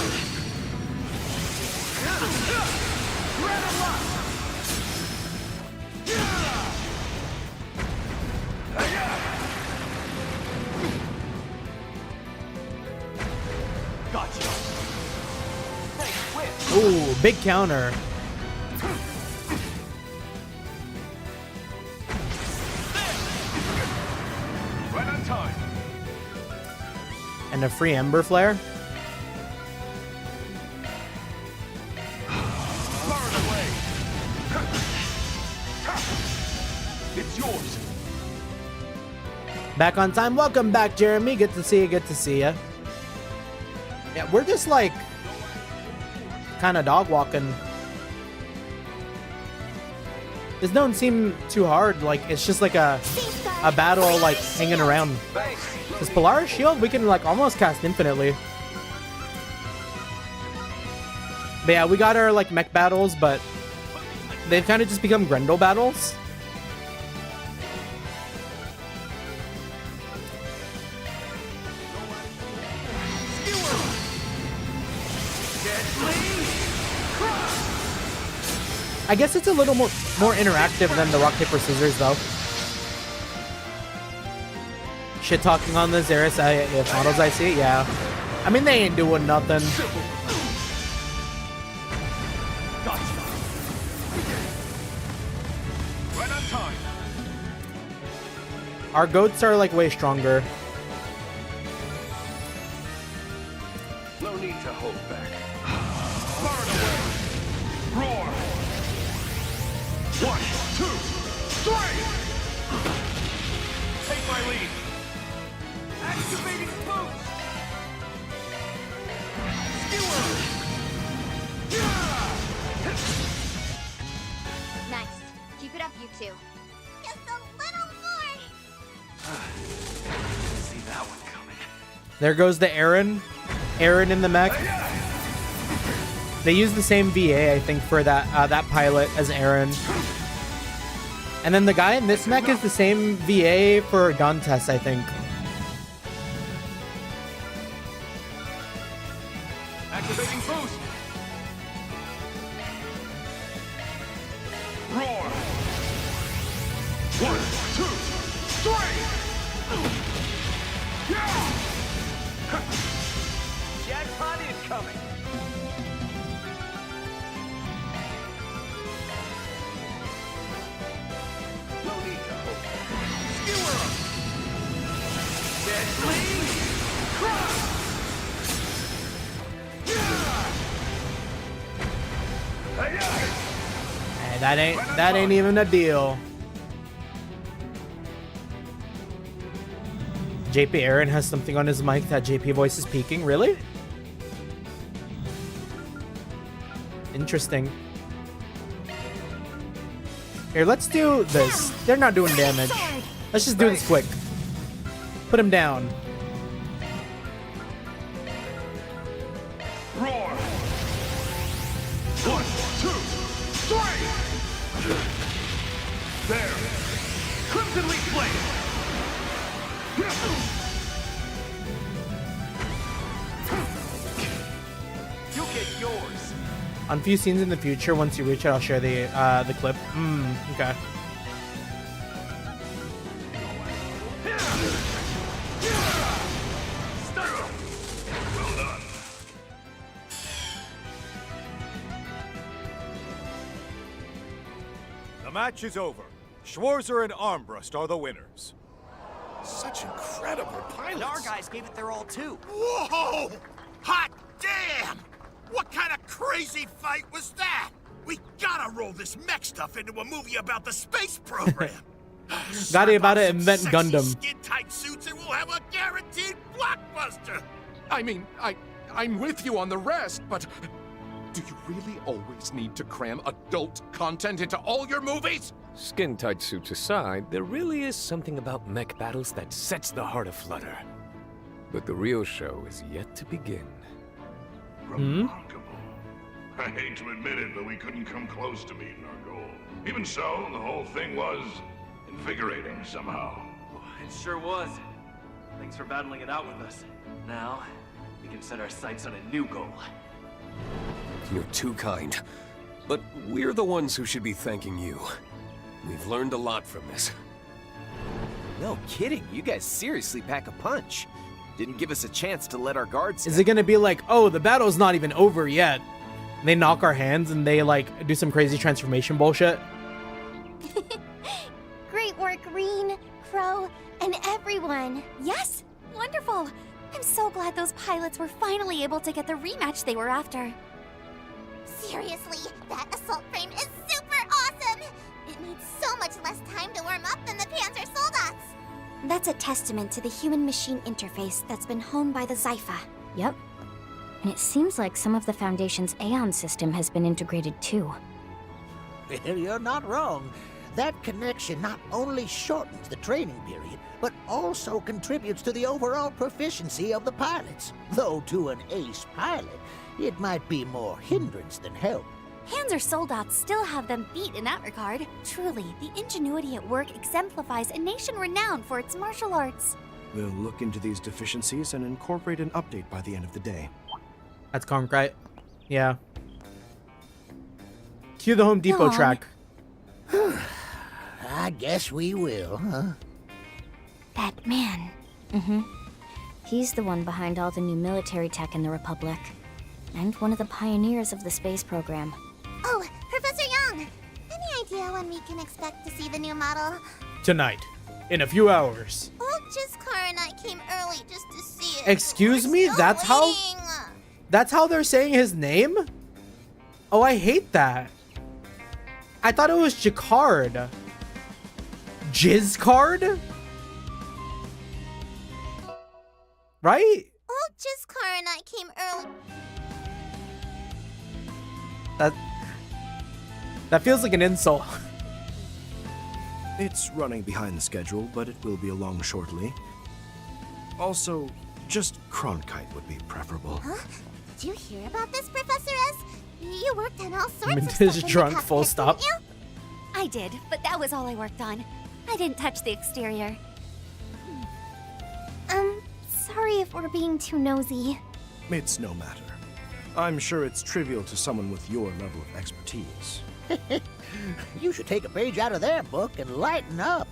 Red alert. Gotcha. Ooh, big counter. Right on time. And a free Ember Flare. Far away. It's yours. Back on time. Welcome back, Jeremy. Good to see you. Good to see you. Yeah, we're just like kind of dog walking. This don't seem too hard. Like it's just like a battle, like hanging around. This Polaris Shield, we can like almost cast infinitely. But yeah, we got our like mech battles, but they've kind of just become Grendel battles. I guess it's a little more interactive than the rock paper scissors though. Shit talking on the Zeris models I see, yeah. I mean they ain't doing nothing. Right on time. Our goats are like way stronger. No need to hold back. Roar. One, two, three. take my lead. Activating boost. Nice. Keep it up, you two. Just a little more. See that one coming. There goes the Aaron. Aaron in the mech. They use the same VA, I think, for that pilot as Aaron. And then the guy in this mech is the same VA for Dantes, I think. Activating boost. Roar. 1, 2, 3. Jackpot incoming. No need to hope. Skewer 'em. Deadly crush. Hey, that ain't even a deal. JP Aaron has something on his mic that JP voice is peaking. Really? Interesting. Here, let's do this. They're not doing damage. Let's just do this quick. Put him down. Roar. 1, 2, 3. There. Crimson Leaf Blade. You get yours. On a few scenes in the future, once you reach it, I'll share the clip. Okay. Well done. The match is over. Schwarzer and Armbrust are the winners. Such incredible pilots. And our guys gave it their all too. Whoa! Hot damn! What kind of crazy fight was that? We gotta roll this mech stuff into a movie about the space program. Gotta about to invent Gundam. Skin-tight suits and we'll have a guaranteed blockbuster. I mean, I'm with you on the rest, but do you really always need to cram adult content into all your movies? Skin-tight suits aside, there really is something about mech battles that sets the heart aflutter. But the real show is yet to begin. Remarkable. I hate to admit it, but we couldn't come close to meeting our goal. Even so, the whole thing was invigorating somehow. It sure was. Thanks for battling it out with us. Now, we can set our sights on a new goal. You're too kind. But we're the ones who should be thanking you. We've learned a lot from this. No kidding, you guys seriously pack a punch. Didn't give us a chance to let our guards down. Is it gonna be like, oh, the battle's not even over yet? They knock our hands and they like do some crazy transformation bullshit? Great work, Reen, Crow, and everyone. Yes? Wonderful. I'm so glad those pilots were finally able to get the rematch they were after. Seriously, that assault frame is super awesome! It needs so much less time to warm up than the Panzer Soldats! That's a testament to the human-machine interface that's been honed by the Zypha. Yep. And it seems like some of the Foundation's Aeon system has been integrated too. You're not wrong. That connection not only shortens the training period, but also contributes to the overall proficiency of the pilots. Though to an ace pilot, it might be more hindrance than help. Panzer Soldats still have them beat in that regard. Truly, the ingenuity at work exemplifies a nation renowned for its martial arts. We'll look into these deficiencies and incorporate an update by the end of the day. That's concrete. Yeah. Cue the Home Depot track. I guess we will, huh? That man. Mm-hmm. He's the one behind all the new military tech in the Republic. And one of the pioneers of the space program. Oh, Professor Young! Any idea when we can expect to see the new model? Tonight. In a few hours. Just Car and I came early just to see it. Excuse me? That's how... That's how they're saying his name? Oh, I hate that. I thought it was Jacquard. Jizzcard? Right? Oh, just Car and I came early. That feels like an insult. It's running behind the schedule, but it will be along shortly. Also, just Cronkite would be preferable. Huh? Did you hear about this, Professor S? You worked on all sorts of Mint stuff is in the drunk, cockpit, full stop. didn't you? I did, but that was all I worked on. I didn't touch the exterior. Sorry if we're being too nosy. It's no matter. I'm sure it's trivial to someone with your level of expertise. You should take a page out of their book and lighten up.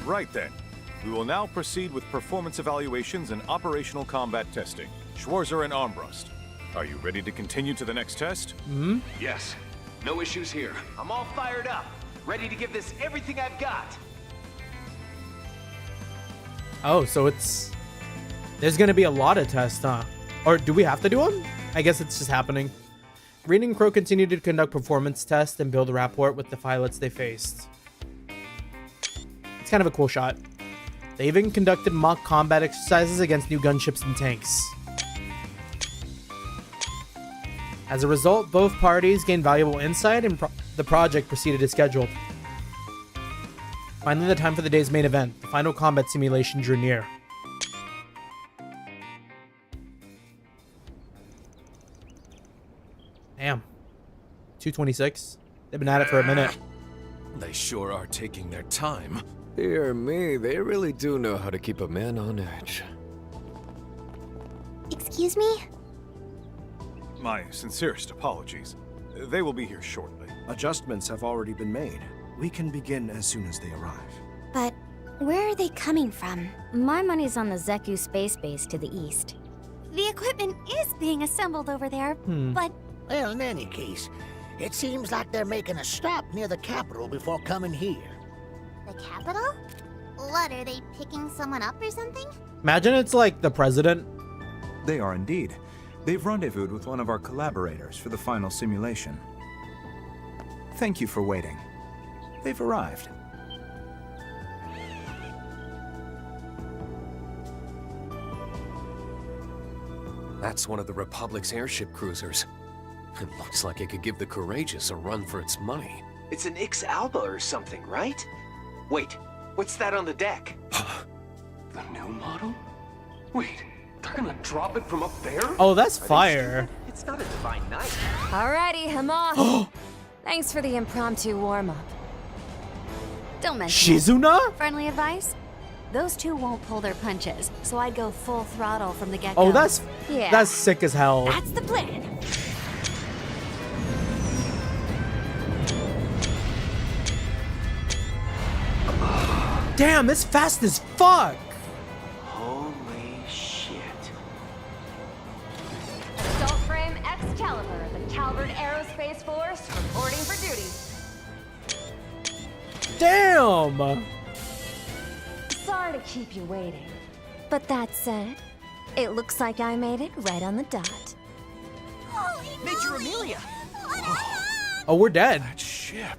Right then. We will now proceed with performance evaluations and operational combat testing. Schwarzer and Armbrust, are you ready to continue to the next test? Yes. No issues here. I'm all fired up. Ready to give this everything I've got. Oh, so there's gonna be a lot of tests, huh? Or do we have to do them? I guess it's just happening. Green and Crow continue to conduct performance tests and build a rapport with the pilots they faced. It's kind of a cool shot. They even conducted mock combat exercises against new gunships and tanks. As a result, both parties gained valuable insight and the project proceeded as scheduled. Finally, the time for the day's main event, the final combat simulation, drew near. Damn. 2:26. They've been at it for a minute. They sure are taking their time. Dear me, they really do know how to keep a man on edge. Excuse me? My sincerest apologies. They will be here shortly. Adjustments have already been made. We can begin as soon as they arrive. But where are they coming from? My money's on the Zeku space base to the east. The equipment is being assembled over there, but... Well, in any case, it seems like they're making a stop near the capital before coming here. The capital? What, are they picking someone up or something? Imagine it's like the president. They are indeed. They've rendezvoused with one of our collaborators for the final simulation. Thank you for waiting. They've arrived. That's one of the Republic's airship cruisers. It looks like it could give the Courageous a run for its money. It's an Ix Alba or something, right? Wait, what's that on the deck? The new model? Wait, they're gonna drop it from up there? Oh, that's fire. It's not a divine night. Alrighty, I'm off. Thanks for the impromptu warm-up. Don't mention Shizuna? it. Friendly advice? Those two won't pull their punches, so I'd go full throttle from the get-go. Oh, that's sick as hell. That's the plan. Damn, it's fast as fuck. Holy shit. Assault frame Excalibur, the Calvard Aerospace Force, reporting for duty. Damn. Sorry to keep you waiting. But that said, it looks like I made it right on the dot. Major Amelia! Oh, we're dead. That ship.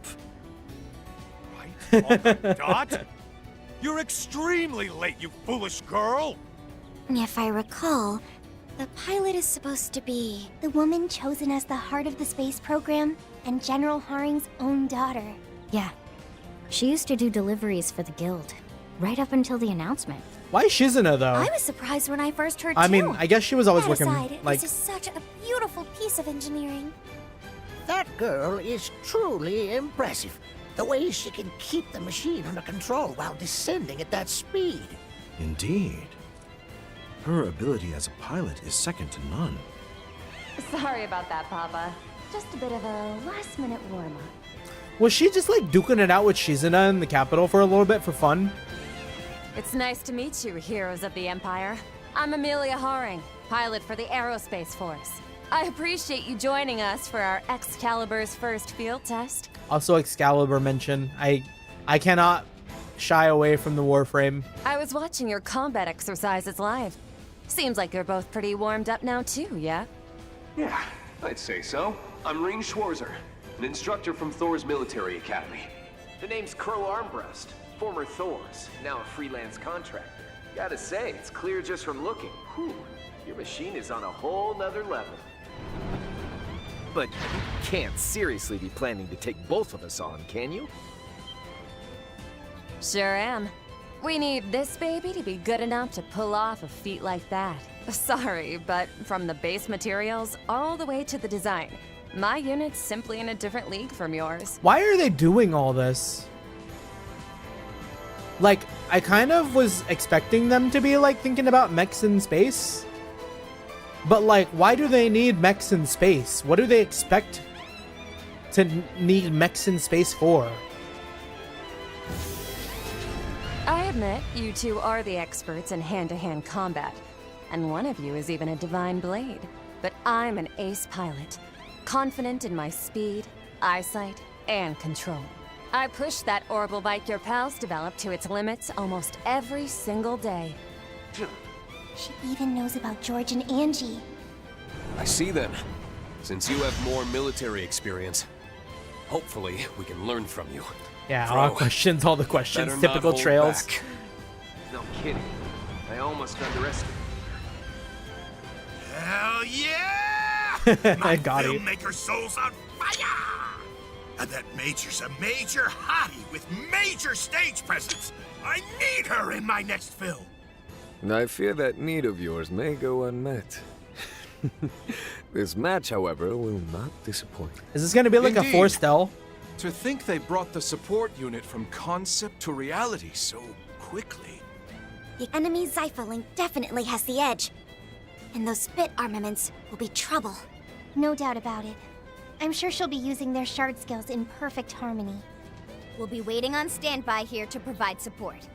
Right on the dot? You're extremely late, you foolish girl! If I recall, the pilot is supposed to be the woman chosen as the heart of the space program and General Haring's own daughter. Yeah. She used to do deliveries for the guild, right up until the announcement. Why Shizuna though? I was surprised when I first heard I too. mean, I guess she was always That working aside, like this is such a beautiful piece of engineering. That girl is truly impressive. The way she can keep the machine under control while descending at that speed. Indeed. Her ability as a pilot is second to none. Sorry about that, Papa. Just a bit of a last-minute warm-up. Was she just like duking it out with Shizuna in the capital for a little bit for fun? It's nice to meet you, heroes of the Empire. I'm Amelia Haring, pilot for the Aerospace Force. I appreciate you joining us for our Excalibur's first field test. Also Excalibur mention. I cannot shy away from the Warframe. I was watching your combat exercises live. Seems like you're both pretty warmed up now too, yeah? Yeah, I'd say so. I'm Rean Schwarzer, an instructor from Thor's military academy. The name's Crow Armbreast, former Thor's, now a freelance contractor. Gotta say, it's clear just from looking. Whew, your machine is on a whole nother level. But you can't seriously be planning to take both of us on, can you? Sure am. We need this baby to be good enough to pull off a feat like that. Sorry, but from the base materials all the way to the design, my unit's simply in a different league from yours. Why are they doing all this? Like, I kind of was expecting them to be, like, thinking about mechs in space. But, like, why do they need mechs in space? What do they expect to need mechs in space for? I admit, you two are the experts in hand-to-hand combat, and one of you is even a divine blade. But I'm an ace pilot, confident in my speed, eyesight, and control. I push that orbital bike your pals develop to its limits almost every single day. She even knows about George and Angie. I see then. Since you have more military experience, hopefully we can learn from you. Yeah, Bro, all the questions, better not typical hold trails. back. No kidding. I almost underestimated Hell yeah! I got it. Filmmaker soul's on fire! And that Major's a major hottie with major stage presence. I need her in my next film. I fear that need of yours may go unmet. This match, however, will not disappoint. Is this gonna be like a Indeed. forced L? To think they brought the support unit from concept to reality so quickly. The enemy Zypher definitely has the edge. And those spit armaments will be trouble. No doubt about it. I'm sure she'll be using their shard skills in perfect harmony. We'll be waiting on standby here to provide support.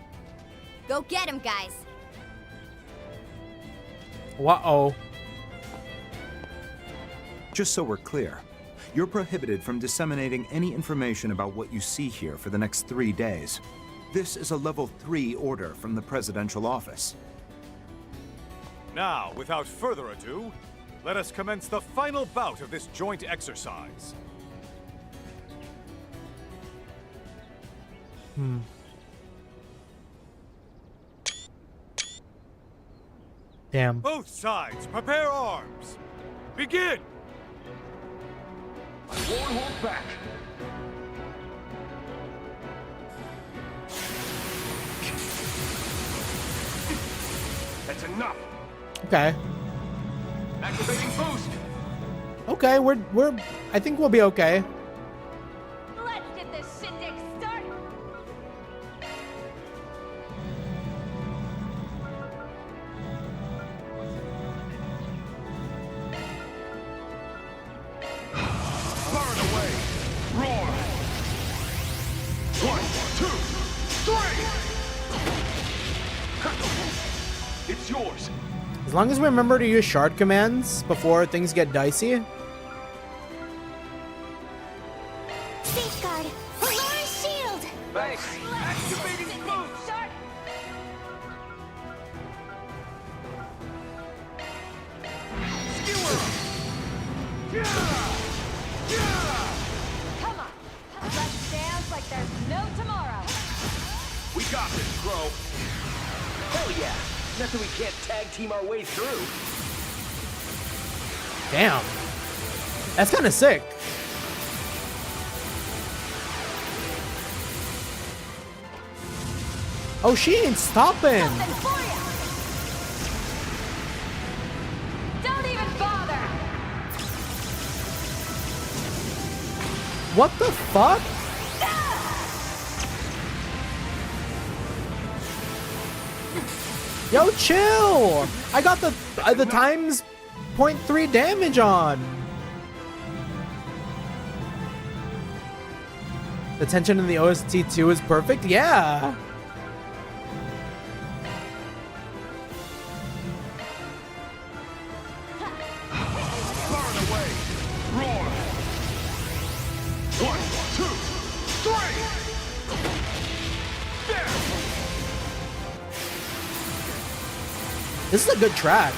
Go get him, guys! Uh-oh. Just so we're clear, you're prohibited from disseminating any information about what you see here for the next 3 days. This is a level 3 order from the presidential office. Now, without further ado, let us commence the final bout of this joint exercise. Damn. Both sides, prepare arms. Begin! I won't hold back. That's enough. Okay. Activating boost. Okay, we're I think we'll be okay. Let's get this shindig started! Burn away. Roar. 1, 2, 3. It's yours. As long as we remember to use shard commands before things get dicey. Safeguard! Aurora Shield! Thanks. Activating boost. Skewer! Come on! Let's dance like there's no tomorrow! We got this, Crow. Hell yeah! Nothing we can't tag team our way through. Damn. That's kind of sick. Oh, she ain't stopping. Something for ya! Don't even bother! What the fuck? Yo, chill! I got the times 0.3 damage on. The tension in the OST2 is perfect. Yeah. Burn away. Roar. 1, 2, 3. There. This is a good track.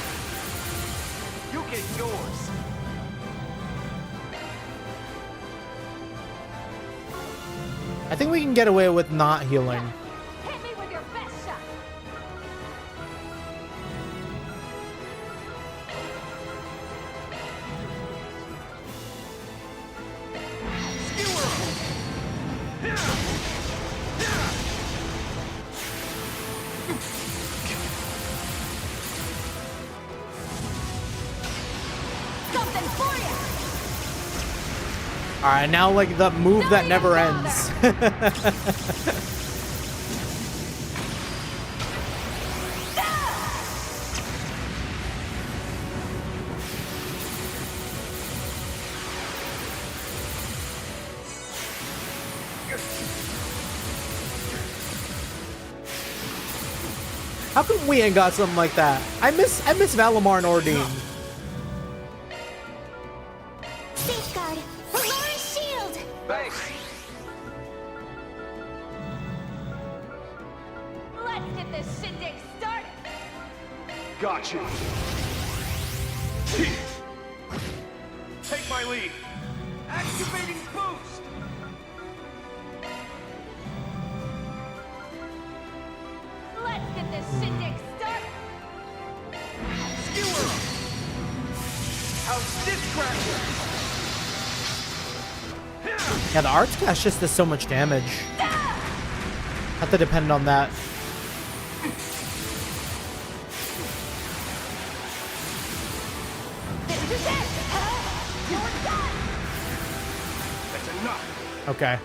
You get yours. I think we can get away with not healing. Hit me with your best shot. Something for you. All right, now like the move that never ends. How come we ain't got something like that? I miss Valimar and Ordine. Safeguard. Valor's shield. Thanks. Let's get this shindig started. Gotcha. Take my lead. Activating boost. Let's get this shindig started. Skewer 'em. How's this crasher? Yeah, the Arts Cast just does so much damage. Have to depend on that. This is it. You're done. That's enough. Okay.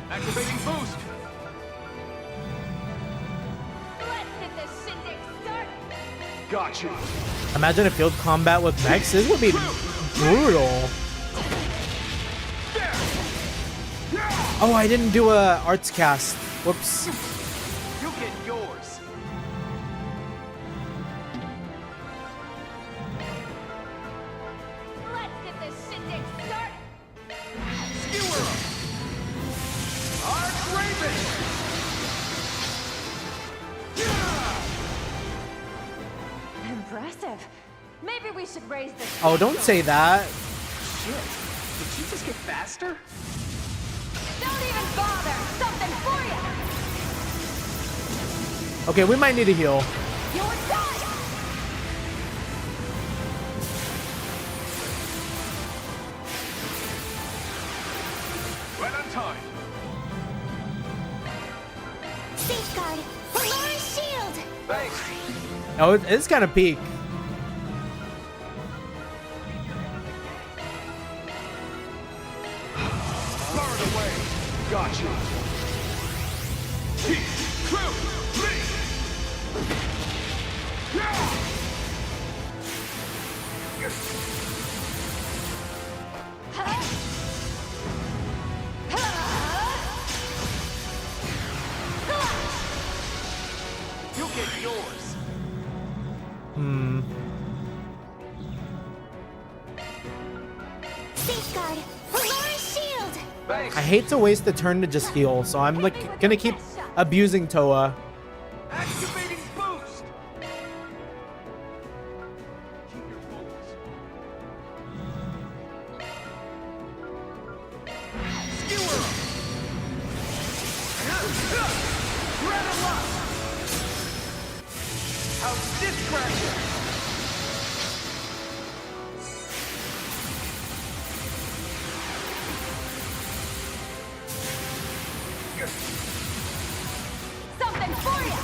Activating boost. Let's get this shindig started. Gotcha. Imagine a field combat with mechs. This would be brutal. Oh, I didn't do a Arts Cast. Whoops. You get yours. Let's get this shindig started. Skewer 'em. Arch Raven. Impressive. Maybe we should raise this. Oh, don't say that. Shit. Did you just get faster? Don't even bother. Something for you. Okay, we might need a heal. You're done. Right on time. Safeguard. Valor's shield. Thanks. Oh, it's kind of peak. Far away. Gotcha. Crew. Lead. You get yours. Safeguard. Valor's shield. Thanks. I hate to waste the turn to just heal, so I'm like gonna keep abusing Toa. Activating boost. Keep your focus. Skewer 'em. Grab 'em up. How's this crasher? Something for you.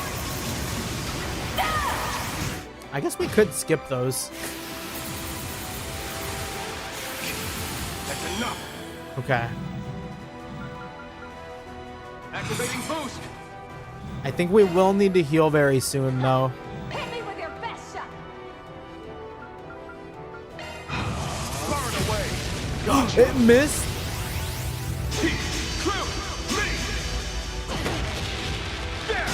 I guess we could skip those. That's enough. Okay. Activating boost. I think we will need to heal very soon, though. Hit me with your best shot. Far and away. It missed. Crew. Lead. There.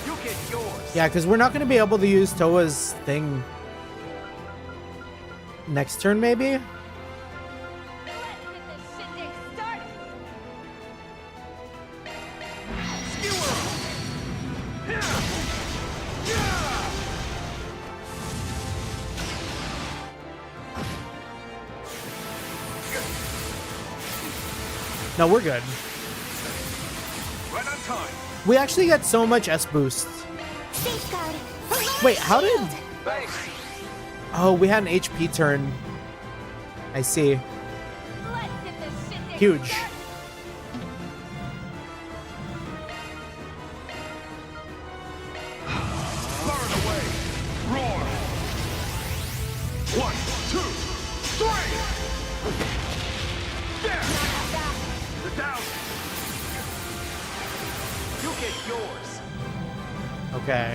You get yours. Yeah, because we're not going to be able to use Toa's thing next turn, maybe? Let's get this shindig started. Skewer 'em. No, we're good. Right on time. We actually get so much S boost. Safeguard. Wait, how did... Thanks. Oh, we had an HP turn. I see. Huge. Burn away. Roar. 1, 2, 3. There. The down. You get yours. Okay.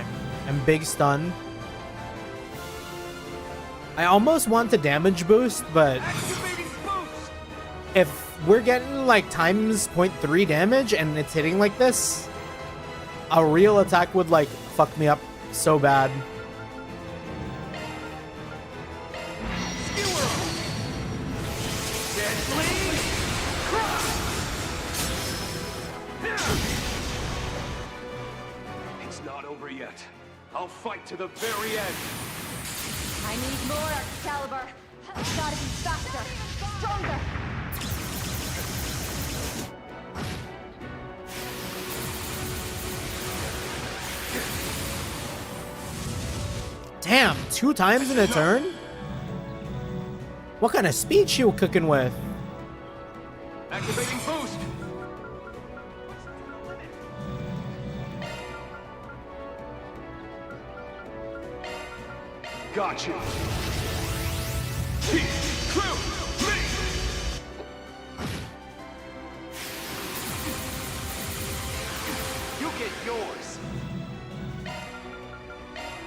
And big stun. I almost want the damage boost, but if we're getting like times 0.3 damage and it's hitting like this, a real attack would like fuck me up so bad. It's not over yet. I'll fight to the very end. I need more, Excalibur. Gotta be faster, stronger. Damn, 2 times in a turn? What kind of speed she was cooking with? Activating boost. Got you. You get yours.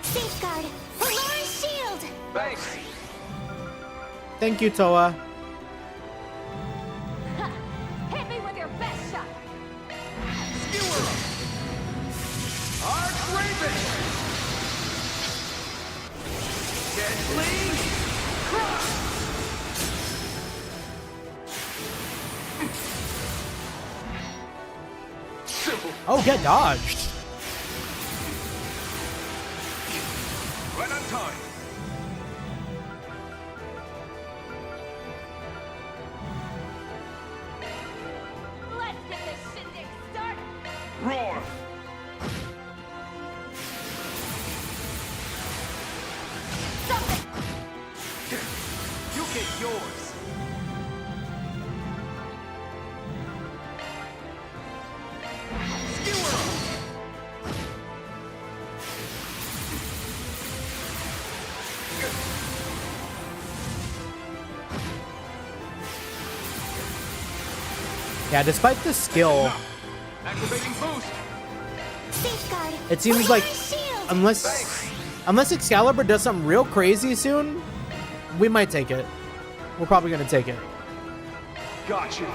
Safeguard. Valor's shield. Thanks. Thank you, Toa. Hit me with your best shot. Skewer. Arch Raven. Gently. Crush. Simple. Oh, get dodged. Right on time. Let's get this shindig started. Roar. You get yours. Yeah, despite the skill, Activating boost. Safeguard. it seems like Valor's shield. unless Excalibur does something real crazy soon, we might take it. We're probably gonna take it. Got you.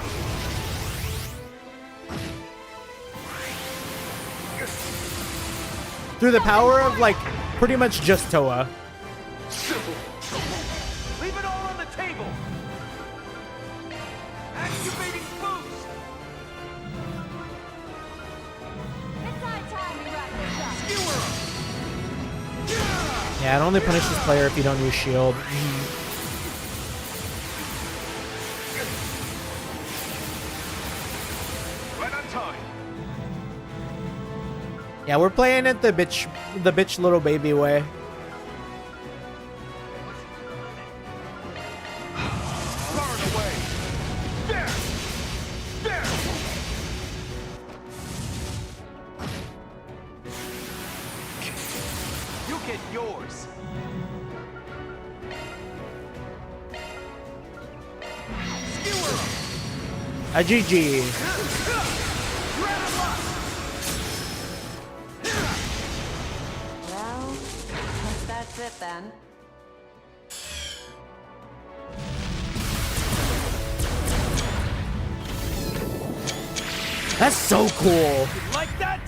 Through the power of like pretty much just Toa. Simple. Leave it all on the table. Activating boost. It's high time we wrap this up. Yeah, it only punishes player if you don't use shield. Right on time. Yeah, we're playing it the bitch little baby way. Burn away. There. There. You get yours. A GG. Well, guess that's it then. That's so cool. Like that?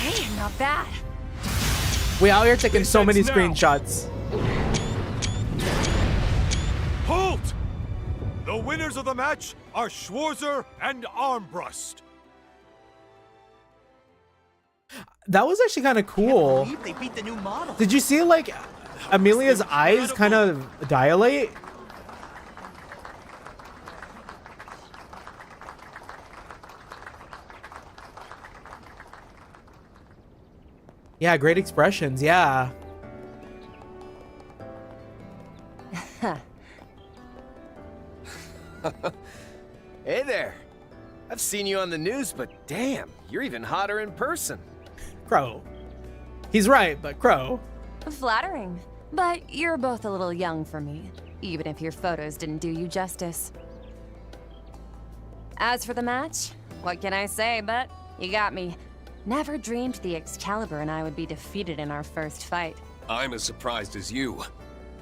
Hey, not bad. We out here taking so many now. screenshots. Halt! The winners of the match are Schwarzer and Armbrust. That was actually kind of cool. They beat the new model. Did you see like Amelia's eyes kind of dilate? Yeah, great expressions. Yeah. Hey there. I've seen you on the news, but damn, you're even hotter in person. Crow. He's right, but Crow. Flattering. But you're both a little young for me, even if your photos didn't do you justice. As for the match, what can I say, but you got me. Never dreamed the Excalibur and I would be defeated in our first fight. I'm as surprised as you.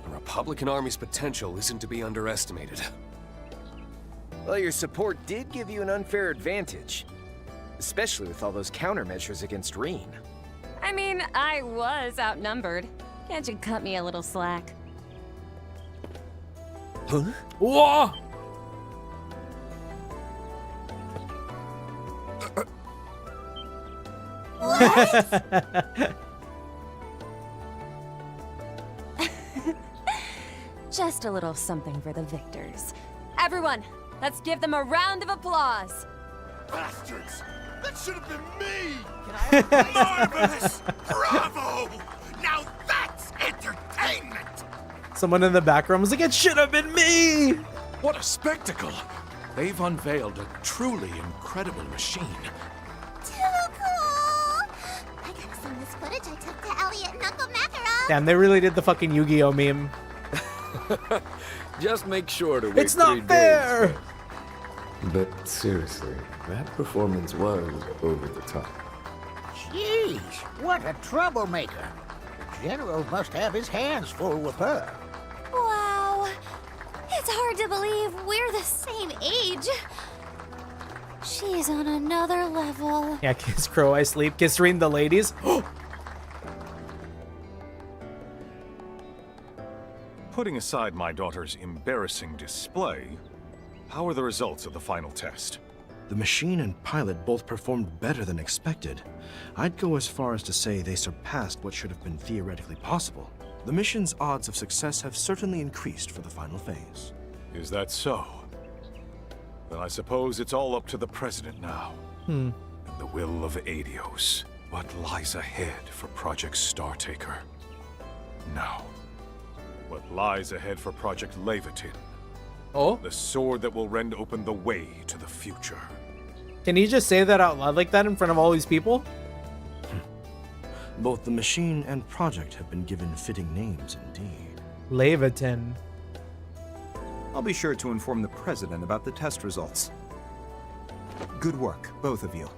The Republican Army's potential isn't to be underestimated. Well, your support did give you an unfair advantage. Especially with all those countermeasures against Reen. I mean, I was outnumbered. Can't you cut me a little slack? Huh? Whoa! Just a little something for the victors. Everyone, let's give them a round of applause. Bastards! That should have been me! Marvelous! Bravo! Now that's entertainment! Someone in the background was like, it should have been me! What a spectacle! They've unveiled a truly incredible machine. Too cool! I gotta send this footage I took to Elliot and Uncle Macaron. Damn, they really did the fucking Yu-Gi-Oh meme. Just make sure to wait It's not 3 fair! days. But seriously, that performance was over the top. Jeez, what a troublemaker. The General must have his hands full with her. Wow. It's hard to believe we're the same age. She's on another level. Yeah, kiss Crow, I sleep. Kiss Reen, the ladies. Putting aside my daughter's embarrassing display, how are the results of the final test? The machine and pilot both performed better than expected. I'd go as far as to say they surpassed what should have been theoretically possible. The mission's odds of success have certainly increased for the final phase. Is that so? Then I suppose it's all up to the President now. Hmm. And the will of Adios. What lies ahead for Project Startaker? Now, what lies ahead for Project Levitin? Oh? The sword that will rend open the way to the future. Can you just say that out loud like that in front of all these people? Both the machine and project have been given fitting names indeed. Levitin. I'll be sure to inform the President about the test results. Good work, both of you.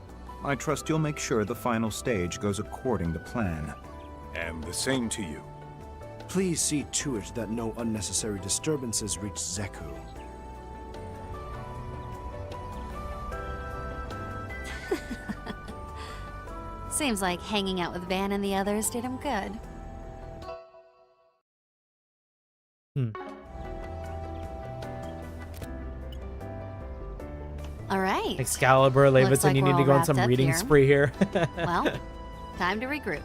I trust you'll make sure the final stage goes according to plan. And the same to you. Please see to it that no unnecessary disturbances reach Zeku. Seems like hanging out with Van and the others did him good. All right. Excalibur, Looks Levitin, like you we're need to all go on wrapped some up reading here. spree here. Well, time to regroup.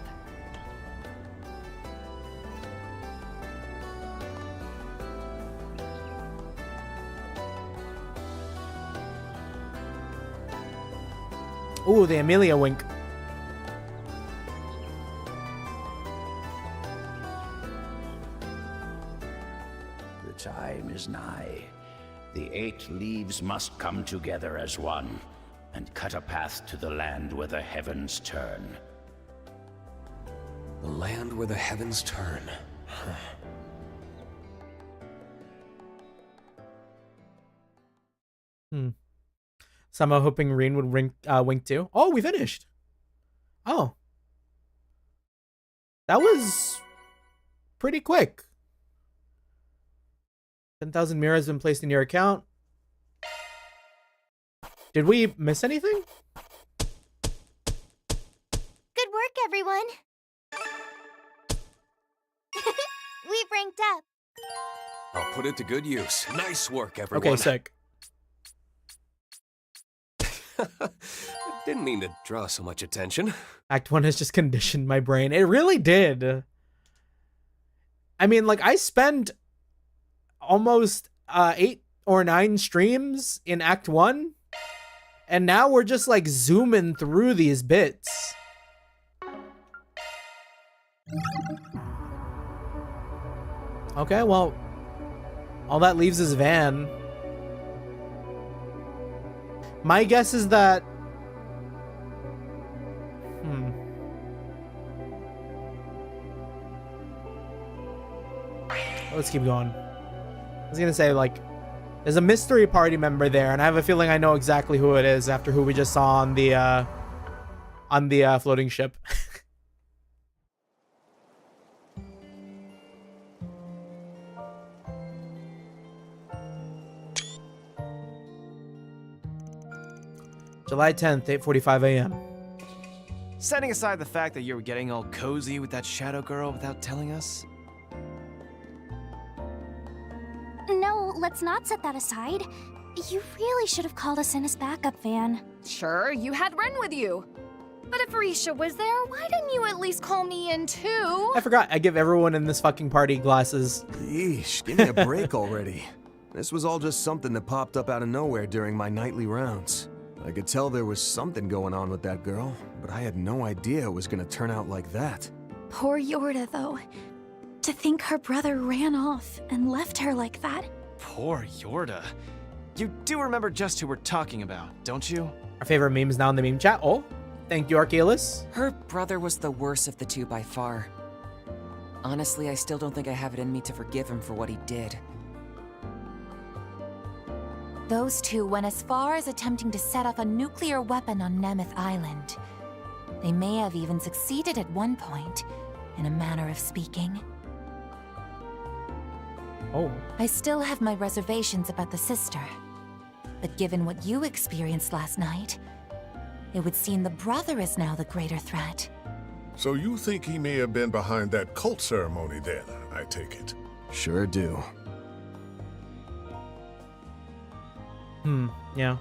Ooh, the Amelia wink. The time is nigh. The 8 leaves must come together as one, and cut a path to the land where the heavens turn. The land where the heavens turn. Somehow hoping Reen would wink too. Oh, we finished. Oh. That was pretty quick. 10,000 Mira has been placed in your account. Did we miss anything? Good work, everyone. We've ranked up. I'll put it to good use. Nice work, everyone. Okay, sick. Didn't mean to draw so much attention. Act 1 has just conditioned my brain. It really did. I mean, like, I spent almost 8 or 9 streams in Act 1, and now we're just, like, zooming through these bits. Okay, well, all that leaves is Van. My guess is that... Let's keep going. I was gonna say, like, there's a mystery party member there, and I have a feeling I know exactly who it is after who we just saw on the floating ship. July 10th, 8:45 a.m. Setting aside the fact that you were getting all cozy with that shadow girl without telling us. No, let's not set that aside. You really should have called us in as backup, Van. Sure, you had Ren with you. But if Risha was there, why didn't you at least call me in too? I forgot, I give everyone in this fucking party glasses. Yeesh, give me a break already. This was all just something that popped up out of nowhere during my nightly rounds. I could tell there was something going on with that girl, but I had no idea it was gonna turn out like that. Poor Yorda, though. To think her brother ran off and left her like that. Poor Yorda. You do remember just who we're talking about, don't you? Our favorite memes now in the meme chat. Oh, thank you, Archaeolus. Her brother was the worst of the two by far. Honestly, I still don't think I have it in me to forgive him for what he did. Those two went as far as attempting to set off a nuclear weapon on Nemeth Island. They may have even succeeded at one point, in a manner of speaking. Oh. I still have my reservations about the sister. But given what you experienced last night, it would seem the brother is now the greater threat. So you think he may have been behind that cult ceremony then, I take it? Sure do. Yeah.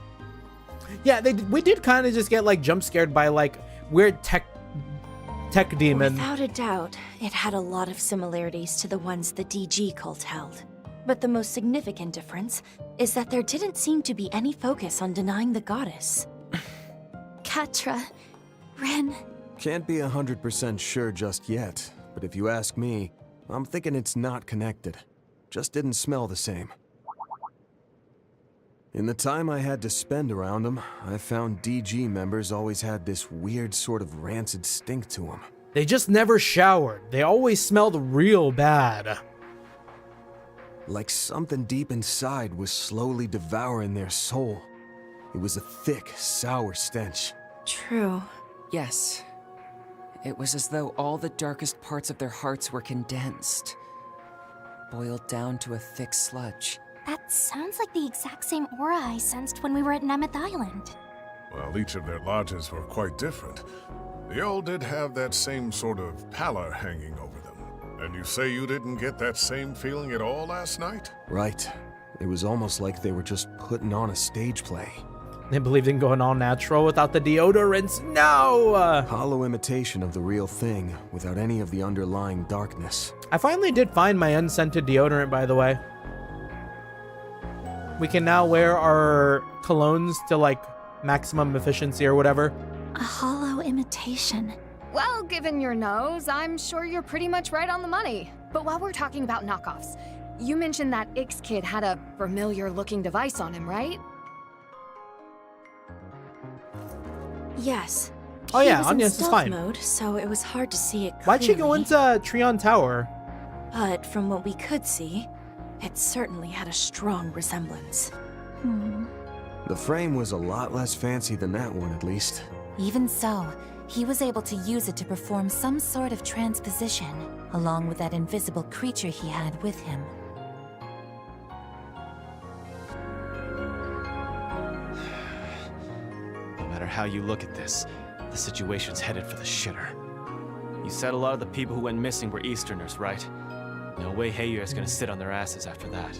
Yeah, we did kind of just get, like, jump scared by, like, weird tech demon. Without a doubt, it had a lot of similarities to the ones the DG cult held. But the most significant difference is that there didn't seem to be any focus on denying the goddess. Katra, Ren... Can't be 100% sure just yet, but if you ask me, I'm thinking it's not connected. Just didn't smell the same. In the time I had to spend around them, I found DG members always had this weird sort of rancid stink to them. They just never showered. They always smelled real bad. Like something deep inside was slowly devouring their soul. It was a thick, sour stench. True. Yes. It was as though all the darkest parts of their hearts were condensed, boiled down to a thick sludge. That sounds like the exact same aura I sensed when we were at Nemeth Island. Well, each of their lodges were quite different. They all did have that same sort of pallor hanging over them. And you say you didn't get that same feeling at all last night? Right. It was almost like they were just putting on a stage play. They believed in going all natural without the deodorants. No! Hollow imitation of the real thing, without any of the underlying darkness. I finally did find my unscented deodorant, by the way. We can now wear our colognes to, like, maximum efficiency or whatever. A hollow imitation. Well, given your nose, I'm sure you're pretty much right on the money. But while we're talking about knockoffs, you mentioned that Ix kid had a familiar-looking device on him, right? Yes. Oh yeah, He was in Anya's is stealth fine. mode, so it was hard to see it clearly. Why'd she go into Treon Tower? But from what we could see, it certainly had a strong resemblance. The frame was a lot less fancy than that one, at least. Even so, he was able to use it to perform some sort of transposition, along with that invisible creature he had with him. No matter how you look at this, the situation's headed for the shitter. You said a lot of the people who went missing were Easterners, right? No way Heyward's gonna sit on their asses after that.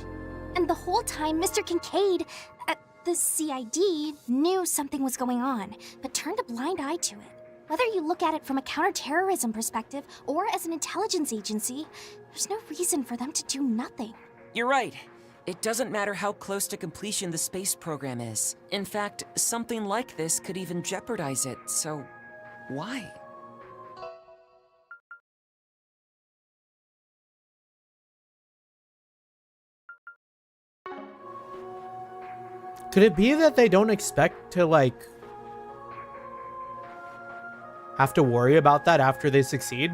And the whole time, Mr. Kincaid at the CID knew something was going on, but turned a blind eye to it. Whether you look at it from a counterterrorism perspective or as an intelligence agency, there's no reason for them to do nothing. You're right. It doesn't matter how close to completion the space program is. In fact, something like this could even jeopardize it, so why? Could it be that they don't expect to, like, have to worry about that after they succeed?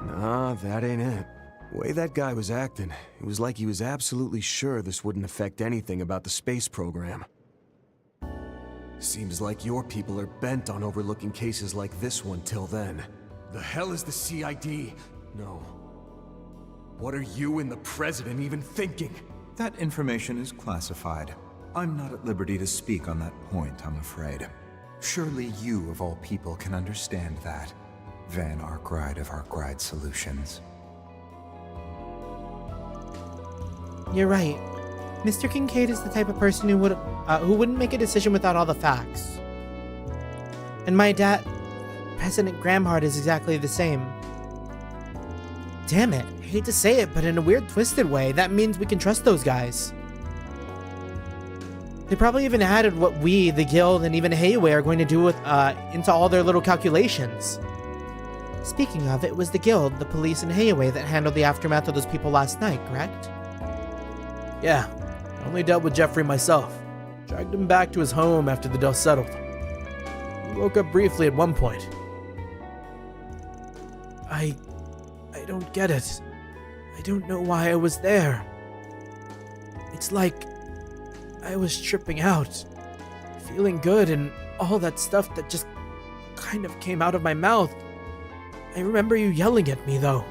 Nah, that ain't it. The way that guy was acting, it was like he was absolutely sure this wouldn't affect anything about the space program. Seems like your people are bent on overlooking cases like this one till then. The hell is the CID? No. What are you and the President even thinking? That information is classified. I'm not at liberty to speak on that point, I'm afraid. Surely you, of all people, can understand that. Van Arkwright of Arkwright Solutions. You're right. Mr. Kincaid is the type of person who wouldn't make a decision without all the facts. And my dad, President Gramhart, is exactly the same. Damn it, I hate to say it, but in a weird, twisted way, that means we can trust those guys. They probably even added what we, the Guild, and even Hayway are going to do with, into all their little calculations. Speaking of, it was the Guild, the police, and Hayway that handled the aftermath of those people last night, correct? Yeah, I only dealt with Jeffrey myself. Dragged him back to his home after the dust settled. He woke up briefly at one point. I don't get it. I don't know why I was there. It's like I was tripping out, feeling good, and all that stuff that just kind of came out of my mouth. I remember you yelling at me, though.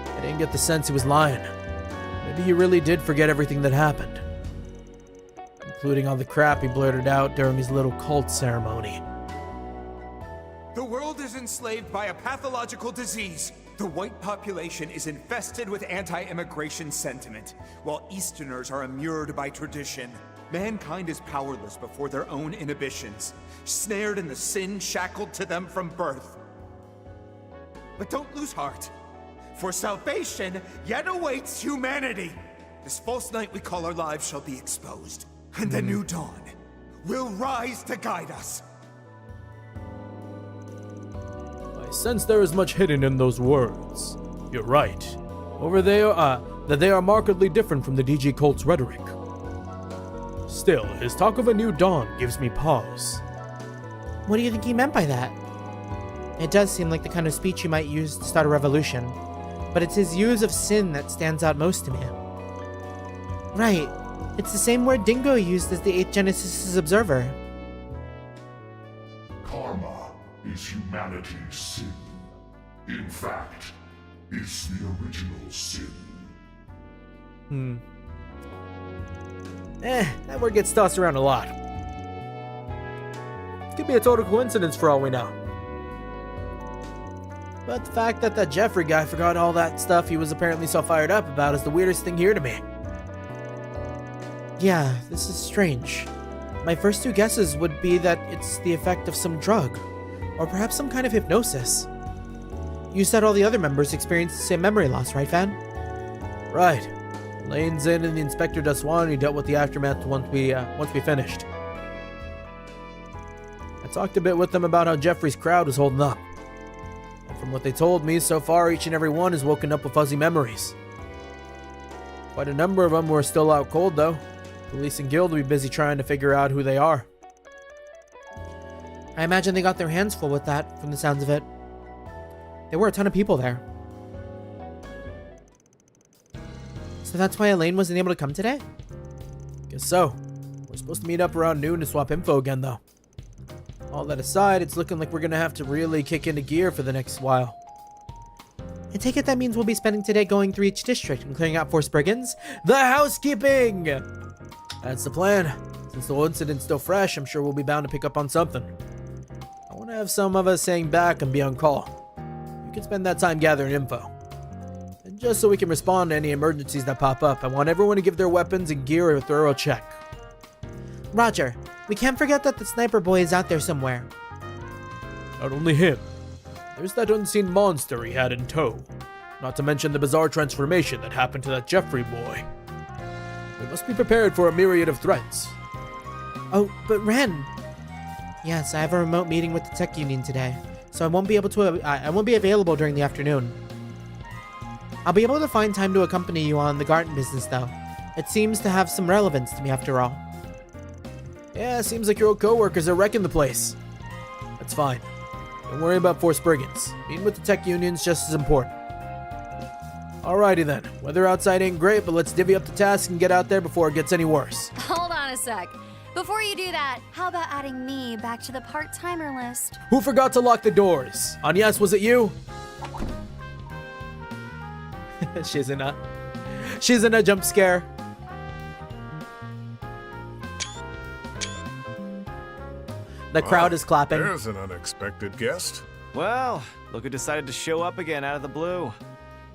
I didn't get the sense he was lying. Maybe he really did forget everything that happened, including all the crap he blurted out during his little cult ceremony. The world is enslaved by a pathological disease. The white population is infested with anti-immigration sentiment, while Easterners are immured by tradition. Mankind is powerless before their own inhibitions, snared in the sin shackled to them from birth. But don't lose heart, for salvation yet awaits humanity. This false night we call our lives shall be exposed, and the new dawn will rise to guide us. I sense there is much hidden in those words. You're right. Over there, that they are markedly different from the DG cult's rhetoric. Still, his talk of a new dawn gives me pause. What do you think he meant by that? It does seem like the kind of speech he might use to start a revolution, but it's his use of sin that stands out most to me. Right. It's the same word Dingo used as the 8th Genesis' observer. Karma is humanity's sin. In fact, it's the original sin. That word gets tossed around a lot. It could be a total coincidence for all we know. But the fact that that Jeffrey guy forgot all that stuff he was apparently so fired up about is the weirdest thing here to me. Yeah, this is strange. My first two guesses would be that it's the effect of some drug, or perhaps some kind of hypnosis. You said all the other members experienced the same memory loss, right, Van? Right. Lane, Zin, and the Inspector Daswani dealt with the aftermath once we finished. I talked a bit with them about how Jeffrey's crowd was holding up. And from what they told me, so far each and every one has woken up with fuzzy memories. Quite a number of them were still out cold, though. Police and Guild will be busy trying to figure out who they are. I imagine they got their hands full with that, from the sounds of it. There were a ton of people there. So that's why Elaine wasn't able to come today? Guess so. We're supposed to meet up around noon to swap info again, though. All that aside, it's looking like we're gonna have to really kick into gear for the next while. I take it that means we'll be spending today going through each district and clearing out Force Brigands? The housekeeping! That's the plan. Since the incident's still fresh, I'm sure we'll be bound to pick up on something. I want to have some of us hang back and be on call. We can spend that time gathering info. And just so we can respond to any emergencies that pop up, I want everyone to give their weapons and gear a thorough check. Roger. We can't forget that the sniper boy is out there somewhere. Not only him. There's that unseen monster he had in tow. Not to mention the bizarre transformation that happened to that Jeffrey boy. We must be prepared for a myriad of threats. Oh, but Ren. Yes, I have a remote meeting with the tech union today, so I won't be available during the afternoon. I'll be able to find time to accompany you on the garden business, though. It seems to have some relevance to me after all. Yeah, seems like your old co-workers are wrecking the place. That's fine. Don't worry about forced brigands. Meeting with the tech union's just as important. Alrighty then. Weather outside ain't great, but let's divvy up the task and get out there before it gets any worse. Hold on a sec. Before you do that, how about adding me back to the part-timer list? Who forgot to lock the doors? Agnes, was it you? She's in a jump scare. The crowd is clapping. There's an unexpected guest. Well, look who decided to show up again out of the blue.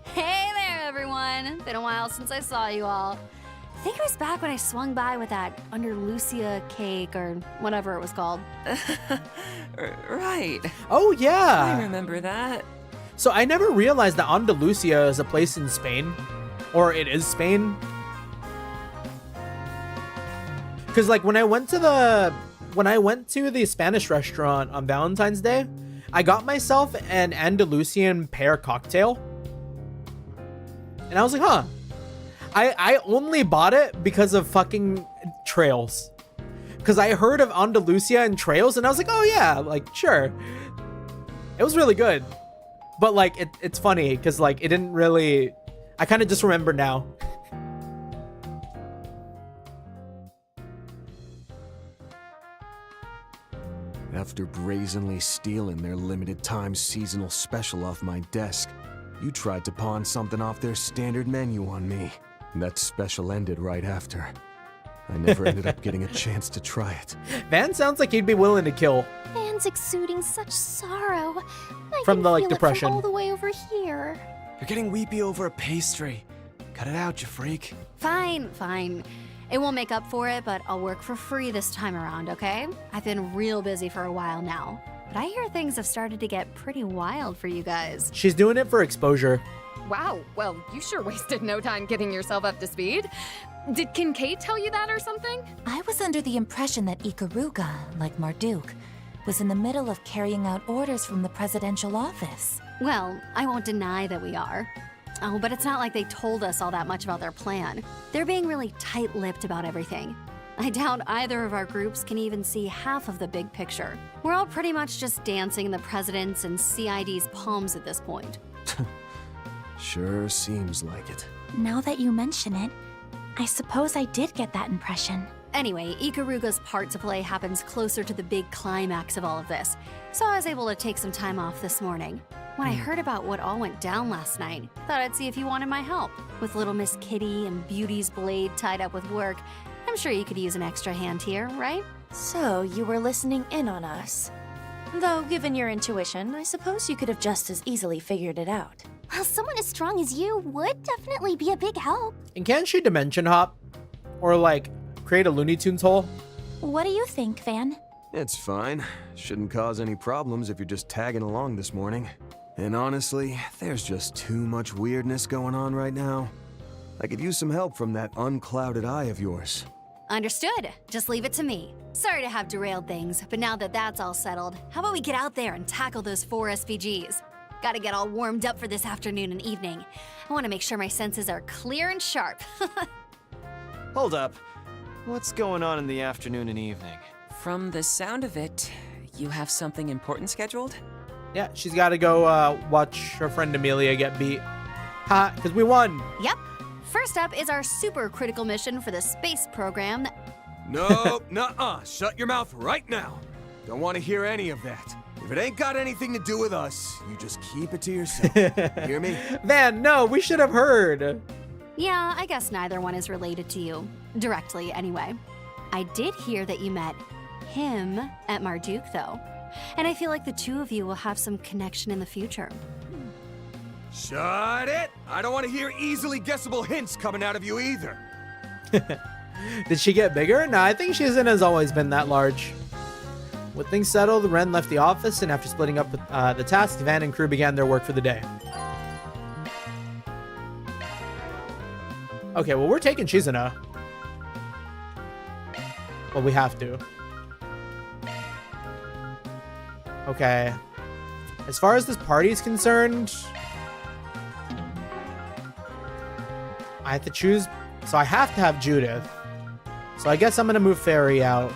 Hey there, everyone. Been a while since I saw you all. I think it was back when I swung by with that Under Lucia cake or whatever it was called. Right. Oh, yeah. I remember that. So I never realized that Andalusia is a place in Spain. Or it is Spain. Because like when I went to the Spanish restaurant on Valentine's Day, I got myself an Andalusian pear cocktail. And I was like, huh. I only bought it because of fucking trails. Because I heard of Andalusia and trails, and I was like, oh yeah, like, sure. It was really good. But like, it's funny, because like, it didn't really... I kind of just remember now. After brazenly stealing their limited time seasonal special off my desk, you tried to pawn something off their standard menu on me. That special ended right after. I never ended up getting a chance to try it. Van sounds like he'd be willing to kill. Van's exuding such sorrow. I From can the, like, feel it depression. from all the way over here. You're getting weepy over a pastry. Cut it out, you freak. Fine. It won't make up for it, but I'll work for free this time around, okay? I've been real busy for a while now. But I hear things have started to get pretty wild for you guys. She's doing it for exposure. Wow, well, you sure wasted no time getting yourself up to speed. Did Kincaid tell you that or something? I was under the impression that Ikaruga, like Marduk, was in the middle of carrying out orders from the presidential office. Well, I won't deny that we are. Oh, but it's not like they told us all that much about their plan. They're being really tight-lipped about everything. I doubt either of our groups can even see half of the big picture. We're all pretty much just dancing in the president's and CID's palms at this point. Sure seems like it. Now that you mention it, I suppose I did get that impression. Anyway, Ikaruga's part to play happens closer to the big climax of all of this, so I was able to take some time off this morning. When I heard about what all went down last night, thought I'd see if you wanted my help. With little Miss Kitty and Beauty's blade tied up with work, I'm sure you could use an extra hand here, right? So, you were listening in on us. Though, given your intuition, I suppose you could have just as easily figured it out. Well, someone as strong as you would definitely be a big help. And can't she dimension hop? Or like, create a Looney Tunes hole? What do you think, Van? It's fine. Shouldn't cause any problems if you're just tagging along this morning. And honestly, there's just too much weirdness going on right now. I could use some help from that unclouded eye of yours. Understood. Just leave it to me. Sorry to have derailed things, but now that that's all settled, how about we get out there and tackle those 4 SVGs? Gotta get all warmed up for this afternoon and evening. I want to make sure my senses are clear and sharp. Hold up. What's going on in the afternoon and evening? From the sound of it, you have something important scheduled? Yeah, she's got to go watch her friend Amelia get beat. Ha, because we won. Yep. First up is our super critical mission for the space program. No, nuh-uh. Shut your mouth right now. Don't want to hear any of that. If it ain't got anything to do with us, you just keep it to yourself. Hear me? Van, no, we should have heard. Yeah, I guess neither one is related to you. Directly, anyway. I did hear that you met him at Marduk, though. And I feel like the two of you will have some connection in the future. Shut it! I don't want to hear easily guessable hints coming out of you either. Did she get bigger? No, I think she has always been that large. With things settled, Ren left the office, and after splitting up the task, Van and crew began their work for the day. Okay, well, we're taking Chizuna. Well, we have to. Okay. As far as this party is concerned, I have to choose. So I have to have Judith. So I guess I'm gonna move Fairy out.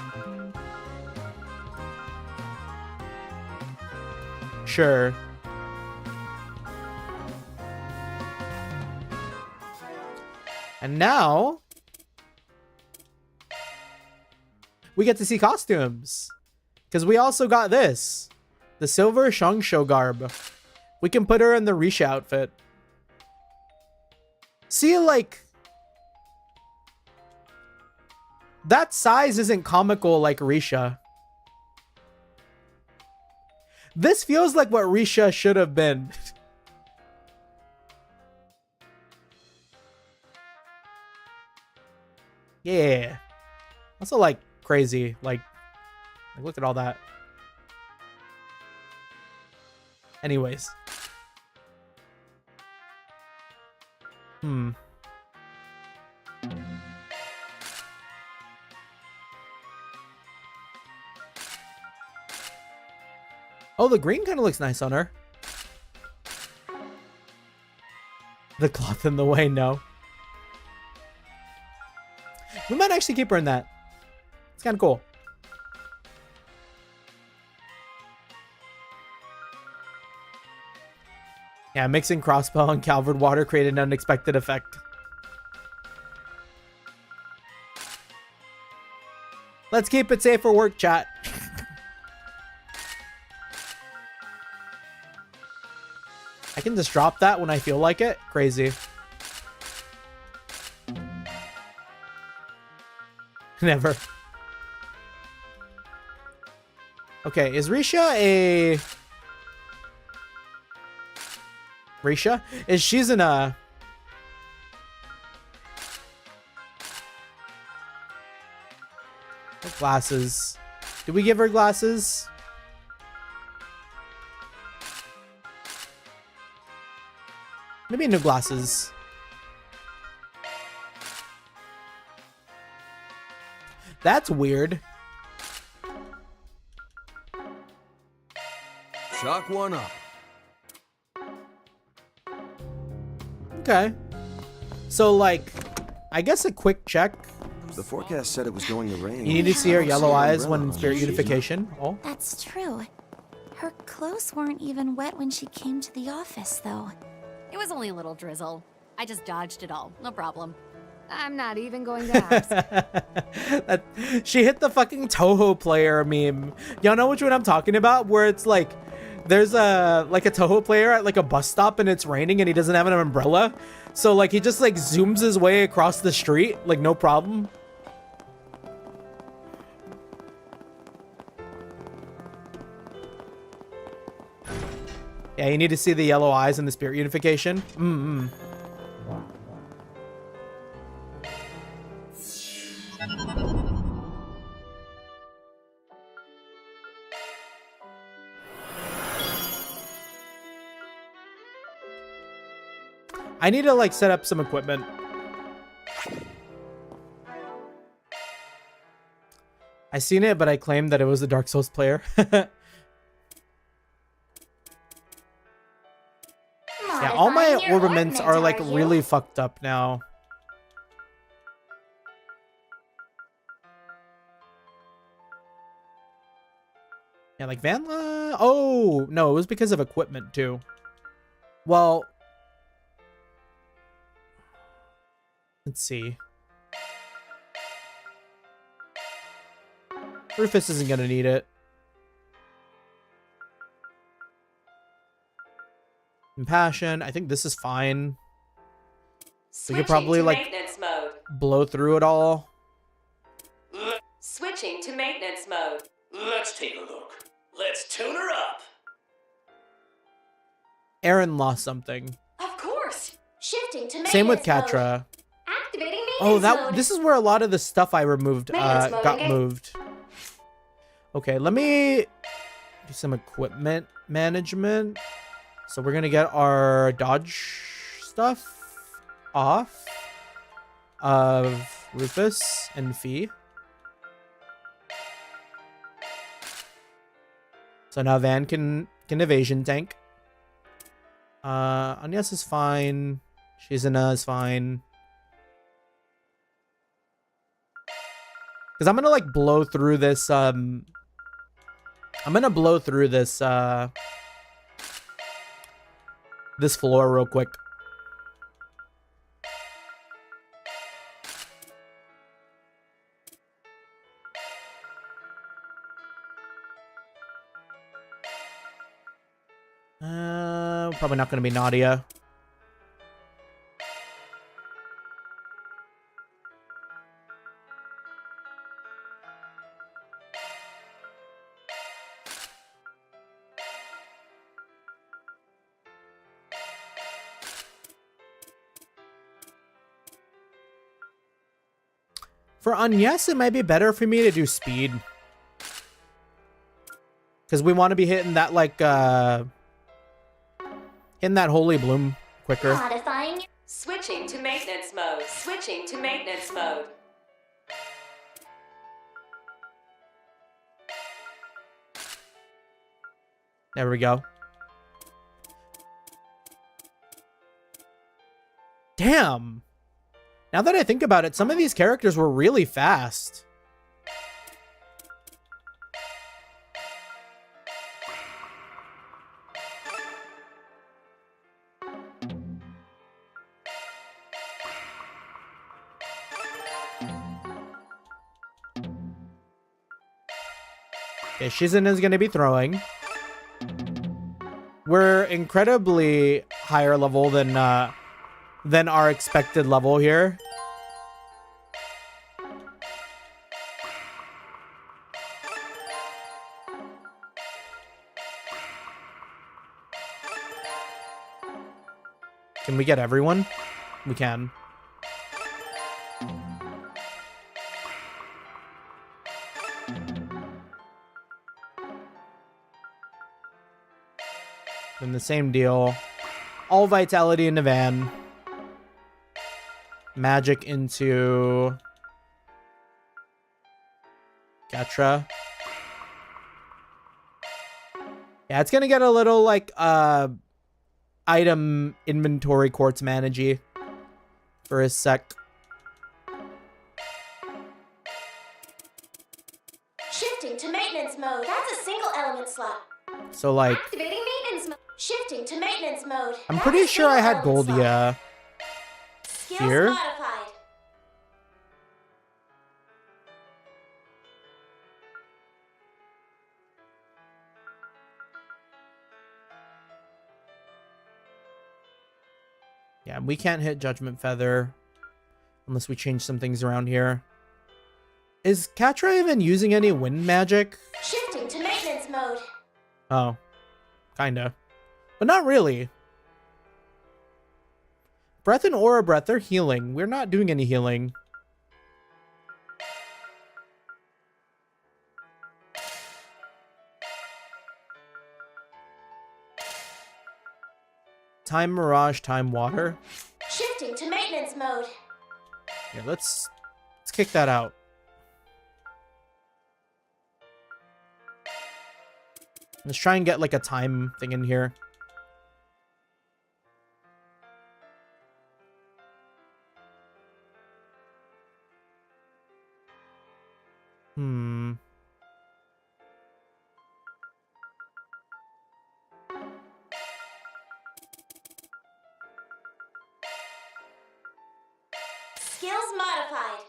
Sure. And now we get to see costumes. Because we also got this. The silver Shangsho garb. We can put her in the Risha outfit. See, like, that size isn't comical like Risha. This feels like what Risha should have been. Yeah. Also, like, crazy. Like, look at all that. Anyways. Oh, the green kind of looks nice on her. The cloth in the way, no. We might actually keep her in that. It's kind of cool. Yeah, mixing crossbow and Calvard water created an unexpected effect. Let's keep it safe for work, chat. I can just drop that when I feel like it. Crazy. Never. Okay, is Risha a... Risha? She's in a... What glasses? Did we give her glasses? Maybe no glasses. That's weird. Shock one up. Okay. So, like, I guess a quick check. The forecast said it was going to rain. You need to see her yellow eyes when in spirit unification. Oh. That's true. Her clothes weren't even wet when she came to the office, though. It was only a little drizzle. I just dodged it all. No problem. I'm not even going to ask. She hit the fucking Toho player meme. Y'all know which one I'm talking about? Where it's like, there's a Toho player at like a bus stop and it's raining and he doesn't have an umbrella. So like he just like zooms his way across the street, like no problem. Yeah, you need to see the yellow eyes and the spirit unification. I need to like set up some equipment. I seen it, but I claimed that it was a Dark Souls player. Yeah, all my ornaments are like really fucked up now. Yeah, like Vanla. Oh, no, it was because of equipment too. Well, let's see. Rufus isn't gonna need it. Compassion. I think this is fine. We could probably like blow through it all. Switching to maintenance mode. Let's take a look. Let's tune her up. Aaron lost something. Of course. Shifting to maintenance Same with mode. Katra. Activating maintenance Oh, mode. this is where a lot of the stuff I removed Maintenance mode, got okay. moved. Okay, let me do some equipment management. So we're gonna get our dodge stuff off of Rufus and Fee. So now Van can evasion tank. Agnes is fine. Shizuna is fine. Because I'm gonna like blow through this this floor real quick. Probably not gonna be Nadia. For Agnes, it might be better for me to do speed. Because we want to be hitting that, like, hitting that Holy Bloom quicker. Modifying. Switching to maintenance mode. Switching to maintenance mode. There we go. Damn. Now that I think about it, some of these characters were really fast. Okay, Shizen is going to be throwing. We're incredibly higher level than our expected level here. Can we get everyone? We can. Then the same deal. All vitality in the van. Magic into Gatra. Yeah, it's gonna get a little like item inventory quartz managey for a sec. Shifting to maintenance mode. That's a single element slot. So like Activating maintenance mode. Shifting to maintenance mode. I'm pretty sure I had Goldia here. Modified. Yeah, we can't hit Judgment Feather unless we change some things around here. Is Catra even using any wind magic? Shifting to maintenance mode. Oh, kinda. But not really. Breath and Aura Breath, they're healing. We're not doing any healing. Time Mirage, Time Water. Shifting to maintenance mode. Yeah, let's kick that out. Let's try and get like a time thing in here. Skills modified.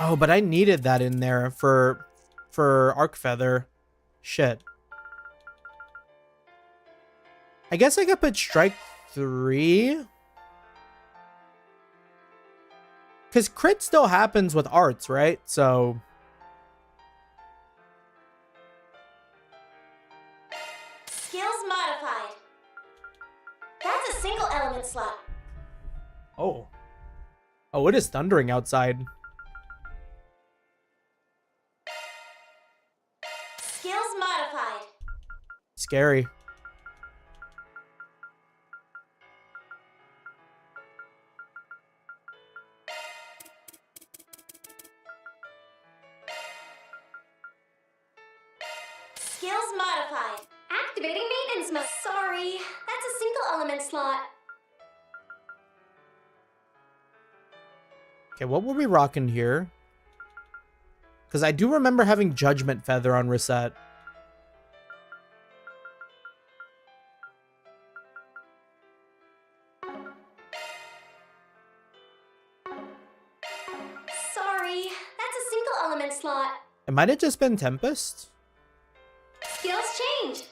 Oh, but I needed that in there for Arc Feather. Shit. I guess I could put Strike 3. Because crit still happens with arts, right? So... Skills modified. That's a single element slot. Oh. Oh, it is thundering outside. Skills modified. Scary. Skills modified. Activating maintenance mode. Sorry, that's a single element slot. Okay, what were we rocking here? Because I do remember having Judgment Feather on Reset. Sorry, that's a single element slot. It might have just been Tempest. Skills changed.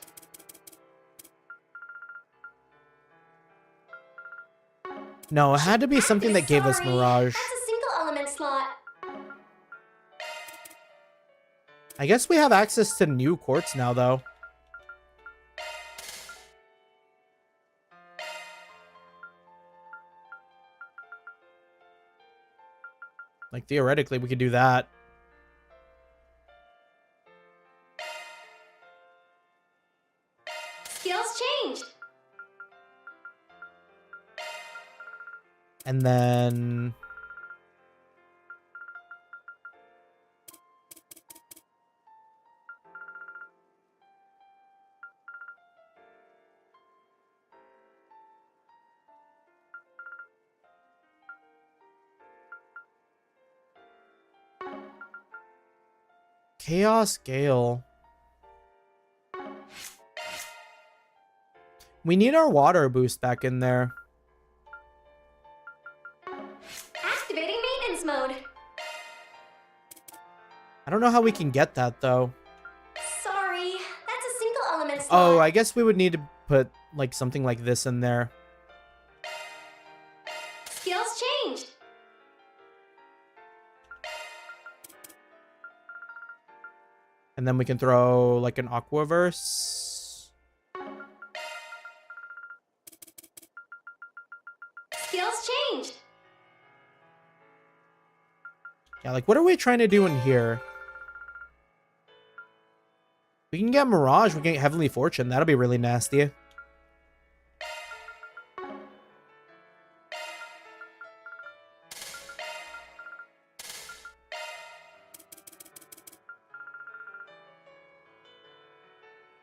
No, it had to be something that gave us Mirage. That's a single element slot. I guess we have access to new quartz now, though. Like, theoretically, we could do that. Skills changed. And then... Chaos Gale. We need our water boost back in there. Activating maintenance mode. I don't know how we can get that, though. Sorry, that's a single element slot. Oh, I guess we would need to put, like, something like this in there. Skills changed. And then we can throw, like, an Aquaverse. Skills changed. Yeah, like, what are we trying to do in here? We can get Mirage, we can get Heavenly Fortune. That'll be really nasty.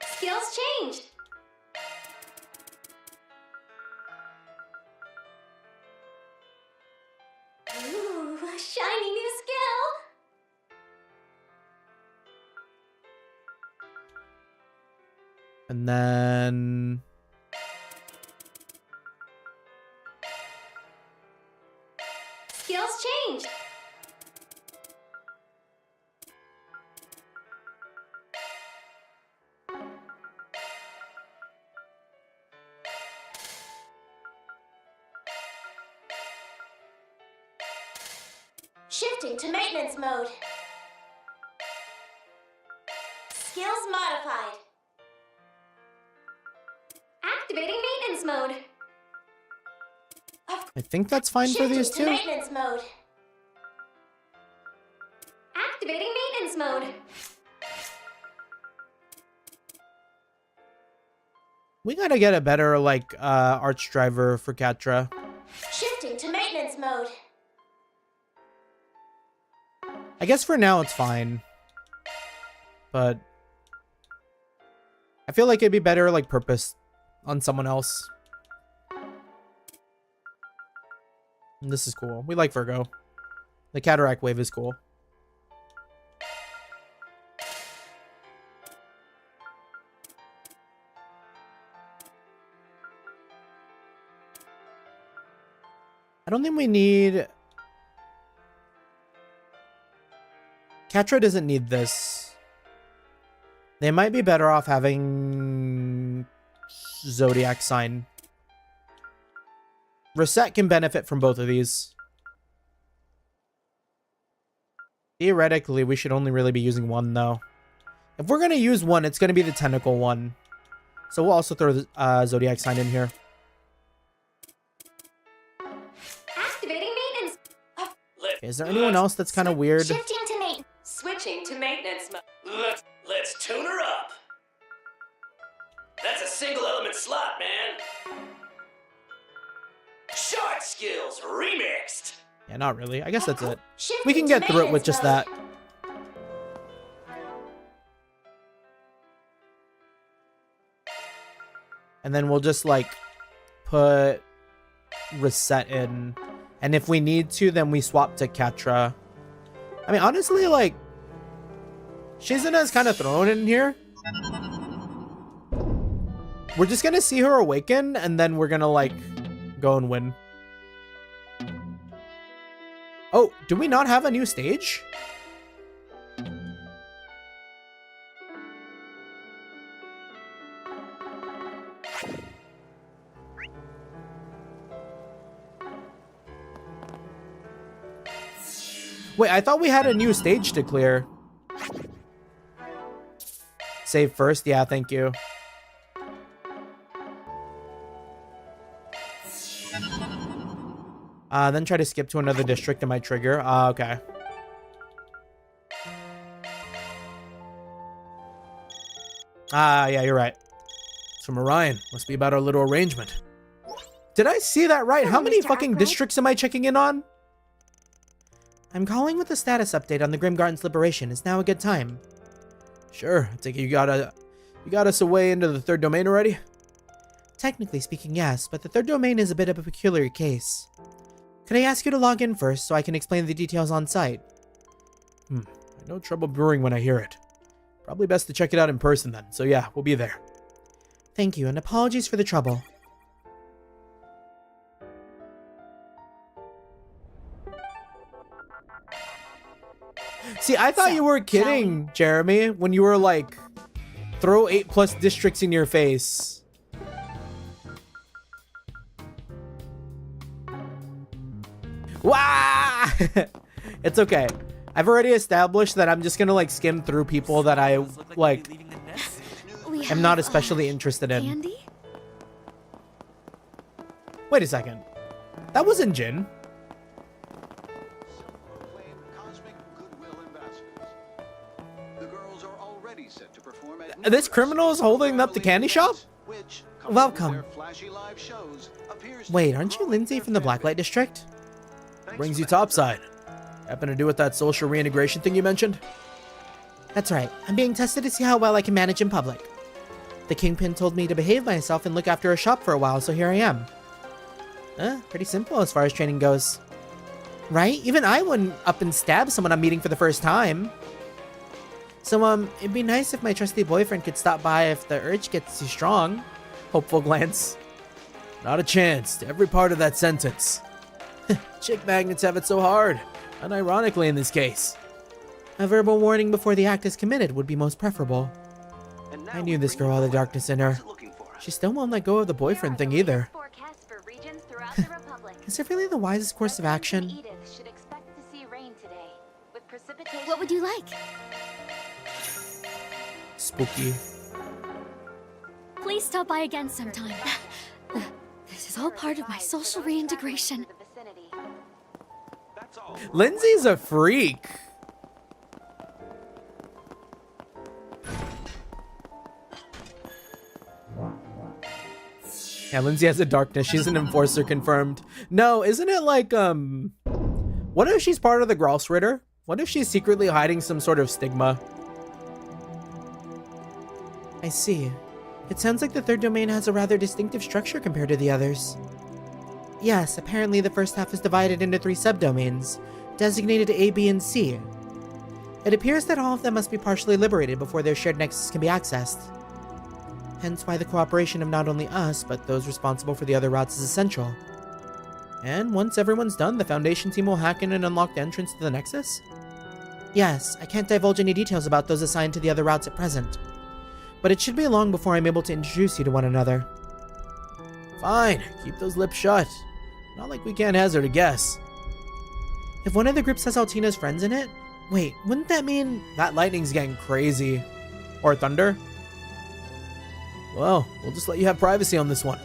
Skills changed. Ooh, a shiny new skill. And then... Skills changed. Shifting to maintenance mode. Skills modified. Activating maintenance mode. I think that's fine for these Shifting two. to maintenance mode. Activating maintenance mode. We gotta get a better, like, arch driver for Catra. Shifting to maintenance mode. I guess for now it's fine. But... I feel like it'd be better, like, purpose on someone else. And this is cool. We like Virgo. The Cataract Wave is cool. I don't think we need... Catra doesn't need this. They might be better off having... Zodiac Sign. Reset can benefit from both of these. Theoretically, we should only really be using one, though. If we're going to use one, it's going to be the Tentacle one. So we'll also throw the Zodiac Sign in here. Activating maintenance. Is there anyone else that's kind of weird? Shifting to maintenance. Switching to maintenance mode. Let's tune her up. That's a single element slot, man. Short skills remixed. Yeah, not really. I guess that's it. We can get through it with just that. And then we'll just like put reset in. And if we need to, then we swap to Ketra. I mean, honestly, like, Shizuna's kind of thrown in here. We're just gonna see her awaken, and then we're gonna, like, go and win. Oh, do we not have a new stage? Wait, I thought we had a new stage to clear. Save first? Yeah, thank you. Then try to skip to another district in my trigger. Okay. Yeah, you're right. It's from Orion. Must be about our little arrangement. Did I see that right? How many fucking districts am I checking in on? I'm calling with a status update on the Grimgarden's liberation. Is now a good time? Sure. I take it you got us away into the third domain already? Technically speaking, yes, but the third domain is a bit of a peculiar case. Could I ask you to log in first so I can explain the details on site? I know trouble brewing when I hear it. Probably best to check it out in person then. So yeah, we'll be there. Thank you, and apologies for the trouble. See, I thought you were kidding, Jeremy, when you were like, throw 8+ districts in your face. Wah! It's okay. I've already established that I'm just gonna like skim through people that I like am not especially interested in. Andy? Wait a second. That wasn't Jin. This criminal is holding up the candy shop? Welcome. Wait, aren't you Lindsay from the Blacklight District? Brings you topside. Happen to do with that social reintegration thing you mentioned? That's right. I'm being tested to see how well I can manage in public. The Kingpin told me to behave myself and look after a shop for a while, so here I am. Pretty simple as far as training goes. Right? Even I wouldn't up and stab someone I'm meeting for the first time. So, it'd be nice if my trusty boyfriend could stop by if the urge gets too strong. Hopeful glance. Not a chance to every part of that sentence. Chick magnets have it so hard. Unironically in this case. A verbal warning before the act is committed would be most preferable. I knew this girl had the darkness in her. She still won't let go of the boyfriend thing either. Is it really the wisest course of action? What would you like? Spooky. Please stop by again sometime. This is all part of my social reintegration. Lindsay's a freak. Yeah, Lindsay has a darkness. She's an enforcer confirmed. No, isn't it like, what if she's part of the Gralsritter? What if she's secretly hiding some sort of stigma? I see. It sounds like the third domain has a rather distinctive structure compared to the others. Yes, apparently the first half is divided into 3 subdomains, designated A, B, and C. It appears that all of them must be partially liberated before their shared nexus can be accessed. Hence why the cooperation of not only us, but those responsible for the other routes is essential. And once everyone's done, the Foundation team will hack in and unlock the entrance to the nexus? Yes, I can't divulge any details about those assigned to the other routes at present. But it should be long before I'm able to introduce you to one another. Fine, keep those lips shut. Not like we can't hazard a guess. If one of the groups has Altina's friends in it, wait, wouldn't that mean that lightning's getting crazy? Or thunder? Well, we'll just let you have privacy on this one.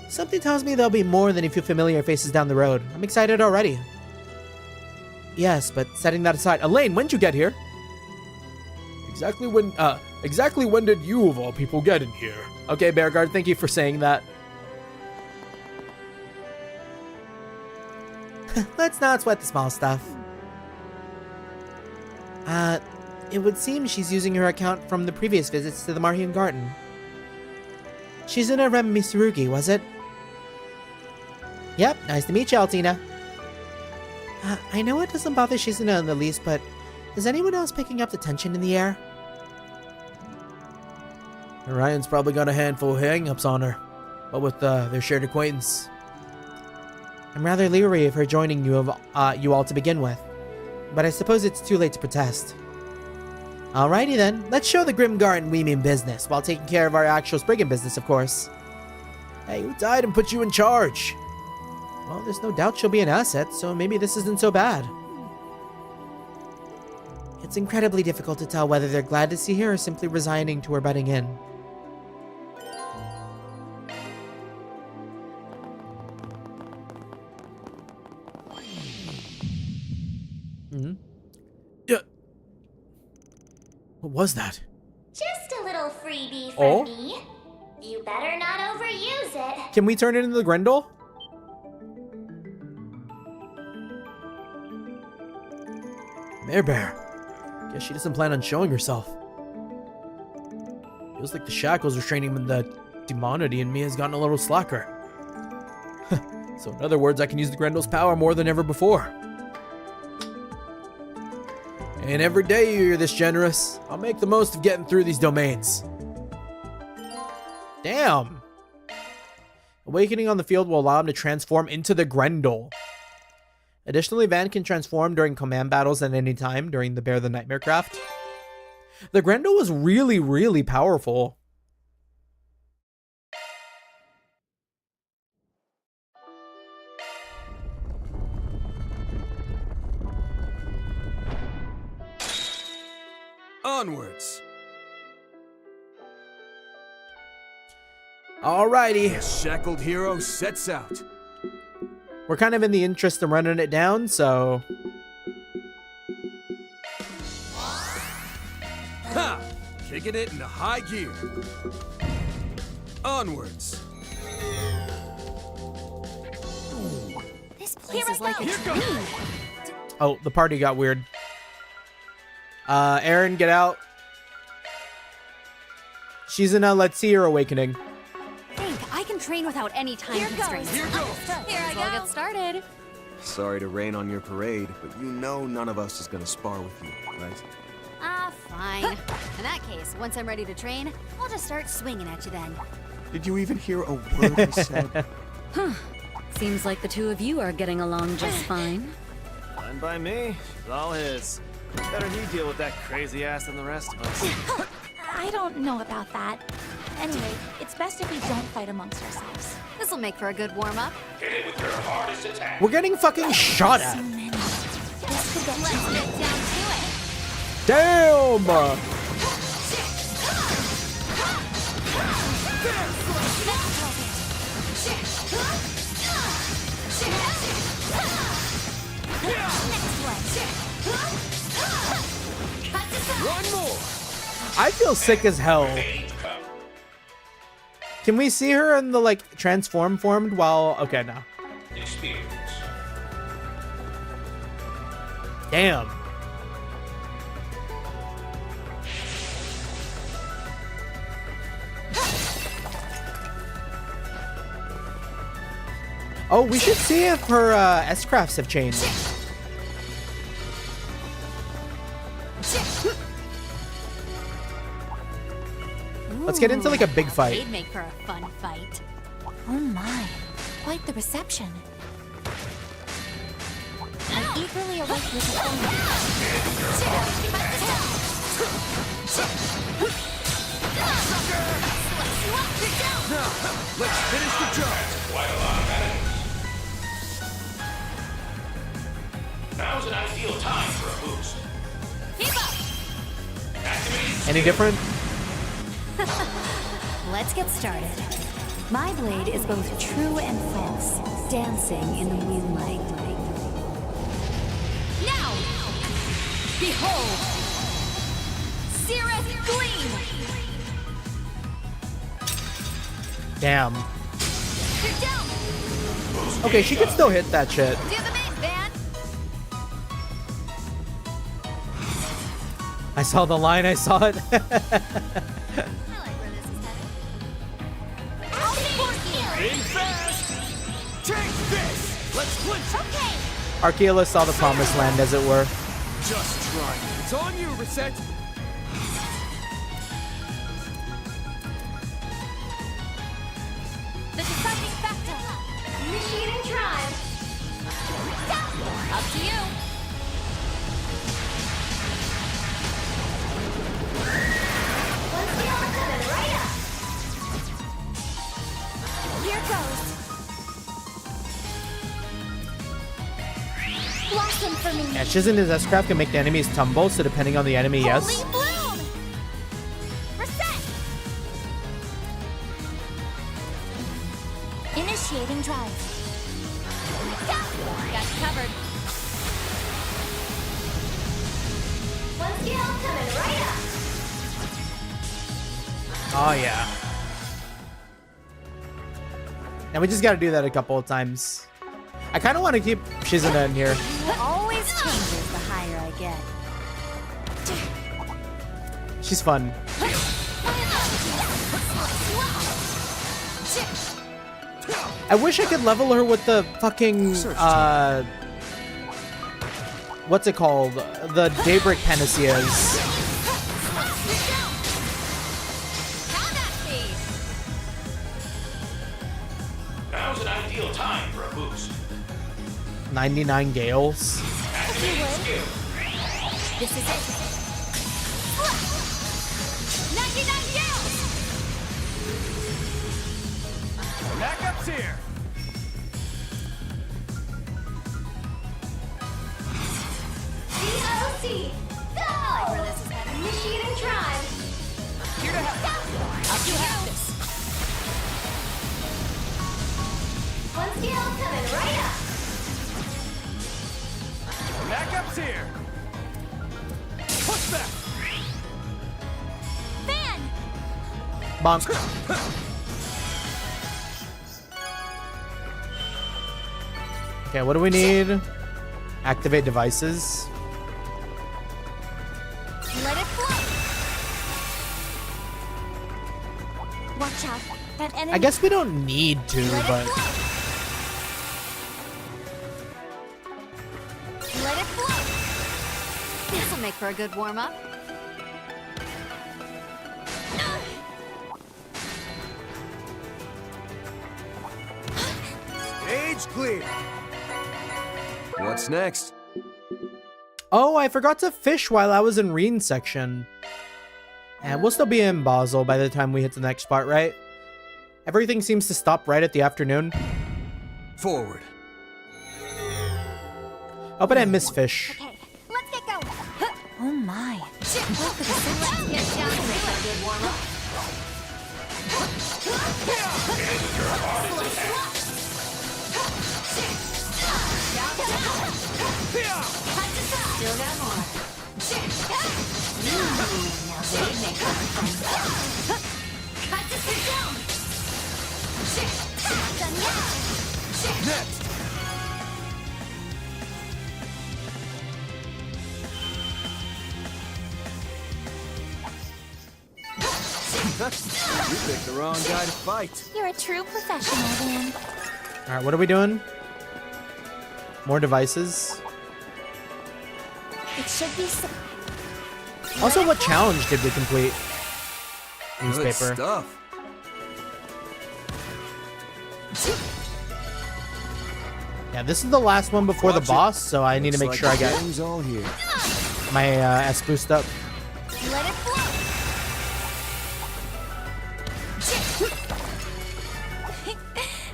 Something tells me there'll be more than a few familiar faces down the road. I'm excited already. Yes, but setting that aside, Elaine, when'd you get here? Exactly when did you of all people get in here? Okay, Bearguard, thank you for saying that. Let's not sweat the small stuff. It would seem she's using her account from the previous visits to the Marhian Garden. Shizuna Rem Mitsurugi, was it? Yep, nice to meet you, Altina. I know it doesn't bother Shizuna in the least, but is anyone else picking up the tension in the air? Ryan's probably got a handful of hang-ups on her, but with their shared acquaintance. I'm rather leery of her joining you all to begin with, but I suppose it's too late to protest. Alrighty then, let's show the Grimgar and we mean business, while taking care of our actual Spriggan business, of course. Hey, who died and put you in charge? Well, there's no doubt she'll be an asset, so maybe this isn't so bad. It's incredibly difficult to tell whether they're glad to see her or simply resigning to her butting in. What was that? Just a little freebie from me. You better not overuse it. Can we turn it into the Grendel? Mare Bear. Guess she doesn't plan on showing herself. Feels like the shackles restraining the demonity in me has gotten a little slacker. So in other words, I can use the Grendel's power more than ever before. And every day you're this generous, I'll make the most of getting through these domains. Damn. Awakening on the field will allow him to transform into the Grendel. Additionally, Van can transform during command battles at any time during the Bear the Nightmare craft. The Grendel was really, really powerful. Onwards. Alrighty. The shackled hero sets out. We're kind of in the interest of running it down, so... Ha! Kicking it into high gear. Onwards. This place is like a dream. Oh, the party got weird. Aaron, get out. Shizuna, let's see your awakening. Think I can train without any time constraints. Here goes. Here I go. Get started. Sorry to rain on your parade, but you know none of us is gonna spar with you, right? Fine. In that case, once I'm ready to train, I'll just start swinging at you then. Did you even hear a word he said? Seems like the two of you are getting along just fine. Fine by me. It's all his. Better he deal with that crazy ass than the rest of us. I don't know about that. Anyway, it's best if we don't fight amongst ourselves. This'll make for a good warm-up. Hit it with your hardest attack. We're getting fucking shot at. This could get Let's get down to it. Damn! One more. I feel sick as hell. Can we see her in the, like, transform formed while... Okay, no. Experience. Damn. Oh, we should see if her S-crafts have changed. Let's get into like a big fight. They'd make for a fun fight. Oh my, quite the reception. I eagerly await your Let's finish the job. Quite a lot of enemies. Now's an ideal time for a boost. Keep up. Any different? Let's get started. My blade is both true and false, dancing in the moonlight. Now, behold, Cirith Gleam. Damn. You're down. Okay, she can still hit that shit. Do the main, Van. I saw the line, I saw it. fast! Take this! Let's clinch! Okay! Archeolus saw the promised land, as it were. Just try it. It's on you, Reset! The deciding factor! Initiating drive! Up to you! One skill coming right up! Here goes! Blossom for me! Yeah, Shiz and his S-Craft can make the enemies tumble, so depending on the enemy, yes. Holy bloom! Reset! Initiating drive. Got you covered. One skill coming right up. Oh, yeah. And we just gotta do that a couple of times. I kind of want to keep Shizuna in here. It always changes the higher I get. She's fun. I wish I could level her with the fucking, what's it called? The Daybreak Panaceas. Now's an ideal time for a boost. 99 Gales. This is it. 99 gales! Backup's here! DOC! Go! Where this is headed. Initiating drive. Here to help. Up to you. One skill coming right up. Backup's here! Push back! Fan! Bonk. Okay, what do we need? Activate devices. Let it flow. Watch out. That enemy. I guess we don't need to, but... Let it flow. This'll make for a good warm-up. Stage clear. What's next? Oh, I forgot to fish while I was in Reen's section. And we'll still be in Basel by the time we hit the next part, right? Everything seems to stop right at the afternoon. Forward. Oh, but I miss fish. Okay, let's get going. Oh my. Let's get down to a good warm-up. Still got more. Now they make fun. Cut to sit down. Not done yet. Next! You picked the wrong guy to fight. You're a true professional, Dan. All right, what are we doing? More devices. It should be. Also, what challenge did we complete? Good Newspaper. stuff. Yeah, this is the last one before the boss, so I need to make sure I get all here. my S boost up. Let it flow.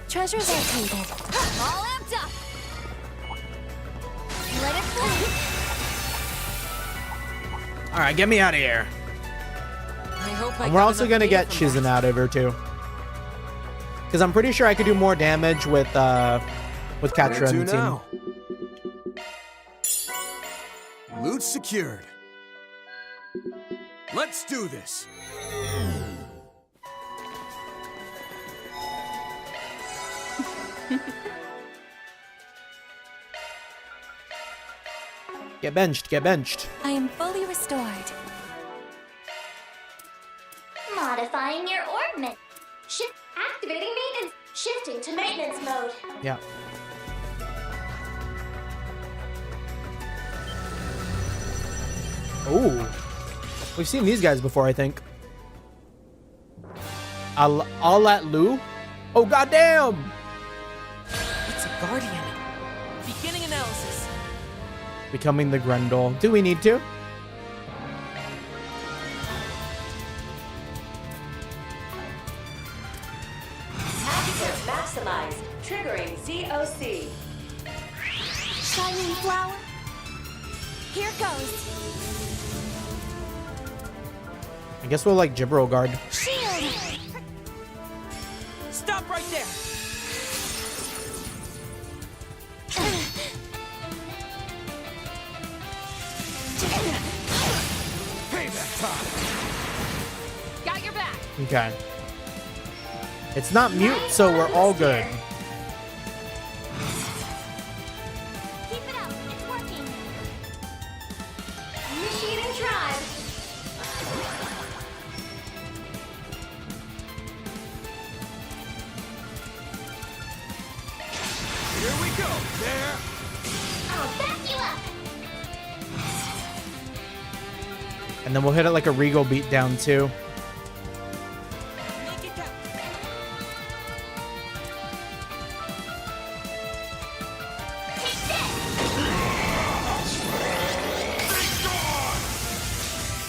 Treasures located. All amped up. Let it flow. All right, get me out of here. I hope I And we're got also enough gonna data get from Shizen that. out of here too, because I'm pretty sure I could do more damage with Katra Where and to the team. now? Loot secured. Let's do this. Get benched, get benched. I am fully restored. Modifying your orbment. Activating maintenance. Shifting to maintenance mode. Yeah. Ooh. We've seen these guys before, I think. All at Lou? Oh, goddamn! It's a guardian. Beginning analysis. Becoming the Grendel. Do we need to? Access maximized. Triggering COC. Shining flower. Here goes. I guess we'll like Gibbero guard. Shield. Stop right there. Payback time. Got your back. Okay. It's not mute, so we're all good. Keep it up. It's working. Initiating tribe. Here we go. There. I'll back you up. And then we'll hit it like a Regal beat down too. Make it count.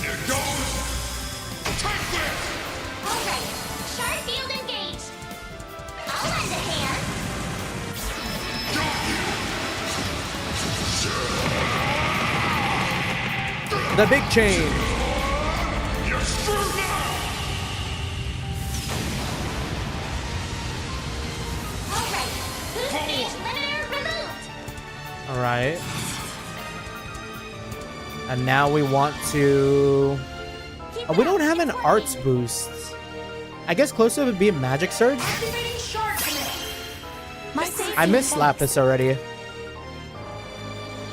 Here goes. Take this. All right. Sharp field engaged. I'll lend a hand. The big chain. You're screwed now. All right. Boost gauge limiter removed. All right. And now we want to... Oh, we don't have an arts boost. I guess closer would be a magic surge. Activating shark command. My safety I missed involves- Lapis already.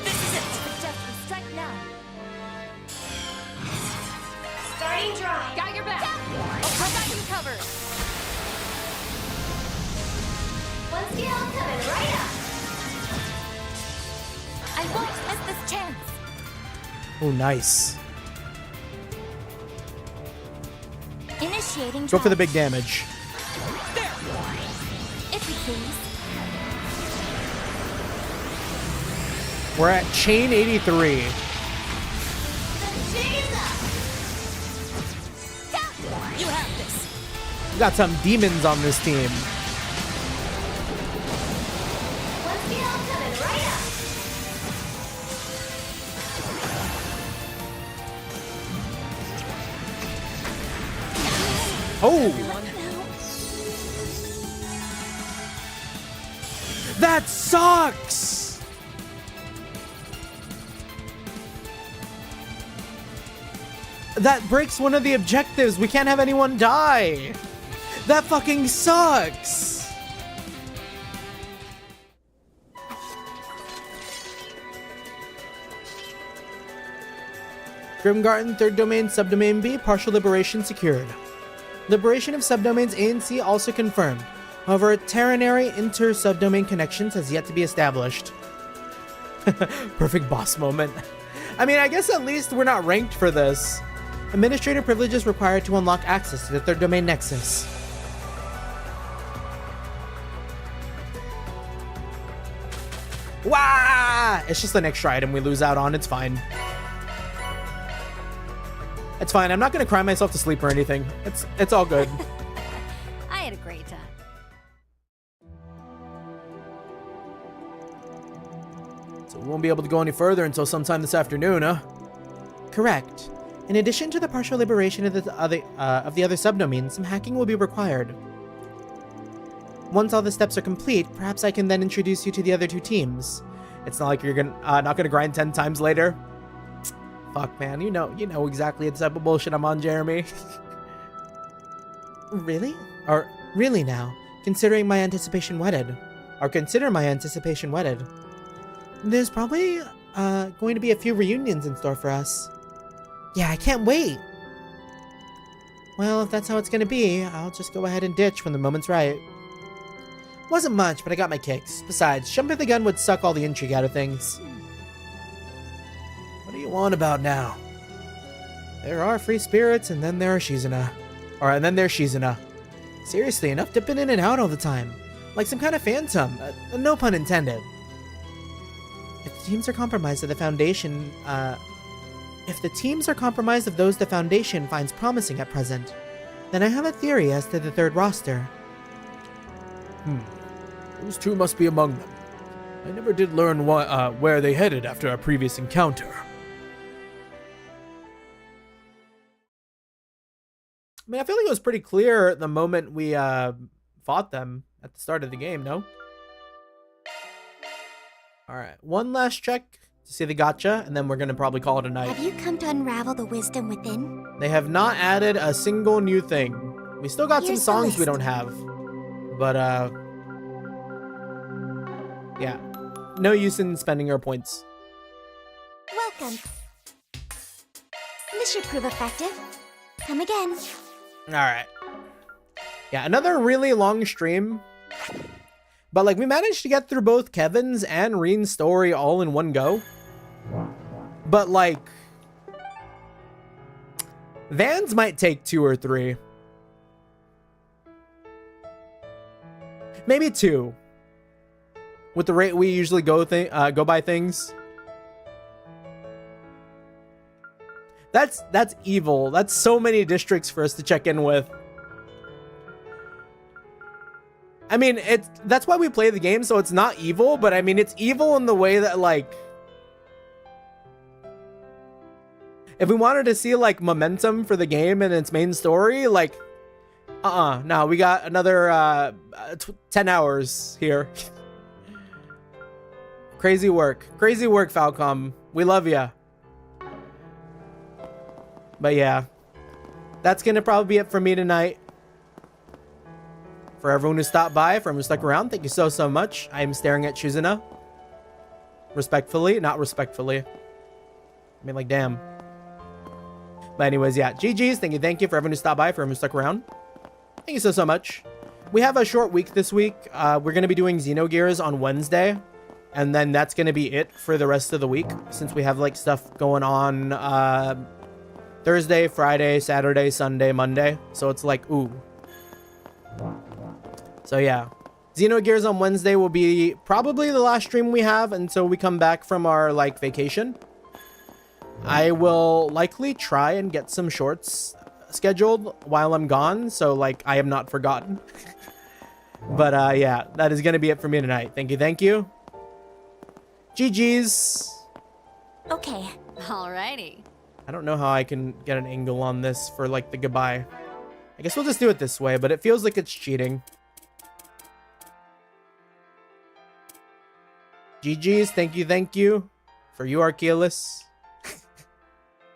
This is it. Death strike now. Starting drive. Got your back. I got you covered. One skill coming right up. I won't miss this chance. Oh, nice. Initiating Go for the drive. big damage. There. If you please. We're at chain 83. The jig is up. You have this. We got some demons on this team. One skill coming right up. Oh! That sucks! That breaks one of the objectives. We can't have anyone die. That fucking sucks. Grimgarten, third domain, subdomain B, partial liberation secured. Liberation of subdomains A and C also confirmed. However, ternary inter-subdomain connections has yet to be established. Perfect boss moment. I mean, I guess at least we're not ranked for this. Administrator privileges required to unlock access to the third domain nexus. Wah! It's just an extra item we lose out on. It's fine. It's fine. I'm not gonna cry myself to sleep or anything. It's all good. I had a great time. So we won't be able to go any further until sometime this afternoon, huh? Correct. In addition to the partial liberation of the other subdomains, some hacking will be required. Once all the steps are complete, perhaps I can then introduce you to the other two teams. It's not like you're not gonna grind 10 times later. Fuck, man, you know exactly the type of bullshit I'm on, Jeremy. Really? Or really now? Consider my anticipation wedded. There's probably going to be a few reunions in store for us. Yeah, I can't wait. Well, if that's how it's gonna be, I'll just go ahead and ditch when the moment's right. Wasn't much, but I got my kicks. Besides, jumping the gun would suck all the intrigue out of things. What do you want about now? There are free spirits, and then there are Shizuna. And then there's Shizuna. Seriously, enough dipping in and out all the time. Like some kind of phantom. No pun intended. If the teams are compromised of the Foundation, if the teams are compromised of those the Foundation finds promising at present, then I have a theory as to the third roster. Those two must be among them. I never did learn where they headed after our previous encounter. I mean, I feel like it was pretty clear the moment we fought them at the start of the game, no? Alright, one last check to see the gacha, and then we're gonna probably call it a night. Have you come to unravel the wisdom within? They have not added a single new thing. We still got Here's some the songs we list. don't have. But, yeah. No use in spending our points. Welcome. This should prove effective. Come again. Alright. Yeah, another really long stream. But, like, we managed to get through both Kevin's and Reen's story all in one go. But, like, Van's might take 2 or 3. Maybe 2. With the rate we usually go by things. That's evil. That's so many districts for us to check in with. I mean, that's why we play the game, so it's not evil, but I mean, it's evil in the way that, like, if we wanted to see, like, momentum for the game and its main story, like, no, we got another 10 hours here. Crazy work, Falcom. We love ya. But yeah, that's gonna probably be it for me tonight. For everyone who stopped by, for everyone who stuck around, thank you so much. I am staring at Shizuna. Respectfully, not respectfully. I mean, like, damn. But anyways, yeah, GG's. Thank you for everyone who stopped by, for everyone who stuck around. Thank you so much. We have a short week this week. We're going to be doing Xenogears on Wednesday. And then that's going to be it for the rest of the week. Since we have, like, stuff going on Thursday, Friday, Saturday, Sunday, Monday. So it's like, ooh. So yeah, Xenogears on Wednesday will be probably the last stream we have until we come back from our, like, vacation. I will likely try and get some shorts scheduled while I'm gone, so, like, I have not forgotten. But yeah, that is gonna be it for me tonight. Thank you. GG's. Okay. Alrighty. I don't know how I can get an angle on this for, like, the goodbye. I guess we'll just do it this way, but it feels like it's cheating. GG's, thank you. For you, Archeolus.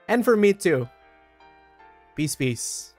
And for me, too. Peace.